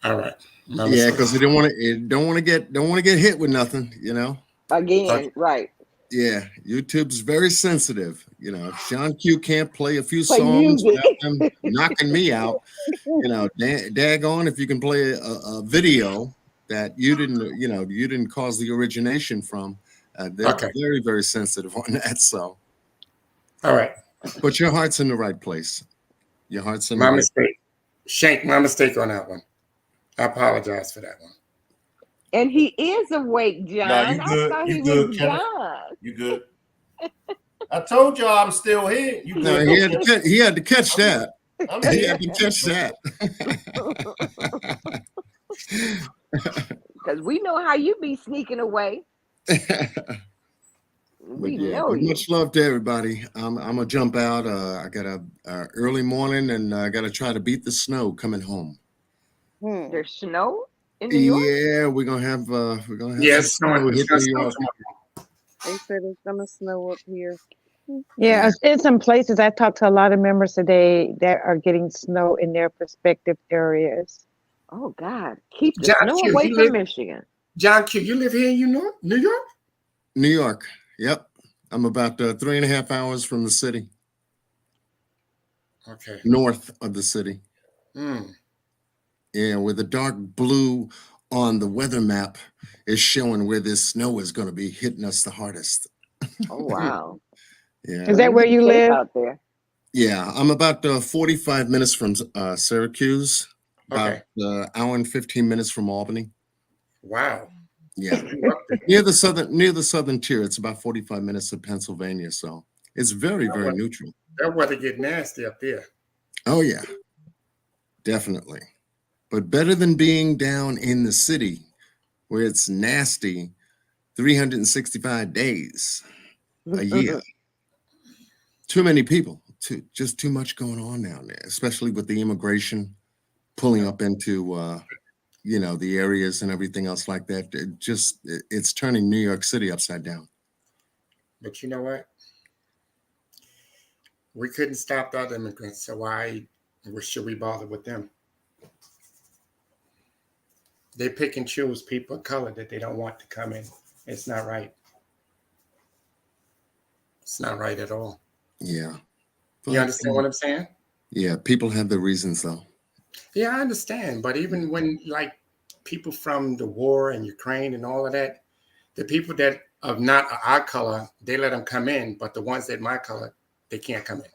All right. My Yeah, mistake. because they don't want to get hit with nothing, you know. Again, Okay. right. Yeah, YouTube's very sensitive. You know, if John Q can't play a few Play songs music. without them knocking me out, you know, daggone if you can play a video that you didn't cause the origination from. They're Okay. very, very sensitive on that. So, All right. but your heart's in the right place. Your heart's in the My right. mistake. Shank, my mistake on that one. I apologize for that one. And he is awake, No, John. you I good. thought You he good, was Kenneth. gone. You good. I told y'all I'm still here. You No, good. he had to catch that. I'm He here. had to catch that. Because we know how you be sneaking away. We know But you. much love to everybody. I'm gonna jump out. I got a early morning, and I got to try to beat the snow coming home. There's snow in New York? Yeah, we're gonna have Yes, some snow it's hit gonna New snow York. tomorrow. They said it's gonna snow up here. Yeah, in some places, I talked to a lot of members today that are getting snow in their respective areas. Oh, God. Keep the John snow Q, away you from live. Michigan. John Q, you live here in New York? New York. Yep. I'm about 3.5 hours from the city, Okay. north of the city. Mm. Yeah, where the dark blue on the weather map is showing where this snow is going to be hitting us the hardest. Oh, wow. Yeah. Is Well, that you where be you safe live? out there. Yeah, I'm about 45 minutes from Syracuse, about Okay. an hour and 15 minutes from Albany. Wow. Yeah, You up there. near the southern tier. It's about 45 minutes of Pennsylvania, so it's very, very neutral. That weather get nasty up there. Oh yeah, definitely. But better than being down in the city where it's nasty 365 days a year. Too many people, too much going on down there, especially with the immigration pulling up into the areas and everything else like that. It's turning New York City upside down. But you know what? We couldn't stop the other immigrants, so why should we bother with them? They pick and choose people of color that they don't want to come in. It's not right. It's not right at all. Yeah. You understand what I'm saying? Yeah, people have their reasons though. Yeah, I understand. But even when like people from the war in Ukraine and all of that, the people that are not our color, they let them come in. But the ones that my color, they can't come in.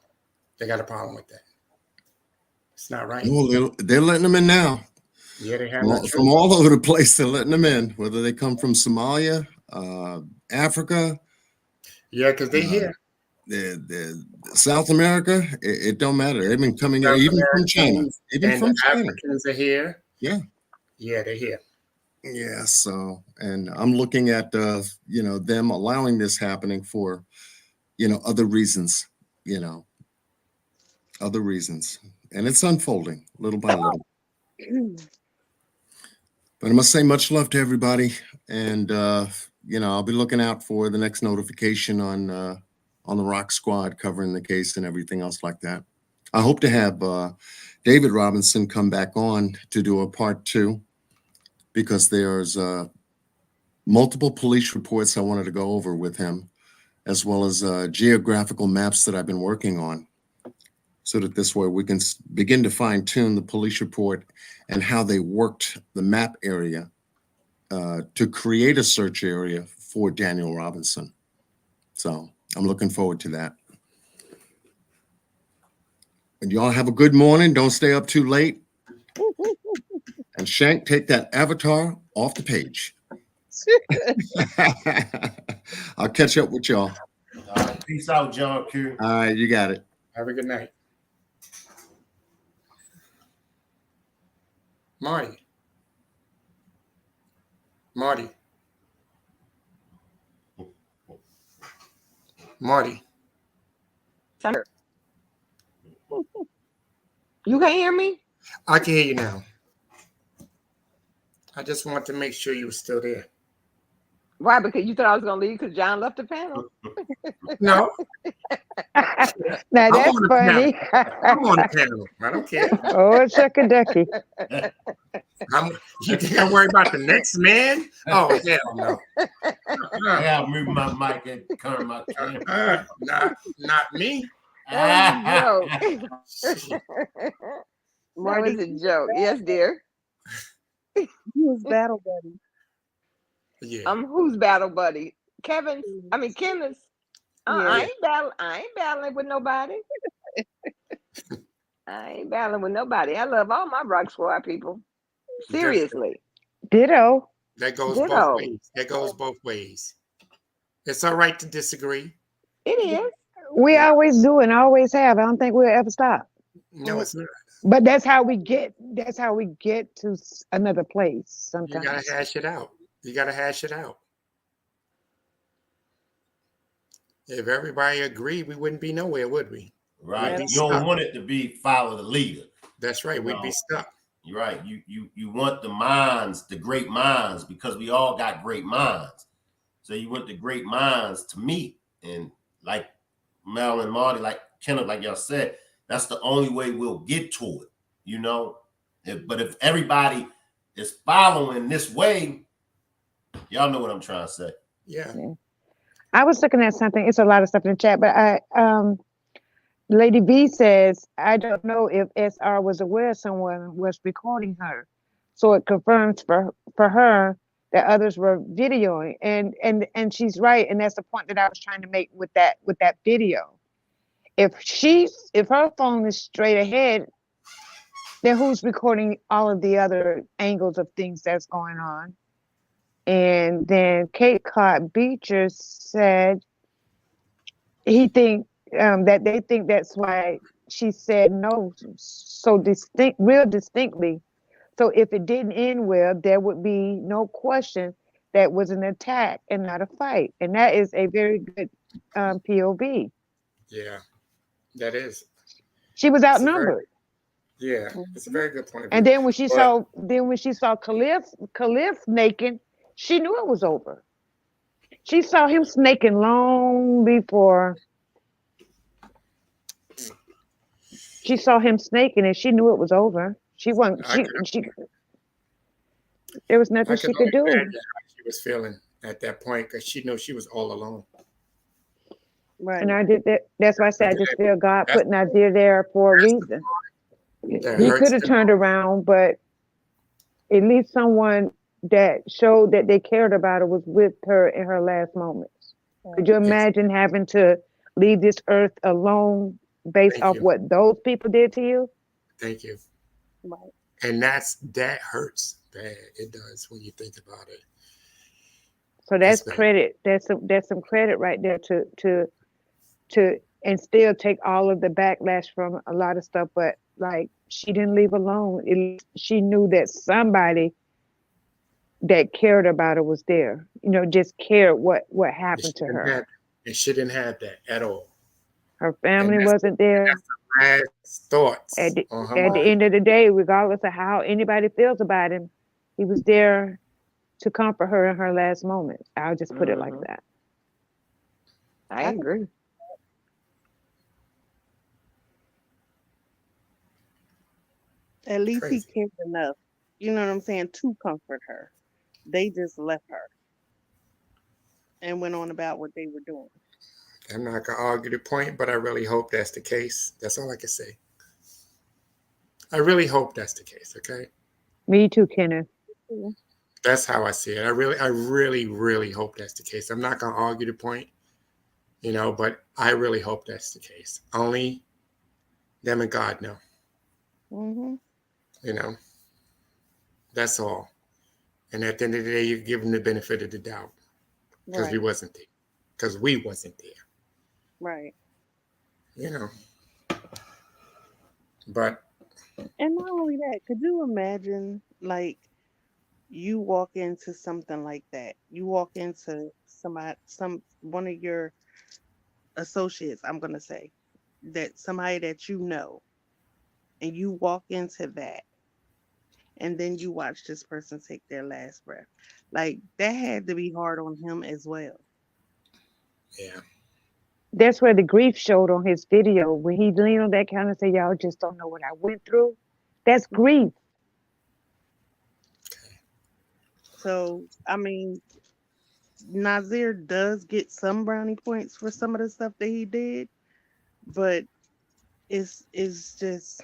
They got a problem with that. It's not right. Well, they're letting them in now. Yeah, they have no From choice. all over the place. They're letting them in, whether they come from Somalia, Africa. Yeah, because they here. The South America, it don't matter. They've been coming in, South even from China. Americans Even and from China. Africans are here. Yeah. Yeah, they're here. Yeah. So, and I'm looking at them allowing this happening for other reasons, other reasons. And it's unfolding little by little. But I must say much love to everybody. And I'll be looking out for the next notification on the Rock Squad covering the case and everything else like that. I hope to have David Robinson come back on to do a part 2 because there's multiple police reports I wanted to go over with him, as well as geographical maps that I've been working on, so that this way we can begin to fine-tune the police report and how they worked the map area to create a search area for Daniel Robinson. So I'm looking forward to that. And y'all have a good morning. Don't stay up too late. And Shank, take that avatar off the page. I'll catch up with y'all. All right, peace out, John Q. All right, you got it. Have a good night. Marty. Marty. Marty. Summer. You can't hear me? I can hear you now. I just want to make sure you were still there. Why? Because you thought I was going to leave because John left the panel? No. Now I'm that's on the funny. I'm on the panel. I don't care. Oh, shuck a ducky. You think I worry about the next man? Oh, hell no. I gotta move my mic and turn my camera. Not me. That was a joke. That Marty, was a joke. Yes, dear. who's battle buddy? Yeah. Who's battle buddy? Kevin. I mean Kenneth. Yeah. I ain't battling with nobody. I ain't battling with nobody. I love all my Rock Squad people. Seriously. Ditto. That goes both Ditto. ways. That goes both ways. It's all right to disagree. It is. We always do and always have. I don't think we'll ever stop. No, it's not. But that's how we get. That's how we get to another place. You Sometimes. gotta hash it out. You gotta hash it out. If everybody agreed, we wouldn't be nowhere, would we? Right. We'd be You don't stuck. want it to be follow the leader. That's right. We'd No. be stuck. You're right. You want the minds, the great minds, because we all got great minds. So you want the great minds to meet. And like Mel and Marty, like Kenneth, like y'all said, that's the only way we'll get to it, you know? But if everybody is following this way, y'all know what I'm trying to say. Yeah. I was looking at something. It's a lot of stuff in the chat, but Lady B says, I don't know if SR was aware someone was recording her. So it confirms for her that others were videoing. And she's right. And that's the point that I was trying to make with that video. If her phone is straight ahead, then who's recording all of the other angles of things that's going on? And then Kate Cott Beecher said he think that they think that's why she said no so real distinctly. So if it didn't end well, there would be no question that was an attack and not a fight. And that is a very good POV. Yeah. That is. She was outnumbered. Yeah. It's a very good point of view. And then when she saw Khalif naked, she knew it was over. She saw him snaking long before. She saw him snaking and she knew it was over. She wasn't. There was nothing she could do. Imagine how she was feeling at that point because she knew she was all alone. Right. And I did that. That's why I said I just feel God put Nazeer there for a reason. He could have turned around, but at least someone that showed that they cared about her was with her in her last moments. Could you imagine having to leave this earth alone based off what those people did to you? Thank you. Right. And that hurts bad. It does when you think about it. So that's credit. That's some credit right there to and still take all of the backlash from a lot of stuff. But like she didn't leave alone. She knew that somebody that cared about her was there. You know, just cared what happened to her. And she didn't have that at all. Her family wasn't there. That's the last thoughts At the on her mind. end of the day, regardless of how anybody feels about him, he was there to comfort her in her last moments. I'll just put it like that. I agree. At least he cared enough, you know what I'm saying, to comfort her. They just left her and went on about what they were doing. I'm not going to argue the point, but I really hope that's the case. That's all I can say. I really hope that's the case, okay? Me too, Kenneth. That's how I see it. I really, really hope that's the case. I'm not going to argue the point, but I really hope that's the case. Only Them and God know. Mm-hmm. You know, that's all. And at the end of the day, you give them the benefit of the doubt because we Right. wasn't there. Because we wasn't there. Right. You know. But And not only that, could you imagine like you walk into something like that? You walk into one of your associates, I'm gonna say, that somebody that you know, and you walk into that, and then you watch this person take their last breath. Like that had to be hard on him as well. yeah, That's where the grief showed on his video when he leaned on that counter and said, "Y'all just don't know what I went through." That's grief. So I mean, Nazeer does get some brownie points for some of the stuff that he did, but it's just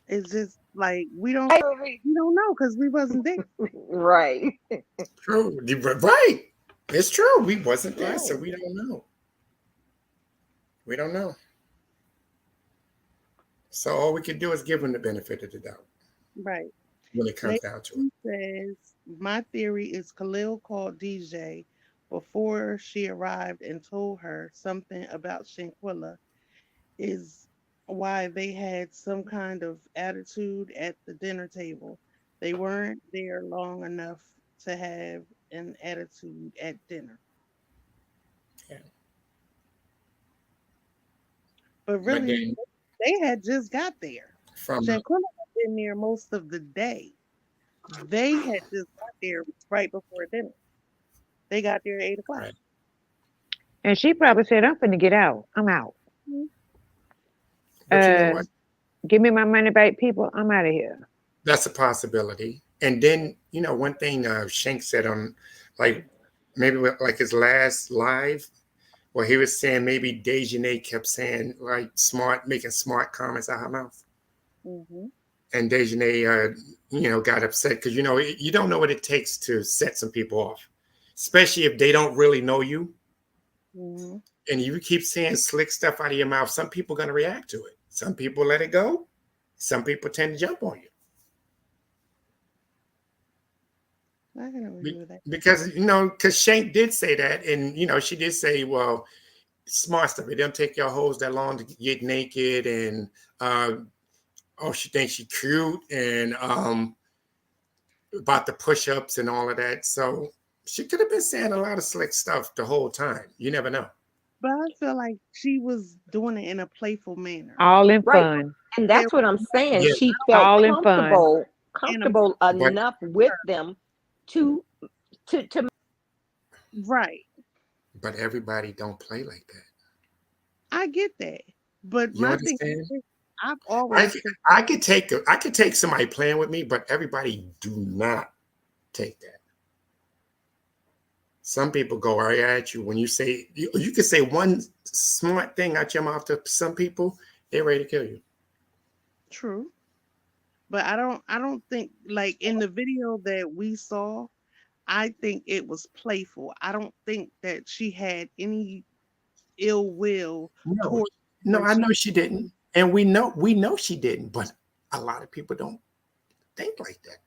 it's just like we don't know because we wasn't there. Right. true. Right. It's true. We wasn't there, so Right. we don't know. We don't know. So all we can do is give them the benefit of the doubt Right. when it comes down to it. Lady says, my theory is Khalil called DJ before she arrived and told her something about Shanquella is why they had some kind of attitude at the dinner table. They weren't there long enough to have an attitude at dinner. Yeah. But But really, then they had just got there. from Shanquella had been there most of the day. They had just got there right before dinner. They got there at 8 o'clock. right. And she probably said, "I'm finna get out. I'm out. Mhm. But you know what? Give me my money back, people. I'm out of here." That's a possibility. And then, you know, one thing Shank said on like maybe like his last live where he was saying maybe Dejanay kept saying like making smart comments out her mouth. Mm-hmm. And Dejanay, you know, got upset because, you know, you don't know what it takes to set some people off, especially if they don't really know you. Mm-hmm. And you keep saying slick stuff out of your mouth, some people are going to react to it. Some people let it go. Some people tend to jump on you. I can agree with that. Because, you know, because Shank did say that. And, you know, she did say, well, smart stuff. It doesn't take your hoes that long to get naked. And, she thinks she's cute. And about the push-ups and all of that. So she could have been saying a lot of slick stuff the whole time. You never know. But I feel like she was doing it in a playful manner. All in Right. fun. And There that's what I'm saying. Yeah, She felt All in fun. in a comfortable but enough with them to right. but everybody don't play like that. I get that. But You my thing understand? is, I've I always could, said, I could take somebody playing with me, but everybody do not take that. Some people go right at you when you say you can say one smart thing out your mouth to some people, they're ready to kill you. true. But I don't think like in the video that we saw, I think it was playful. I don't think that she had any ill will No, towards no, when I she know she didn't, and we know she didn't, but a lot of people don't think like that.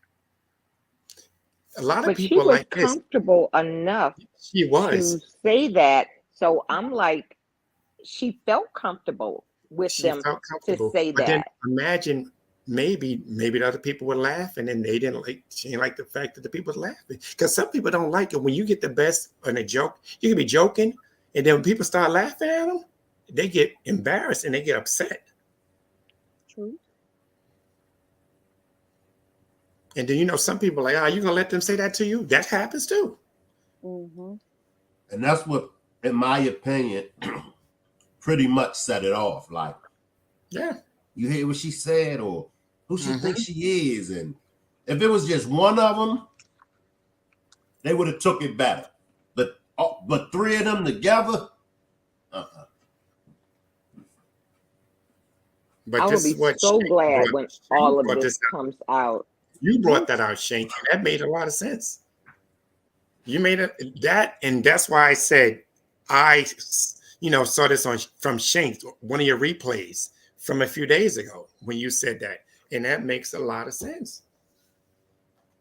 A lot of but she people was like this. comfortable enough She was. to say that. So I'm like, she felt comfortable with She them felt to comfortable. say But then that. imagine maybe the other people would laugh and then she didn't like the fact that the people was laughing. Because some people don't like it when you get the best in a joke. You can be joking, and then when people start laughing at them, they get embarrassed and they get upset. true. And then you know some people are like, you gonna let them say that to you? That happens too. Mm-hmm. And that's what, in my opinion, pretty much set it off. Like, Yeah. you hear what she said, or who she Mhm. thinks she is, and if it was just one of them, they would have took it better. But three of them together, But I will this be is what so Shank glad brought. when You all of brought this this out. comes out. You brought that out, Shank. And that made a lot of sense. You made it that, and that's why I said saw this on from Shanks, one of your replays from a few days ago when you said that, and that makes a lot of sense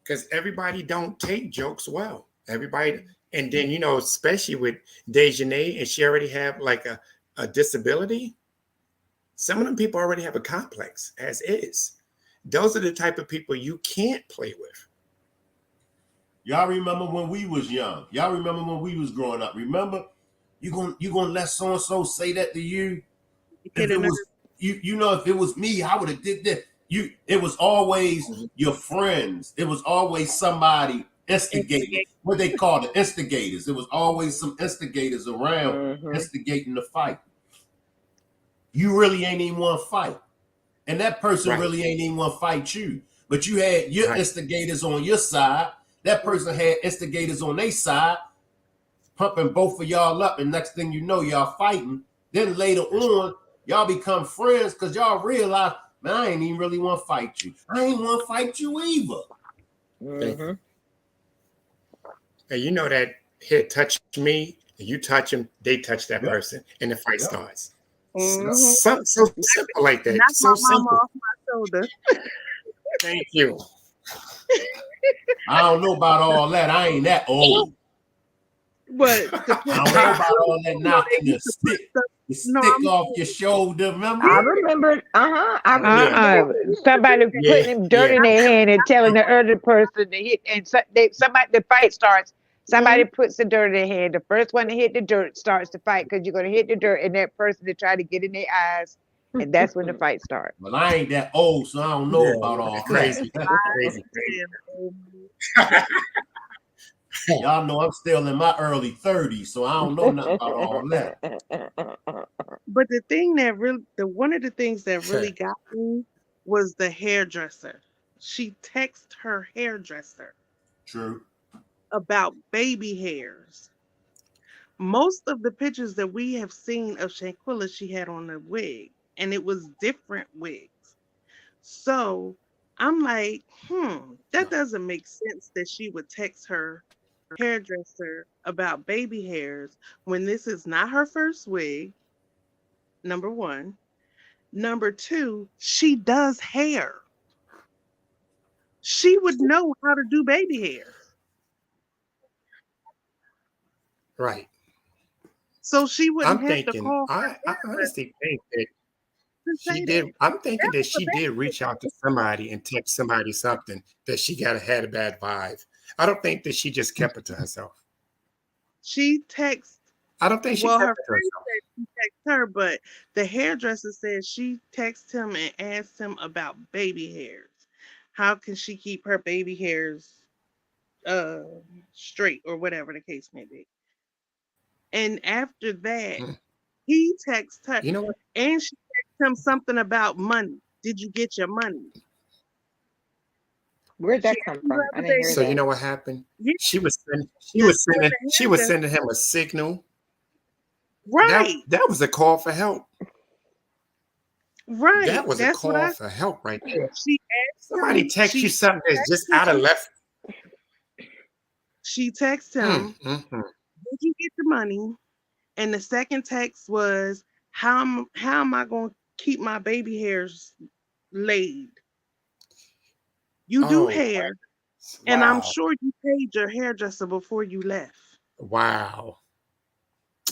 because everybody don't take jokes well. Everybody, and then especially with Dejanay, and she already have like a disability. Some of them people already have a complex as is. Those are the type of people you can't play with. Y'all remember when we was young? Y'all remember when we was growing up? Remember, you gonna let so and so say that to you? If it was if it was me, I would have did that. It was always your friends. It was always somebody instigating. What they call it, instigators. It was always some instigators around instigating the fight. You really ain't even want to fight, and that person really ain't even want to fight you. But you had your instigators on your side. That person had instigators on their side, pumping both of y'all up, and next thing you know, y'all fighting. Then later on, y'all become friends because y'all realize, man, I ain't even really want to fight you. I ain't want to fight you either. And you know that here touch me, and you touch him, they touch that person, and the fight starts. So simple like that. Knock So my simple. mama off my shoulder. Thank you. I don't know about all that. I ain't that old. But I don't know about all that knocking the stick off your shoulder. Remember? I remember. I remember. Somebody putting dirt in their hand and telling the other person to hit, and somebody the fight starts. Somebody puts the dirt in their hand. The first one to hit the dirt starts the fight because you're gonna hit the dirt, and that person to try to get in their eyes, and that's when the fight starts. Well, I ain't that old, so I don't know about all crazy. that. Y'all know I'm still in my early 30s, so I don't know nothing about all that. But the thing that one of the things that really got me was the hairdresser. She texted her hairdresser. True. About baby hairs. Most of the pictures that we have seen of Shanquella, she had on a wig, and it was different wigs. So I'm like, that doesn't make sense that she would text her hairdresser about baby hairs when this is not her first wig. Number one. Number two, she does hair. She would know how to do baby hairs. Right. So she wouldn't I'm have to thinking, call. I honestly think that she did. I'm thinking that she did reach out to somebody and text somebody something that she had a bad vibe. I don't think that she just kept it to herself. She texted. I don't think she Well, kept her it to friend herself. said she texted her, but the hairdresser said she texted him and asked him about baby hairs. How can she keep her baby hairs straight or whatever the case may be? And after that, he texted her. You know what? And she texted him something about money. Did you get your money? Where'd that come from? I didn't hear So that. you know what happened? Yeah. She was sending him a signal. Right. That was a call for help. Right. That was That's a call for help right there. She asked Somebody text you something that's just out of left. She texted him, did you get the money? And the second text was, how am I going to keep my baby hairs laid? You do hair. Wow. And I'm sure you paid your hairdresser before you left. Wow.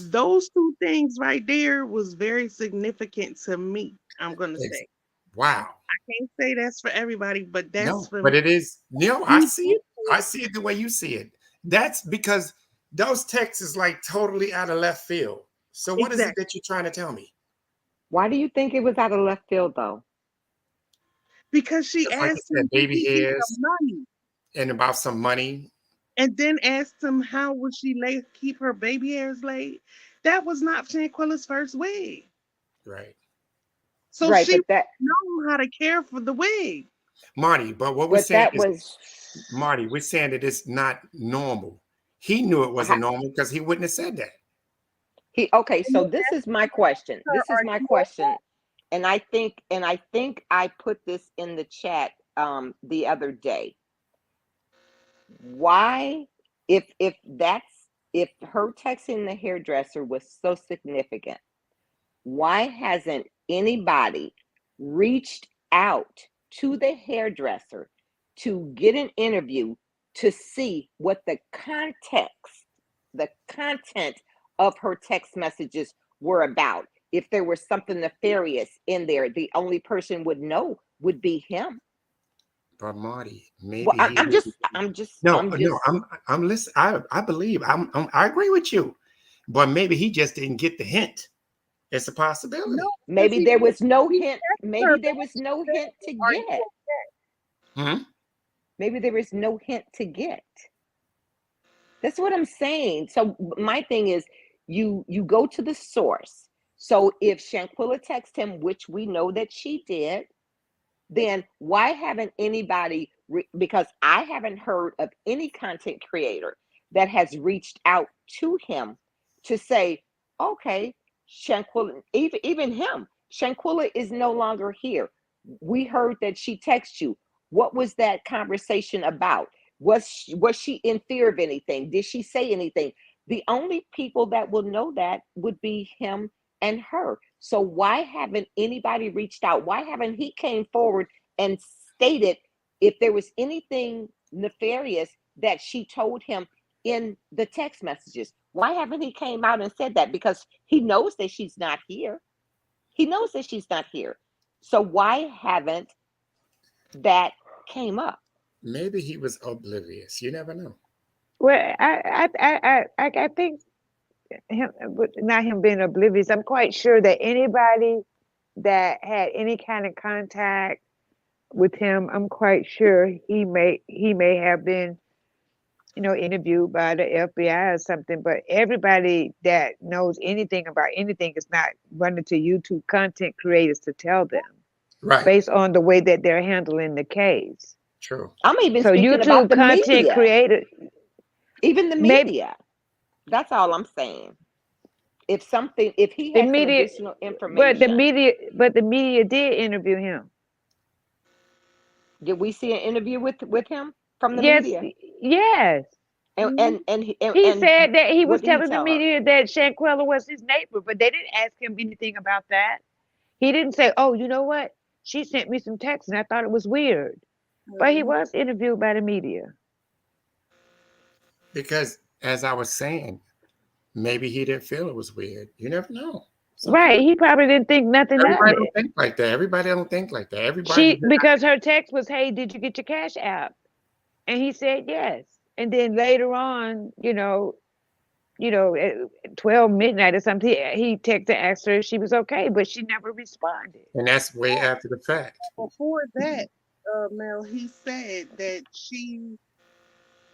Those two things right there was very significant to me, I'm going to say. Wow. I can't say that's for everybody, but that's for but me. it is. I see it. I see it the way you see it. That's because those texts is like totally out of left field. So what is it that you're trying to tell me? Why do you think it was out of left field, though? Because she Just asked like him baby hairs money. And about some money. And then asked him how would she keep her baby hairs laid. That was not Shanquella's first wig. Right. So she know how to care for the wig. Marty, but what we're saying is, Marty, we're saying that it's not normal. He knew it wasn't normal because he wouldn't have said that. Okay, so this is my question. This is my question. And I think I put this in the chat the other day. Why, if that's if her texting the hairdresser was so significant, why hasn't anybody reached out to the hairdresser to get an interview to see what the content of her text messages were about? If there was something nefarious in there, the only person would know would be him. But Marty, Well, maybe I, he I'm didn't. just, I'm just, No, I'm no, just. I'm listening. I believe I agree with you, but maybe he just didn't get the hint. It's a No, possibility. because Maybe there was no he hint. texted Maybe her there back. was no Said, hint to "Are you get. Hmm? Maybe there was no hint to get. That's what I'm saying. So my thing is, you go to the source. So if Shanquella texted him, which we know that she did, then why haven't anybody? Because I haven't heard of any content creator that has reached out to him to say, okay, Shanquella, even him, Shanquella is no longer here. We heard that she texted you. What was that conversation about? Was she in fear of anything? Did she say anything? The only people that will know that would be him and her. So why haven't anybody reached out? Why haven't he came forward and stated if there was anything nefarious that she told him in the text messages? Why haven't he came out and said that? Because he knows that she's not here. He knows that she's not here. So why haven't that came up? Maybe he was oblivious. You never know. Well, I think him, not him being oblivious. I'm quite sure that anybody that had any kind of contact with him, I'm quite sure he may have been, interviewed by the FBI or something. But everybody that knows anything about anything is not running to YouTube content creators to tell them Right. based on the way that they're handling the case. True. I'm even So speaking about YouTube the content media, creator, even the maybe media. That's all I'm saying. If he the had some media, additional but the information, media, but the media did interview him. did we see an interview with him from the Yes, media? yes. And Mhm. He and said that he what was did he telling the tell her? media that Shanquella was his neighbor, but they didn't ask him anything about that. He didn't say, "Oh, you know what? She sent me some texts and I thought it was weird." But he Mhm. was interviewed by the media. Because as I was saying, maybe he didn't feel it was weird. You never know. Some Right. people, He probably didn't think nothing of everybody it. don't think like that. Everybody don't think like that. Everybody, She because her text was, "Hey, did you get your cash app?" And he said yes. And then later on, at 12 midnight or something, he texted and asked her if she was okay, but she never responded. and that's way after the fact. Before that, Mel, he said that she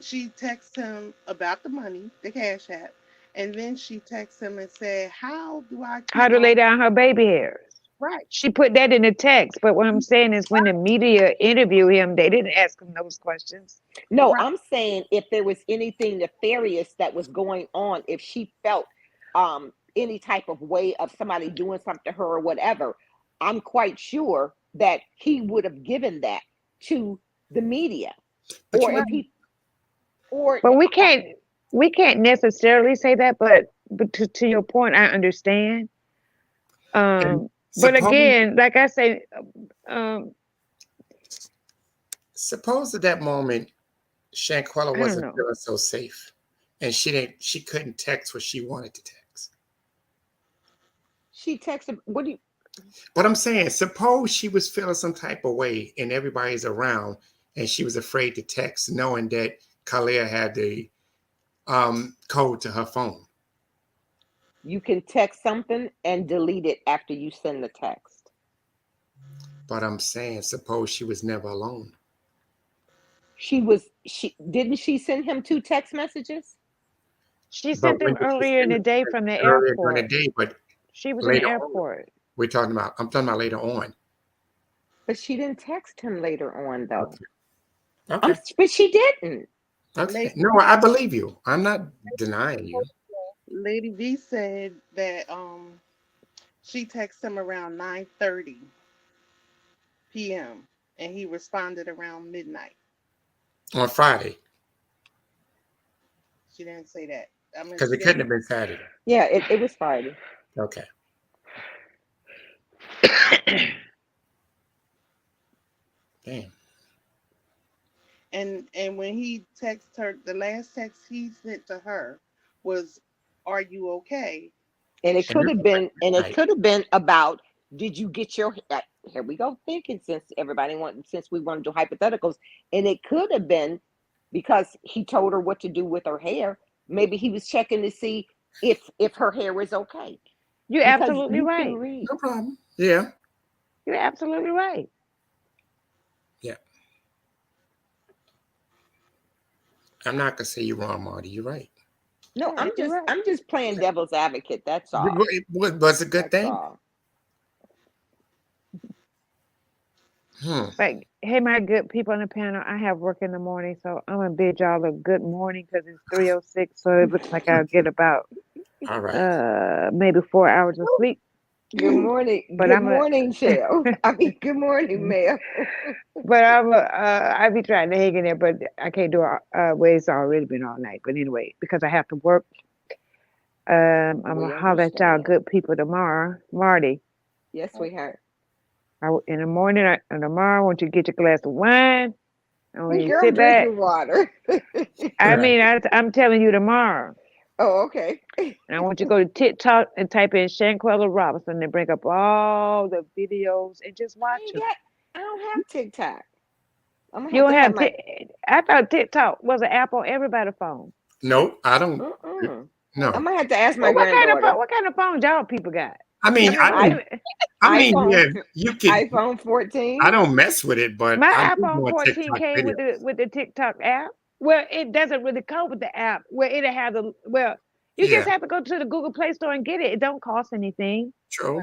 texted him about the money, the cash app, and then she texted him and said, "How do I How keep to my lay down her baby hairs. right?" She put that in the text, but what I'm saying is when the media interviewed him, they didn't ask him those questions. No, Right. I'm saying if there was anything nefarious that was going on, if she felt any type of way of somebody doing something to her or whatever, I'm quite sure that he would have given that to the media. But Or you, Right. if he or But we can't necessarily say that, but to your point, I understand. and But suppose again, like I say, um, suppose at that moment Shanquella I don't wasn't know. feeling so safe, and she couldn't text what she wanted to text. she texted, what do you But I'm saying, suppose she was feeling some type of way, and everybody's around, and she was afraid to text, knowing that Kalia had the code to her phone. you can text something and delete it after you send the text. But I'm saying, suppose she was never alone. She didn't she send him two text messages? She But sent when him did she earlier in send the it? day from the Earlier during the airport. day, but She was in the later on, airport. I'm talking about later on. But she didn't text him later on though. Okay. Okay. But she didn't. Okay. Lady, No, I believe you. I'm not denying you. Lady V said that she texted him around 9:30 p.m. and he responded around midnight. On Friday. She didn't say that. I mean, Because it couldn't have been Saturday. Yeah, it was Friday. Okay. Damn. and when he texted her, the last text he sent to her was, "Are you okay?" And And it she, could have been, Right. about, did you get your, here we go thinking, since we want to do hypotheticals, and it could have been because he told her what to do with her hair. Maybe he was checking to see if her hair is okay. You're Because absolutely you can right. read. No problem. Yeah. You're absolutely right. Yeah. I'm not gonna say you're wrong, Marty. You're right. No, Yeah, you're right. I'm just playing devil's advocate. That's all. It was a good That's thing. all. But hey, my good people on the panel, I have work in the morning, so I'm gonna bid y'all a good morning because it's 3:06. So it looks like I'll get about All right. maybe 4 hours of sleep. Good morning. But Good I'm morning, Shell. I mean, good morning, Mel. but I be trying to hang in there, but I can't do it. Well, it's already been all night. But anyway, because I have to work, I'm We gonna holler at y'all understand. good people tomorrow, Marty. Yes, sweetheart. In the morning, tomorrow, I want you to get your glass of wine. And when you Girl, I'm sit back, drinking water. I Right. mean, I'm telling you tomorrow. Oh, okay. And I want you to go to TikTok and type in Shanquella Robinson and bring up all the videos and just watch them. I don't have TikTok. I'm gonna You have don't to have have my. I thought TikTok was an app on everybody's phone. No, I don't. I'm No. gonna have to ask my Well, granddaughter. what kind of phone y'all people got? I mean, I I mean, wait a don't. minute. I mean, iPhone, yeah, you could. iPhone 14. I don't mess with it, but My I do go iPhone on 14 TikTok came video. with the TikTok app. Well, it doesn't really come with the app. Well, it'll have you Yeah, just have to go to the Google Play Store and get it. It don't cost anything. true.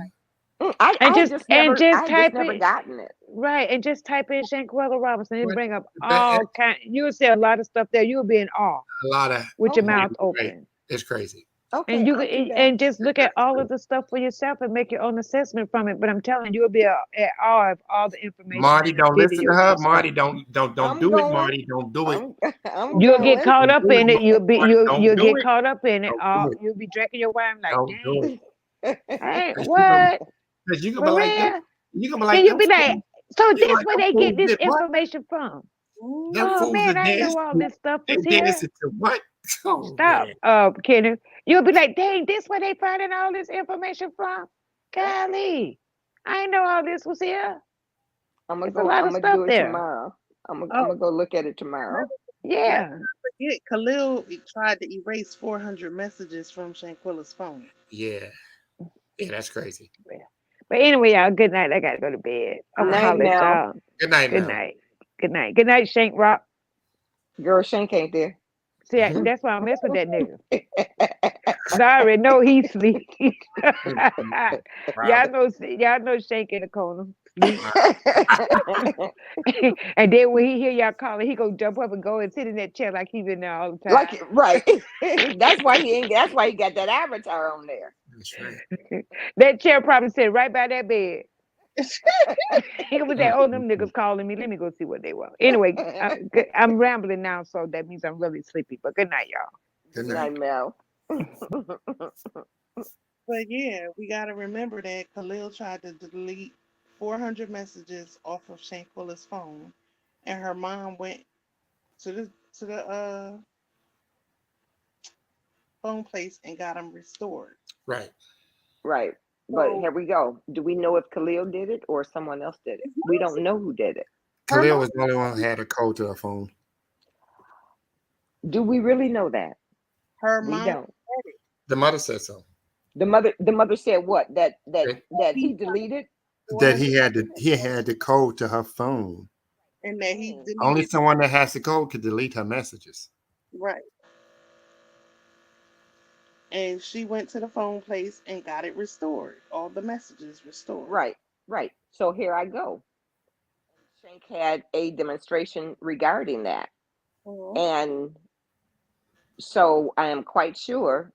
I And I just just and never just I just type never it gotten it. right and just type in Shanquella Robinson and But bring up a all kind. You'll see a lot of stuff there. You'll be in awe lot of with your Okay. mouth right. open. It's crazy. Okay, And you I'll do can that. and just look at all of the stuff for yourself and make your own assessment from it. But I'm telling you, you'll be at awe of all the information Marty, and the don't listen to videos her. and stuff. Marty, don't I'm do it. going. Marty, don't do it. I'm I'm You'll get going. caught Don't up do it, in it. Marty. Don't You'll do get it. caught up in it. Don't do it. You'll be drinking your wine like, Don't do dang, it. hey, Cause you gonna, what? 'cause you gonna be For like them. real? You gonna be Then like you'll them be like, fools. so You this like where them they fools get this did what? information from. Them Oh fools man, that I didn't know danced. all this stuff They was here. danced to what? Oh Stop, man. Kenny. You'll be like, dang, this where they finding all this information from? Golly, I didn't know all this was here. It's a lot I'm of gonna stuff do it there. tomorrow. I'm oh, gonna go look at it tomorrow. let's Yeah. not forget, Khalil tried to erase 400 messages from Shanquella's phone. Yeah. Yeah, that's crazy. But anyway, y'all, good night. I gotta go to bed. I'm gonna Night, holler at Mel. y'all. Good night, Good Mel. night. Good night. Good night, Shank Rock. Girl, Shank ain't there. See, Mhm. that's why I mess with that nigga. Cause I already know he's sleep. Wow. Y'all know Shank in the corner. Sleep. And then when he hear y'all calling, he gonna jump up and go and sit in that chair like he been there all the time. Like right. That's why he ain't. That's why he got that avatar on there. That's right. That chair probably sit right by that bed. He gonna say, "Oh, them Mm. niggas calling me. Let me go see what they want." Anyway, I'm rambling now, so that means I'm really sleepy. But good night, y'all. Good Good night. night, Mel. But yeah, we got to remember that Khalil tried to delete 400 messages off of Shanquella's phone, and her mom went to the phone place and got them restored. Right. Right. But So here we go. Do we know if Khalil did it or someone else did it? We don't know who did it. her Khalil mom, was the only one who had a code to her phone. Do we really know that? her We mom, don't. The mother said so. The mother said what? That he he deleted? That 400 he had the code to her phone. and that he Mm. Only deleted. someone that has the code could delete her messages. Right. And she went to the phone place and got it restored. All the messages restored. Right, right. So here I go. Shank had a demonstration regarding that. Mhm. And so I am quite sure,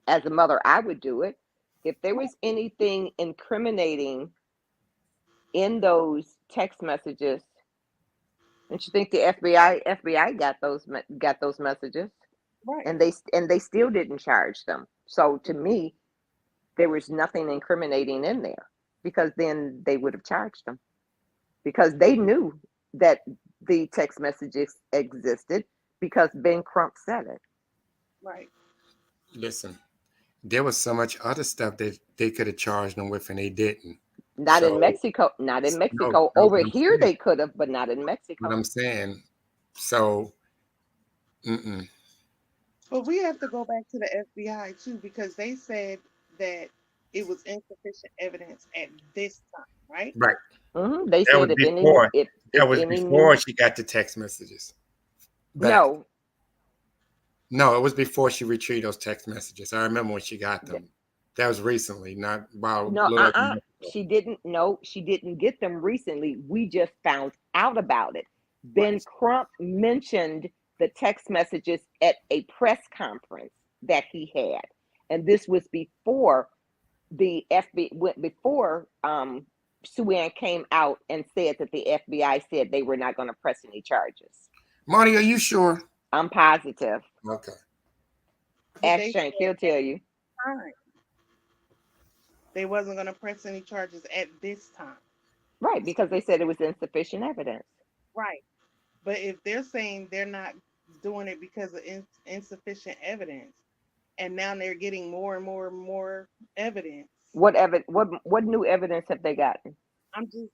as a mother, I would do it. If there was anything incriminating in those text messages, don't you think the FBI got those messages? Right. and they still didn't charge them. So to me, there was nothing incriminating in there, because then they would have charged them, because they knew that the text messages existed, because Ben Crump said it. Right. Listen, there was so much other stuff that they could have charged them with, and they didn't. Not in So Mexico. Not in no, Mexico. no, Over here they could have, but not in what Mexico. I'm saying. So, But we have to go back to the FBI too, because they said that it was insufficient evidence at this time, right? right. They That was said before. if That was any before new she got the text messages back. no No, it was before she retrieved those text messages. I remember when she got them. That was recently, not about a no little over a month ago. she didn't get them recently. We just found out about it. Ben Right. Crump mentioned the text messages at a press conference that he had, and this was before the FBI, before Sue Ann came out and said that the FBI said they were not going to press any charges. Marty, are you sure? I'm positive. Okay. But Ask they Shank, said he'll tell you. time they wasn't going to press any charges at this time. Right, because they said it was insufficient evidence. Right. But if they're saying they're not doing it because of insufficient evidence, and now they're getting more and more and more evidence, What new evidence have they gotten? I'm just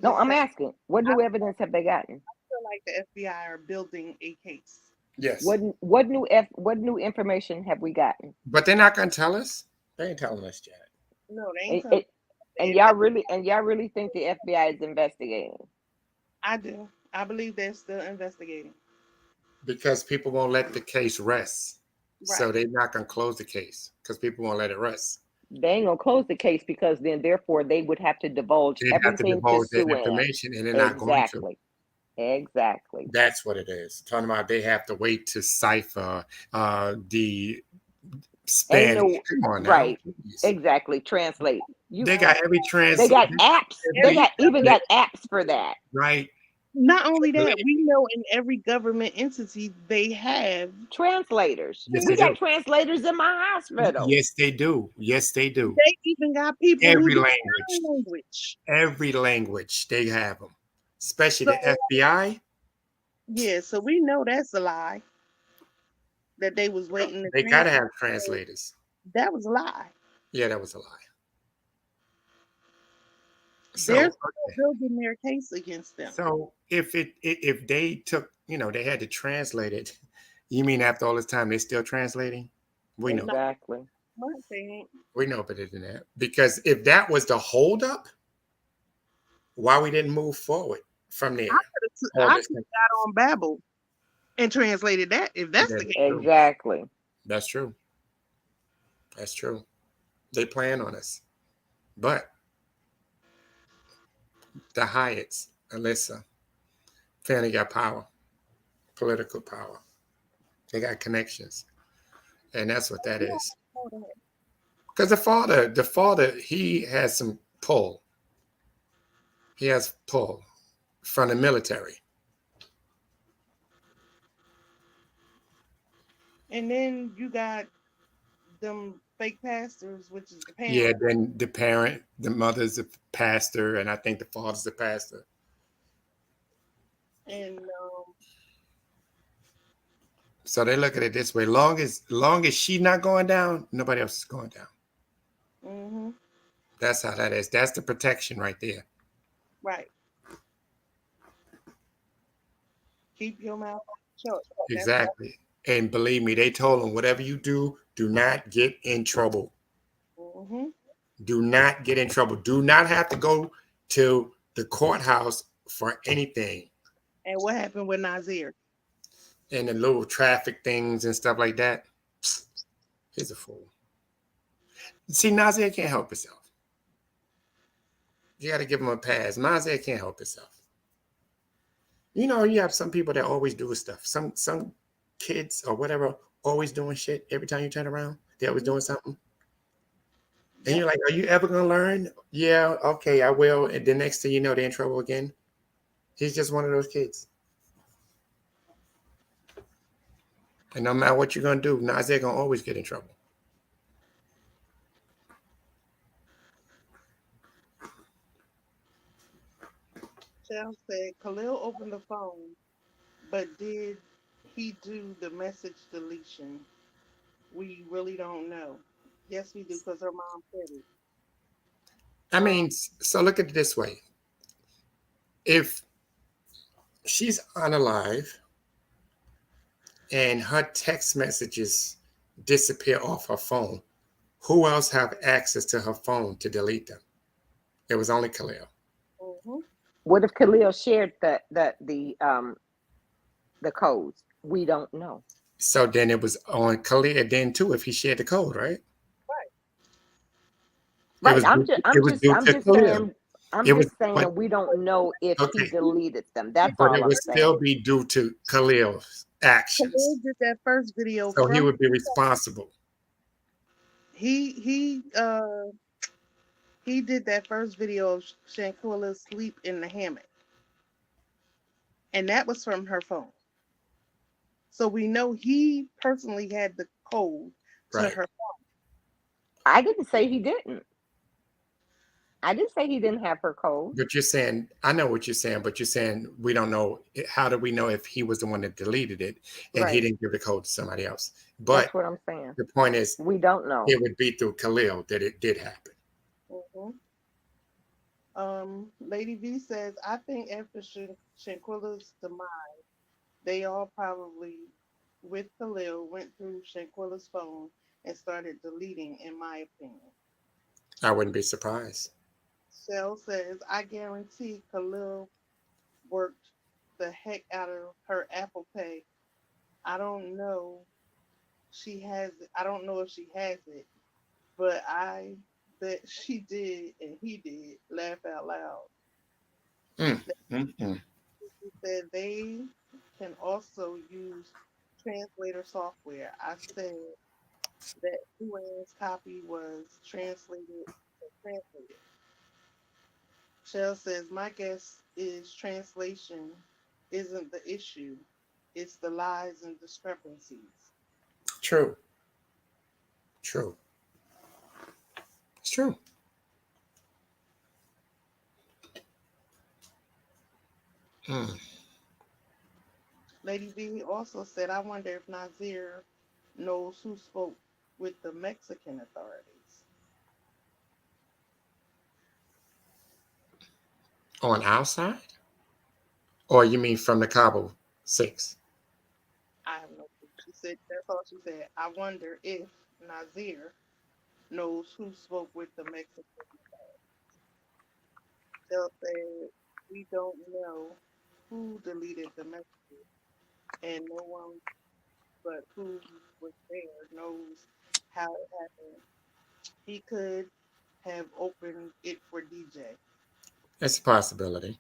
No, I'm saying, asking. What I new evidence have they gotten? feel like the FBI are building a case. Yes. What new information have we gotten? But they're not going to tell us. They ain't telling us yet. No, they And, ain't telling. and y'all really think the FBI is investigating? I do. I believe they're still investigating. Because people won't let the case rest. Right. So they're not going to close the case because people won't let it rest. They ain't gonna close the case, because then therefore they would have to divulge They have to everything to divulge that Sue Ann. information, and they're not going to. Exactly. That's what it is. Talking about they have to wait to cipher the Spanish. Come on now. Right. Please. Exactly. Translate. They got every They got apps. They got apps for that. right. Not only that, we know in every government entity they have Translators. Yes, We they got do. translators in my hospital. Yes, they do. Yes, they do. They even got people Every who do language. sign language. Every language they have them, especially So, the FBI. yeah, so we know that's a lie. That they was waiting to They gotta have translators. That was a lie. Yeah, that was a lie. They're So, still building their case against them. so if they took, they had to translate it. You mean after all this time they're still translating? We know. Exactly. What they ain't. We know better than that. Because if that was the holdup, why we didn't move forward from there? I could have got on Babbel and translated that if that's the case. Exactly. That's true. That's true. They plan on us. But the Hyatts, Alyssa, family got power, political power. They got connections. And that's what that is. Because the father, he has some pull. He has pull from the military. And then you got them fake pastors, which is the parent. Yeah, then the mother's a pastor, and I think the father's a pastor. And so they look at it this way: long as she's not going down, nobody else is going down. mm-hmm. That's how that is. That's the protection right there. Right. Keep your mouth shut. Exactly. And believe me, they told him, whatever you do, do not get in trouble. Mm-hmm. Do not get in trouble. Do not have to go to the courthouse for anything. And what happened with Nazeer? And the little traffic things and stuff like that. He's a fool. See, Nazeer can't help himself. You got to give him a pass. Nazeer can't help himself. You have some people that always do stuff. Some kids or whatever always doing shit. Every time you turn around, they're always doing something. And you're like, are you ever going to learn? Yeah, okay, I will. And the next thing you know, they're in trouble again. He's just one of those kids. And no matter what you're gonna do, Nazeer gonna always get in trouble. Shell said Khalil opened the phone, but did he do the message deletion? We really don't know. Yes, we do, because her mom said it. I mean, so look at it this way: if she's unalive and her text messages disappear off her phone, who else have access to her phone to delete them? It was only Khalil. Mm-hmm. What if Khalil shared the codes? We don't know. So then it was on Khalil then too if he shared the code, right? Right. It Right. was due to, it was due I'm to just Khalil. saying I'm It was just saying we don't know if he okay, deleted them. He That's but all it I'm would saying. still be due to Khalil's Khalil actions. did that first video So he from would be responsible. he did that first video of Shanquella sleep in the hammock, and that was from her phone. So we know he personally had the code to Right. her. I didn't say he didn't. I didn't say he didn't have her code. But you're saying, I know what you're saying, but you're saying we don't know. How do we know if he was the one that deleted it and he Right. didn't give the code to somebody else? But That's what I'm saying. the point is, We don't know. it would be through Khalil that it did happen. Mhm. Lady V says, I think after Shanquilla's demise, they all probably, with Khalil, went through Shanquilla's phone and started deleting, in my opinion. I wouldn't be surprised. Shell says, I guarantee Khalil worked the heck out of her Apple Pay. I don't know she has it. I don't know if she has it, but I bet she did and he did. Laugh out loud. Mm, mm, mm. He said they can also use translator software. I said that Luann's copy was translated and translated. Shell says, my guess is translation isn't the issue, it's the lies and discrepancies. True. True. It's true. Mm. Lady V also said, I wonder if Nazeer knows who spoke with the Mexican authorities. On our side? Or you mean from the Cabo 6? I have no clue. She said, that's all she said. I wonder if Nazeer knows who spoke with the Mexican. They'll say, we don't know who deleted the messages, and no one but who was there knows how it happened. He could have opened it for DJ. It's a possibility.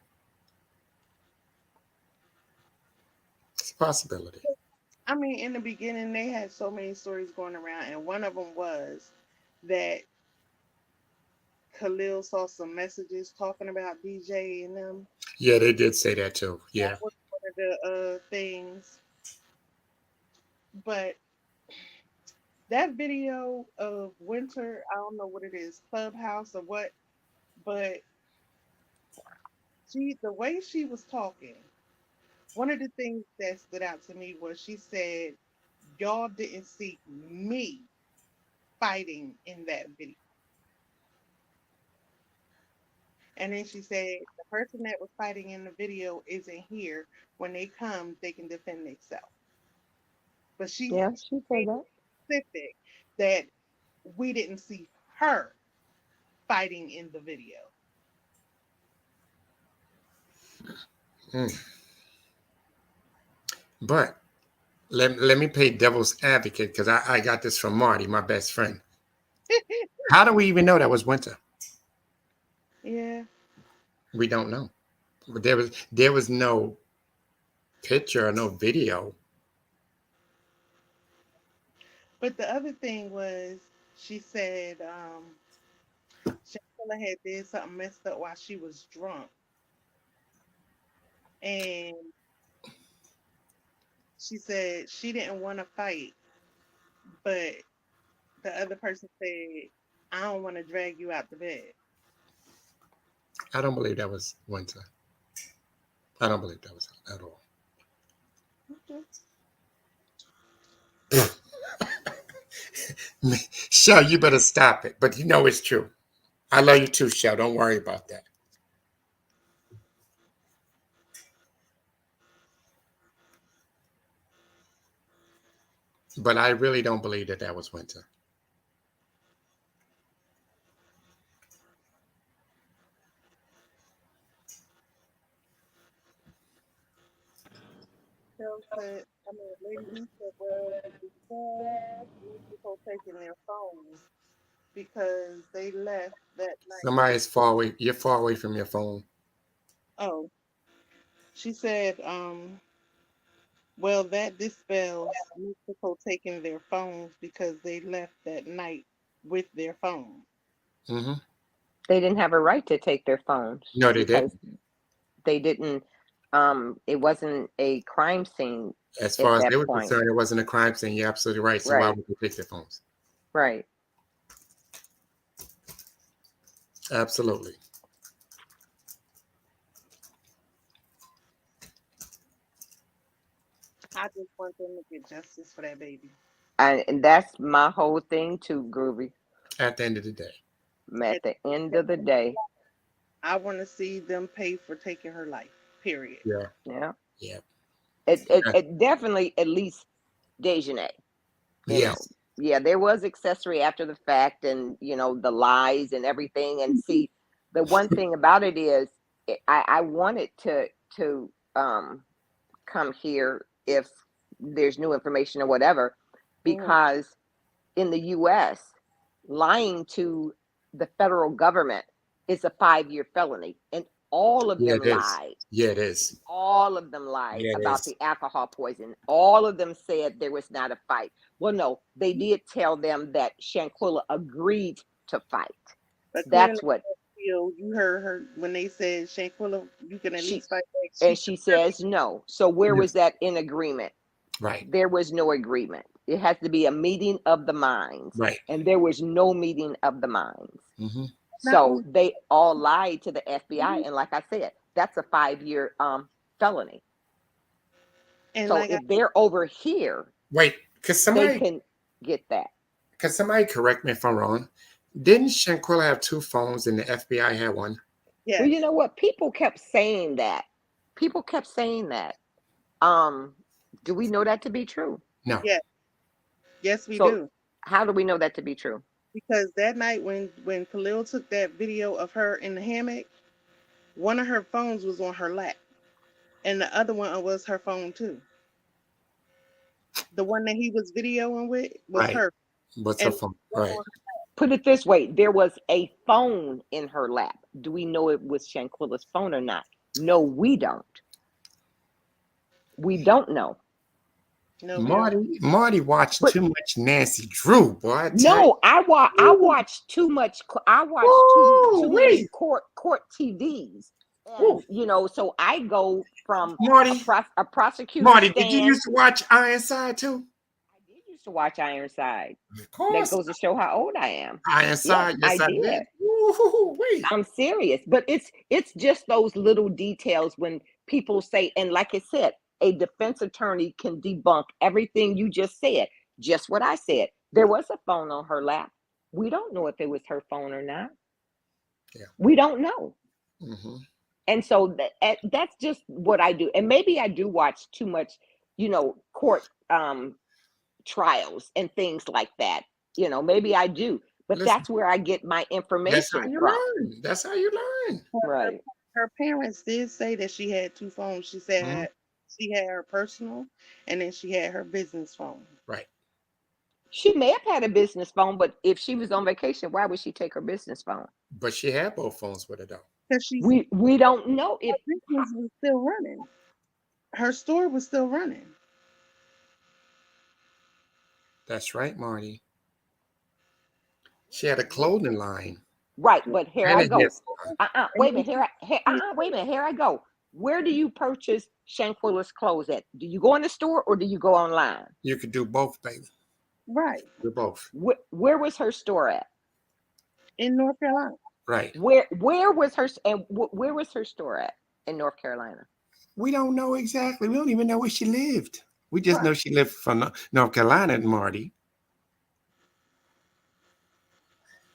It's a possibility. I mean, in the beginning, they had so many stories going around, and one of them was that Khalil saw some messages talking about DJ and them. Yeah, they did say that too. That Yeah. was one of the things. But that video of Winter, I don't know what it is, Clubhouse or what, but the way she was talking, one of the things that stood out to me was she said, y'all didn't see me fighting in that video. And then she said, the person that was fighting in the video isn't here. When they come, they can defend themselves. But she Yeah, she said made that. it specific that we didn't see her fighting in the video. Mm. But let me play devil's advocate because I got this from Marty, my best friend. How do we even know that was Winter? Yeah. We don't know. But there was no picture or no video. But the other thing was, she said Shanquella had did something messed up while she was drunk. And She said she didn't want to fight, but the other person said, I don't want to drag you out the bed. I don't believe that was Winter. I don't believe that was at all. Shell, you better stop it. But you know it's true. I love you too, Shell. Don't worry about that. But I really don't believe that that was Winter. Phil said, I mean, Lady E said, well, the staff need people taking their phones because they left that night. Somebody's far away. You're far away from your phone. Oh, she said, well, that dispels Mexico taking their phones because they left that night with their phones. Mm-hmm. They didn't have a right to take their phones No, they because didn't. they didn't. It wasn't a crime scene As at far as they that were point. concerned, it wasn't a crime scene. You're absolutely right. So why Right. would they take their phones? Right. Absolutely. I just want them to get justice for that baby. And that's my whole thing too, Groovy. At the end of the day. At the end of the day, I want to see them pay for taking her life. Period. Yeah. yeah, Yeah. it definitely at least Dejanay. You know, Yes. yeah, there was accessory after the fact, and the lies and everything. And see, the one thing about it is, I wanted to come here if there's new information or whatever, because in the U.S., lying to the federal government is a 5-year felony, and all of Yeah, them it is. lied. Yeah, it is. All of them lied Yeah, it about is. the alcohol poison. All of them said there was not a fight. Well, no, they did tell them that Shanquella agreed to fight. But clearly, That's what you heard her when they said, Shanquella, you can at she least fight back. and she says no. So where was Yes. that in agreement? Right. There was no agreement. It has to be a meeting of the minds, Right. and there was no meeting of the minds. Mm-hmm. So they all lied to the FBI, and like I said, that's a 5-year felony. And So like if they're over here, Wait, could they somebody can get that. correct me if I'm wrong? Didn't Shanquella have 2 phones and the FBI had one? yes, Well, you know what? People kept saying that. People kept saying that. Do we know that to be true? No. yes, we So do. how do we know that to be true? Because that night when Khalil took that video of her in the hammock, one of her phones was on her lap, and the other one was her phone too. The one that he was videoing with was Right. her. What's her And phone? Right. Put it this way, there was a phone in her lap. Do we know it was Shanquella's phone or not? No, we don't. We don't know. No, we don't. Marty watched But too much Nancy Drew, boy. I tell you. no, I watched too much. I watched too many Woo-wee. court TVs, Woo. and so I go from Marty, a prosecutor Marty, did you stand. used to watch Ironside too? I did used to watch Ironside. Of That course. goes to show how old I am. Ironside, Yes, yes, I I did. did. Woo-wee. I'm serious, but it's just those little details when people say, and like I said, a defense attorney can debunk everything you just said. Just what I said. There was a phone on her lap. We don't know if it was her phone or not. Yeah. We don't know. Mm-hmm. And so that's just what I do. And maybe I do watch too much, court trials and things like that. Maybe I do. But Listen, that's where I get my that's how information you from. learn. That's how you learn. Right. Her parents did say that she had 2 phones. She said Mhm. she had her personal, and then she had her business phone. Right. She may have had a business phone, but if she was on vacation, why would she take her business phone? But she had both phones with her though. Because We don't know if her business was still running. Her store was still running. That's right, Marty. She had a clothing line. right, but here And I a go. hair salon. Wait a minute. Wait a minute. Here I go. Where do you purchase Shanquella's clothes at? Do you go in the store or do you go online? You could do both, baby. Right. Do both. Where was her store at? In North Carolina. Right. Where was her and where was her store at in North Carolina? We don't know exactly. We don't even know where she lived. We just Right. know she lived from North Carolina, Marty.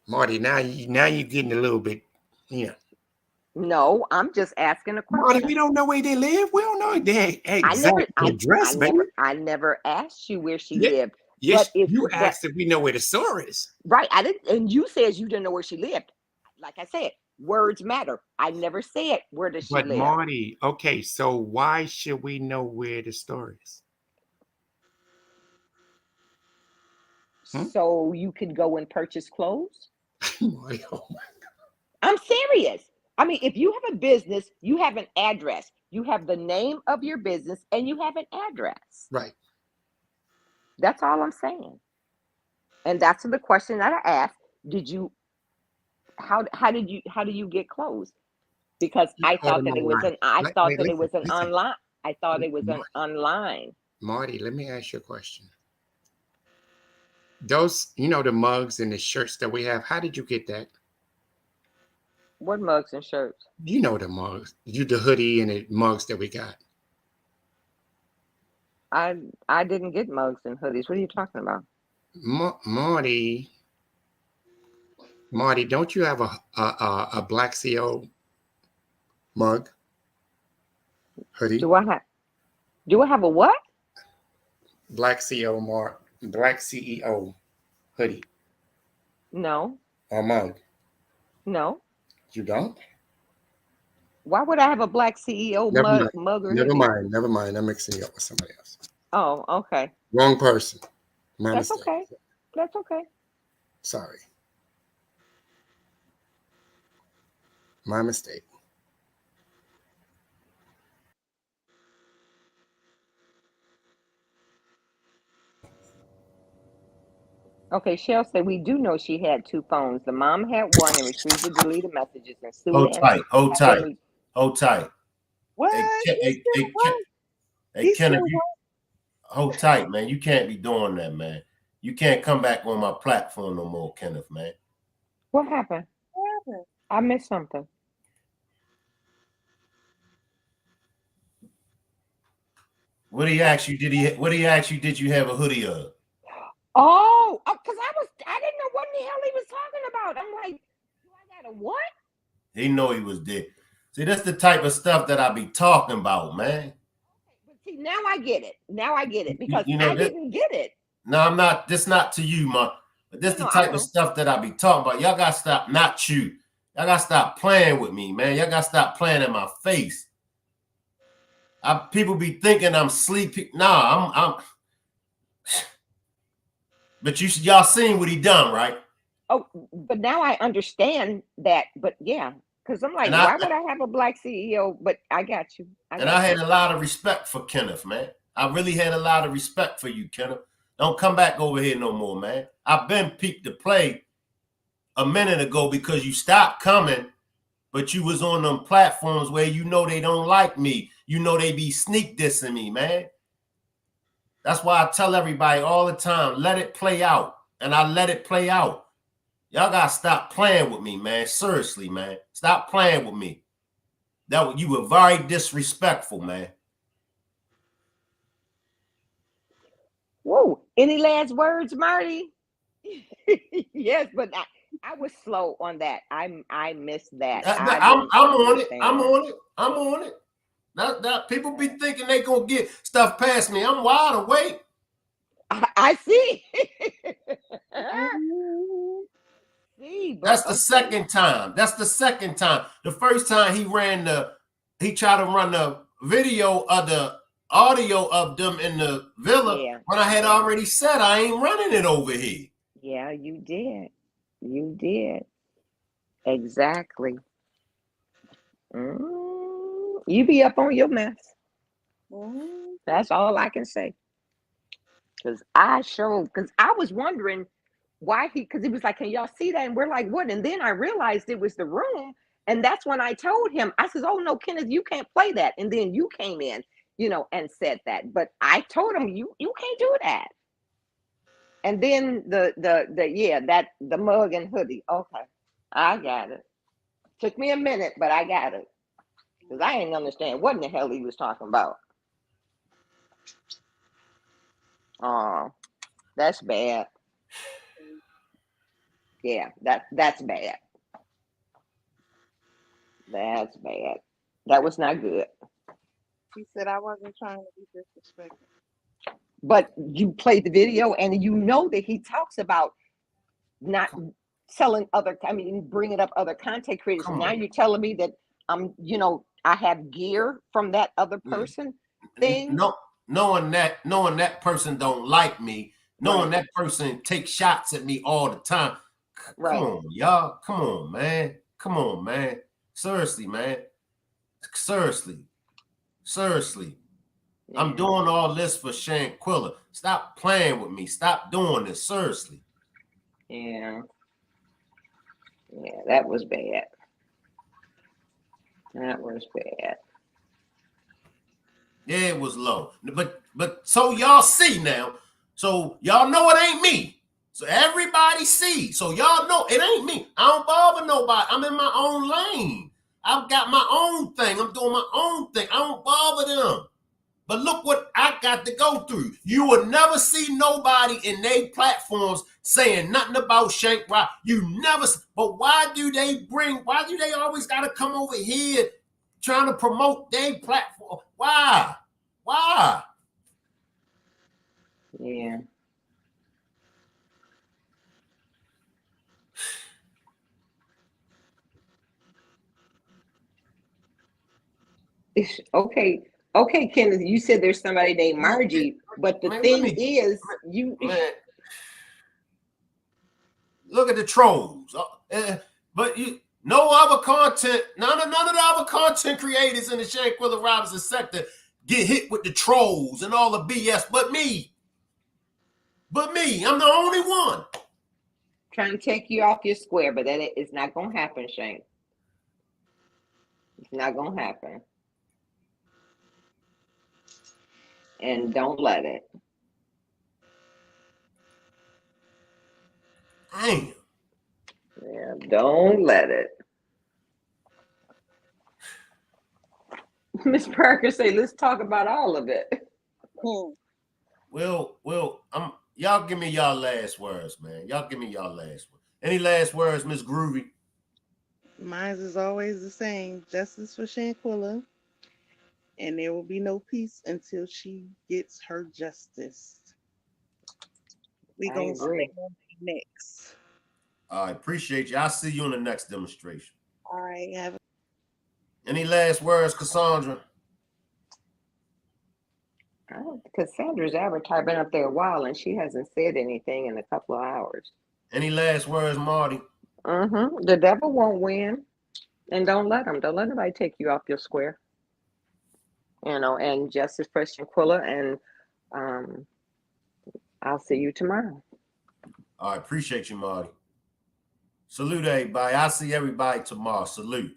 Marty, now you're getting a little bit, you know. No, I'm just asking a Marty, question. we don't know where they live. We don't know their exact address, baby. I never asked you where she Yeah. lived. Yes, But you asked if we know where the store is. Right, I didn't, and you said you didn't know where she lived. Like I said, words matter. I never said where does she But live. Marty, okay, so why should we know where the store is? So you could go and purchase clothes. Marty, oh my. I'm serious. I mean, if you have a business, you have an address. You have the name of your business and you have an address. Right. That's all I'm saying. And that's the question that I asked. Did you how do you get clothes? Because I thought that it was an online. I thought it was an online. Marty, let me ask you a question. Those, you know, the mugs and the shirts that we have, how did you get that? What mugs and shirts? You know the mugs. The hoodie and the mugs that we got. I didn't get mugs and hoodies. What are you talking about? Marty, don't you have a Black CO mug? Hoodie? Do I have a what? Black CEO hoodie. No. Or mug. No. You don't? Why would I have a Black CEO mug or Never hoodie? mind. I'm mixing you up with somebody else. Oh, okay. Wrong person. My That's mistake. okay. That's okay. Sorry. My mistake. Okay, Shell said we do know she had two phones. The mom had one and retrieved the deleted messages, and Sue Hold tight. Hold had them tight. Hold tight. What? Hey, Kenneth, hold tight, man. You can't be doing that, man. You can't come back on my platform no more, Kenneth, man. What happened? I missed something. What he asked you? Did you have a hoodie of? Oh, because I didn't know what the hell he was talking about. I'm like, do I got a what? He know he was dead. See, that's the type of stuff that I be talking about, man. But see, now I get it because I didn't get it. No, I'm not. This not to you, man. But this the type of stuff that I be talking about. Y'all gotta stop. Not you. Y'all gotta stop playing with me, man. Y'all gotta stop playing in my face. People be thinking I'm sleepy. Nah, I'm. But y'all seen what he done, right? Oh, but now I understand that. But yeah, because I'm like, why would I have a Black CEO? But I got you. I had a lot of respect for Kenneth, man. I really had a lot of respect for you, Kenneth. Don't come back over here no more, man. I've been peeped to play a minute ago because you stopped coming, but you was on them platforms where you know they don't like me. You know they be sneak dissing me, man. That's why I tell everybody all the time, let it play out. And I let it play out. Y'all gotta stop playing with me, man. Seriously, man. Stop playing with me. You were very disrespectful, man. Whoa. Any last words, Marty? Yes, but I was slow on that. I missed that. I'm on it. I'm on it. That people be thinking they gonna get stuff past me. I'm wide awake. I see. That's the second time. The first time he tried to run the video of the audio of them in the villa when I had already said I ain't running it over here. Yeah, you did. You did. Exactly. You be up on your mess. That's all I can say. Because I was wondering why because he was like, can y'all see that? And we're like, what? And then I realized it was the room. And that's when I told him, I says, oh no, Kenneth, you can't play that. And then you came in, and said that. But I told him, you can't do that. And then the mug and hoodie. Okay, I got it. Took me a minute, but I got it. Because I didn't understand what in the hell he was talking about. Oh, that's bad. Yeah, that's bad. That's bad. That was not good. He said I wasn't trying to be disrespectful. But you played the video and you know that he talks about not selling bringing up other content creators. Come Now on. you're telling me that I have gear from that other person thing. No, knowing that person don't like me, knowing Right. that person takes shots at me all the time. Right. Come on, y'all. Come on, man. Come on, man. Seriously, man. Seriously. Yeah. I'm doing all this for Shanquella. Stop playing with me. Stop doing this. Seriously. Yeah. Yeah, that was bad. That was bad. Yeah, it was low. But so y'all see now. So y'all know it ain't me. So everybody see. So y'all know it ain't me. I don't bother nobody. I'm in my own lane. I've got my own thing. I'm doing my own thing. I don't bother them. But look what I got to go through. You will never see nobody in their platforms saying nothing about Shank Rock. You never. But why do they always got to come over here trying to promote their platform? Why? Yeah. Okay, Kenneth, you said there's somebody named Margie, but the thing is, man, look at the trolls. But none of the other content creators in the Shanquella Robinson sector get hit with the trolls and all the BS, but me. I'm the only one. trying to take you off your square, but that is not gonna happen, Shank. It's not gonna happen. And don't let it. Damn. Yeah, don't let it. Miss Parker say, let's talk about all of it. Well, y'all give me y'all last words, man. Y'all give me y'all last words. Any last words, Miss Groovy? Mine is always the same. Justice for Shanquella. And there will be no peace until she gets her justice. We I gonna agree. stay on next. I appreciate you. I'll see you on the next demonstration. All right. Any last words, Cassandra? Cassandra's avatar been up there a while and she hasn't said anything in a couple of hours. Any last words, Marty? The devil won't win. And don't let him. Don't let anybody take you off your square. And justice for Shanquella, and I'll see you tomorrow. I appreciate you, Marty. Salute everybody. I'll see everybody tomorrow. Salute.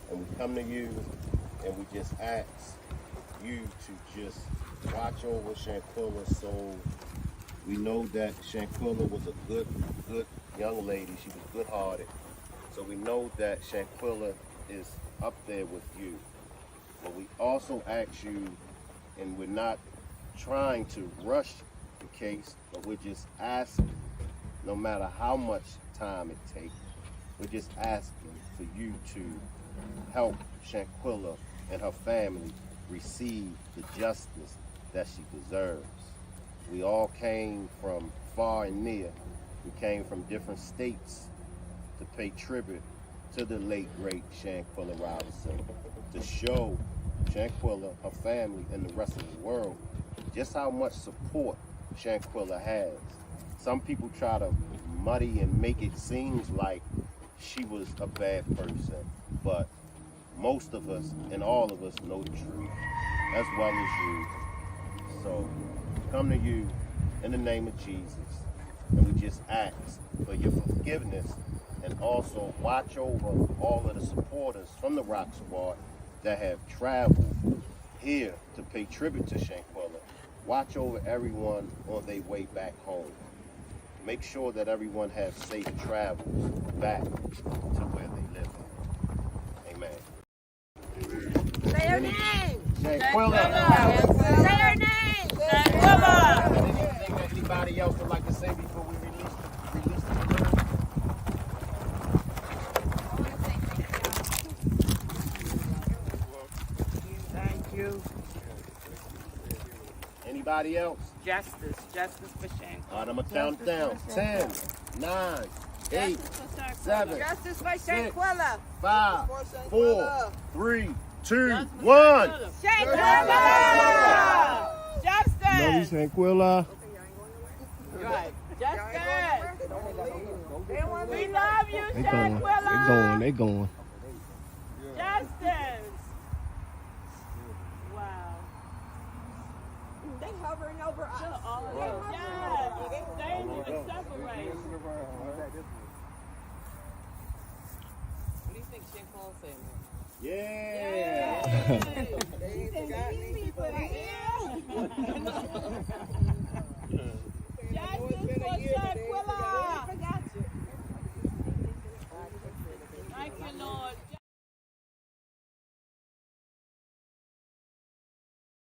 And we come to you and we just ask you to just watch over Shanquella. So we know that Shanquella was a good young lady. She was good-hearted. So we know that Shanquella is up there with you. But we also ask you, and we're not trying to rush the case, but we're just asking, no matter how much time it takes, we're just asking for you to help Shanquella and her family receive the justice that she deserves. We all came from far and near. We came from different states to pay tribute to the late, great Shanquella Robinson, to show Shanquella, her family, and the rest of the world just how much support Shanquella has. Some people try to muddy and make it seem like she was a bad person, but most of us and all of us know the truth, as well as you. So come to you in the name of Jesus, and we just ask for your forgiveness, and also watch over all of the supporters from the Rock Squad that have traveled here to pay tribute to Shanquella. Watch over everyone on their way back home. Make sure that everyone has safe travels back to where they live at. Amen. Say her name. Shanquella. Say her name. Shanquella. Anything that anybody else would like to say before we release the Thank you. Anybody else? Justice for Shanquella. All right, I'm gonna count down. 10, 9, 8, 7, Justice for 6, Shanquella. 5, 4, 3, 2, 1. Shanquella. Justice. Shanquella. Right. Justice. We love you, Shanquella. They going. Justice. Wow. They hovering over us. Yes. They ain't even separate. What do you think Shanquella saying? Yeah. Justice for Shanquella. Thank you, Lord.